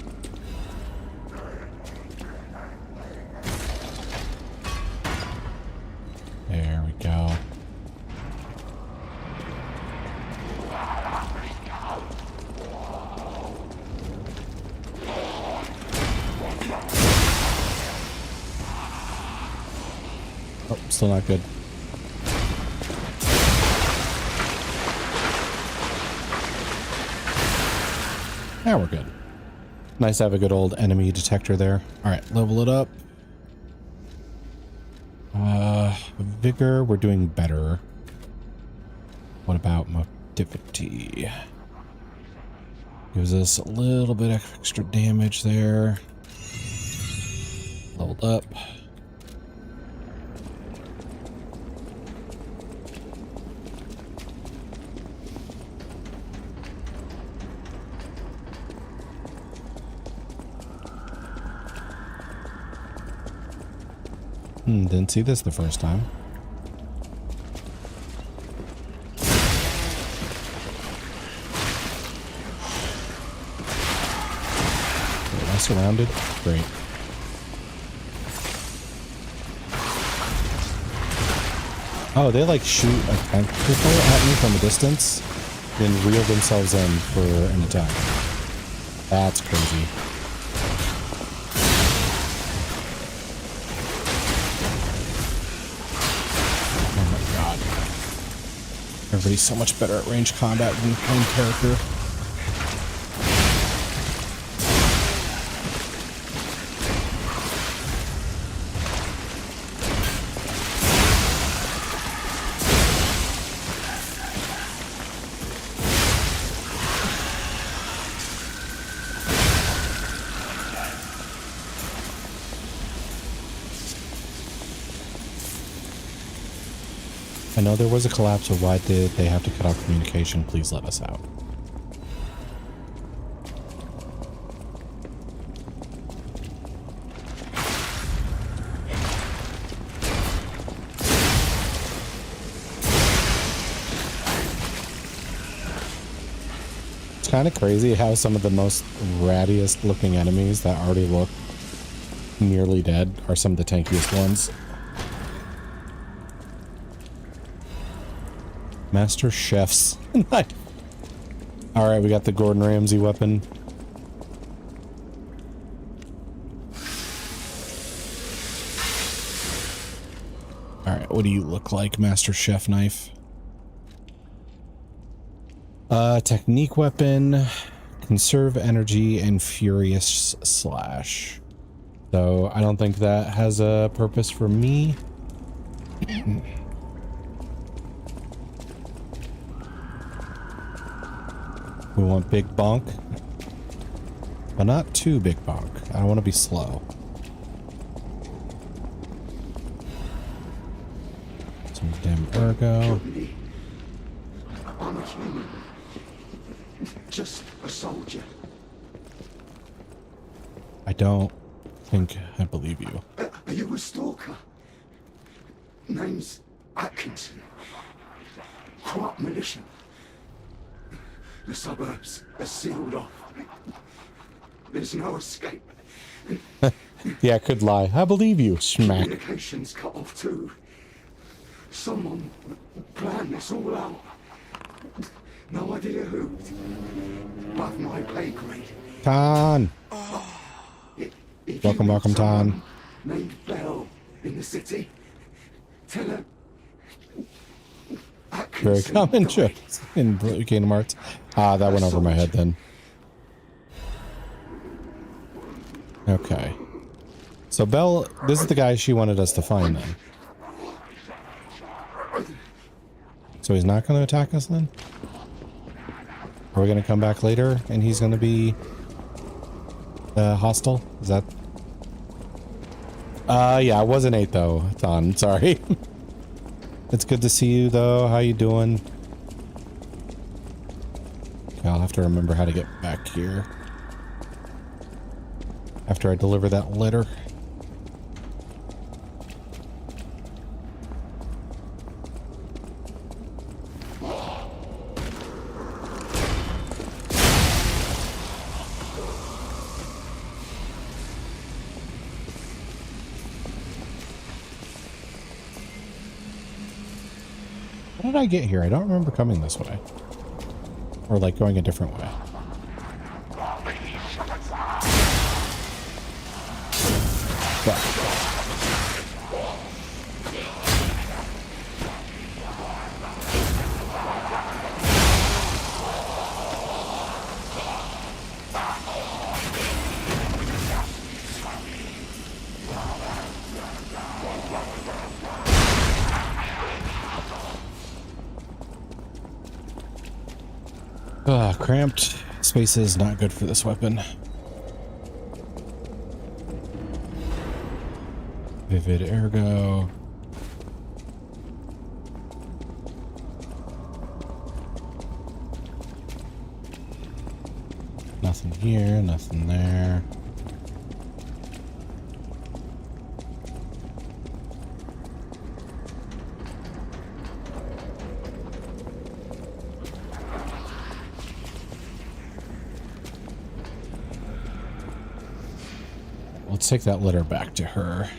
still not good. Yeah, we're good. Nice to have a good old enemy detector there. All right, level it up. Vigor, we're doing better. What about motivity? Gives us a little bit of extra damage there. Leveled up. Didn't see this the first time. Am I surrounded? Great. Oh, they like shoot a tentacle at me from a distance, then reel themselves in for an attack. That's crazy. Everybody's so much better at range combat than the main character. I know there was a collapse, so why did they have to cut off communication? Please let us out. It's kind of crazy how some of the most rattiest looking enemies that already look nearly dead are some of the tankiest ones. Master Chef's knife. All right, we got the Gordon Ramsay weapon. All right, what do you look like, Master Chef knife? Technique weapon, conserve energy, and furious slash. So I don't think that has a purpose for me. We want big bonk, but not too big bonk. I don't want to be slow. Some damn ergo. I'm a human. Just a soldier. I don't think I believe you. Are you a stalker? Name's Atkinson. Crop militia. The suburbs are sealed off. There's no escape. Yeah, I could lie. I believe you. Smack. Communications cut off too. Someone planned this all out. No idea who. Above my pay grade. Tan. Welcome, Tan. Named Bell in the city. Tell her. Very common jokes in Kingdom Hearts. Ah, that went over my head then. Okay. So Belle, this is the guy she wanted us to find then. So he's not going to attack us then? Are we going to come back later and he's going to be hostile? Is that... yeah, it wasn't 8 though. It's on. Sorry. It's good to see you though. How you doing? Okay, I'll have to remember how to get back here after I deliver that letter. How did I get here? I don't remember coming this way. Or like going a different way. Cramped spaces not good for this weapon. Vivid ergo. Nothing here, nothing there. Let's take that letter back to her.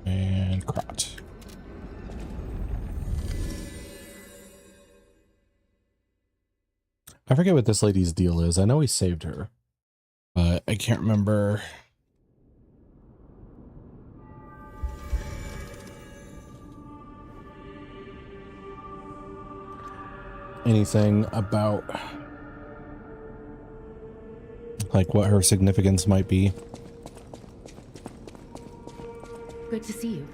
And Crot. I forget what this lady's deal is. I know he saved her, but I can't remember. Anything about like what her significance might be. Good to see you.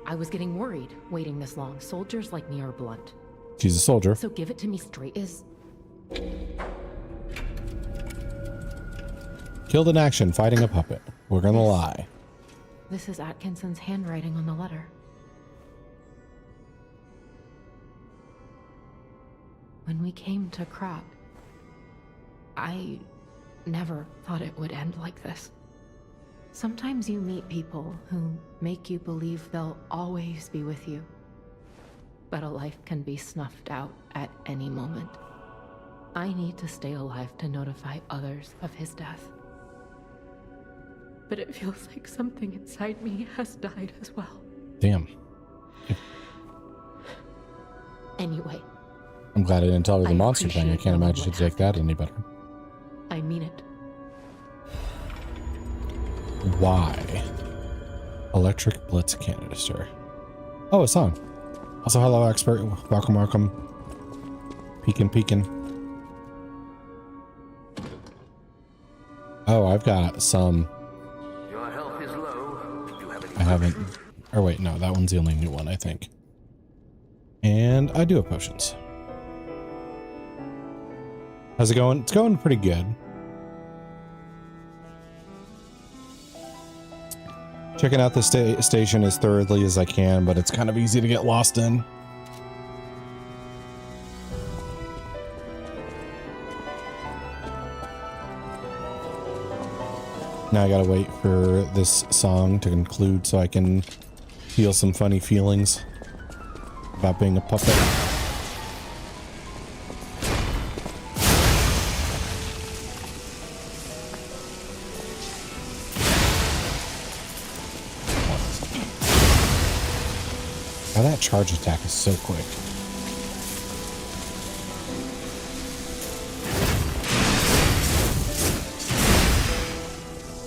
I was getting worried waiting this long. Soldiers like me are blunt. She's a soldier. So give it to me straight. Killed in action fighting a puppet. We're gonna lie. This is Atkinson's handwriting on the letter. When we came to Krot, I never thought it would end like this. Sometimes you meet people who make you believe they'll always be with you. But a life can be snuffed out at any moment. I need to stay alive to notify others of his death. But it feels like something inside me has died as well. Damn. Anyway. I'm glad I didn't tell her the monster thing. I can't imagine she'd take that any better. I mean it. Why? Electric Blitz canister. Oh, a song. Also, hello, expert. Welcome, welcome. Peeking. Oh, I've got some. Your health is low. You have any I haven't. Or wait, no, that one's the only new one, I think. And I do have potions. How's it going? It's going pretty good. Checking out the station as thoroughly as I can, but it's kind of easy to get lost in. Now I gotta wait for this song to conclude so I can feel some funny feelings about being a puppet. Oh, that charge attack is so quick.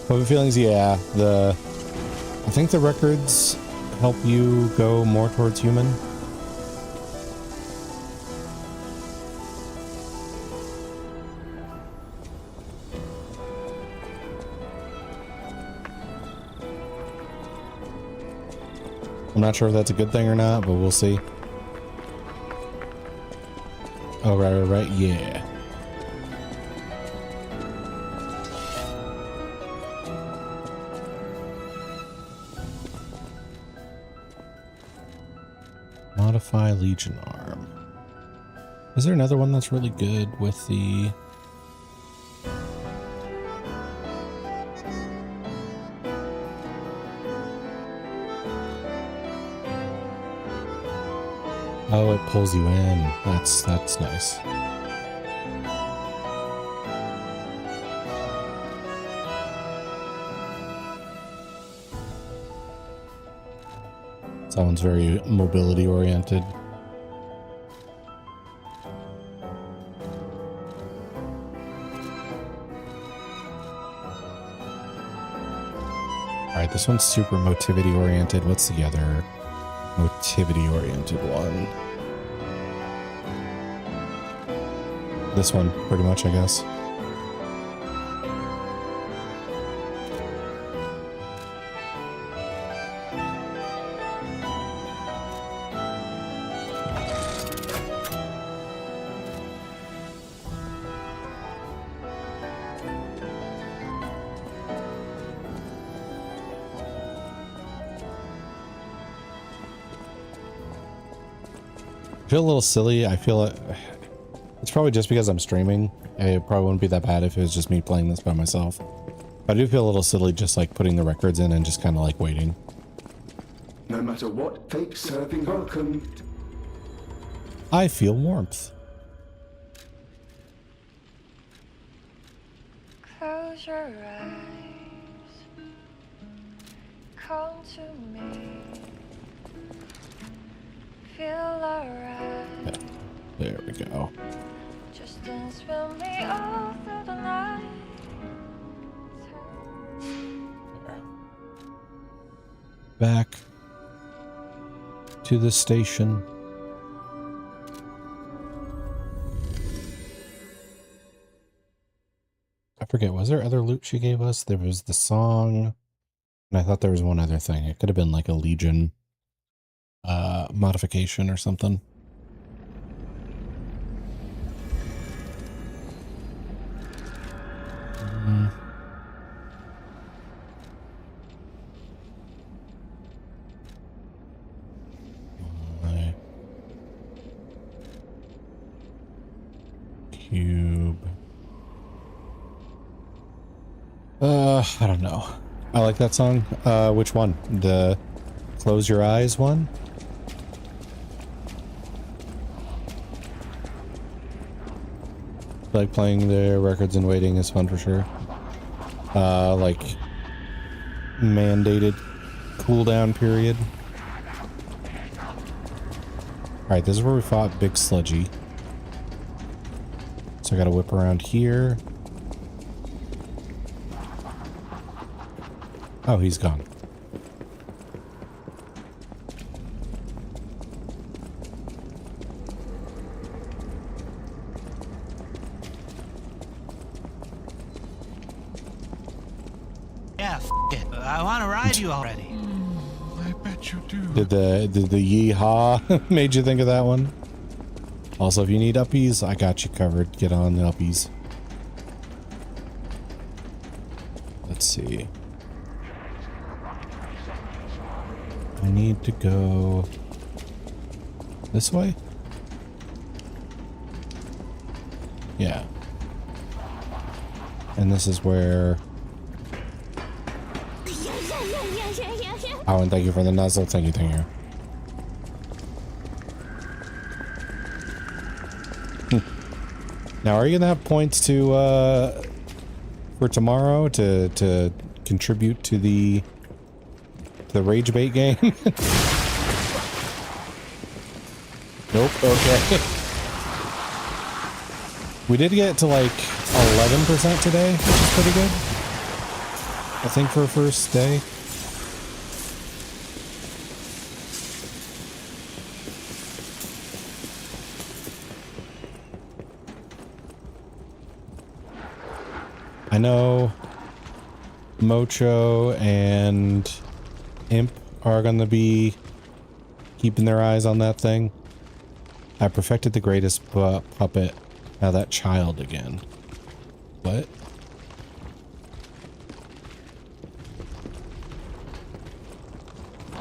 Puppet feelings, yeah. I think the records help you go more towards human. I'm not sure if that's a good thing or not, but we'll see. Oh, right, yeah. Modify Legion Arm. Is there another one that's really good with the... Oh, it pulls you in. That's nice. Sounds very mobility oriented. All right, this one's super motivity oriented. What's the other motivity oriented one? This one, pretty much, I guess. feel a little silly. I feel it. It's probably just because I'm streaming. It probably wouldn't be that bad if it was just me playing this by myself. But I do feel a little silly just like putting the records in and just kind of like waiting. No matter what fate serving welcome. I feel warmth. Close your eyes. Come to me. Feel alright. Yeah, there we go. Just dance with me all through the night. Back to the station. I forget, was there other loot she gave us? There was the song, and I thought there was one other thing. It could have been like a Legion modification or something. Cube. I don't know. I like that song. Which one? The Close Your Eyes one? Like playing the records and waiting is fun for sure. Like mandated cooldown period. Alright, this is where we fought Big Sludgy. So I gotta whip around here. Oh, he's gone. Yeah, f it. I want to ride you already. I bet you do. Did the yee-haw made you think of that one? Also, if you need uppies, I got you covered. Get on the uppies. Let's see. I need to go this way? Yeah. And this is where... Oh, and thank you for the nuzzle. Thank you, thank you. Now, are you gonna have points to for tomorrow to contribute to the rage bait game? Nope. Okay. We did get to like 11% today, which is pretty good. I think for a first day. I know Mocho and Imp are going to be keeping their eyes on that thing. I perfected the greatest puppet. Now that child again. What?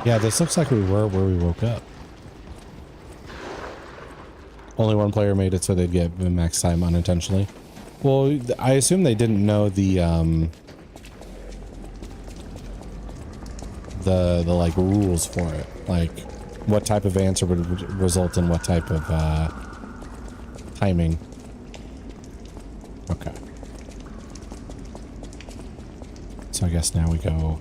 Yeah, this looks like we were where we woke up. Only one player made it so they'd get max time unintentionally. Well, I assume they didn't know the like rules for it, like what type of answer would result in what type of timing. Okay. So I guess now we go.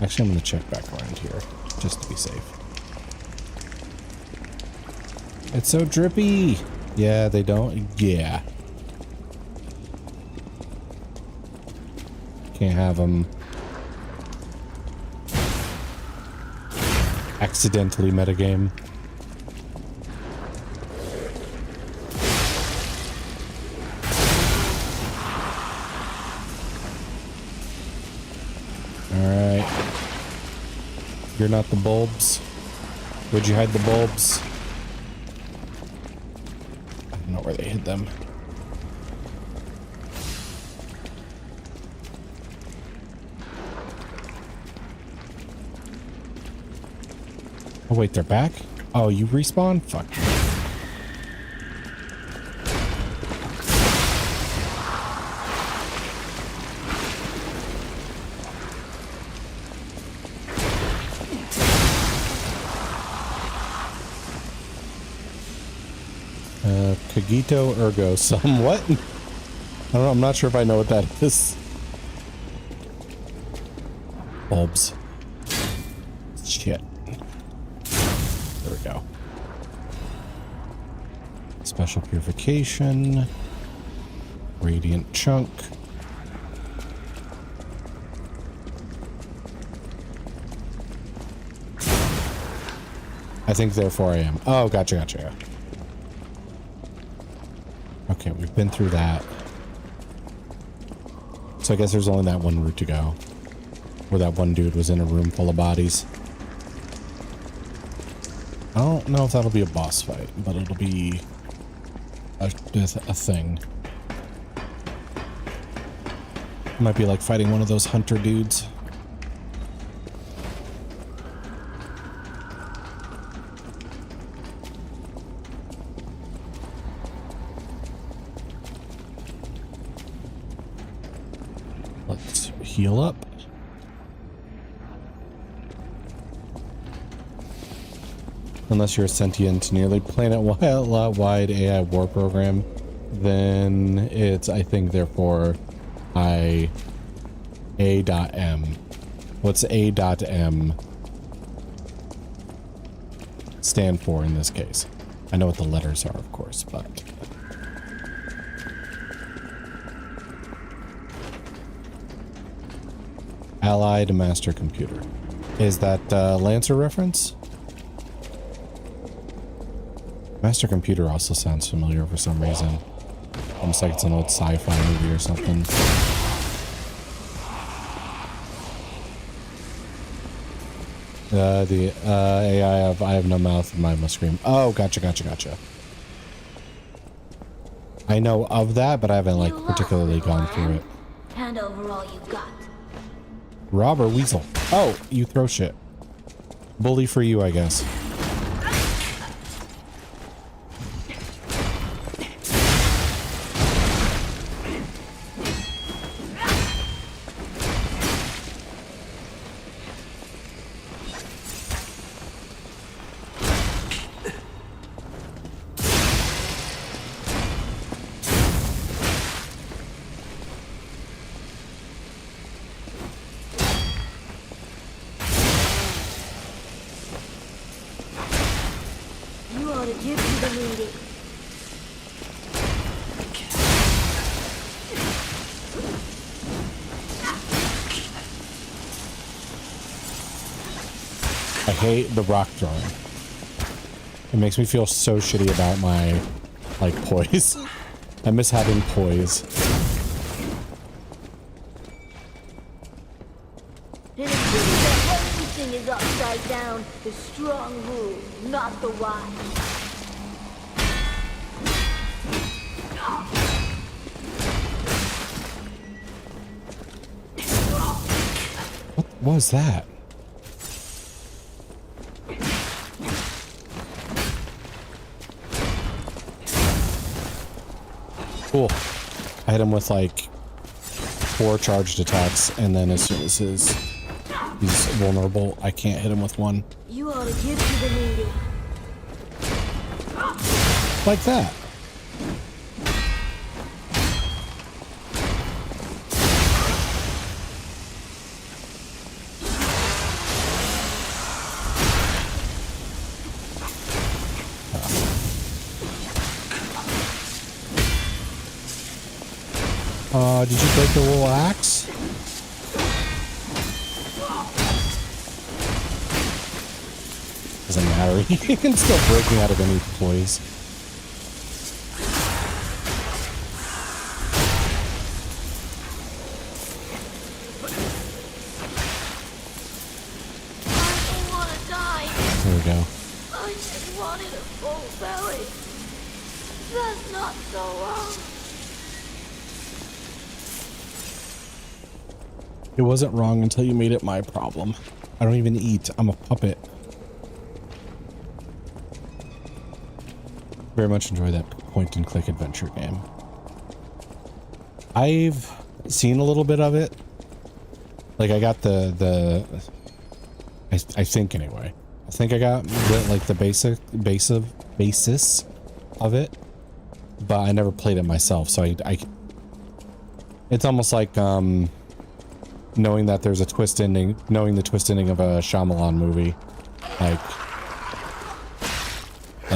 Actually, I'm gonna check back around here just to be safe. It's so drippy. Yeah, they don't. Yeah. Can't have them accidentally metagame. Alright. You're not the bulbs. Would you hide the bulbs? I don't know where they hid them. Oh wait, they're back? Oh, you respawn? Fuck. Cogito ergo sum. What? I don't know. I'm not sure if I know what that is. Bulbs. Shit. There we go. Special purification. Radiant chunk. I think therefore I am. Oh, gotcha, gotcha. Okay, we've been through that. So I guess there's only that one route to go. Where that one dude was in a room full of bodies. I don't know if that'll be a boss fight, but it'll be a thing. It might be like fighting one of those hunter dudes. Let's heal up. Unless you're a sentient, nearly planet-wide AI war program, then it's, I think, therefore, A.M. What's A.M stand for in this case? I know what the letters are, of course, but... Allied Master Computer. Is that Lancer reference? Master Computer also sounds familiar for some reason. Almost like it's an old sci-fi movie or something. The AI of I have no mouth and I must scream. Oh, gotcha, gotcha, gotcha. I know of that, but I haven't like particularly gone through it. Hand over all you got. Robber Weasel. Oh, you throw shit. Bully for you, I guess. I hate the rock throwing. It makes me feel so shitty about my, like, poise. I miss having poise. In a city where everything is upside down, the strong rule, not the wise. What was that? Cool. I hit him with like 4 charged attacks, and then as soon as he's vulnerable, I can't hit him with 1. You ought to give to the needy. Like that. Did you break the little axe? Doesn't matter. You can still break me out of any poise. I don't want to die. There we go. I just wanted a full belly. That's not so wrong. It wasn't wrong until you made it my problem. I don't even eat. I'm a puppet. Very much enjoy that point and click adventure game. I've seen a little bit of it. Like I got I think anyway. I think I got the basis of it, but I never played it myself. So it's almost like knowing that there's a twist ending, knowing the twist ending of a Shyamalan movie. Like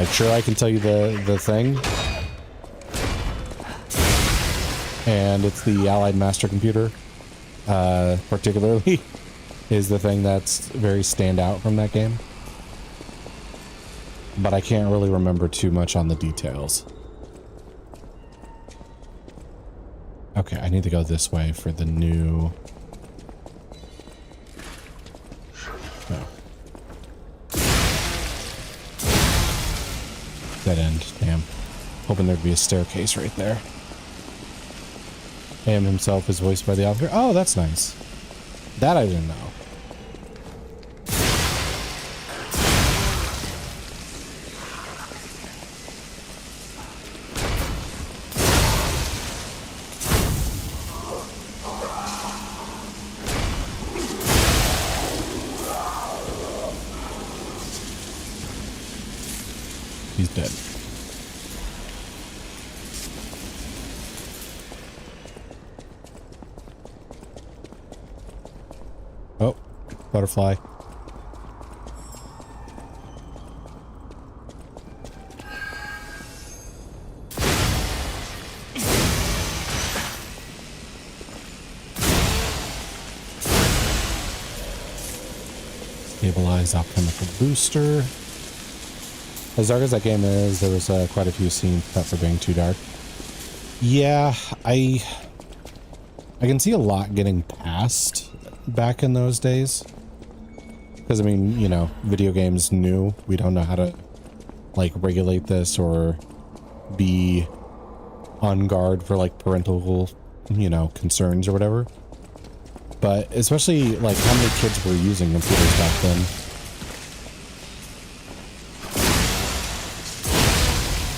sure, I can tell you the thing, and it's the Allied Master Computer, particularly, is the thing that's very standout from that game. But I can't really remember too much on the details. Okay, I need to go this way for the new... Oh. Dead end, damn. Hoping there'd be a staircase right there. Ham himself is voiced by the author. Oh, that's nice. That I didn't know. He's dead. Oh, butterfly. Stabilize alchemical booster. As dark as that game is, there was quite a few scenes cut for being too dark. Yeah, I can see a lot getting passed back in those days. Because, I mean, you know, video games new. We don't know how to, like, regulate this or be on guard for, like, parental, you know, concerns or whatever. But especially, like, how many kids were using computers back then.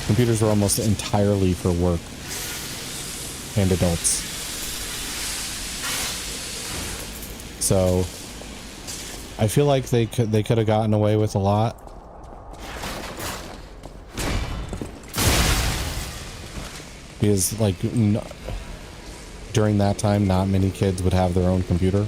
Computers were almost entirely for work and adults. So I feel like they could have gotten away with a lot. Because like during that time, not many kids would have their own computer.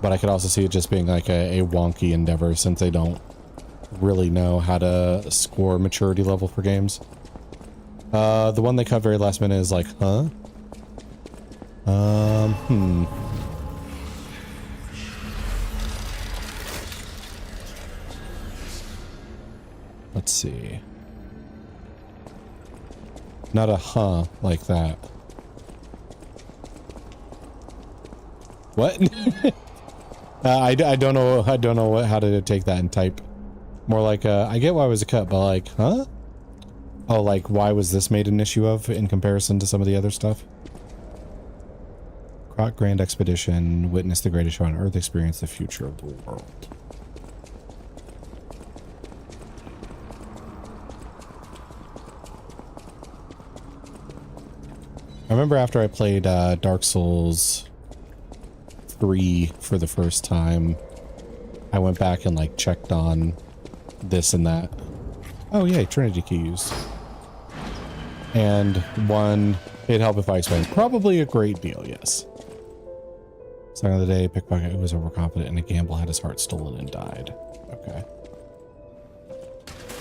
But I could also see it just being like a wonky endeavor since they don't really know how to score maturity level for games. The one they cut very last minute is like, huh? Let's see. Not a huh like that. What? I don't know how to take that and type. More like, I get why it was a cut, but like, huh? Oh, like, why was this made an issue of in comparison to some of the other stuff? Croc Grand Expedition, witness the greatest show on Earth, experience the future of the world. I remember after I played Dark Souls 3 for the first time, I went back and like checked on this and that. Oh yay, Trinity keys. And one, it'd help if I explained. Probably a great deal, yes. Song of the day, pickpocket who was overconfident in a gamble had his heart stolen and died. Okay.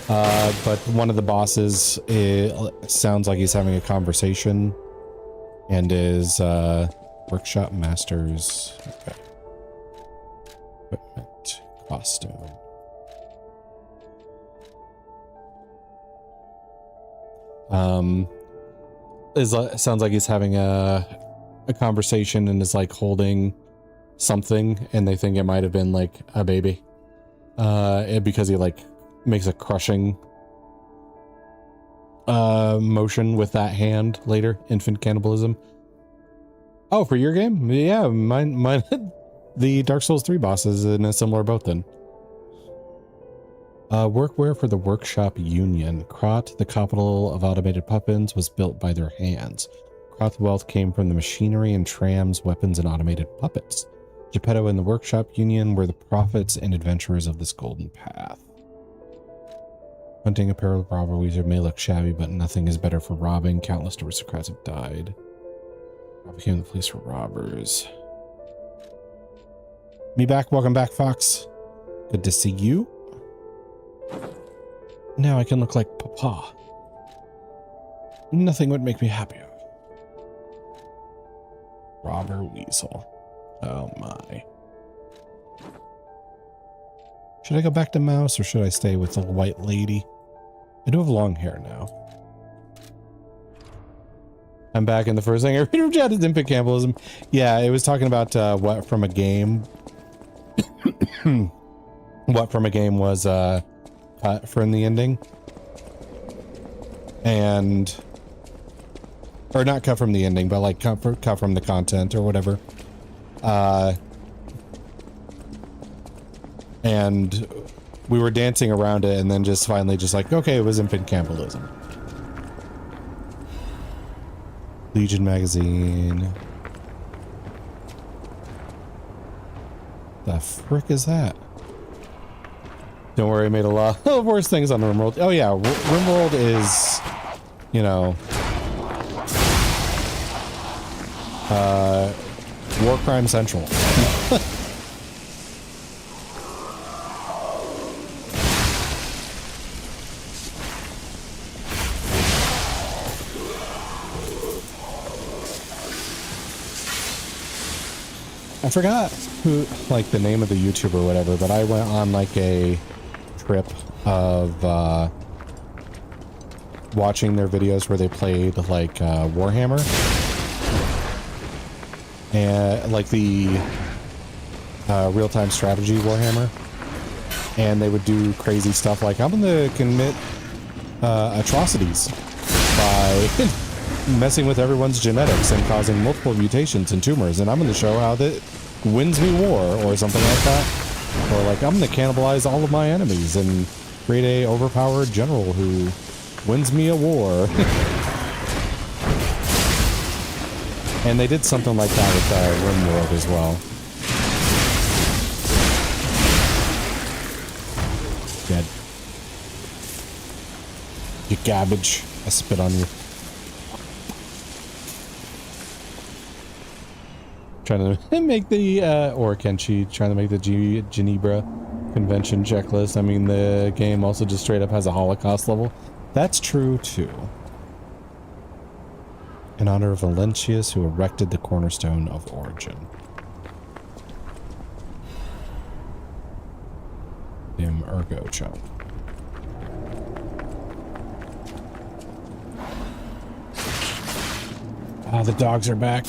But one of the bosses, it sounds like he's having a conversation and is workshop masters. Okay. Equipment, costume. Sounds like he's having a conversation and is like holding something, and they think it might have been like a baby. Because he like makes a crushing motion with that hand later. Infant cannibalism. Oh, for your game? Yeah, mine the Dark Souls 3 boss is in a similar boat then. Workwear for the Workshop Union. Krot, the capital of automated puppets, was built by their hands. Krot's wealth came from the machinery and trams, weapons, and automated puppets. Geppetto and the Workshop Union were the prophets and adventurers of this golden path. Hunting a pair of robber weasel may look shabby, but nothing is better for robbing. Countless aristocrats have died. Rob became the police for robbers. Me back. Welcome back, Fox. Good to see you. Now I can look like Papa. Nothing would make me happier. Robber weasel. Oh my. Should I go back to mouse or should I stay with the white lady? I do have long hair now. I'm back, and the first thing I read from chat is infant cannibalism. Yeah, it was talking about what from a game. What from a game was cut from the ending. And... or not cut from the ending, but like cut from the content or whatever. And we were dancing around it and then just finally just like, okay, it was infant cannibalism. Legion magazine. The frick is that? Don't worry, I made a lot of worse things on RimWorld. Oh yeah, RimWorld is, you know, War Crime Central. I forgot who, like, the name of the YouTuber or whatever, but I went on like a trip of watching their videos where they played like Warhammer and like the real-time strategy Warhammer, and they would do crazy stuff like, I'm gonna commit atrocities by messing with everyone's genetics and causing multiple mutations and tumors, and I'm going to show how that wins me war, or something like that. Or like, I'm going to cannibalize all of my enemies and create a overpowered general who wins me a war. And they did something like that with RimWorld as well. Dead. You garbage. I spit on you. Trying to make the, or Kenshi, trying to make the Geneva Convention checklist. I mean, the game also just straight up has a Holocaust level. That's true, too. In honor of Valentius, who erected the cornerstone of origin. Dim ergo chump. Ah, the dogs are back.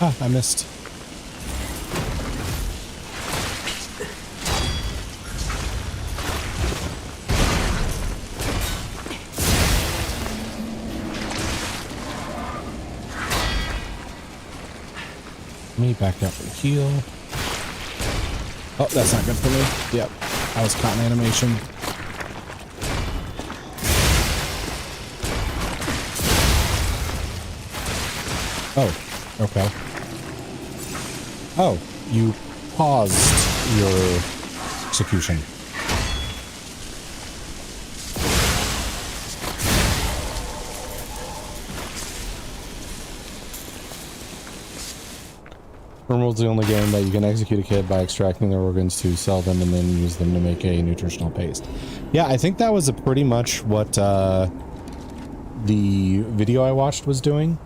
Ah, I missed. Me back up and heal. Oh, that's not good for me. Yep, I was caught in animation. Oh, okay. Oh, you paused your execution. RimWorld's the only game that you can execute a kid by extracting their organs to sell them and then use them to make a nutritional paste. Yeah, I think that was pretty much what the video I watched was doing.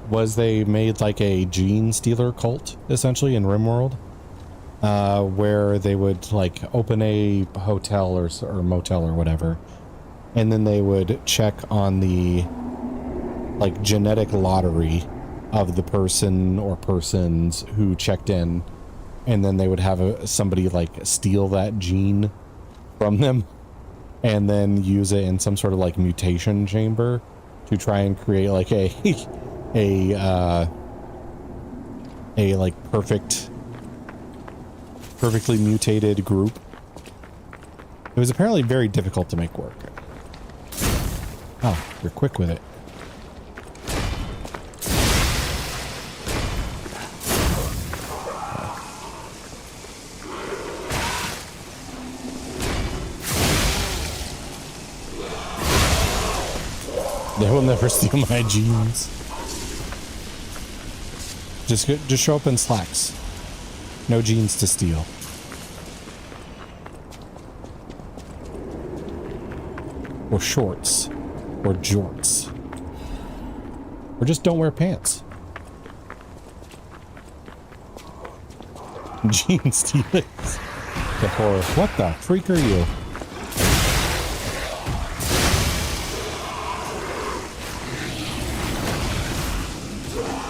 Was they made like a gene stealer cult, essentially, in RimWorld, where they would like open a hotel or motel or whatever, and then they would check on the like genetic lottery of the person or persons who checked in, and then they would have somebody like steal that gene from them and then use it in some sort of like mutation chamber to try and create like a like perfectly mutated group. It was apparently very difficult to make work. Oh, you're quick with it. They will never steal my jeans. Just show up in slacks. No jeans to steal. Or shorts. Or jorts. Or just don't wear pants. Jean stealers. The horror. What the freak are you?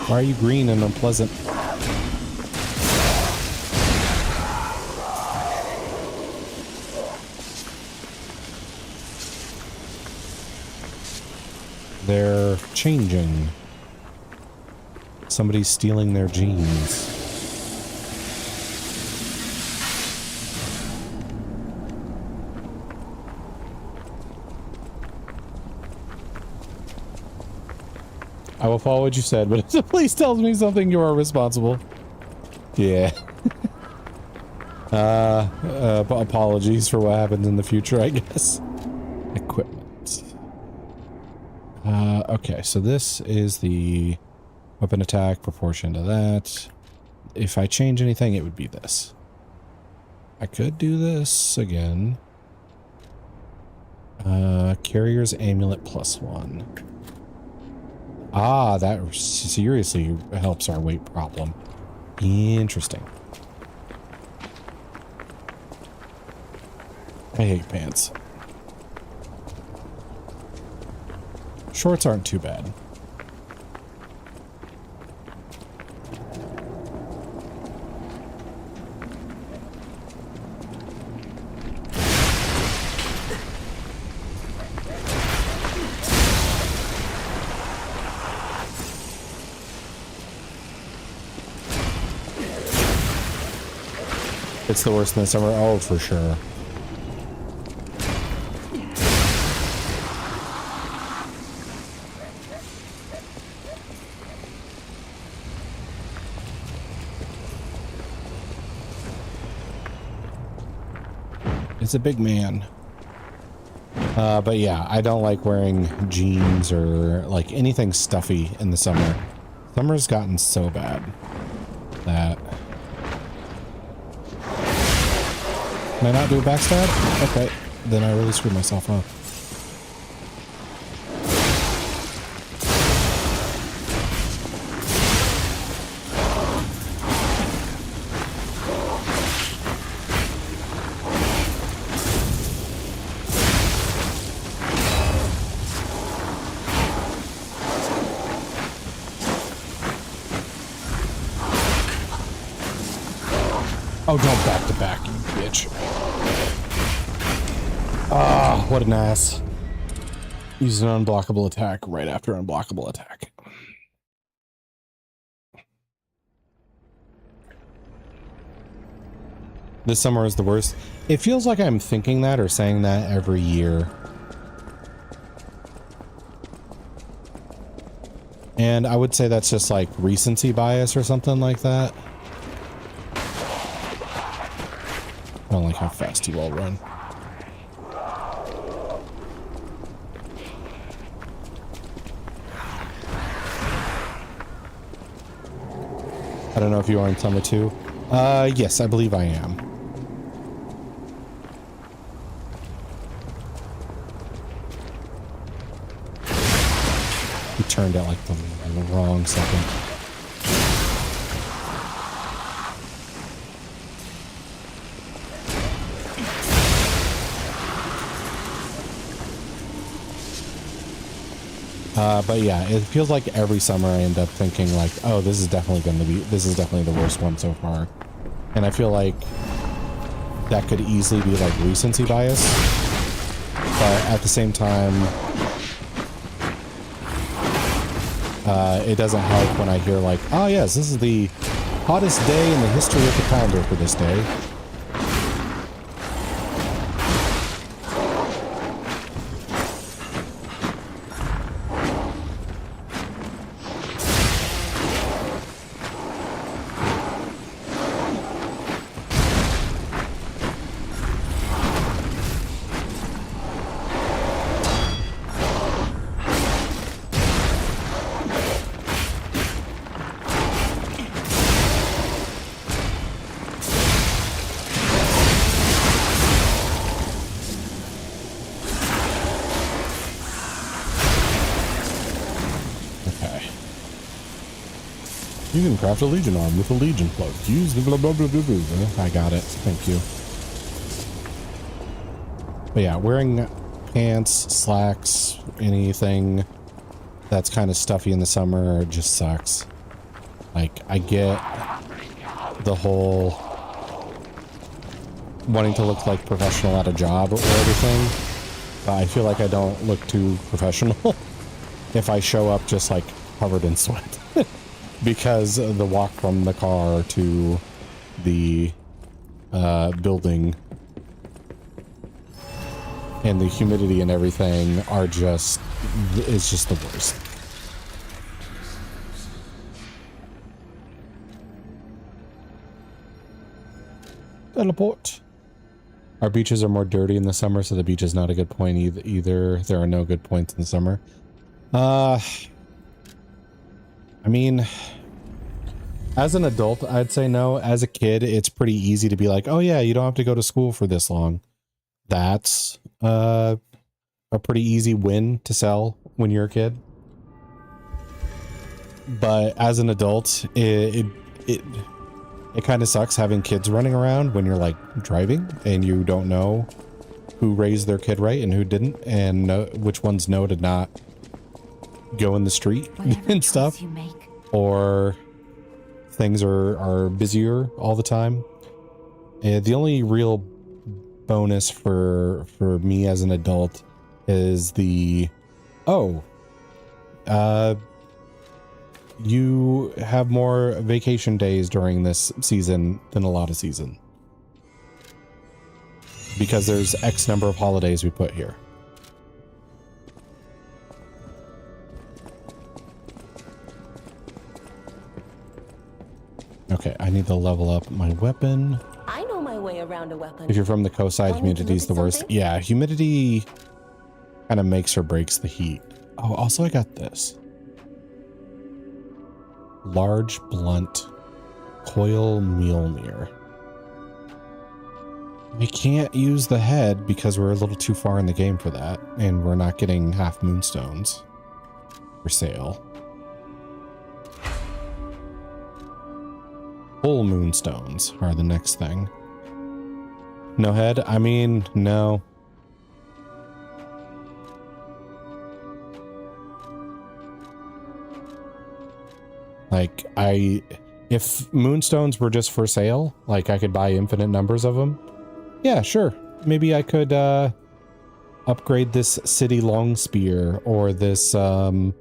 Why are you green and unpleasant? They're changing. Somebody's stealing their jeans. I will follow what you said, but if the police tells me something, you are responsible. Yeah. Apologies for what happens in the future, I guess. Equipment. Okay, so this is the weapon attack proportion to that. If I change anything, it would be this. I could do this again. Carrier's amulet +1. Ah, that seriously helps our weight problem. Interesting. I hate pants. Shorts aren't too bad. It's the worst in the summer. Oh, for sure. It's a big man. But yeah, I don't like wearing jeans or like anything stuffy in the summer. Summer's gotten so bad that... Can I not do a backstab? Okay, then I really screwed myself up. Oh, don't back to back, you bitch. Ah, what an ass. Use an unblockable attack right after unblockable attack. This summer is the worst. It feels like I'm thinking that or saying that every year. And I would say that's just like recency bias or something like that. I don't like how fast you all run. I don't know if you are in summer too. Yes, I believe I am. He turned out like the wrong second. But yeah, it feels like every summer I end up thinking like, oh, this is definitely the worst one so far. And I feel like that could easily be like recency bias. But at the same time, it doesn't help when I hear like, oh yes, this is the hottest day in the history of the calendar for this day. You can craft a Legion arm with a Legion cloak. Use the blah blah blah blah blah. I got it. Thank you. But yeah, wearing pants, slacks, anything that's kind of stuffy in the summer just sucks. Like, I get the whole wanting to look like professional at a job or everything, but I feel like I don't look too professional if I show up just like covered in sweat. Because the walk from the car to the building and the humidity and everything are just, it's just the worst. Teleport. Our beaches are more dirty in the summer, so the beach is not a good point either. There are no good points in the summer. I mean, as an adult, I'd say no. As a kid, it's pretty easy to be like, oh yeah, you don't have to go to school for this long. That's a pretty easy win to sell when you're a kid. But as an adult, it kind of sucks having kids running around when you're like driving and you don't know who raised their kid right and who didn't, and which ones know to not go in the street and stuff, or things are busier all the time. The only real bonus for me as an adult is the you have more vacation days during this season than a lot of season, because there's X number of holidays we put here. Okay, I need to level up my weapon. I know my way around a weapon. If you're from the coastside, humidity is the worst. Yeah, humidity kind of makes or breaks the heat. Oh, also I got this. Large blunt coil Mjolnir. We can't use the head because we're a little too far in the game for that, and we're not getting half moonstones for sale. Full moonstones are the next thing. No head? I mean, no. Like, if moonstones were just for sale, like I could buy infinite numbers of them, yeah, sure. Maybe I could upgrade this city long spear or this coil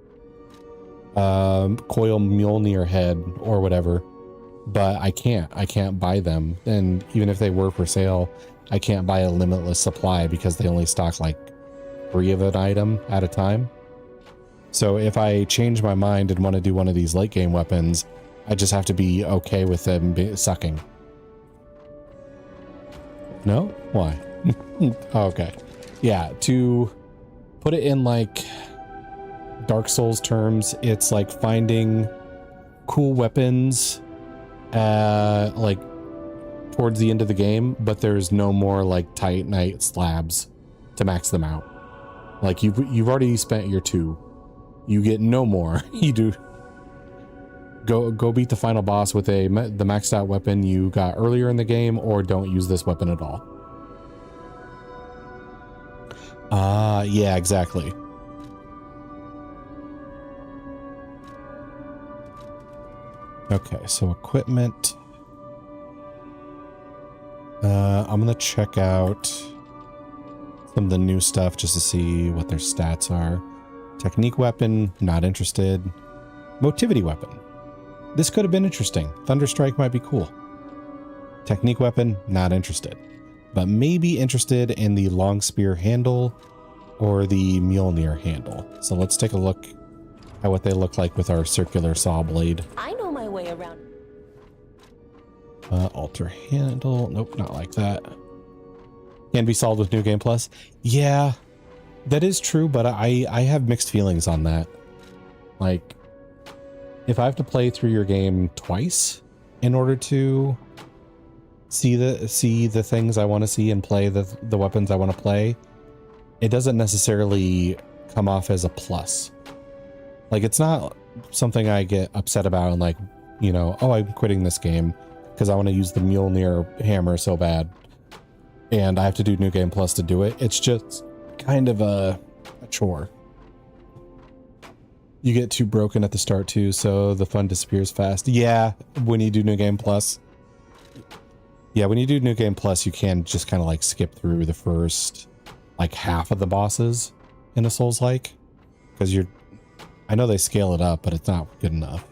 Mjolnir head or whatever. But I can't buy them. And even if they were for sale, I can't buy a limitless supply because they only stock like 3 of an item at a time. So if I change my mind and want to do one of these late game weapons, I just have to be okay with them sucking. No? Why? Okay. Yeah, to put it in like Dark Souls terms, it's like finding cool weapons like towards the end of the game, but there's no more like Titanite slabs to max them out. Like you've already spent your 2. You get no more. You do go beat the final boss with the maxed out weapon you got earlier in the game, or don't use this weapon at all. Yeah, exactly. Okay, so equipment. I'm gonna check out some of the new stuff just to see what their stats are. Technique weapon, not interested. Motivity weapon. This could have been interesting. Thunderstrike might be cool. Technique weapon, not interested. But maybe interested in the long spear handle or the Mjolnir handle. So let's take a look at what they look like with our circular saw blade. I know my way around. Alter handle. Nope, not like that. Can be solved with New Game Plus. Yeah, that is true, but I have mixed feelings on that. Like, if I have to play through your game twice in order to see the things I want to see and play the weapons I want to play, it doesn't necessarily come off as a plus. Like, it's not something I get upset about and like, you know, oh, I'm quitting this game because I want to use the Mjolnir hammer so bad and I have to do New Game Plus to do it. It's just kind of a chore. You get too broken at the start too, so the fun disappears fast. Yeah, when you do New Game Plus. Yeah, when you do New Game Plus, you can just kind of like skip through the first like half of the bosses in a Souls-like. Because I know they scale it up, but it's not good enough.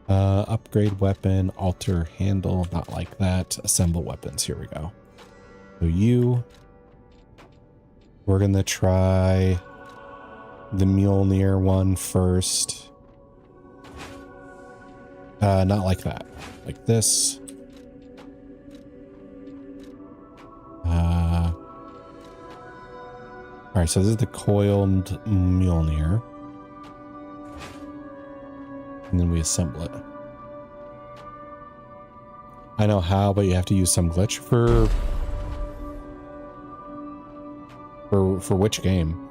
Upgrade weapon, alter handle, not like that. Assemble weapons, here we go. So we're gonna try the Mjolnir one first. Not like that. Like this. Alright, so this is the coiled Mjolnir. And then we assemble it. I know how, but you have to use some glitch for which game?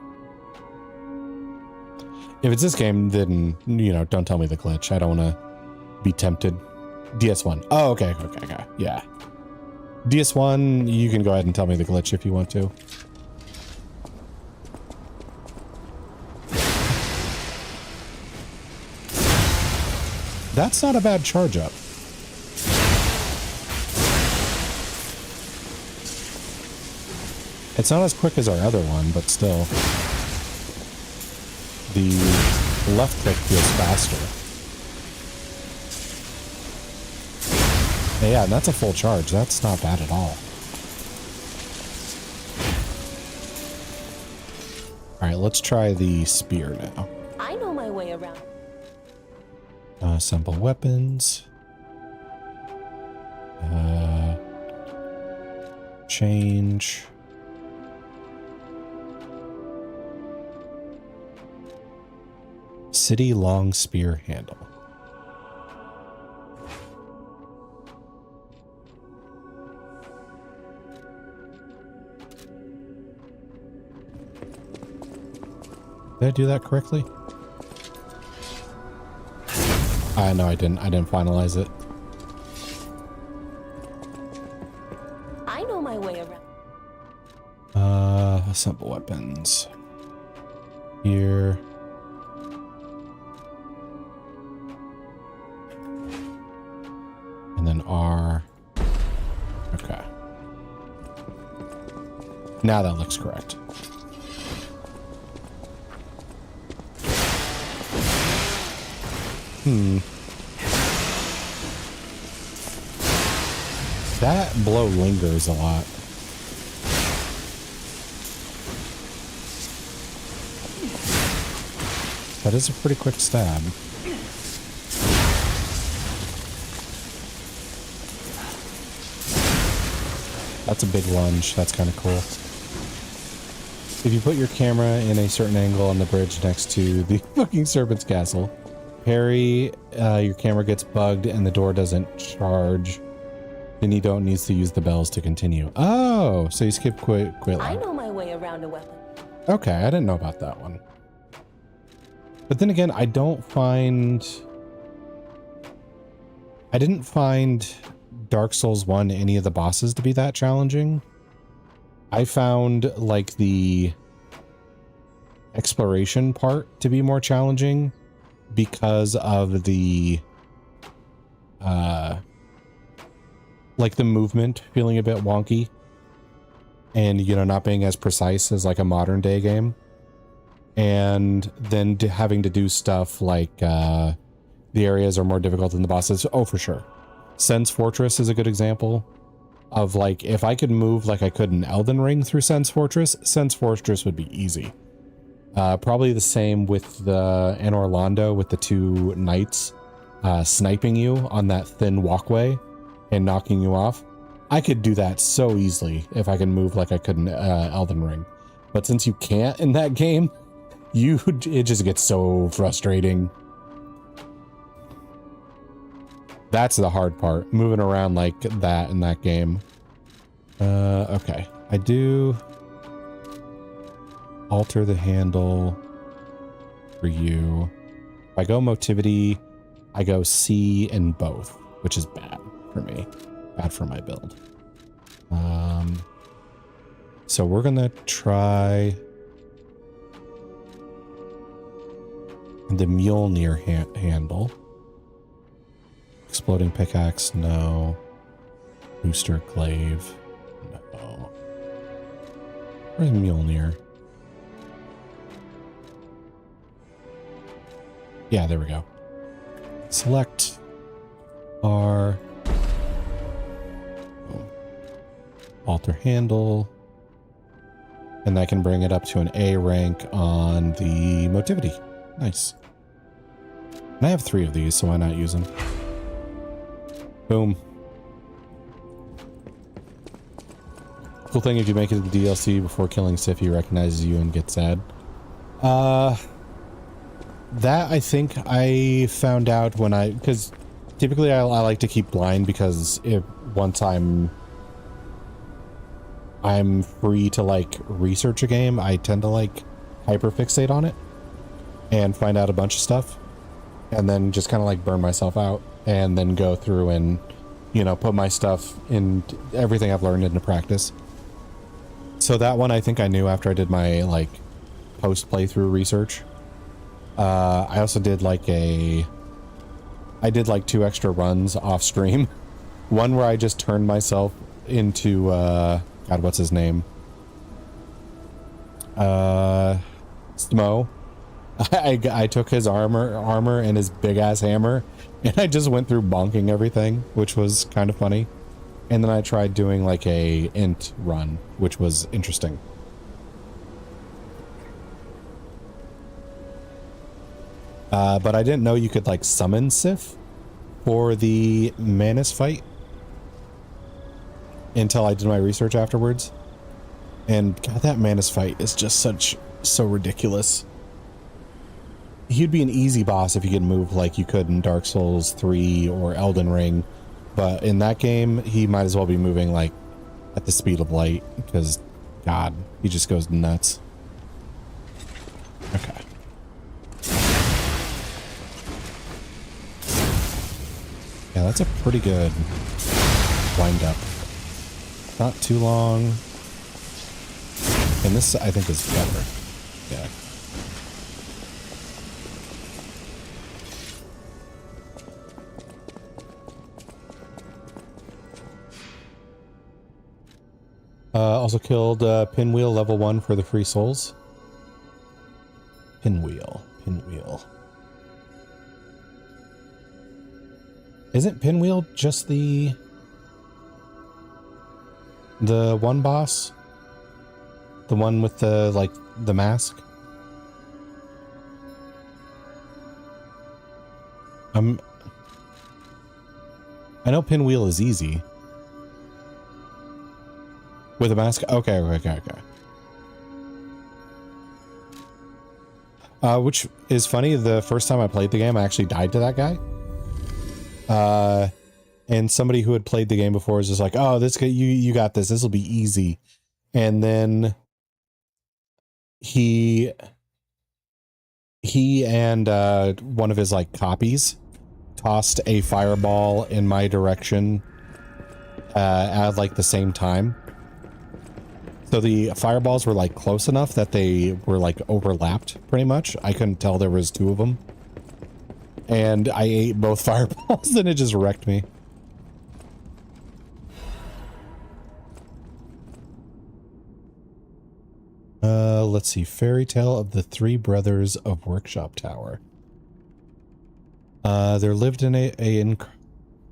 If it's this game, then, you know, don't tell me the glitch. I don't want to be tempted. DS1. Oh, okay. Yeah. DS1, you can go ahead and tell me the glitch if you want to. That's not a bad charge up. It's not as quick as our other one, but still. The left click feels faster. Yeah, and that's a full charge. That's not bad at all. Alright, let's try the spear now. I know my way around. Assemble weapons. Change. City long spear handle. Did I do that correctly? No, I didn't. I didn't finalize it. I know my way around. Assemble weapons. Here. And then R. Okay. Now that looks correct. That blow lingers a lot. That is a pretty quick stab. That's a big lunge. That's kind of cool. If you put your camera in a certain angle on the bridge next to the fucking Serpent's Castle, parry, your camera gets bugged and the door doesn't charge, then you don't need to use the bells to continue. Oh, so you skip quit I know my way around a weapon. Okay, I didn't know about that one. But then again, I didn't find Dark Souls 1 any of the bosses to be that challenging. I found like the exploration part to be more challenging because of the like the movement feeling a bit wonky and, you know, not being as precise as like a modern day game. And then having to do stuff like the areas are more difficult than the bosses. Oh, for sure. Sen's Fortress is a good example of like, if I could move like I could in Elden Ring through Sen's Fortress would be easy. Probably the same with the in Orlando with the two knights sniping you on that thin walkway and knocking you off. I could do that so easily if I can move like I could in Elden Ring. But since you can't in that game, it just gets so frustrating. That's the hard part, moving around like that in that game. Okay, I do alter the handle for you. If I go motivity, I go C in both, which is bad for me, bad for my build. So we're gonna try the Mjolnir handle. Exploding pickaxe, no. Booster glaive, no. Where's Mjolnir? Yeah, there we go. Select R. Alter handle. And I can bring it up to an A rank on the motivity. Nice. And I have 3 of these, so why not use them? Boom. Cool thing, if you make it to the DLC before killing Sif, he recognizes you and gets sad. That I think I found out when because typically I like to keep blind, because once I'm free to like research a game, I tend to like hyperfixate on it and find out a bunch of stuff and then just kind of like burn myself out and then go through and, you know, put my stuff in, everything I've learned into practice. So that one I think I knew after I did my like post playthrough research. I also did like I did like 2 extra runs off stream. One where I just turned myself into God, what's his name? Smo. I took his armor and his big ass hammer, and I just went through bonking everything, which was kind of funny. And then I tried doing like a int run, which was interesting. But I didn't know you could like summon Sif for the Manus fight until I did my research afterwards. And God, that Manus fight is just so ridiculous. He'd be an easy boss if you could move like you could in Dark Souls 3 or Elden Ring. But in that game, he might as well be moving like at the speed of light, because God, he just goes nuts. Okay. Yeah, that's a pretty good wind up. Not too long. And this, I think, is better. Yeah. Also killed Pinwheel level 1 for the free souls. Pinwheel. Isn't Pinwheel just the one boss? The one with the, like, the mask? I know Pinwheel is easy. With a mask? Okay. Which is funny, the first time I played the game, I actually died to that guy. And somebody who had played the game before was just like, oh, this guy, you got this. This will be easy. And then he and one of his like copies tossed a fireball in my direction at like the same time. So the fireballs were like close enough that they were like overlapped pretty much. I couldn't tell there was 2 of them. And I ate both fireballs and it just wrecked me. Let's see. Fairy Tale of the Three Brothers of Workshop Tower. There lived in if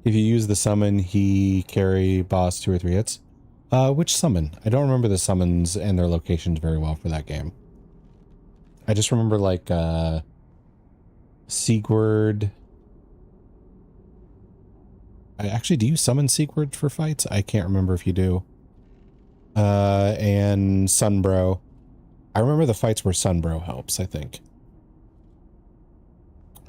you use the summon, he carry boss 2 or 3 hits. Which summon? I don't remember the summons and their locations very well for that game. I just remember like, Sigurd. Do you summon Sigurd for fights? I can't remember if you do. And Sunbro. I remember the fights where Sunbro helps, I think.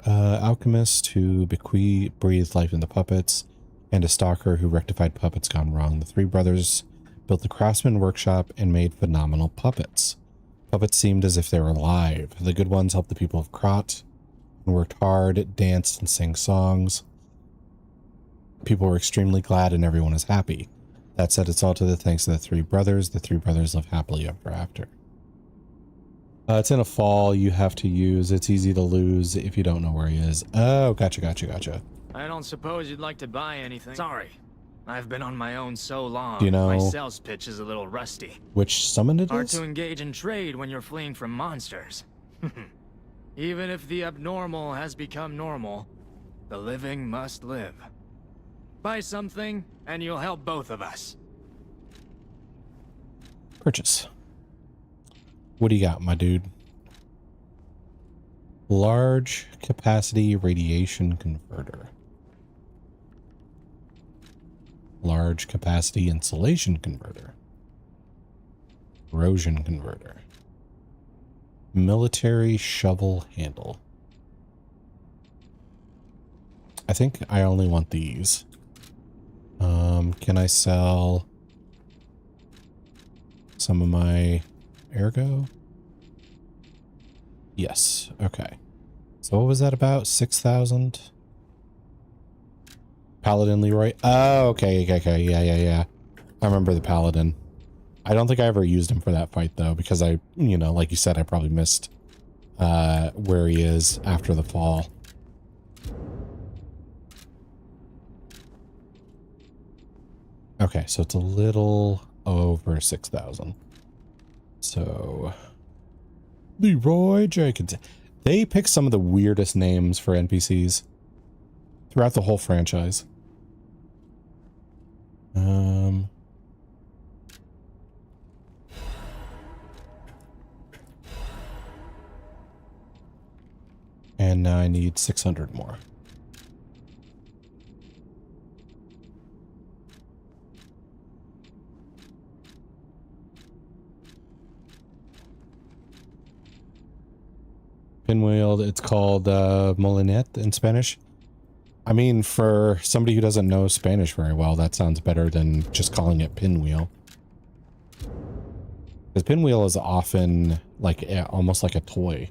Alchemist who breathed life into puppets, and a stalker who rectified puppets gone wrong. The 3 brothers built the craftsman workshop and made phenomenal puppets. Puppets seemed as if they were alive. The good ones helped the people of Krat and worked hard, danced, and sang songs. People were extremely glad and everyone was happy. That said, it's all to the thanks of the 3 brothers. The 3 brothers live happily ever after. It's in a fall you have to use. It's easy to lose if you don't know where he is. Oh, gotcha. I don't suppose you'd like to buy anything. Sorry. I've been on my own so long. Do you know my sales pitch is a little rusty. Which summon it Hard is? to engage in trade when you're fleeing from monsters. Even if the abnormal has become normal, the living must live. Buy something, and you'll help both of us. Purchase. What do you got, my dude? Large capacity radiation converter. Large capacity insulation converter. Corrosion converter. Military shovel handle. I think I only want these. Can I sell some of my ergo? Yes. Okay. So what was that about? 6,000? Paladin Leroy? Oh, okay. Yeah. I remember the Paladin. I don't think I ever used him for that fight though, because I, like you said, I probably missed where he is after the fall. Okay, so it's a little over 6,000. So, Leroy Jenkins. They pick some of the weirdest names for NPCs throughout the whole franchise. And now I need 600 more. Pinwheel, it's called molinette in Spanish. I mean, for somebody who doesn't know Spanish very well, that sounds better than just calling it pinwheel. Because pinwheel is often like almost like a toy.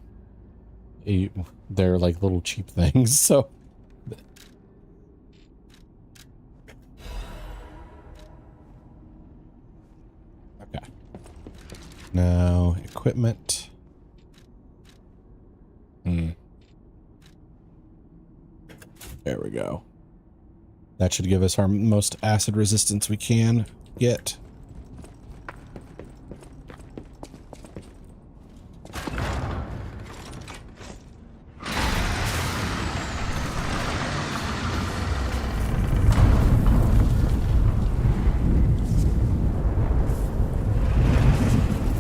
They're like little cheap things, so. Okay. Now, equipment. There we go. That should give us our most acid resistance we can get.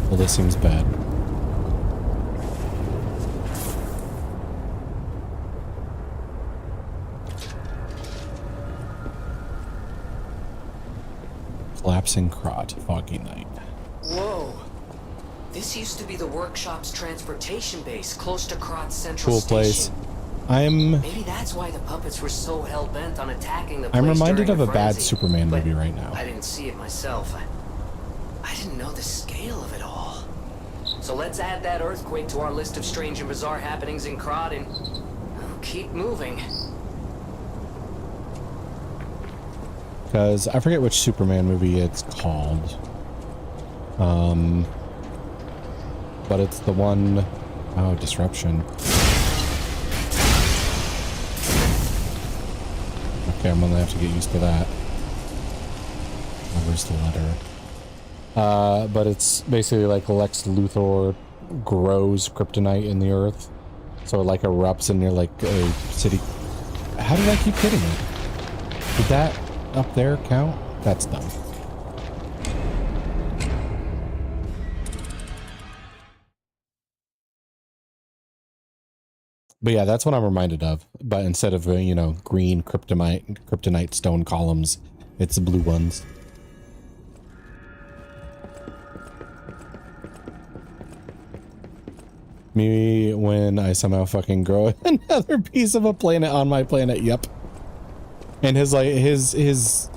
Well, this seems bad. Collapsing Krot, foggy night. Whoa. This used to be the workshop's transportation base, close to Krot's central Cool station. place. Maybe that's why the puppets were so hell-bent on attacking the place. I'm reminded during of the a bad frenzy, Superman but movie right now. I didn't see it myself. I didn't know the scale of it all. So let's add that earthquake to our list of strange and bizarre happenings in Krot and keep moving. Because I forget which Superman movie it's called. But it's the one... Oh, Disruption. Okay, I'm gonna have to get used to that. Where's the letter? But it's basically like Lex Luthor grows kryptonite in the earth. So it like erupts and you're like a city. How did I keep getting it? Did that up there count? That's dumb. But yeah, that's what I'm reminded of. But instead of, you know, green kryptonite stone columns, it's the blue ones. Me when I somehow fucking grow another piece of a planet on my planet. Yep. And his like his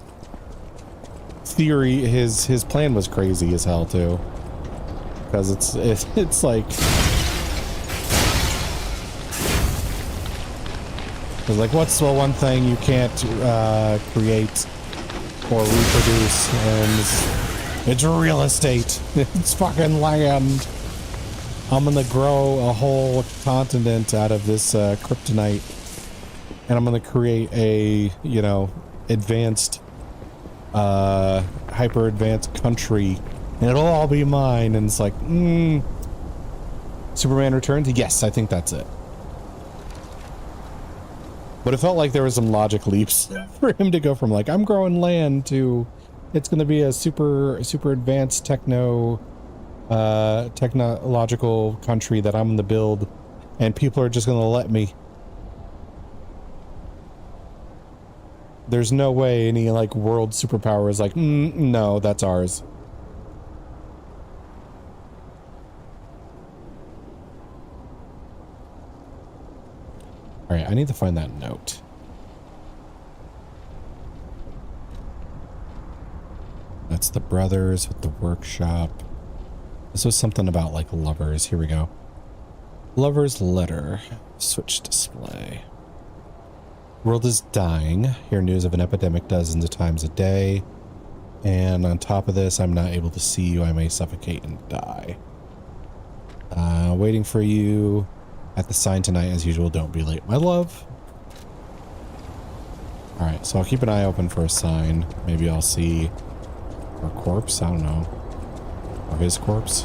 theory, his plan was crazy as hell too. Because it's like it's like, what's the one thing you can't create or reproduce? And it's real estate. It's fucking land. I'm gonna grow a whole continent out of this kryptonite, and I'm gonna create a, you know, advanced, hyper advanced country, and it'll all be mine. And it's like, Superman Returns? Yes, I think that's it. But it felt like there was some logic leaps for him to go from like, I'm growing land to it's gonna be a super advanced technological country that I'm gonna build, and people are just gonna let me. There's no way any like world superpower is like, no, that's ours. All right, I need to find that note. That's the brothers with the workshop. This was something about like lovers. Here we go. Lover's letter. Switch display. World is dying. Hear news of an epidemic dozens of times a day. And on top of this, I'm not able to see you. I may suffocate and die. Waiting for you at the sign tonight as usual. Don't be late, my love. All right, so I'll keep an eye open for a sign. Maybe I'll see her corpse. I don't know. Or his corpse.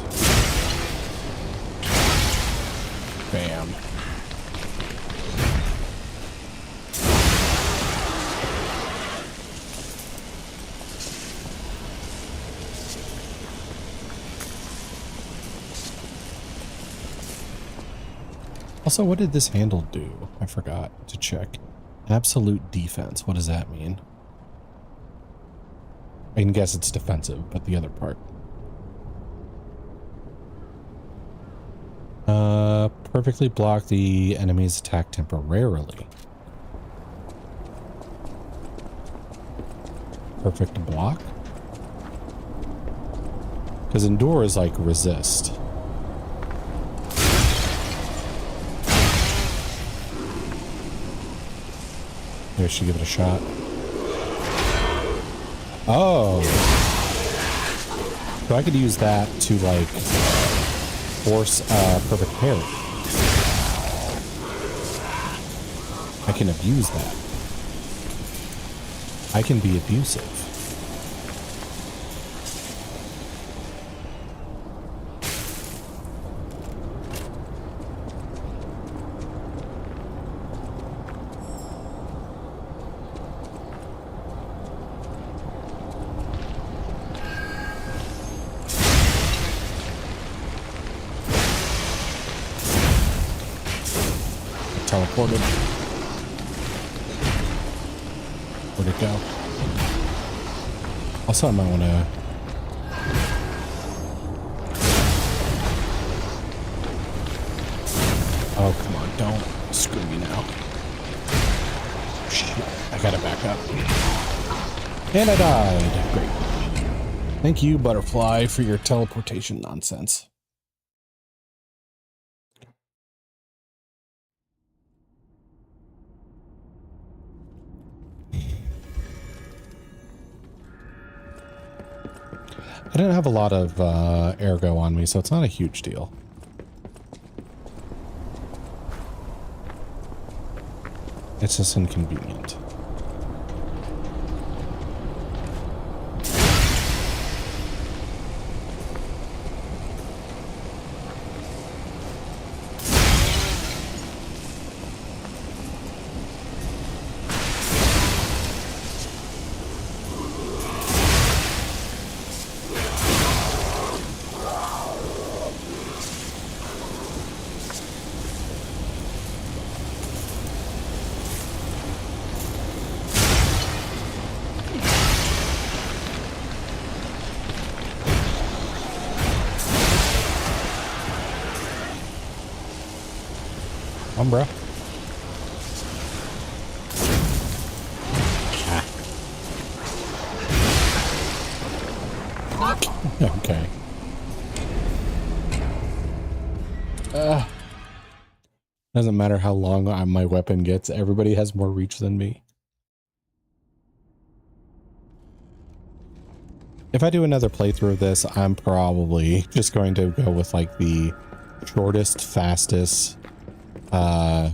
Bam. Also, what did this handle do? I forgot to check. Absolute defense. What does that mean? I can guess it's defensive, but the other part. Perfectly block the enemy's attack temporarily. Perfect block? Because endure is like resist. Maybe I should give it a shot. Oh. So I could use that to like force perfect parry. I can abuse that. I can be abusive. Teleported. Where'd it go? Also, I might want to... Oh, come on. Don't screw me now. Shit. I gotta back up. And I died. Great. Thank you, Butterfly, for your teleportation nonsense. I didn't have a lot of ergo on me, so it's not a huge deal. It's just inconvenient. Come, bro. Okay. Doesn't matter how long my weapon gets. Everybody has more reach than me. If I do another playthrough of this, I'm probably just going to go with like the shortest, fastest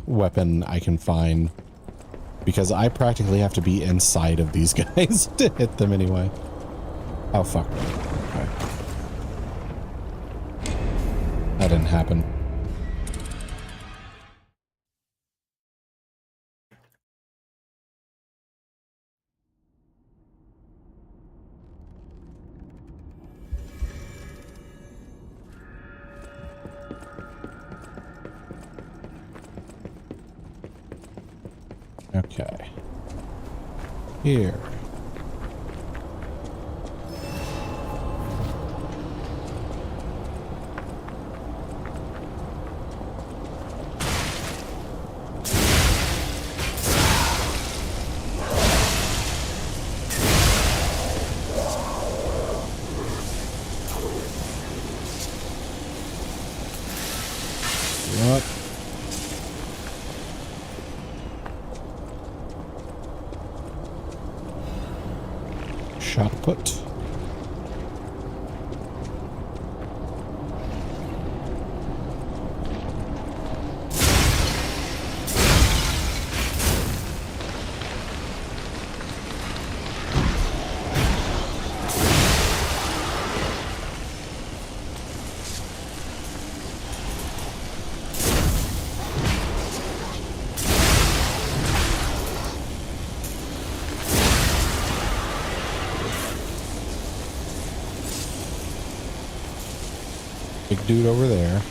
weapon I can find, because I practically have to be inside of these guys to hit them anyway. Oh, fuck. Okay. That didn't happen. Okay. Here. Yep. Shot put. Big dude over there.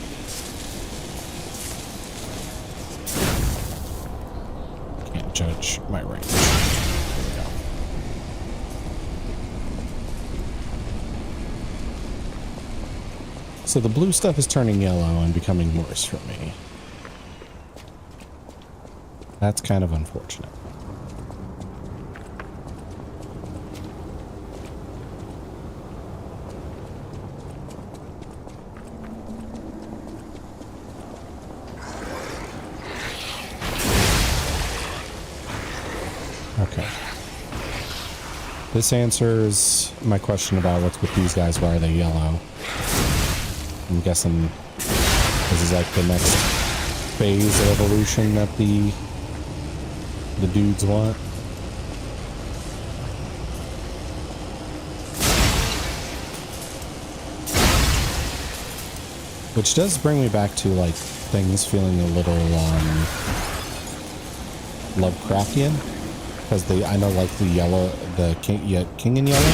Can't judge my range. There we go. So the blue stuff is turning yellow and becoming worse for me. That's kind of unfortunate. Okay. This answers my question about what's with these guys. Why are they yellow? I'm guessing this is like the next phase of evolution that the dudes want. Which does bring me back to like things feeling a little Lovecraftian, because I know like the yellow, the king in yellow,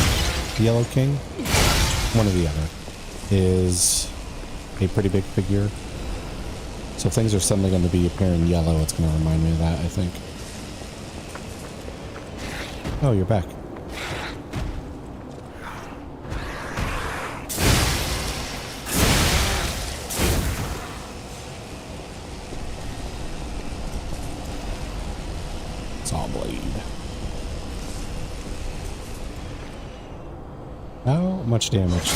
the yellow king, one or the other, is a pretty big figure. So if things are suddenly going to be appearing yellow, it's going to remind me of that, I think. Oh, you're back. Saw blade. How much damage?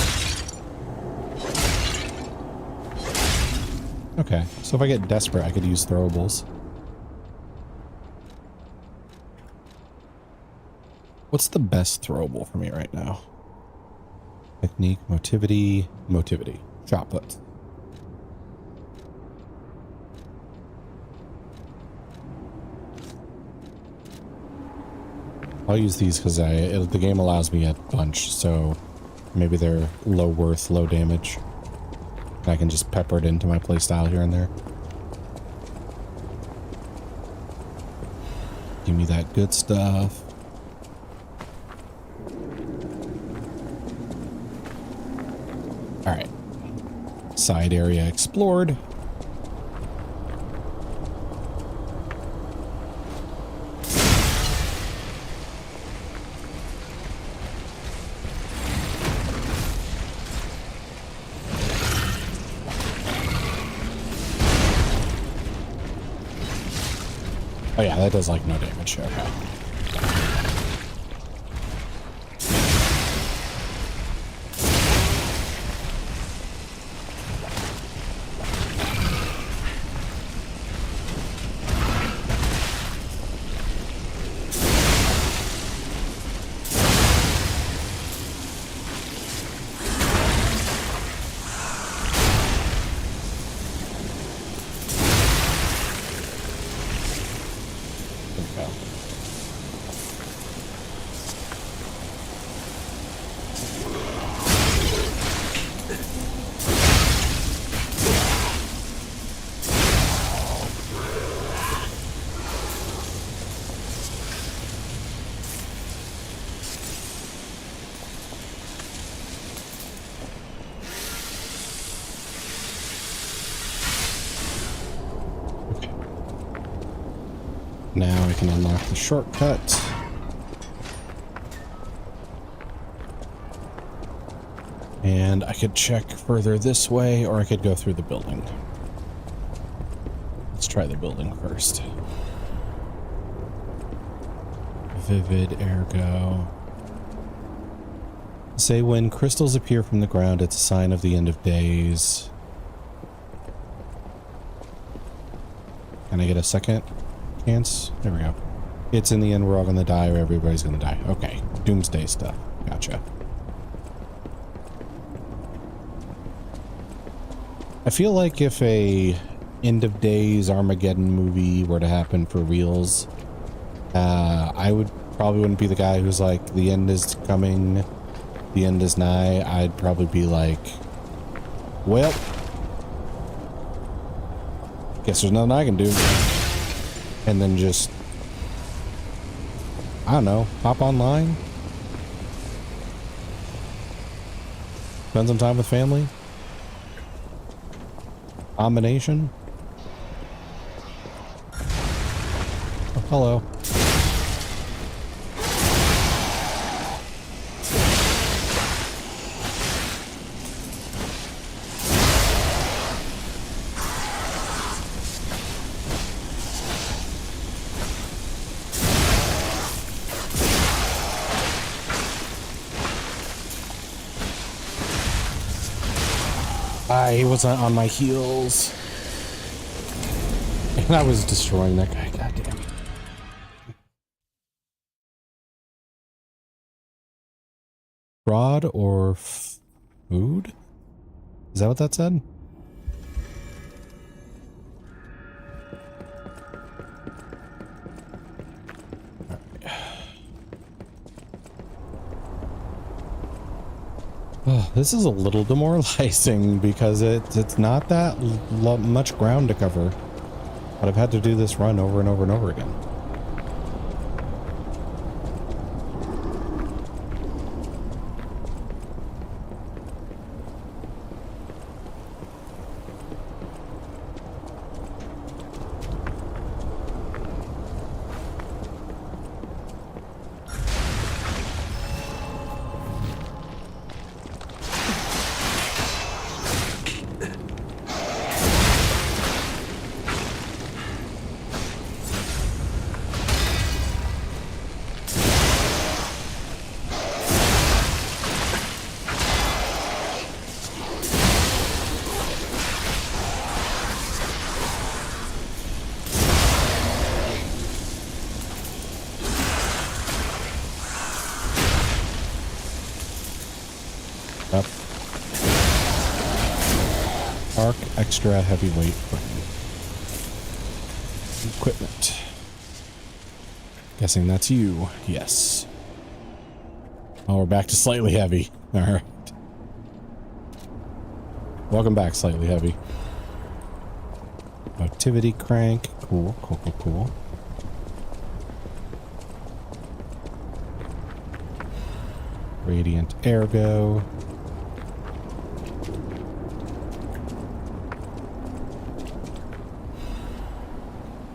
Okay, so if I get desperate, I could use throwables. What's the best throwable for me right now? Technique, motivity, shot put. I'll use these because the game allows me a bunch, so maybe they're low worth, low damage. I can just pepper it into my playstyle here and there. Give me that good stuff. Alright. Side area explored. Oh yeah, that does like no damage. Okay. Now we can unlock the shortcut. And I could check further this way, or I could go through the building. Let's try the building first. Vivid ergo. Say when crystals appear from the ground, it's a sign of the end of days. Can I get a second chance? There we go. It's in the end, we're all gonna die, or everybody's gonna die. Okay, doomsday stuff. Gotcha. I feel like if a end of days Armageddon movie were to happen for reals, I would probably wouldn't be the guy who's like, the end is coming, the end is nigh. I'd probably be like, well, guess there's nothing I can do. And then just, I don't know, hop online, spend some time with family. Combination. Oh, hello. He wasn't on my heels. And I was destroying that guy. Goddamn. Fraud or food? Is that what that said? Oh, this is a little demoralizing because it's not that much ground to cover, but I've had to do this run over and over and over again. Arc extra heavyweight equipment. Guessing that's you. Yes. Oh, we're back to slightly heavy. All right. Welcome back, slightly heavy. Activity crank. Cool, cool, cool, cool. Radiant ergo.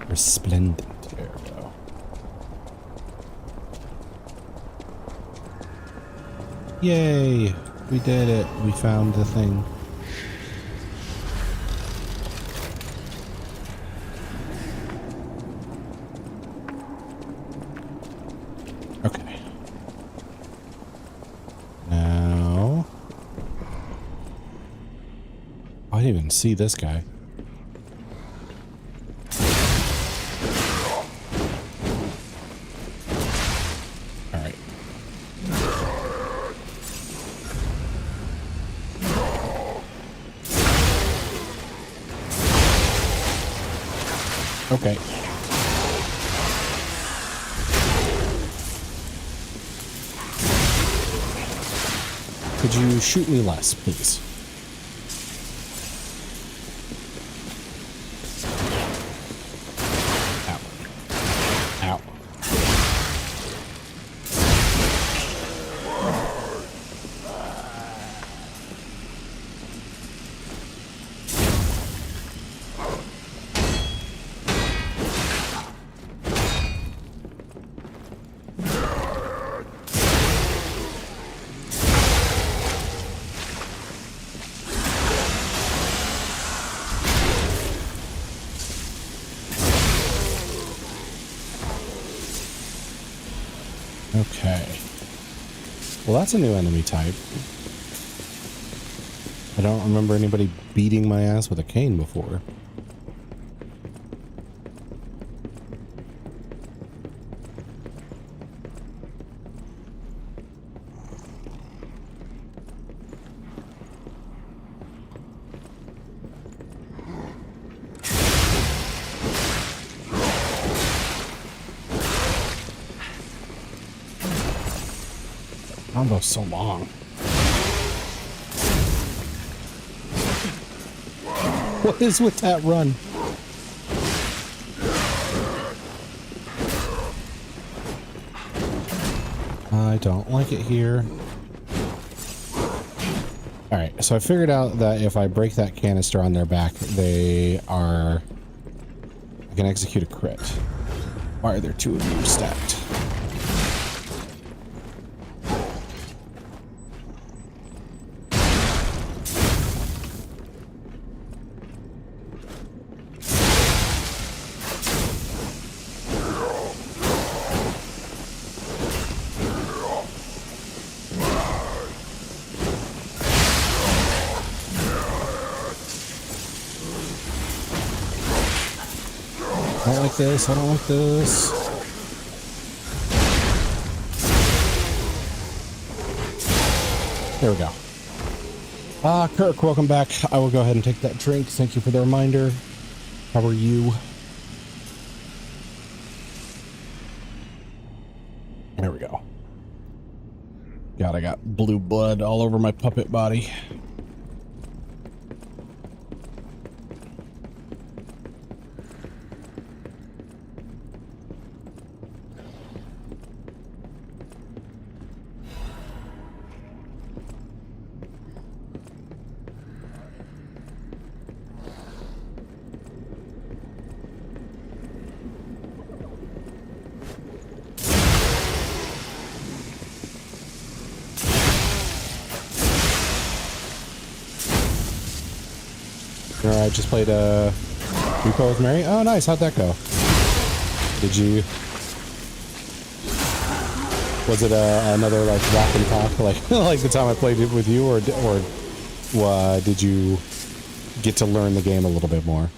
Resplendent ergo. Yay! We did it. We found the thing. can see this guy. All right. Okay. Could you shoot me less, please? Ow. Ow. Okay. Well, that's a new enemy type. I don't remember anybody beating my ass with a cane before. Combo's so long. What is with that run? I don't like it here. Alright, so I figured out that if I break that canister on their back, I can execute a crit. Why are there two of you stacked? I don't like this. I don't like this. There we go. Kirk, welcome back. I will go ahead and take that drink. Thank you for the reminder. How are you? There we go. God, I got blue blood all over my puppet body. I just played Repo with Mary. Oh, nice. How'd that go? Did you? Was it another like walk and talk like like the time I played it with you, or did you get to learn the game a little bit more?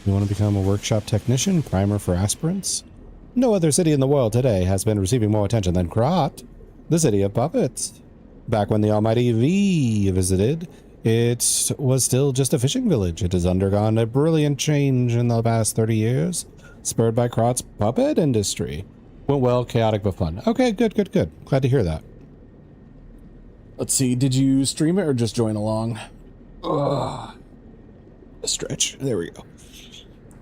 You want to become a workshop technician, primer for aspirants? No other city in the world today has been receiving more attention than Krat, the city of puppets. Back when the almighty V visited, it was still just a fishing village. It has undergone a brilliant change in the past 30 years, spurred by Krat's puppet industry. Went well, chaotic but fun. Okay, good. Glad to hear that. Let's see, did you stream it or just join along? Ugh. A stretch. There we go.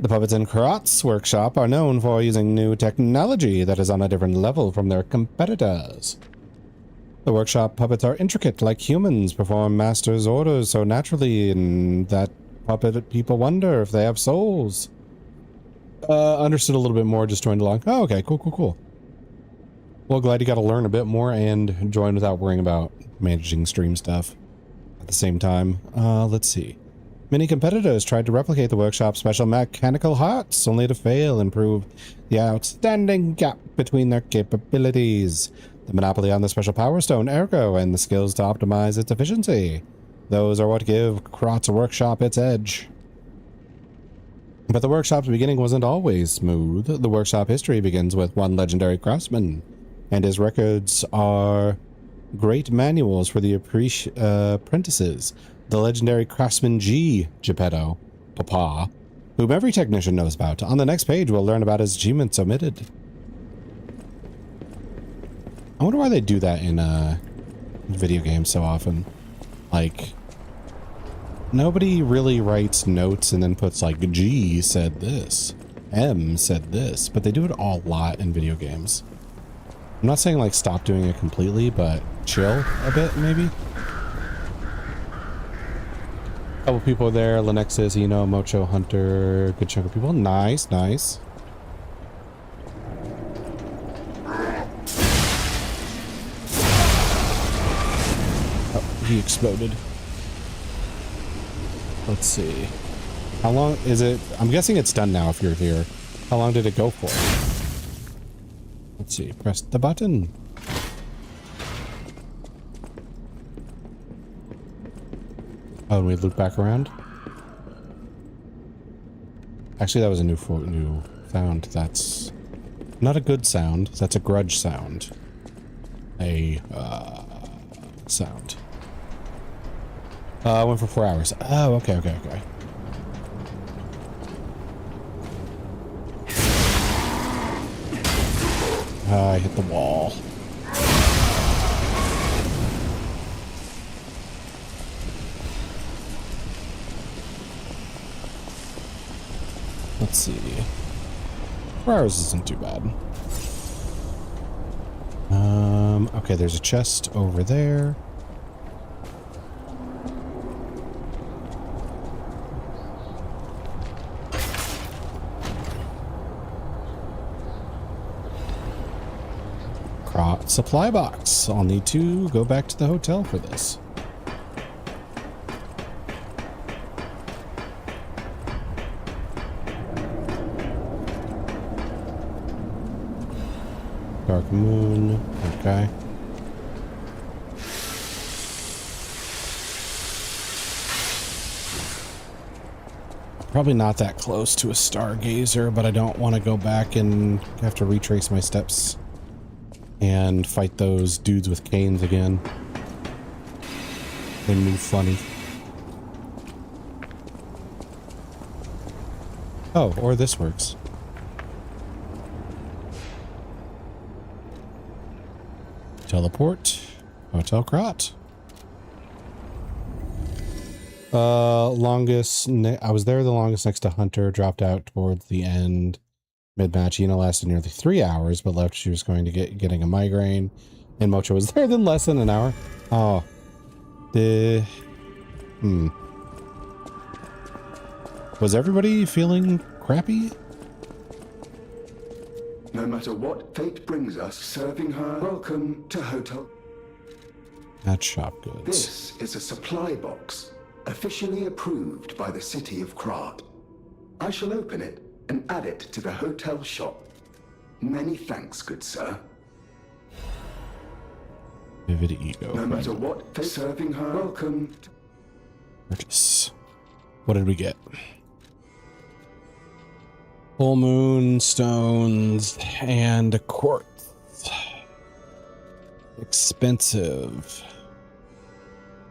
The puppets in Krat's workshop are known for using new technology that is on a different level from their competitors. The workshop puppets are intricate, like humans, perform master's orders so naturally, and that puppet people wonder if they have souls. Understood a little bit more, just joined along. Oh, okay, cool. Well, glad you got to learn a bit more and join without worrying about managing stream stuff at the same time. Let's see. Many competitors tried to replicate the workshop's special mechanical hearts, only to fail and prove the outstanding gap between their capabilities. The monopoly on the special power stone, ergo, and the skills to optimize its efficiency. Those are what give Krot's workshop its edge. But the workshop's beginning wasn't always smooth. The workshop history begins with one legendary craftsman, and his records are great manuals for the apprentices. The legendary craftsman G. Geppetto, Papa, whom every technician knows about. On the next page, we'll learn about his achievements omitted. I wonder why they do that in video games so often. Like, nobody really writes notes and then puts like G said this, M said this, but they do it a lot in video games. I'm not saying like stop doing it completely, but chill a bit maybe. Couple people there, Lenexus, Eno, Mocho, Hunter, good chunk of people. Nice, nice. Oh, he exploded. Let's see. How long is it? I'm guessing it's done now if you're here. How long did it go for? Let's see. Press the button. Oh, and we loop back around? Actually, that was a new sound. That's not a good sound. That's a grudge sound. A sound. Went for 4 hours. Oh, okay. I hit the wall. Let's see. 4 hours isn't too bad. Okay, there's a chest over there. Supply box. I'll need to go back to the hotel for this. Dark moon. Okay. Probably not that close to a stargazer, but I don't want to go back and have to retrace my steps and fight those dudes with canes again. They move funny. Oh, or this works. Teleport. Hotel Krot. I was there the longest next to Hunter, dropped out towards the end. Mid-match, Ina lasted nearly 3 hours, but left she was going to getting a migraine. And Mocho was there then less than an hour. Oh. Was everybody feeling crappy? No matter what fate brings us, serving her. Welcome to Hotel. That's shop goods. This is a supply box, officially approved by the city of Krot. I shall open it and add it to the hotel shop. Many thanks, good sir. Vivid ego. No matter what, serving her. Welcome. Purchase. What did we get? Full moon stones and a quartz. Expensive.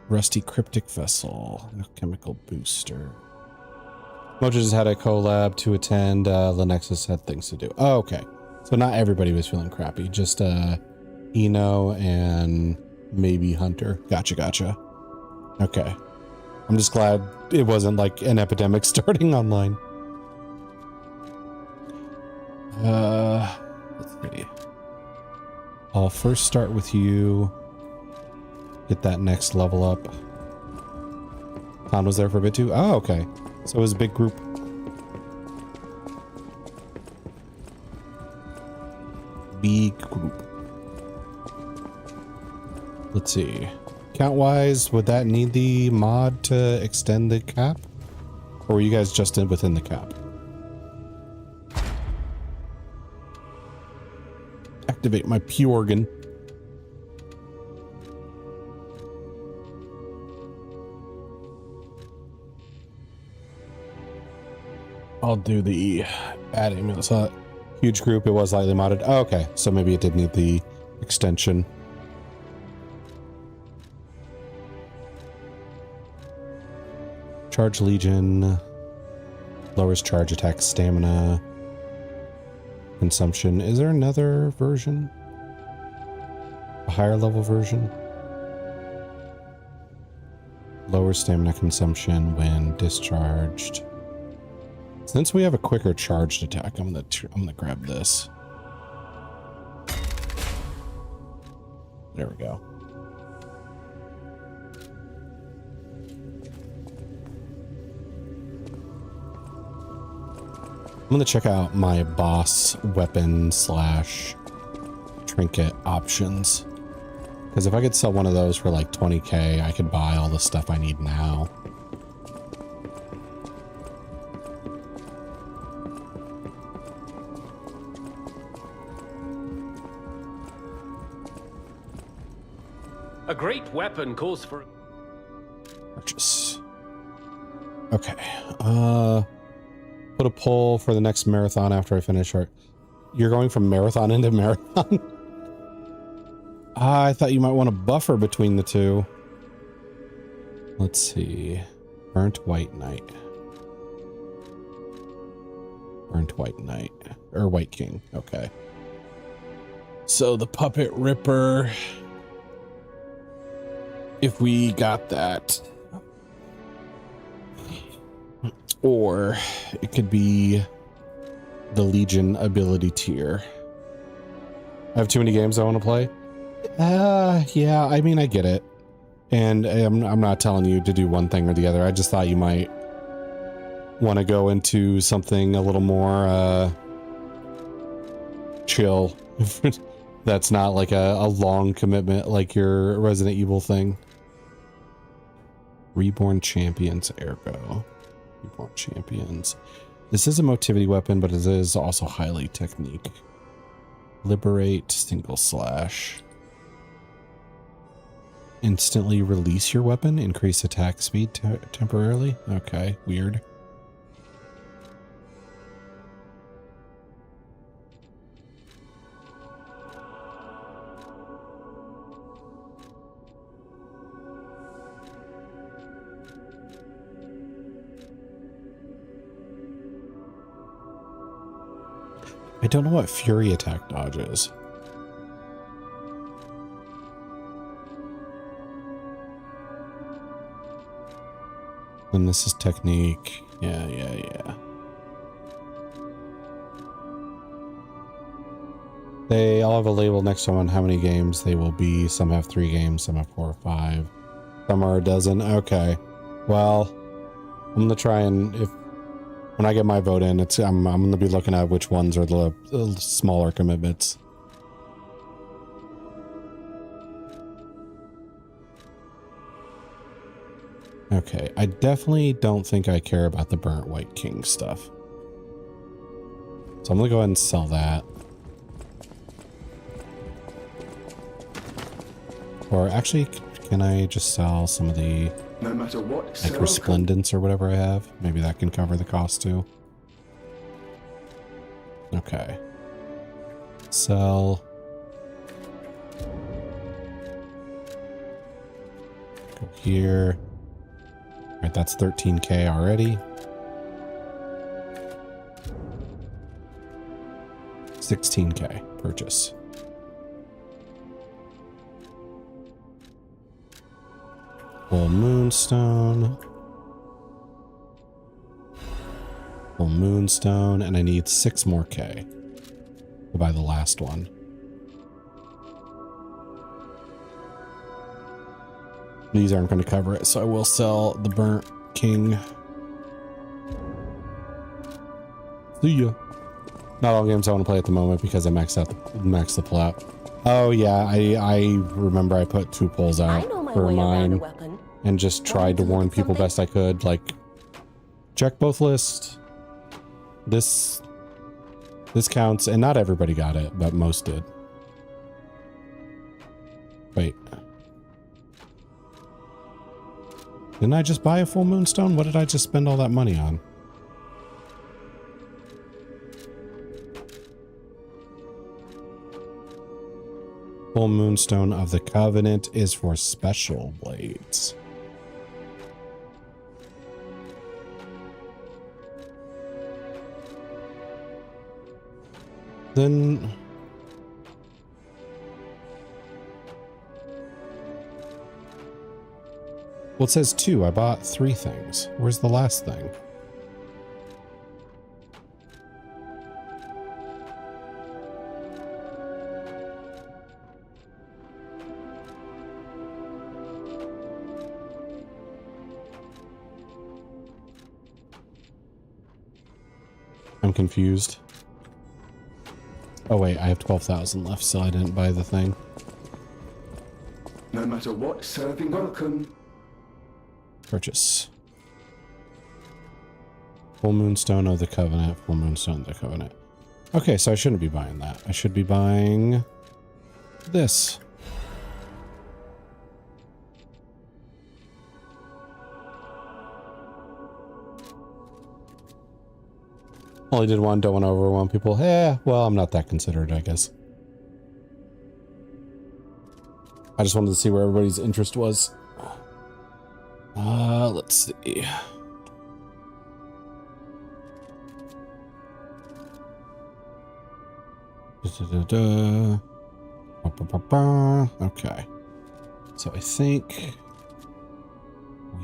Rusty cryptic vessel. Chemical booster. Mojo just had a collab to attend. Lenexus had things to do. Oh, okay. So not everybody was feeling crappy. Just Eno and maybe Hunter. Gotcha. Okay. I'm just glad it wasn't like an epidemic starting online. Let's see. I'll first start with you. Get that next level up. Tom was there for a bit too. Oh, okay. So it was a big group. Big group. Let's see. Count-wise, would that need the mod to extend the cap? Or were you guys just within the cap? Activate my P-organ. I'll do the add amulet. So huge group, it was lightly modded. Oh, okay, so maybe it did need the extension. Charge Legion lowers charge attack stamina consumption. Is there another version? A higher level version? Lower stamina consumption when discharged. Since we have a quicker charged attack, I'm gonna grab this. There we go. I'm gonna check out my boss weapon / trinket options. Because if I could sell one of those for like 20k, I could buy all the stuff I need now. A great weapon calls for... Purchase. Okay. Put a poll for the next marathon after I finish. You're going from marathon into marathon? I thought you might want to buffer between the two. Let's see. Burnt White Knight. Burnt White Knight. Or White King. Okay. So the Puppet Ripper. If we got that. Or it could be the Legion ability tier. I have too many games I want to play. Yeah, I mean, I get it. And I'm not telling you to do one thing or the other. I just thought you might want to go into something a little more chill. That's not like a long commitment like your Resident Evil thing. Reborn Champions, ergo. Reborn Champions. This is a motivity weapon, but it is also highly technique. Liberate, single slash. Instantly release your weapon, increase attack speed temporarily. Okay, weird. I don't know what Fury attack dodge is. And this is technique. Yeah. They all have a label next to them on how many games they will be. Some have 3 games, some have 4 or 5. Some are a dozen. Okay. Well, I'm gonna try and when I get my vote in, I'm gonna be looking at which ones are the smaller commitments. Okay, I definitely don't think I care about the Burnt White King stuff. So I'm gonna go ahead and sell that. Or actually, can I just sell some of the No matter what, like resplendence or whatever I have? Maybe that can cover the cost too. Okay. Sell. Go here. All right, that's 13k already. 16k purchase. Full Moonstone. Full Moonstone, and I need 6 more K to buy the last one. These aren't going to cover it, so I will sell the Burnt King. See ya. Not all games I want to play at the moment because I maxed the plot. Oh yeah, I remember I put 2 polls out for mine and just tried to warn people best I could, like, check both lists. This counts, and not everybody got it, but most did. Wait. Didn't I just buy a full Moonstone? What did I just spend all that money on? Full Moonstone of the Covenant is for special blades. Then... well, it says 2. I bought 3 things. Where's the last thing? I'm confused. Oh wait, I have 12,000 left, so I didn't buy the thing. No matter what, serving welcome. Purchase. Full Moonstone of the Covenant. Full Moonstone of the Covenant. Okay, so I shouldn't be buying that. I should be buying this. Only did one, don't want to overwhelm people. Well, I'm not that considerate, I guess. I just wanted to see where everybody's interest was. Let's see. Okay. So I think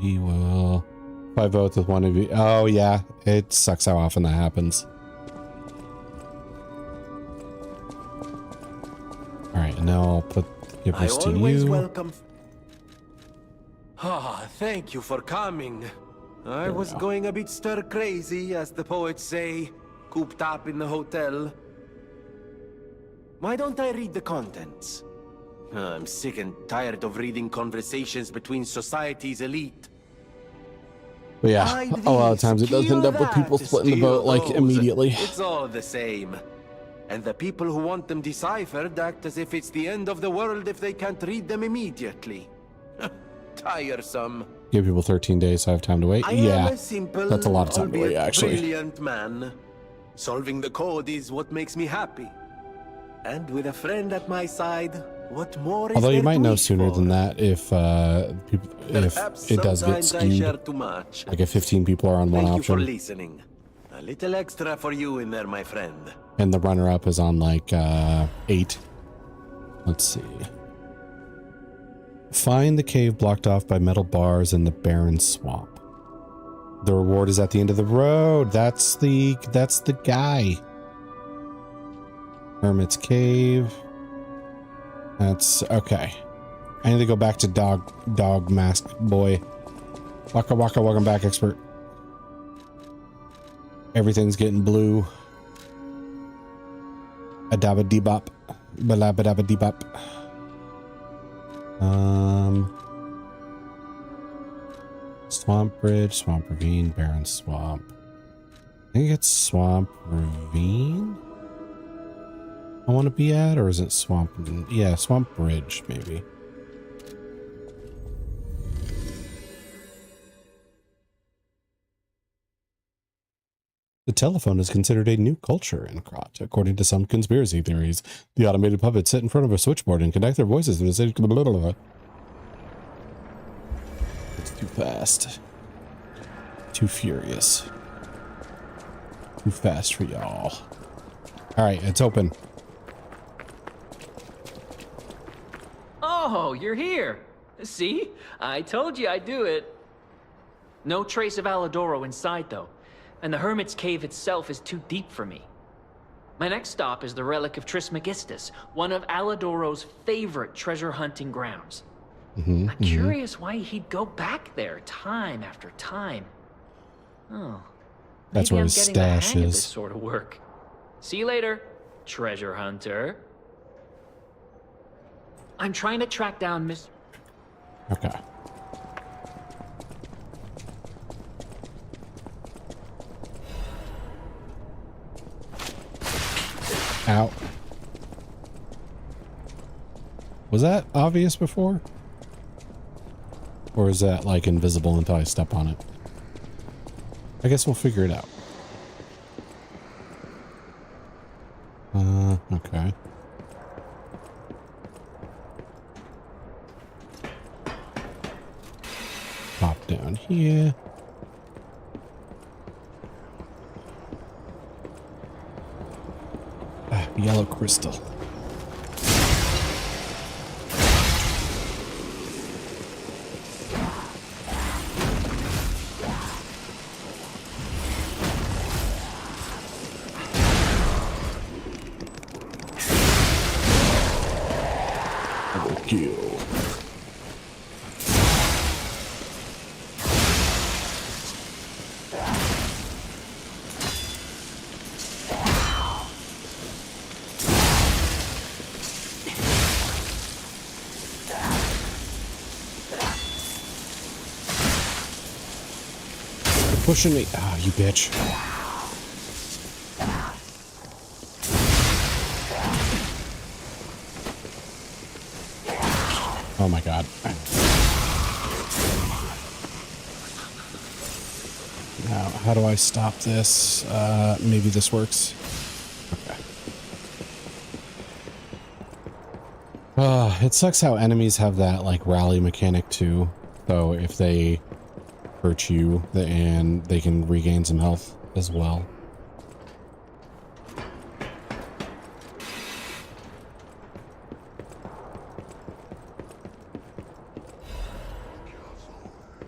we will... if I vote with one of you... oh yeah, it sucks how often that happens. Alright, and now I'll give this to you. Welcome. Ah, thank you for coming. I was going a bit stir crazy, as the poets say, cooped up in the hotel. Why don't I read the contents? I'm sick and tired of reading conversations between society's elite. But yeah, a lot of times it does end up with people splitting the vote like immediately. It's all the same. And the people who want them deciphered act as if it's the end of the world if they can't read them immediately. Tiresome. Give people 13 days so I have time to wait. Yeah, that's a lot of time to wait, actually. Brilliant man. Solving the code is what makes me happy. And with a friend at my side, what more is although you there might to know wish sooner for? than that if it does get skewed. Like if 15 people are on one Thank you for option. listening. A little extra for you in there, my friend. And the runner-up is on like 8. Let's see. Find the cave blocked off by metal bars in the barren swamp. The reward is at the end of the road. That's the guy. Hermit's Cave. That's okay. I need to go back to dog mask boy. Waka waka, welcome back, expert. Everything's getting blue. Adaba debop. Balabadaba debop. Swamp Bridge, Swamp Ravine, Barren Swamp. I think it's Swamp Ravine I want to be at, or is it Swamp? Yeah, Swamp Bridge, maybe. The telephone is considered a new culture in Krot. According to some conspiracy theories, the automated puppets sit in front of a switchboard and connect their voices to the city. It's too fast. Too furious. Too fast for y'all. Alright, it's open. Oh, you're here. See? I told you I'd do it. No trace of Alidoro inside, though. And the Hermit's Cave itself is too deep for me. My next stop is the relic of Trismegistus, one of Alidoro's favorite treasure hunting grounds. I'm curious why he'd go back there time after time. Oh, that's maybe where I'm his getting the stash hang of is. this sort of work. See you later, treasure hunter. I'm trying to track down Miss... Okay. Ow. Was that obvious before? Or is that like invisible until I step on it? I guess we'll figure it out. Okay. Yellow crystal. Double kill. Pushing me. Ah, you bitch. Oh my god. Now, how do I stop this? Maybe this works. Okay. It sucks how enemies have that, like, rally mechanic, too. So if they hurt you, and they can regain some health as well.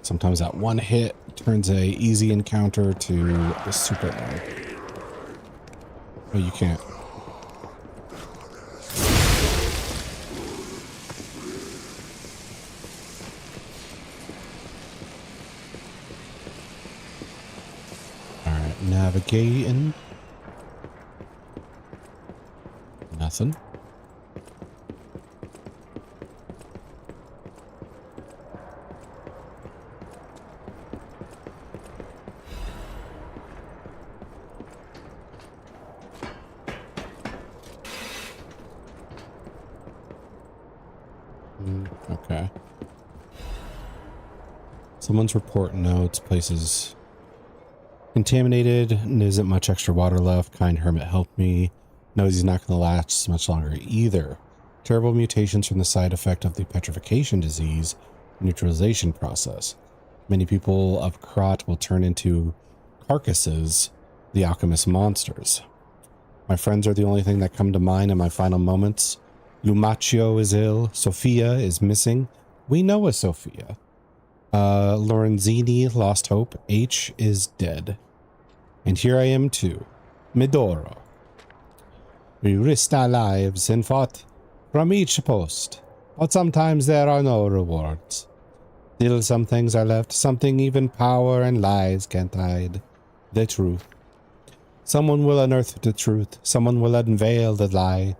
Sometimes that one hit turns a easy encounter to a super one. Oh, you can't. Navigating. Nothing. Okay. Someone's report notes places contaminated, and isn't much extra water left. Kind hermit helped me. Knows he's not going to last much longer either. Terrible mutations from the side effect of the petrification disease neutralization process. Many people of Krat will turn into carcasses, the alchemist monsters. My friends are the only thing that come to mind in my final moments. Lumaccio is ill. Sophia is missing. We know a Sophia. Lorenzini lost hope. H is dead. And here I am too. Medoro. We risked our lives and fought from each post, but sometimes there are no rewards. Still some things are left, something even power and lies can't hide. The truth. Someone will unearth the truth, someone will unveil the lie,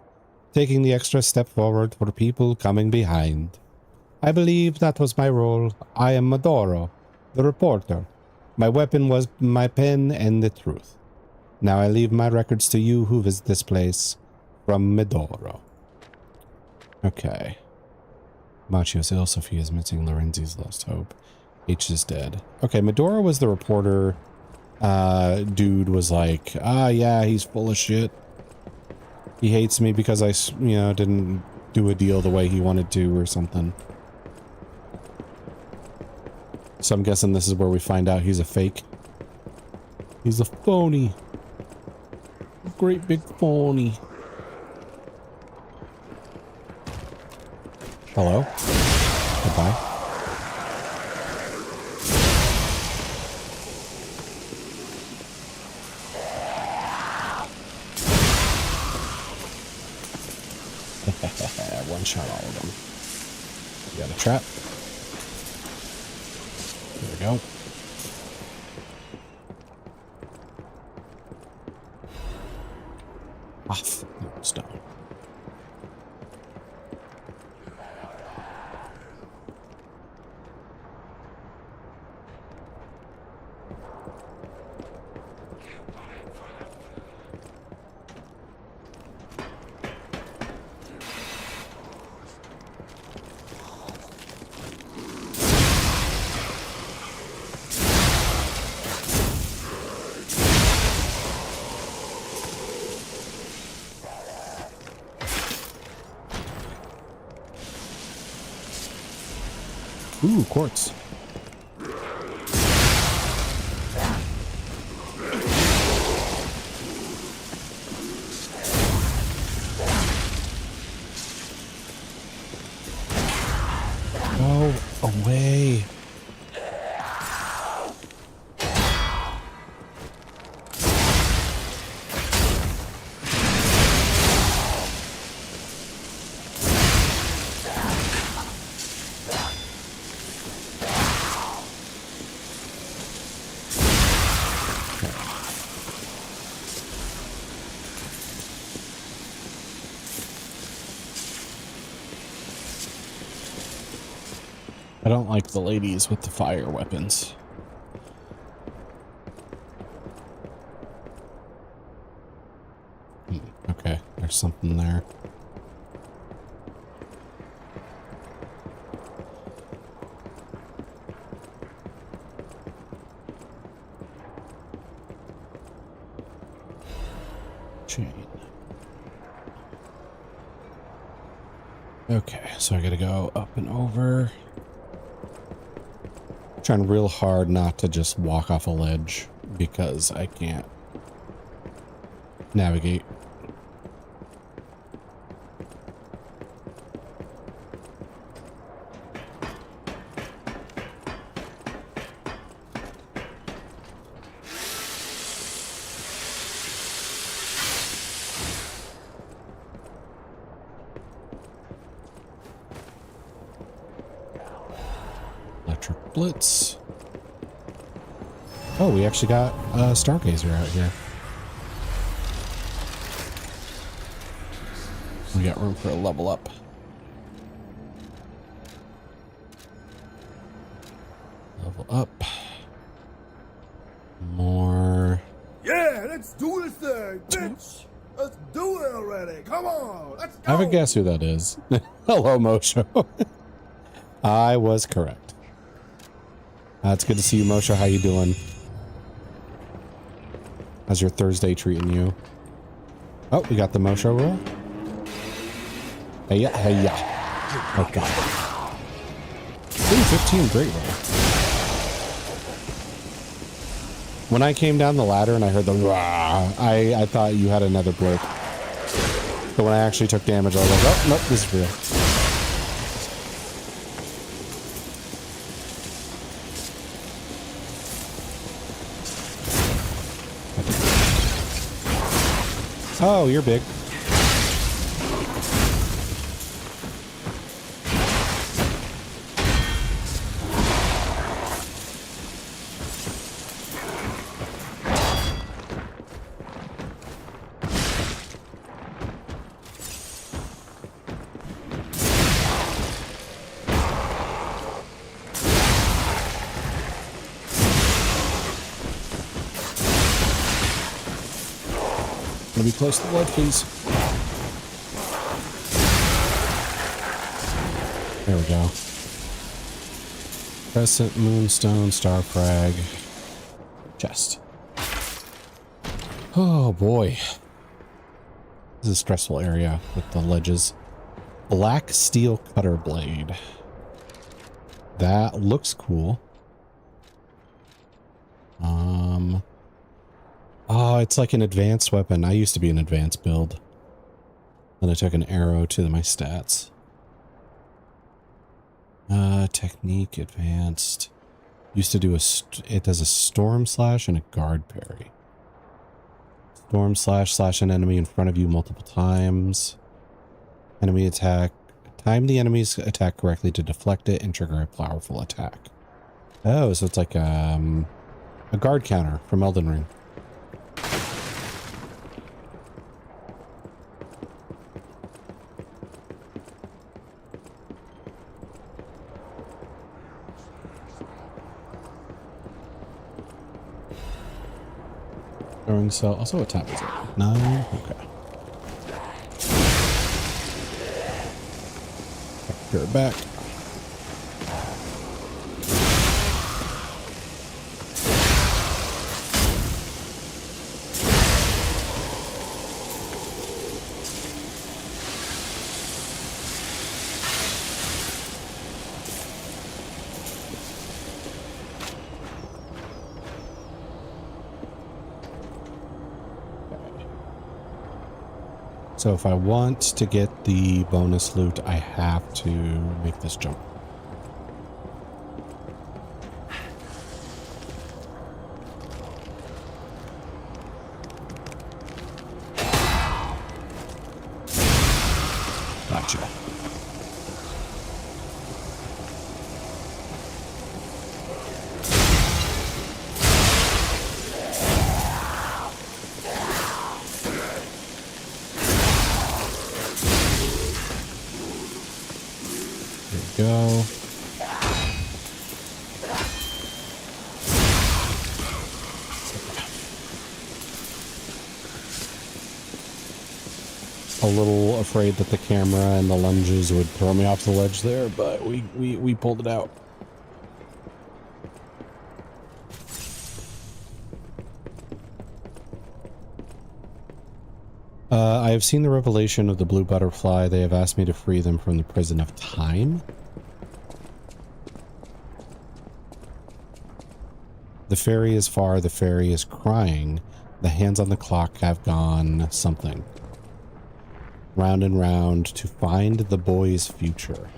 taking the extra step forward for people coming behind. I believe that was my role. I am Medoro, the reporter. My weapon was my pen and the truth. Now I leave my records to you who visit this place. From Medoro. Okay. Machio's ill, Sophia's missing, Lorenzi's lost hope. H is dead. Okay, Medoro was the reporter. Dude was like, yeah, he's full of shit. He hates me because I, didn't do a deal the way he wanted to or something. So I'm guessing this is where we find out he's a fake. He's a phony. Great big phony. Hello? Goodbye. One shot all of them. You got a trap. There we go. Off. No, stone. Ooh, quartz. I don't like the ladies with the fire weapons. Okay, there's something there. Chain. Okay, so I gotta go up and over. Trying real hard not to just walk off a ledge because I can't navigate. Electric Blitz. Oh, we actually got a Stargazer out here. We got room for a level up. Level up. More. Yeah, let's do this thing, bitch! Let's do it already! Come on, let's go! I have a guess who that is. Hello, Mosho. I was correct. It's good to see you, Mosho. How you doing? How's your Thursday treating you? Oh, we got the Mosho roll. Hey, yeah, hey, yeah. Okay. Ooh, 15, great roll. When I came down the ladder and I heard the rah, I thought you had another blurb. But when I actually took damage, I was like, oh, nope, this is real. Oh, you're big. Let me close the blood, please. There we go. Crescent, Moonstone, Star Frag, chest. Oh boy. This is a stressful area with the ledges. Black Steel Cutter Blade. That looks cool. Oh, it's like an advanced weapon. I used to be an advanced build. Then I took an arrow to my stats. Technique advanced. Used to do it does a storm slash and a guard parry. Storm slash an enemy in front of you multiple times. Enemy attack. Time the enemy's attack correctly to deflect it and trigger a powerful attack. Oh, so it's like a guard counter from Elden Ring. Throwing cell. Also, what time is it? 9? Okay. Get her back. So if I want to get the bonus loot, I have to make this jump. Gotcha. Go. a little afraid that the camera and the lunges would throw me off the ledge there, but we pulled it out. I have seen the revelation of the blue butterfly. They have asked me to free them from the prison of time. The fairy is far, the fairy is crying. The hands on the clock have gone something. Round and round to find the boy's future.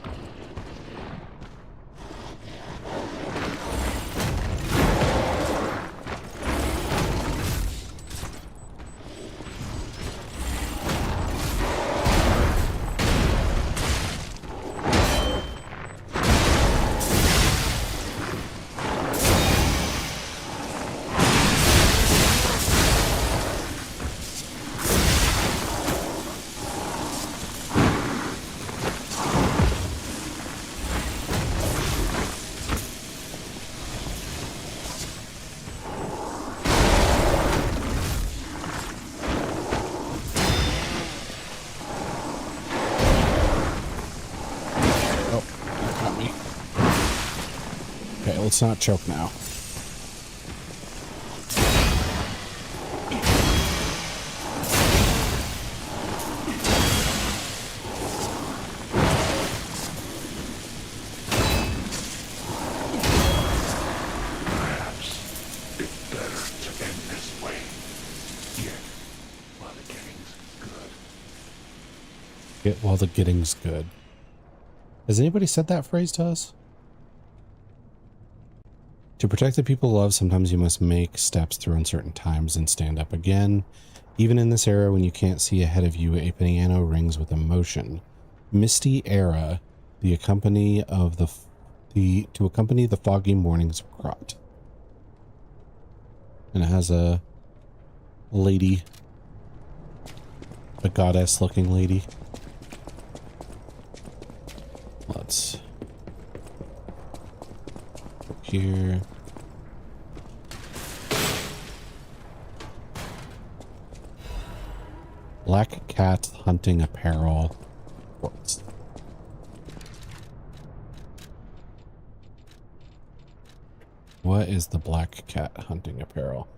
Let's not choke now. Get while the getting's good. Has anybody said that phrase to us? To protect the people you love, sometimes you must make steps through uncertain times and stand up again. Even in this era when you can't see ahead of you, a piano rings with emotion. Misty era, to accompany the foggy mornings of Krot. And it has a lady, a goddess looking lady. Let's go here. Black cat hunting apparel. What is the black cat hunting apparel?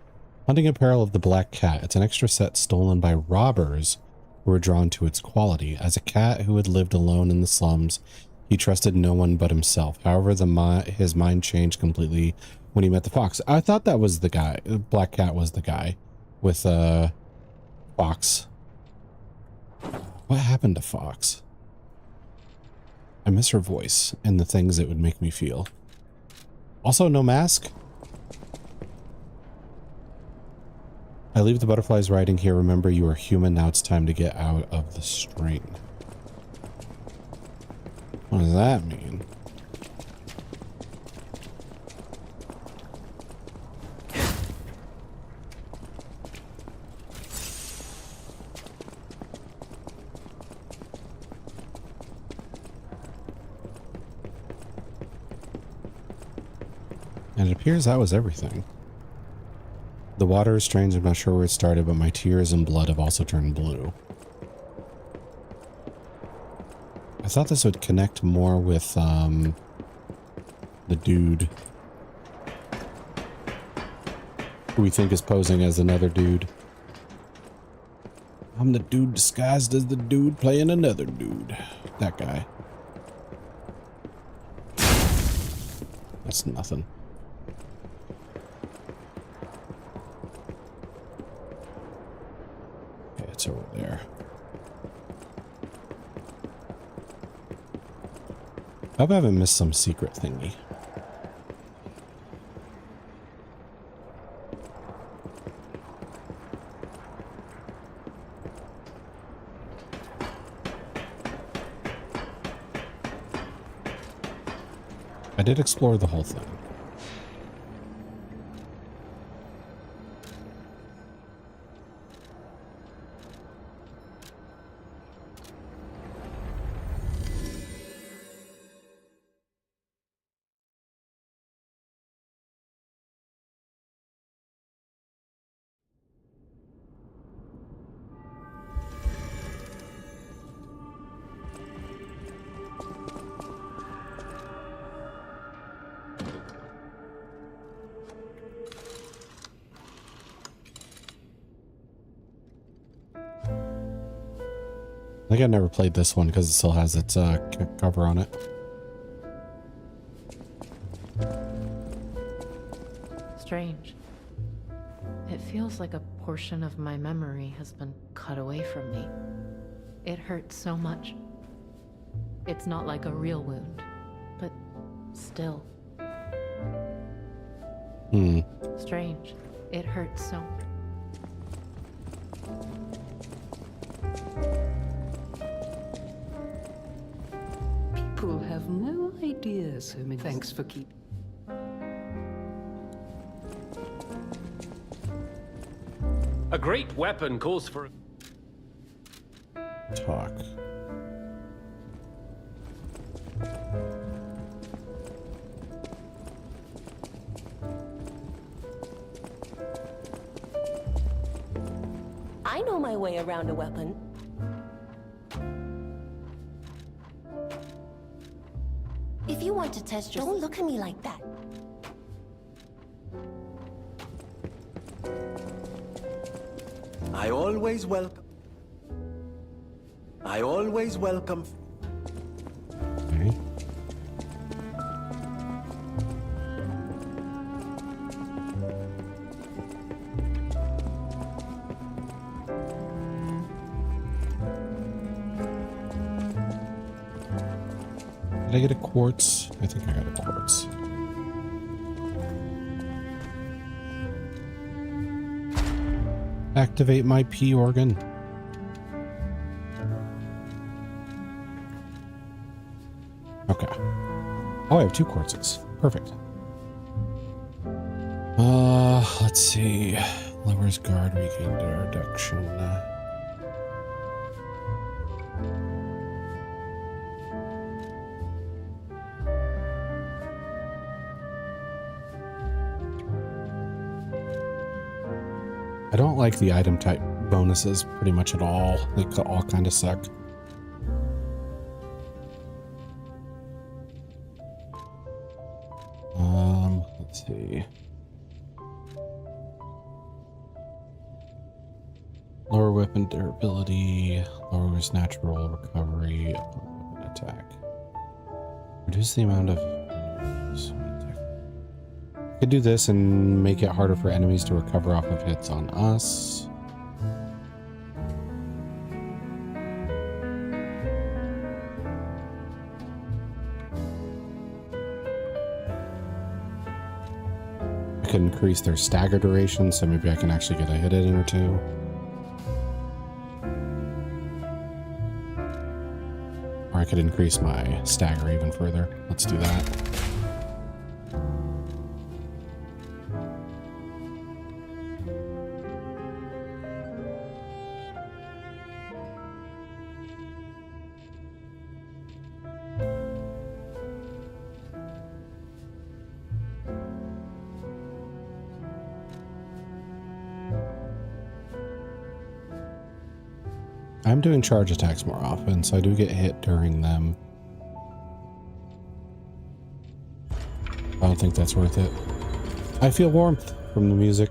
Hunting apparel of the black cat. It's an extra set stolen by robbers who were drawn to its quality. As a cat who had lived alone in the slums, he trusted no one but himself. However, his mind changed completely when he met the fox. I thought that was the guy. Black cat was the guy with Fox. What happened to Fox? I miss her voice and the things it would make me feel. Also, no mask. I leave the butterflies riding here. Remember, you are human. Now it's time to get out of the string. What does that mean? And it appears that was everything. The water is strange. I'm not sure where it started, but my tears and blood have also turned blue. I thought this would connect more with the dude who we think is posing as another dude. I'm the dude disguised as the dude playing another dude. That guy. That's nothing. Okay, it's over there. I hope I haven't missed some secret thingy. I did explore the whole thing. I think I never played this one because it still has its cover on it. Strange. It feels like a portion of my memory has been cut away from me. It hurts so much. It's not like a real wound, but still. Strange. It hurts so. People have no idea so many. Thanks for keeping. A great weapon calls for... Talk. I know my way around a weapon. If you want to test your... Don't look at me like that. I always welcome. Okay. Did I get a quartz? I think I got a quartz. Activate my P organ. Okay. Oh, I have 2 quartzes. Perfect. Let's see. Lowers guard, regain reduction. I don't like the item type bonuses pretty much at all. They all kind of suck. Let's see. Lower weapon durability, lowers natural recovery upon weapon attack. Reduce the amount of enemies. I could do this and make it harder for enemies to recover off of hits on us. I could increase their stagger duration, so maybe I can actually get a hit in or 2. Or I could increase my stagger even further. Let's do that. I'm doing charge attacks more often, so I do get hit during them. I don't think that's worth it. I feel warmth from the music.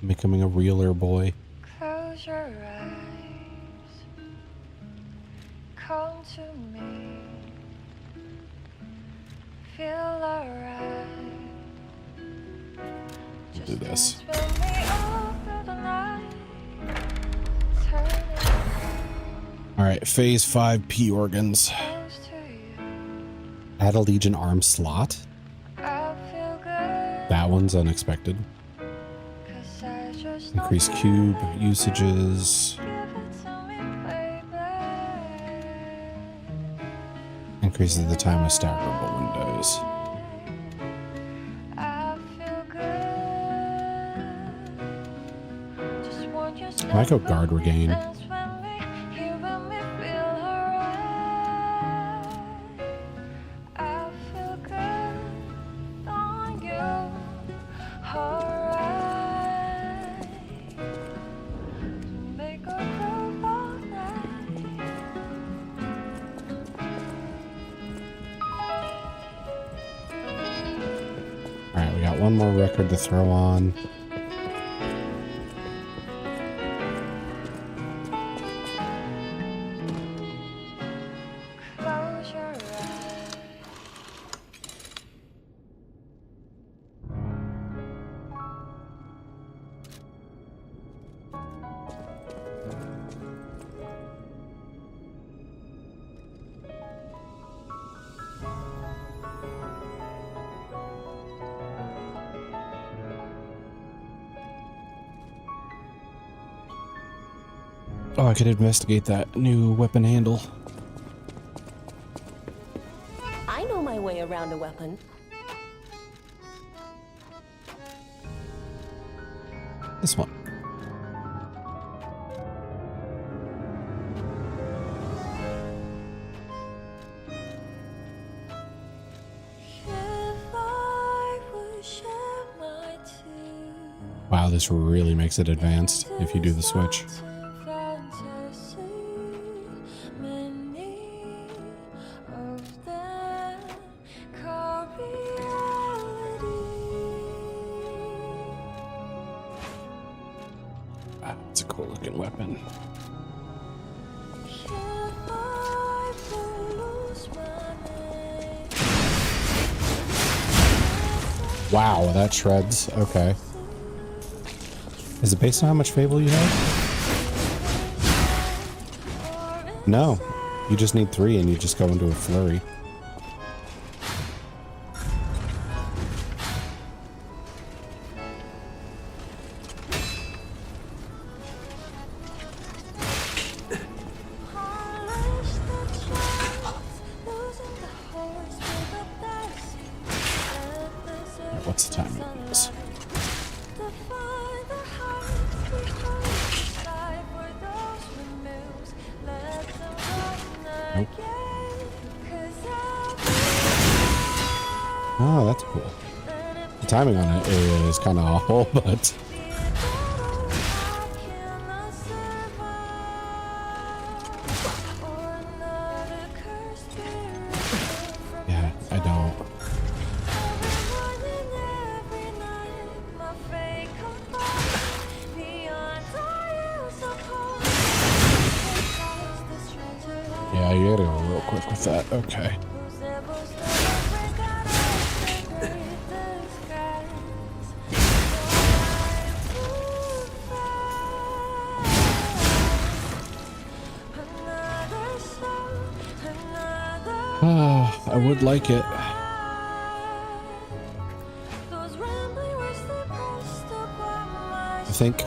I'm becoming a realer boy. Close your eyes. Come to me. Feel alright. Do this. Fill me up through the night. Alright, phase 5 P organs. Add a Legion arm slot. That one's unexpected. Increase cube usages. Increases the time of staggerable windows. I might go guard regain. Alright, we got one more record to throw on. Oh, I could investigate that new weapon handle. I know my way around a weapon. This one. Wow, this really makes it advanced if you do the switch. Wow, it's a cool looking weapon. Wow, that shreds. Okay. Is it based on how much Fable you have? No. You just need 3 and you just go into a flurry. What's the timing on this? Nope. Oh, that's cool. The timing on it is kind of awful, but... yeah, I don't. Yeah, you gotta go real quick with that. Okay. I would like it. I think.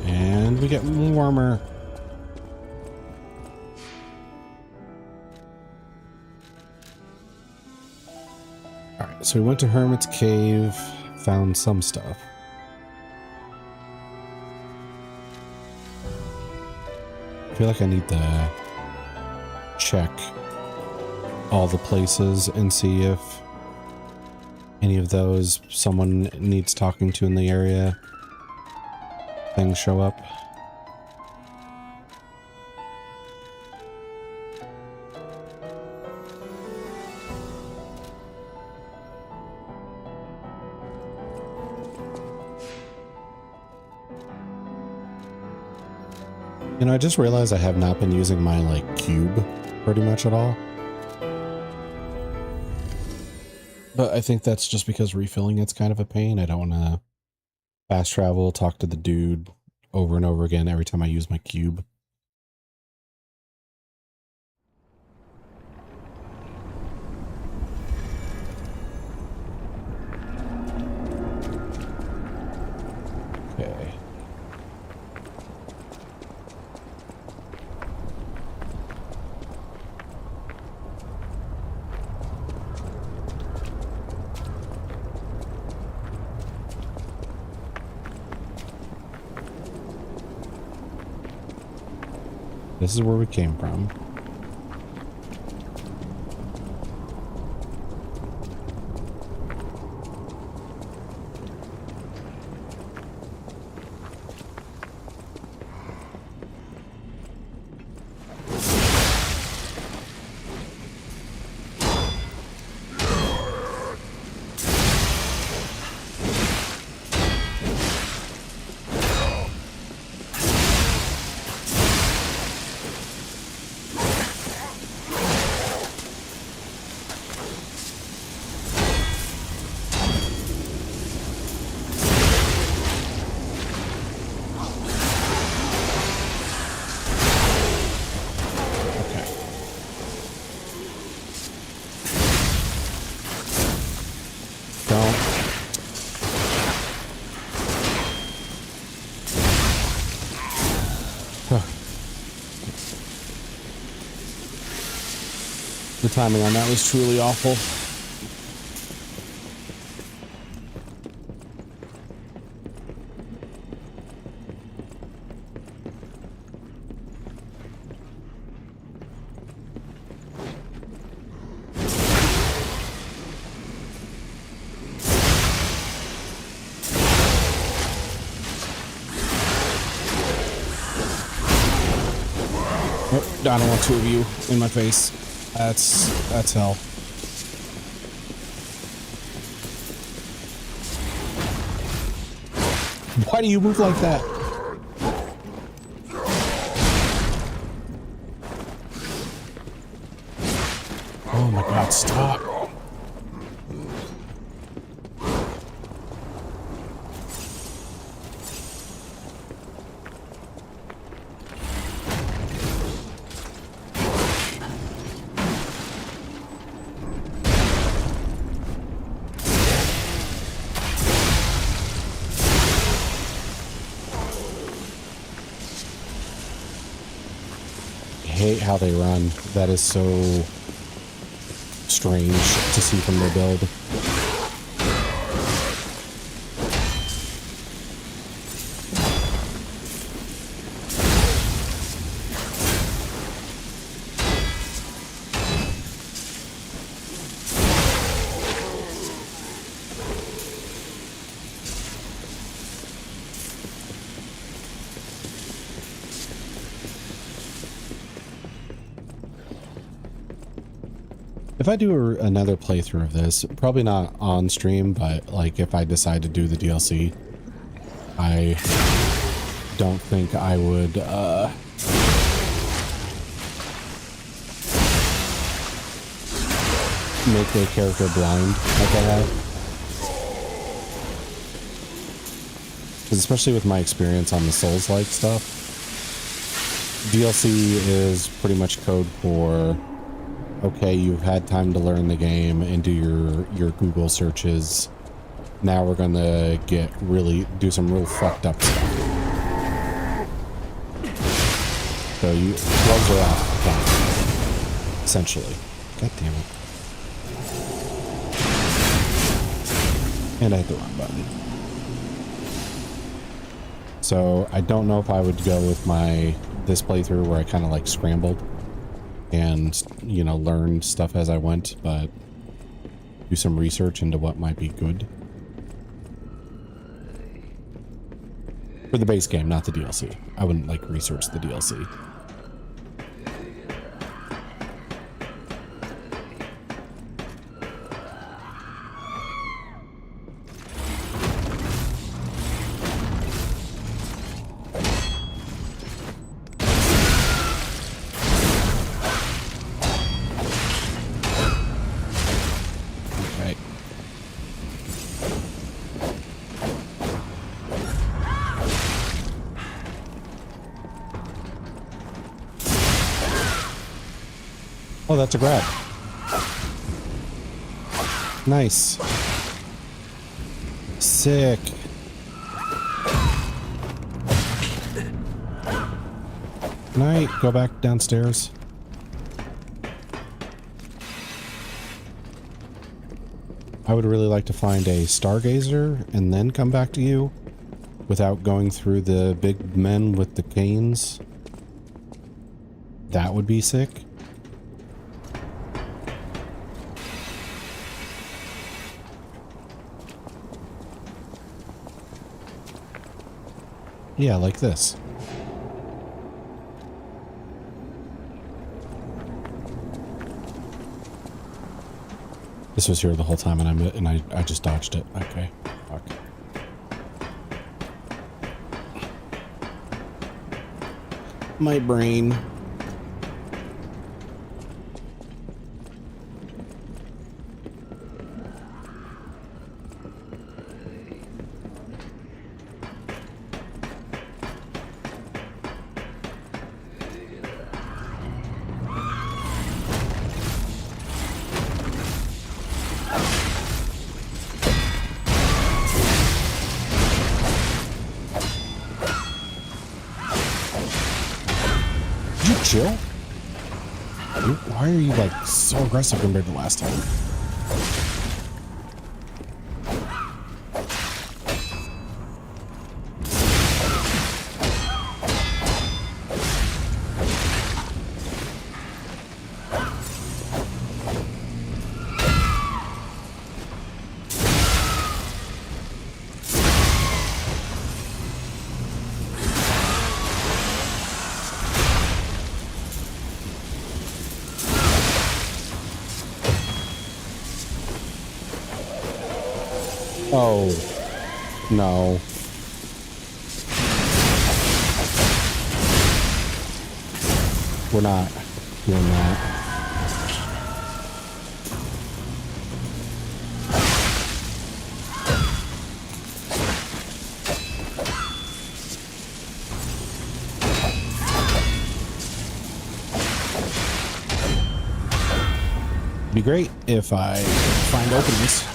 And we get warmer. Alright, so we went to Hermit's Cave, found some stuff. I feel like I need to check all the places and see if any of those someone needs talking to in the area things show up. You know, I just realized I have not been using my, like, cube pretty much at all. But I think that's just because refilling it's kind of a pain. I don't want to fast travel, talk to the dude over and over again every time I use my cube. Okay. This is where we came from. The timing on that was truly awful. I don't want two of you in my face. That's hell. Why do you move like that? Oh my god, stop. I hate how they run. That is so strange to see from their build. If I do another playthrough of this, probably not on stream, but like if I decide to do the DLC, I don't think I would make the character blind like I have. Because especially with my experience on the Souls-like stuff, DLC is pretty much code for, okay, you've had time to learn the game and do your Google searches. Now we're gonna do some real fucked up stuff. So gloves are off, done, essentially. God damn it. And I hit the wrong button. So I don't know if I would go with this playthrough where I kind of like scrambled and, you know, learned stuff as I went, but do some research into what might be good. For the base game, not the DLC. I wouldn't like research the DLC. Oh, that's a grab. Nice. Sick. Can I go back downstairs? I would really like to find a stargazer and then come back to you without going through the big men with the canes. That would be sick. Yeah, like this. This was here the whole time, and I just dodged it. Okay, fuck. My brain. Chill. Why are you like so aggressive compared to last time? Oh, no. We're not doing that. It'd be great if I find openings.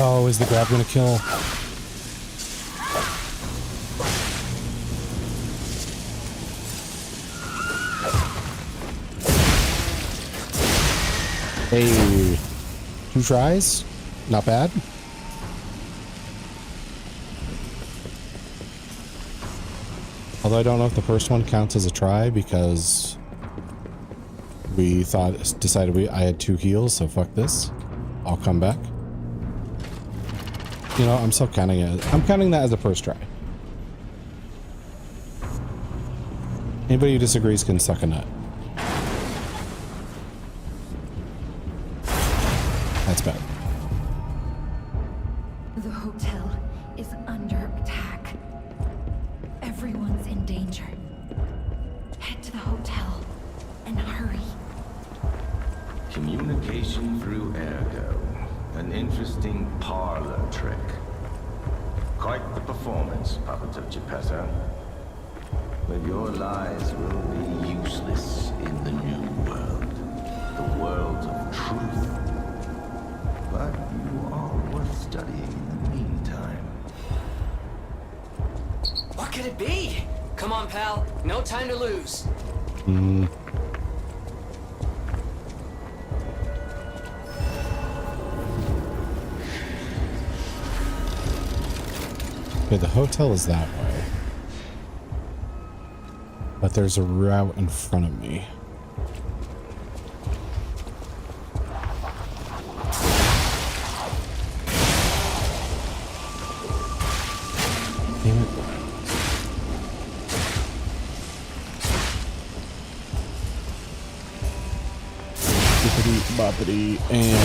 Oh, is the grab gonna kill? Hey, 2 tries? Not bad. Although I don't know if the first one counts as a try because we decided I had 2 heals, so fuck this. I'll come back. You know, I'm still counting it. I'm counting that as a first try. Anybody who disagrees can suck a nut. That's bad. The hotel is under attack. Everyone's in danger. Head to the hotel and hurry. Communication through ergo. An interesting parlor trick. Quite the performance, Papa Geppetto. But your lies will be useless in the new world. The world of truth. But you are worth studying in the meantime. What could it be? Come on, pal. No time to lose. Okay, the hotel is that way. But there's a route in front of me. Damn it. Bippity boppity and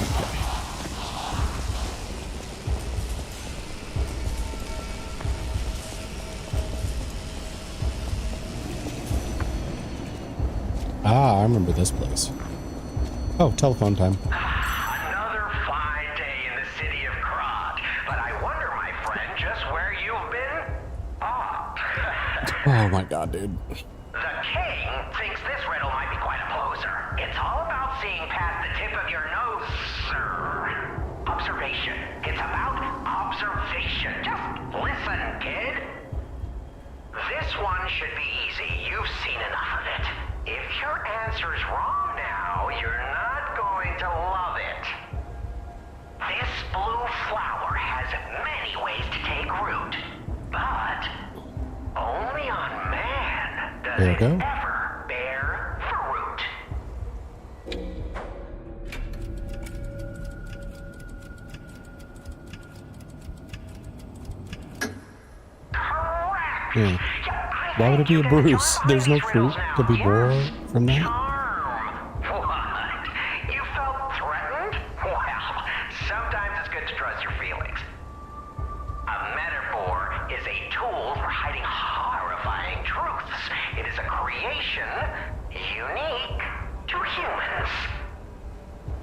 okay. Ah, I remember this place. Oh, telephone time. Another fine day in the city of Krat. But I wonder, my friend, just where you've been? Oh my god, dude. The king thinks this riddle might be quite a poser. It's all about seeing past the tip of your nose, sir. Observation. It's about observation. Just listen, kid. This one should be easy. You've seen enough of it. If your answer's wrong now, you're not going to love it. This blue flower has many ways to take root, but only on man does There we it go. ever bear fruit. Yeah. Why would it be a bruise? There's no fruit to be born from that. What? You felt threatened? Well, sometimes it's good to trust your feelings. A metaphor is a tool for hiding horrifying truths. It is a creation unique to humans.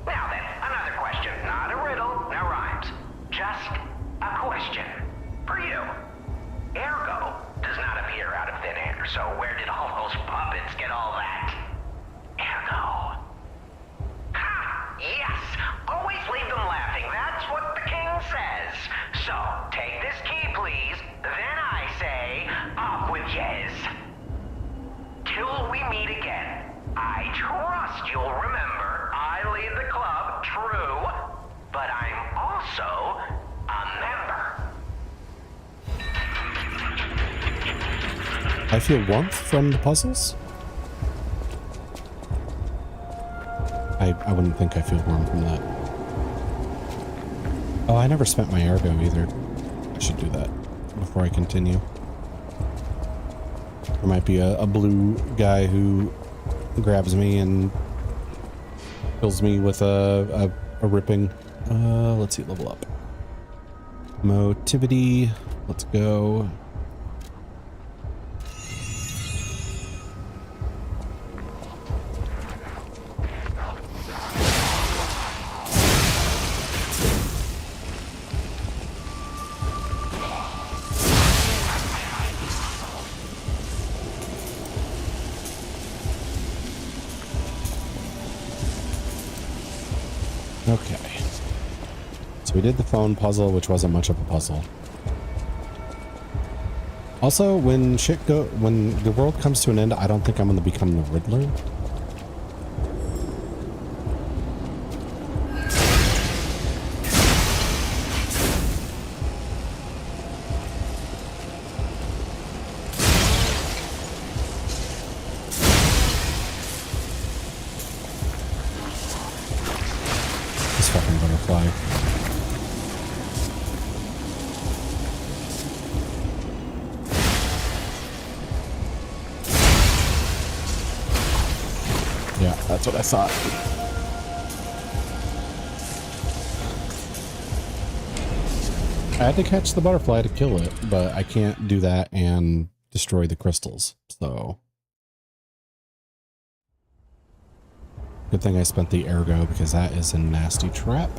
Now then, another question. Not a riddle, no rhymes. Just a question. For you. Ergo does not appear out of thin air, so where did all those puppets get all that? Ergo. Ha! Yes! Always leave them laughing. That's what the king says. So, take this key, please. Then I say, off with yes. Till we meet again. I trust you'll remember I lead the club, true, but I'm also a member. I feel warmth from the puzzles. I wouldn't think I feel warm from that. Oh, I never spent my ergo either. I should do that before I continue. There might be a blue guy who grabs me and kills me with a ripping. Let's see, level up. Motivity. Let's go. Okay. So we did the phone puzzle, which wasn't much of a puzzle. Also, when the world comes to an end, I don't think I'm going to become the Riddler. This fucking butterfly. Yeah, that's what I thought. I had to catch the butterfly to kill it, but I can't do that and destroy the crystals, so. Good thing I spent the ergo because that is a nasty trap.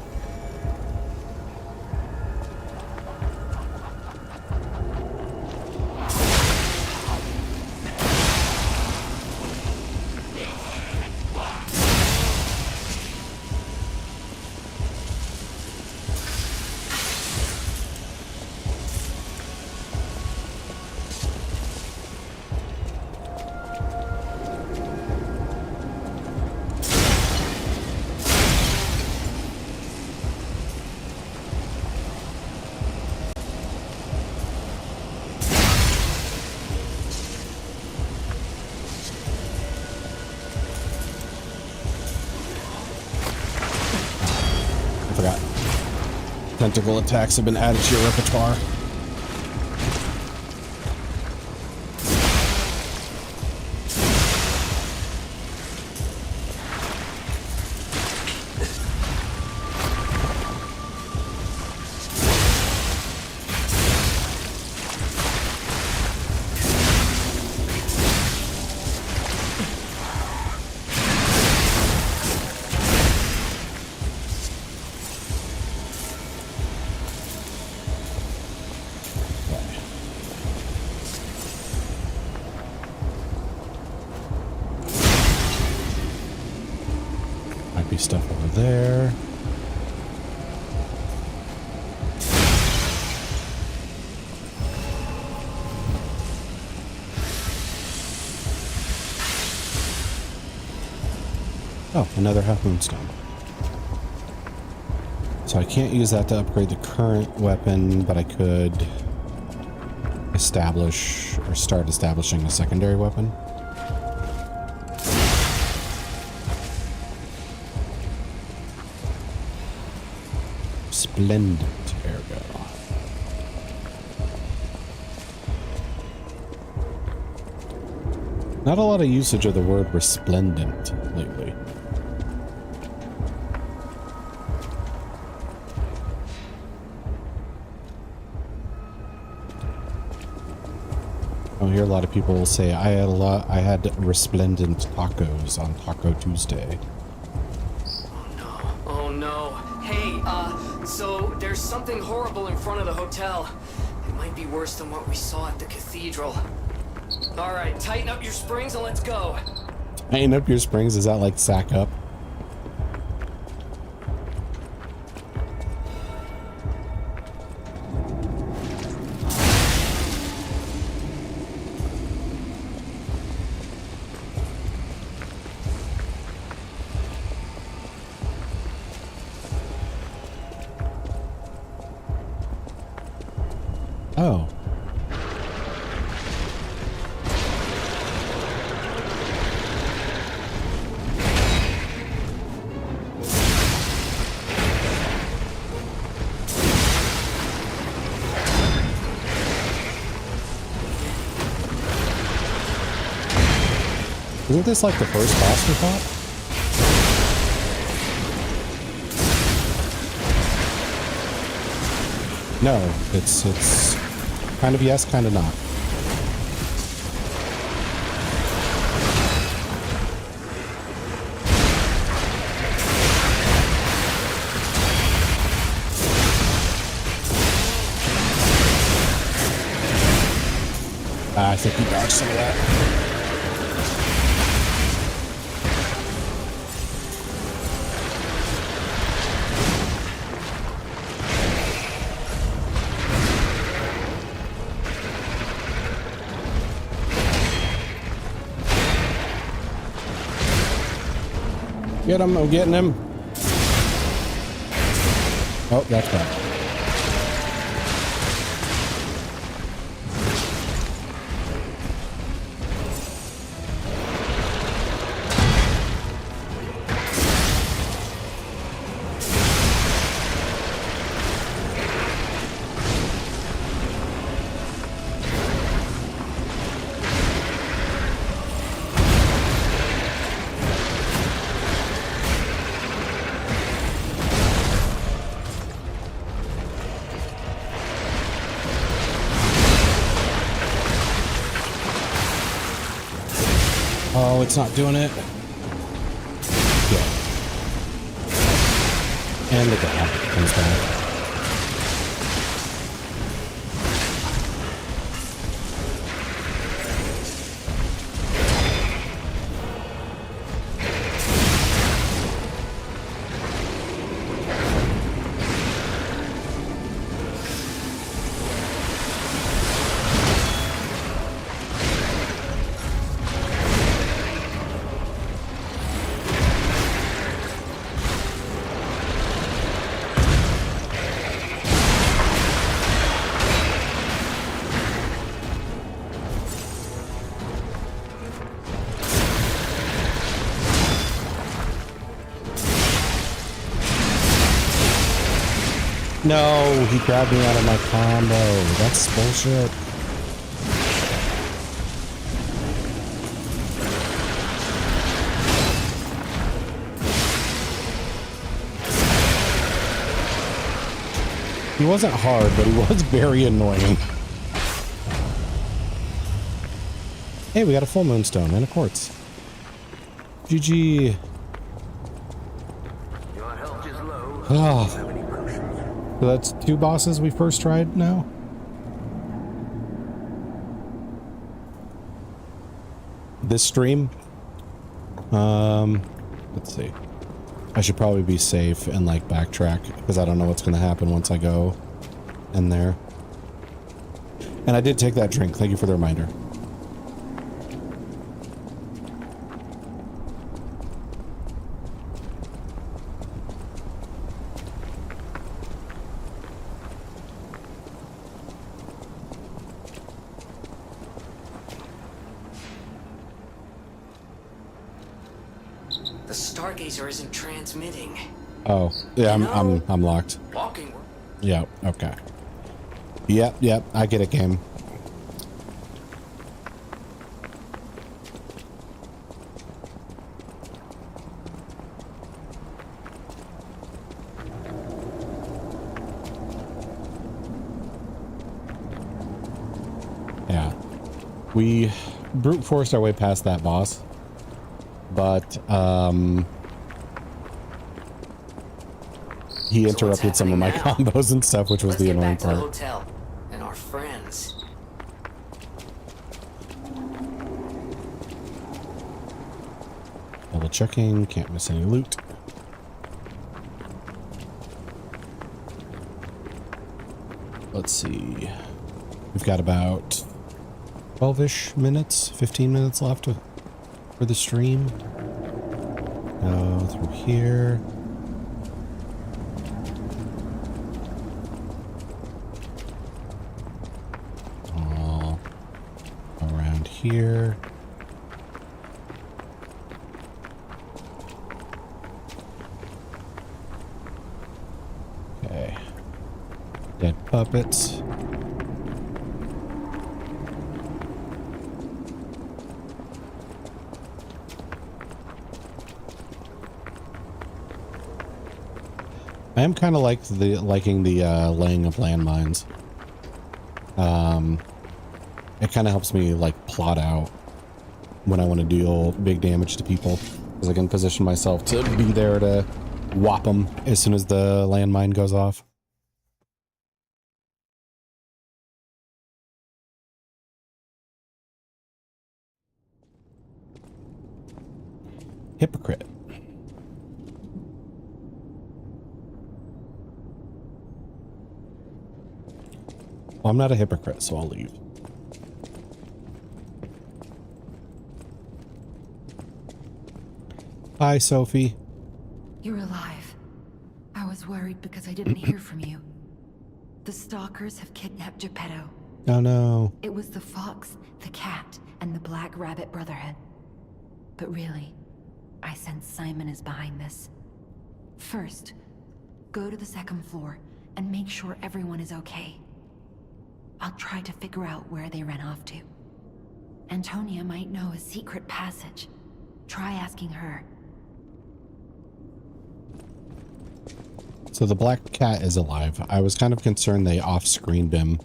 Tentacle attacks have been added to your repertoire. Stuff over there. Oh, another half moonstone. So I can't use that to upgrade the current weapon, but I could establish or start establishing a secondary weapon. Splendid ergo. Not a lot of usage of the word resplendent lately. I hear a lot of people say I had resplendent tacos on Taco Tuesday. Oh no. Hey, so there's something horrible in front of the hotel. It might be worse than what we saw at the cathedral. Alright, tighten up your springs and let's go. Tighten up your springs, is that like sack up? Oh. Isn't this like the first boss we fought? No, it's kind of yes, kind of not. I think we dodged some of that. Get him, I'm getting him. Oh, that's bad. Oh, it's not doing it. Yeah. And the guy comes back. No, he grabbed me out of my combo. That's bullshit. He wasn't hard, but he was very annoying. Hey, we got a full moonstone and a quartz. GG. Oh. So that's 2 bosses we first tried now? This stream? Let's see. I should probably be safe and like backtrack because I don't know what's going to happen once I go in there. And I did take that drink. Thank you for the reminder. The Stargazer isn't transmitting. Oh, yeah, I'm locked. Walking. Yeah, okay. Yep, I get it, game. We brute forced our way past that boss, but he interrupted some of my combos and stuff, which was the annoying part. Let's get back to the hotel and our friends. Double checking, can't miss any loot. Let's see. We've got about 12-ish minutes, 15 minutes left for the stream. Go through here. All around here. Okay. Dead puppets. I am kind of liking the laying of landmines. It kind of helps me like plot out when I want to deal big damage to people, because I can position myself to be there to whop them as soon as the landmine goes off. Hypocrite. Well, I'm not a hypocrite, so I'll leave. Hi, Sophie. You're alive. I was worried because I didn't hear from you. The stalkers have kidnapped Geppetto. Oh no. It was the fox, the cat, and the Black Rabbit Brotherhood. But really, I sense Simon is behind this. First, go to the second floor and make sure everyone is okay. I'll try to figure out where they ran off to. Antonia might know a secret passage. Try asking her. So the black cat is alive. I was kind of concerned they off-screened him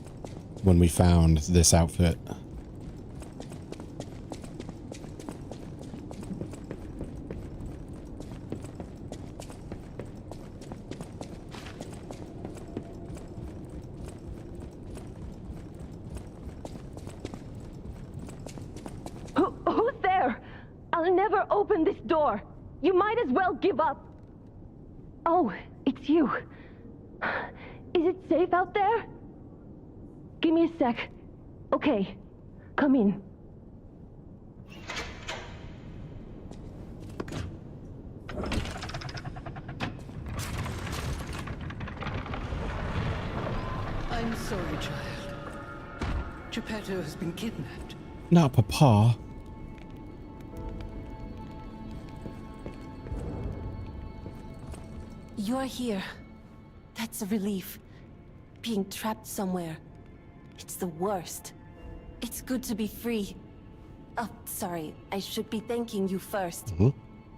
when we found this outfit. Who's there? I'll never open this door. You might as well give up. Oh, it's you. Is it safe out there? Give me a sec. Okay, come in. I'm sorry, child. Geppetto has been kidnapped. Not Papa. You're here. That's a relief. Being trapped somewhere. It's the worst. It's good to be free. Oh, sorry. I should be thanking you first.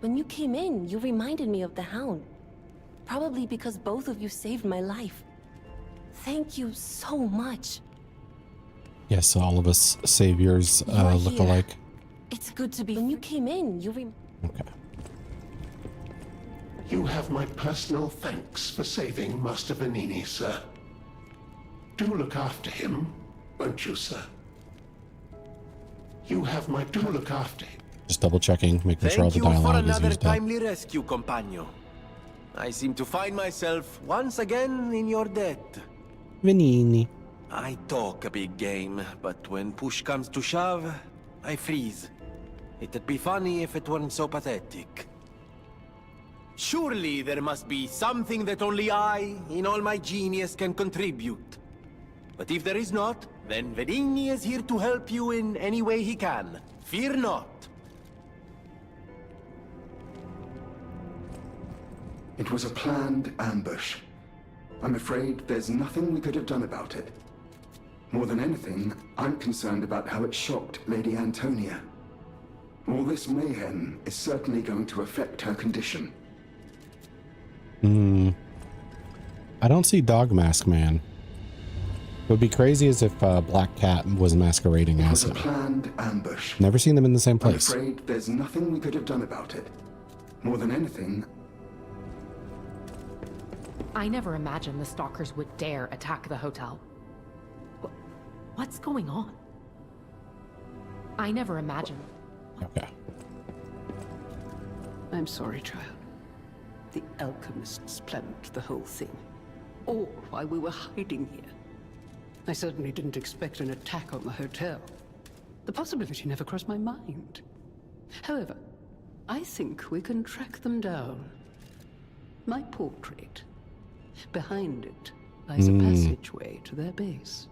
When you came in, you reminded me of the Hound. Probably because both of you saved my life. Thank you so much. Yes, all of us saviors look here. alike. It's good to be. When you came in, you Okay. You have my personal thanks for saving Master Vanini, sir. Do look after him, won't you, sir? You have my... Do look after him. Just double checking, making sure all the dialogue is Thank you for another used up. timely rescue, compagno. I seem to find myself once again in your debt. Vanini. I talk a big game, but when push comes to shove, I freeze. It'd be funny if it weren't so pathetic. Surely there must be something that only I, in all my genius, can contribute. But if there is not, then Vanini is here to help you in any way he can. Fear not. It was a planned ambush. I'm afraid there's nothing we could have done about it. More than anything, I'm concerned about how it shocked Lady Antonia. All this mayhem is certainly going to affect her condition. I don't see Dog Mask Man. Would be crazy as if Black Cat was masquerading as him. It was a planned ambush. Never seen them in the same place. I'm afraid there's nothing we could have done about it. More than anything, I never imagined the stalkers would dare attack the hotel. What's going on? I never imagined. Okay. I'm sorry, child. The alchemists planned the whole thing. All while we were hiding here. I certainly didn't expect an attack on the hotel. The possibility never crossed my mind. However, I think we can track them down. My portrait. Behind it lies a passageway to their base.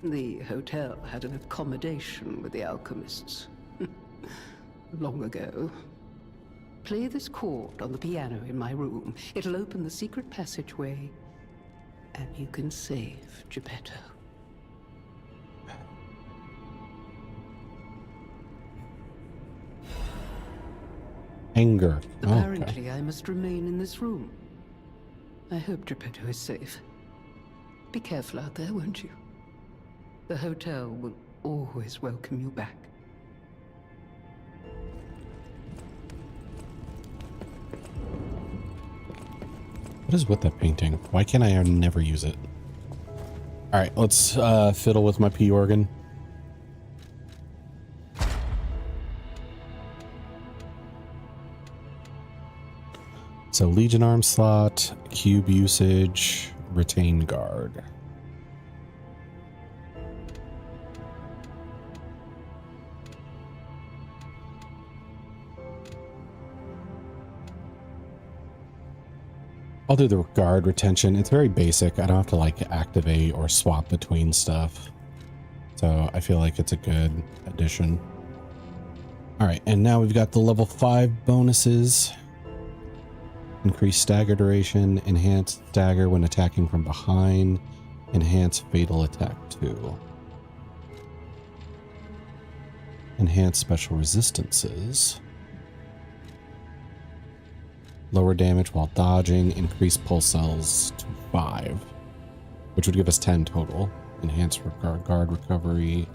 The hotel had an accommodation with the alchemists. Long ago. Play this chord on the piano in my room. It'll open the secret passageway, and you can save Geppetto. Anger. Apparently, I must remain in this room. I hope Geppetto is safe. Be careful out there, won't you? The hotel will always welcome you back. What is with that painting? Why can't I never use it? All right, let's fiddle with my P organ. So Legion arm slot, cube usage, retain guard. I'll do the guard retention. It's very basic. I don't have to like activate or swap between stuff. So I feel like it's a good addition. All right, and now we've got the level 5 bonuses. Increase stagger duration, enhance stagger when attacking from behind, enhance fatal attack 2. Enhance special resistances. Lower damage while dodging, increase pulse cells to 5, which would give us 10 total. Enhance guard recovery.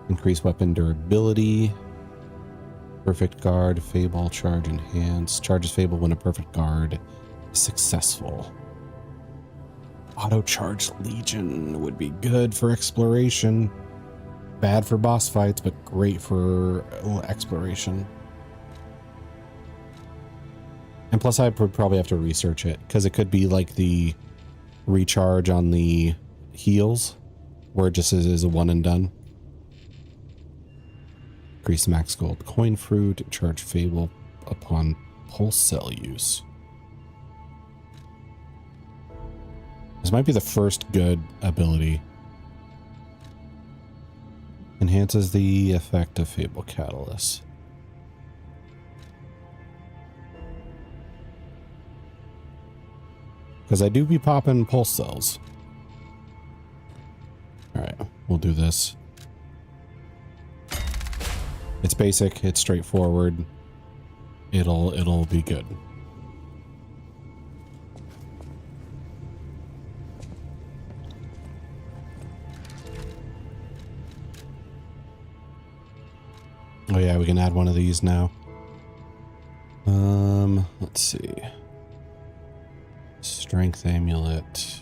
Increase weapon durability. Perfect guard, Fable, charge, enhance. Charges Fable when a perfect guard is successful. Auto charge Legion would be good for exploration. Bad for boss fights, but great for exploration. And plus I would probably have to research it, because it could be like the recharge on the heals, where it just is a one and done. Increase max gold coin fruit, charge Fable upon pulse cell use. This might be the first good ability. Enhances the effect of Fable Catalyst. Because I do be popping pulse cells. Alright, we'll do this. It's basic, it's straightforward. It'll be good. Oh yeah, we can add one of these now. Let's see. Strength amulet.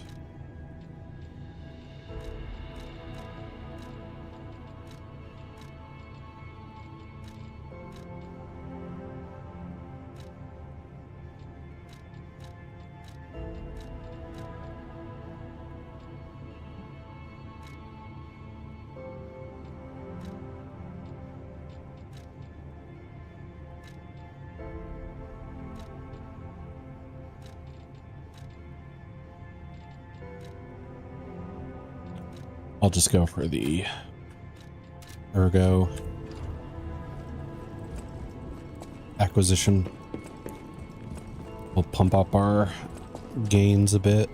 I'll just go for the Ergo acquisition. We'll pump up our gains a bit.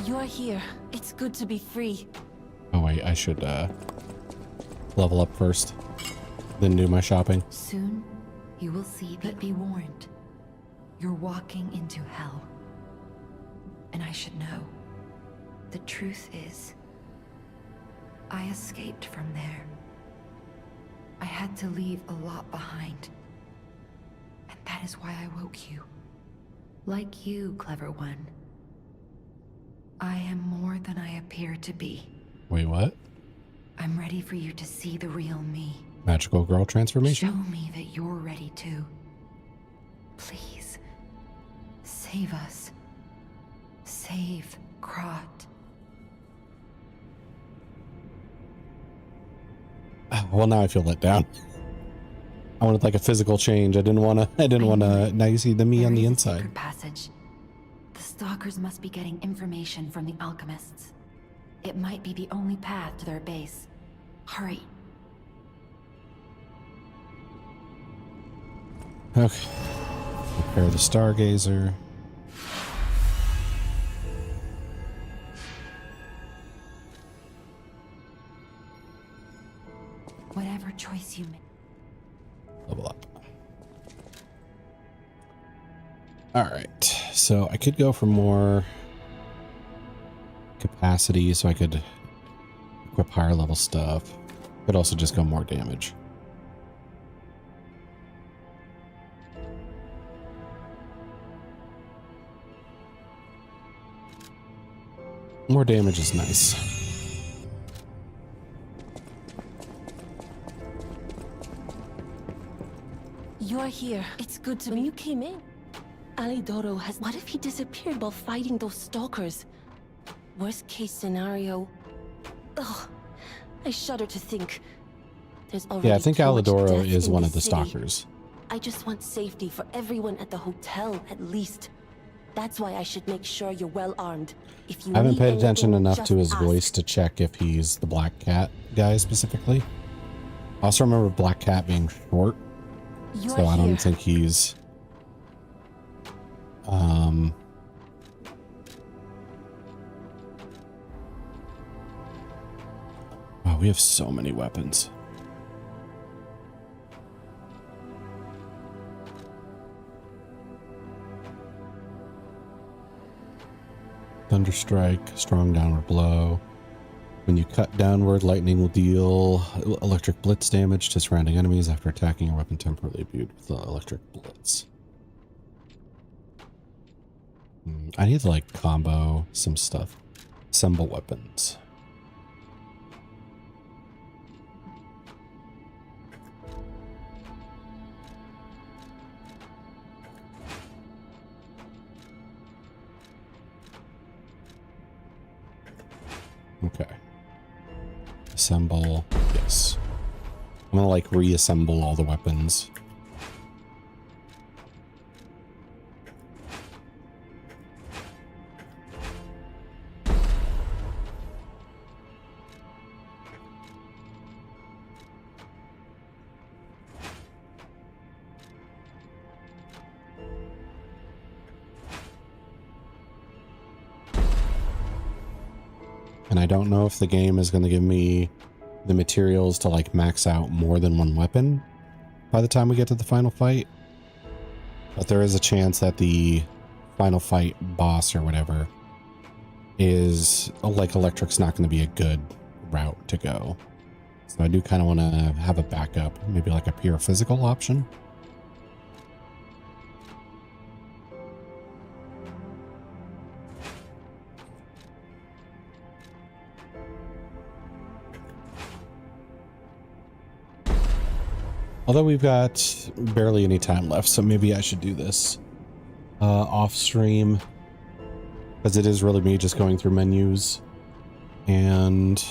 You're here. It's good to be free. Oh wait, I should level up first, then do my shopping. Soon, you will see, but be warned. You're walking into hell. And I should know. The truth is, I escaped from there. I had to leave a lot behind. And that is why I woke you. Like you, clever one. I am more than I appear to be. Wait, what? I'm ready for you to see the real me. Magical girl transformation? Show me that you're ready too. Please. Save us. Save Krot. Well, now I feel let down. I wanted like a physical change. I didn't want to. Now you see the me on the inside. Secret passage. The stalkers must be getting information from the alchemists. It might be the only path to their base. Hurry. Okay. Prepare the stargazer. Whatever choice you make. Level up. Alright, so I could go for more capacity so I could equip higher level stuff. Could also just go more damage. More damage is nice. You're here. It's good to be. When you came in, Alidoro has... What if he disappeared while fighting those stalkers? Worst case scenario... Ugh. I shudder to think. There's already Yeah, I think too much Alidoro death is in one this of the city. stalkers. I just want safety for everyone at the hotel, at least. That's why I should make sure you're well armed. If you I haven't need paid attention anything, enough just to his ask. voice to check if he's the Black Cat guy specifically. I also remember Black Cat being short, You're so I don't here. think he's... Wow, we have so many weapons. Thunderstrike, strong downward blow. When you cut downward, lightning will deal electric blitz damage to surrounding enemies after attacking a weapon temporarily imbued with the electric blitz. I need to like combo some stuff. Assemble weapons. Okay. Assemble. Yes. I'm gonna like reassemble all the weapons. And I don't know if the game is going to give me the materials to like max out more than one weapon by the time we get to the final fight. But there is a chance that the final fight boss or whatever is like electric's not going to be a good route to go. So I do kind of want to have a backup, maybe like a pure physical option. Although we've got barely any time left, so maybe I should do this off stream, because it is really me just going through menus and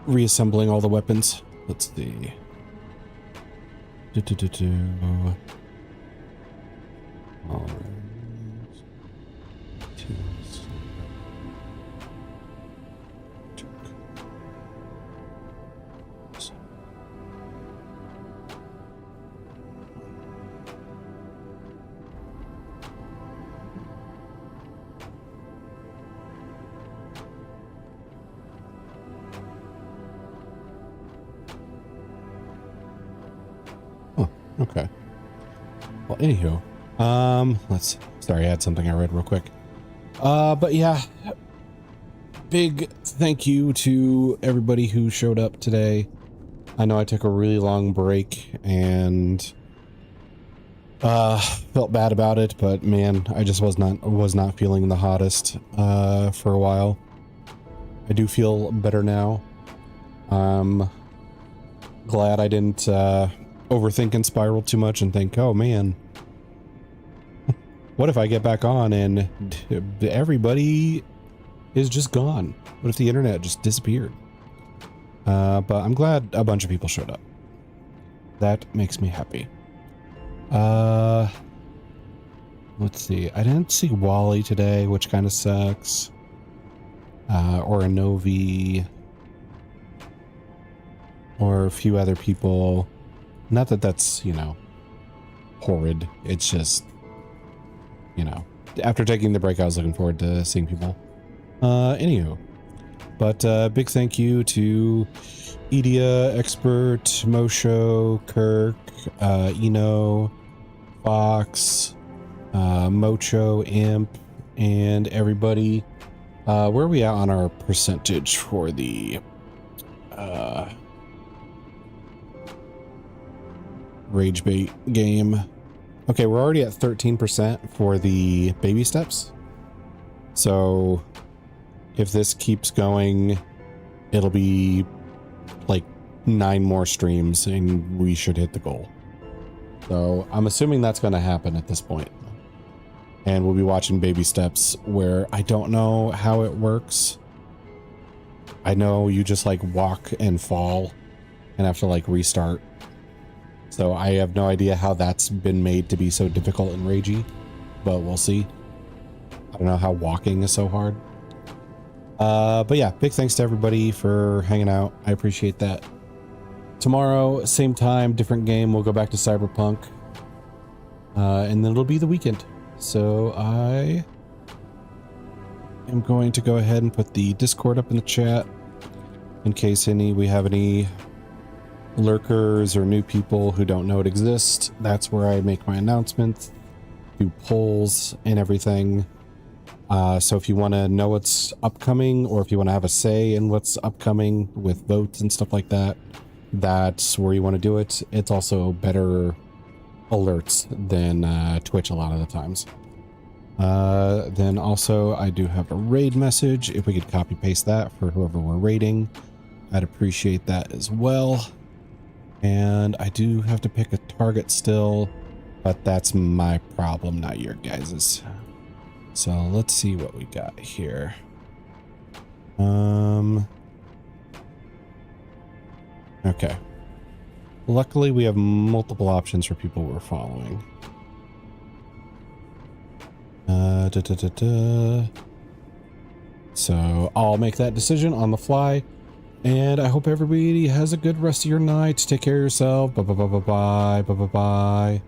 reassembling all the weapons. Let's see. All right. Okay. Well, anywho, sorry, I had something I read real quick. But yeah, big thank you to everybody who showed up today. I know I took a really long break and felt bad about it, but man, I just was not feeling the hottest for a while. I do feel better now. I'm glad I didn't overthink and spiral too much and think, oh man, what if I get back on and everybody is just gone? What if the internet just disappeared? But I'm glad a bunch of people showed up. That makes me happy. Let's see. I didn't see Wally today, which kind of sucks. Or a Novi. Or a few other people. Not that that's, you know, horrid. It's just, you know, after taking the break, I was looking forward to seeing people. Anywho. But big thank you to Edia, Expert, Mosho, Kirk, Eno, Fox, Mocho, Imp, and everybody. Where are we at on our percentage for the Rage Bait game? Okay, we're already at 13% for the baby steps. So if this keeps going, it'll be like 9 more streams and we should hit the goal. So I'm assuming that's going to happen at this point. And we'll be watching baby steps where I don't know how it works. I know you just like walk and fall and have to like restart. So I have no idea how that's been made to be so difficult and ragey, but we'll see. I don't know how walking is so hard. But yeah, big thanks to everybody for hanging out. I appreciate that. Tomorrow, same time, different game. We'll go back to Cyberpunk. And then it'll be the weekend. So I am going to go ahead and put the Discord up in the chat in case we have any lurkers or new people who don't know it exists. That's where I make my announcements, do polls and everything. So if you want to know what's upcoming, or if you want to have a say in what's upcoming with votes and stuff like that, that's where you want to do it. It's also better alerts than Twitch a lot of the times. Then also I do have a raid message. If we could copy paste that for whoever we're raiding, I'd appreciate that as well. And I do have to pick a target still, but that's my problem, not your guys's. So let's see what we got here. Okay. Luckily, we have multiple options for people we're following. So I'll make that decision on the fly. And I hope everybody has a good rest of your night. Take care of yourself. Bye bye bye bye bye bye bye bye.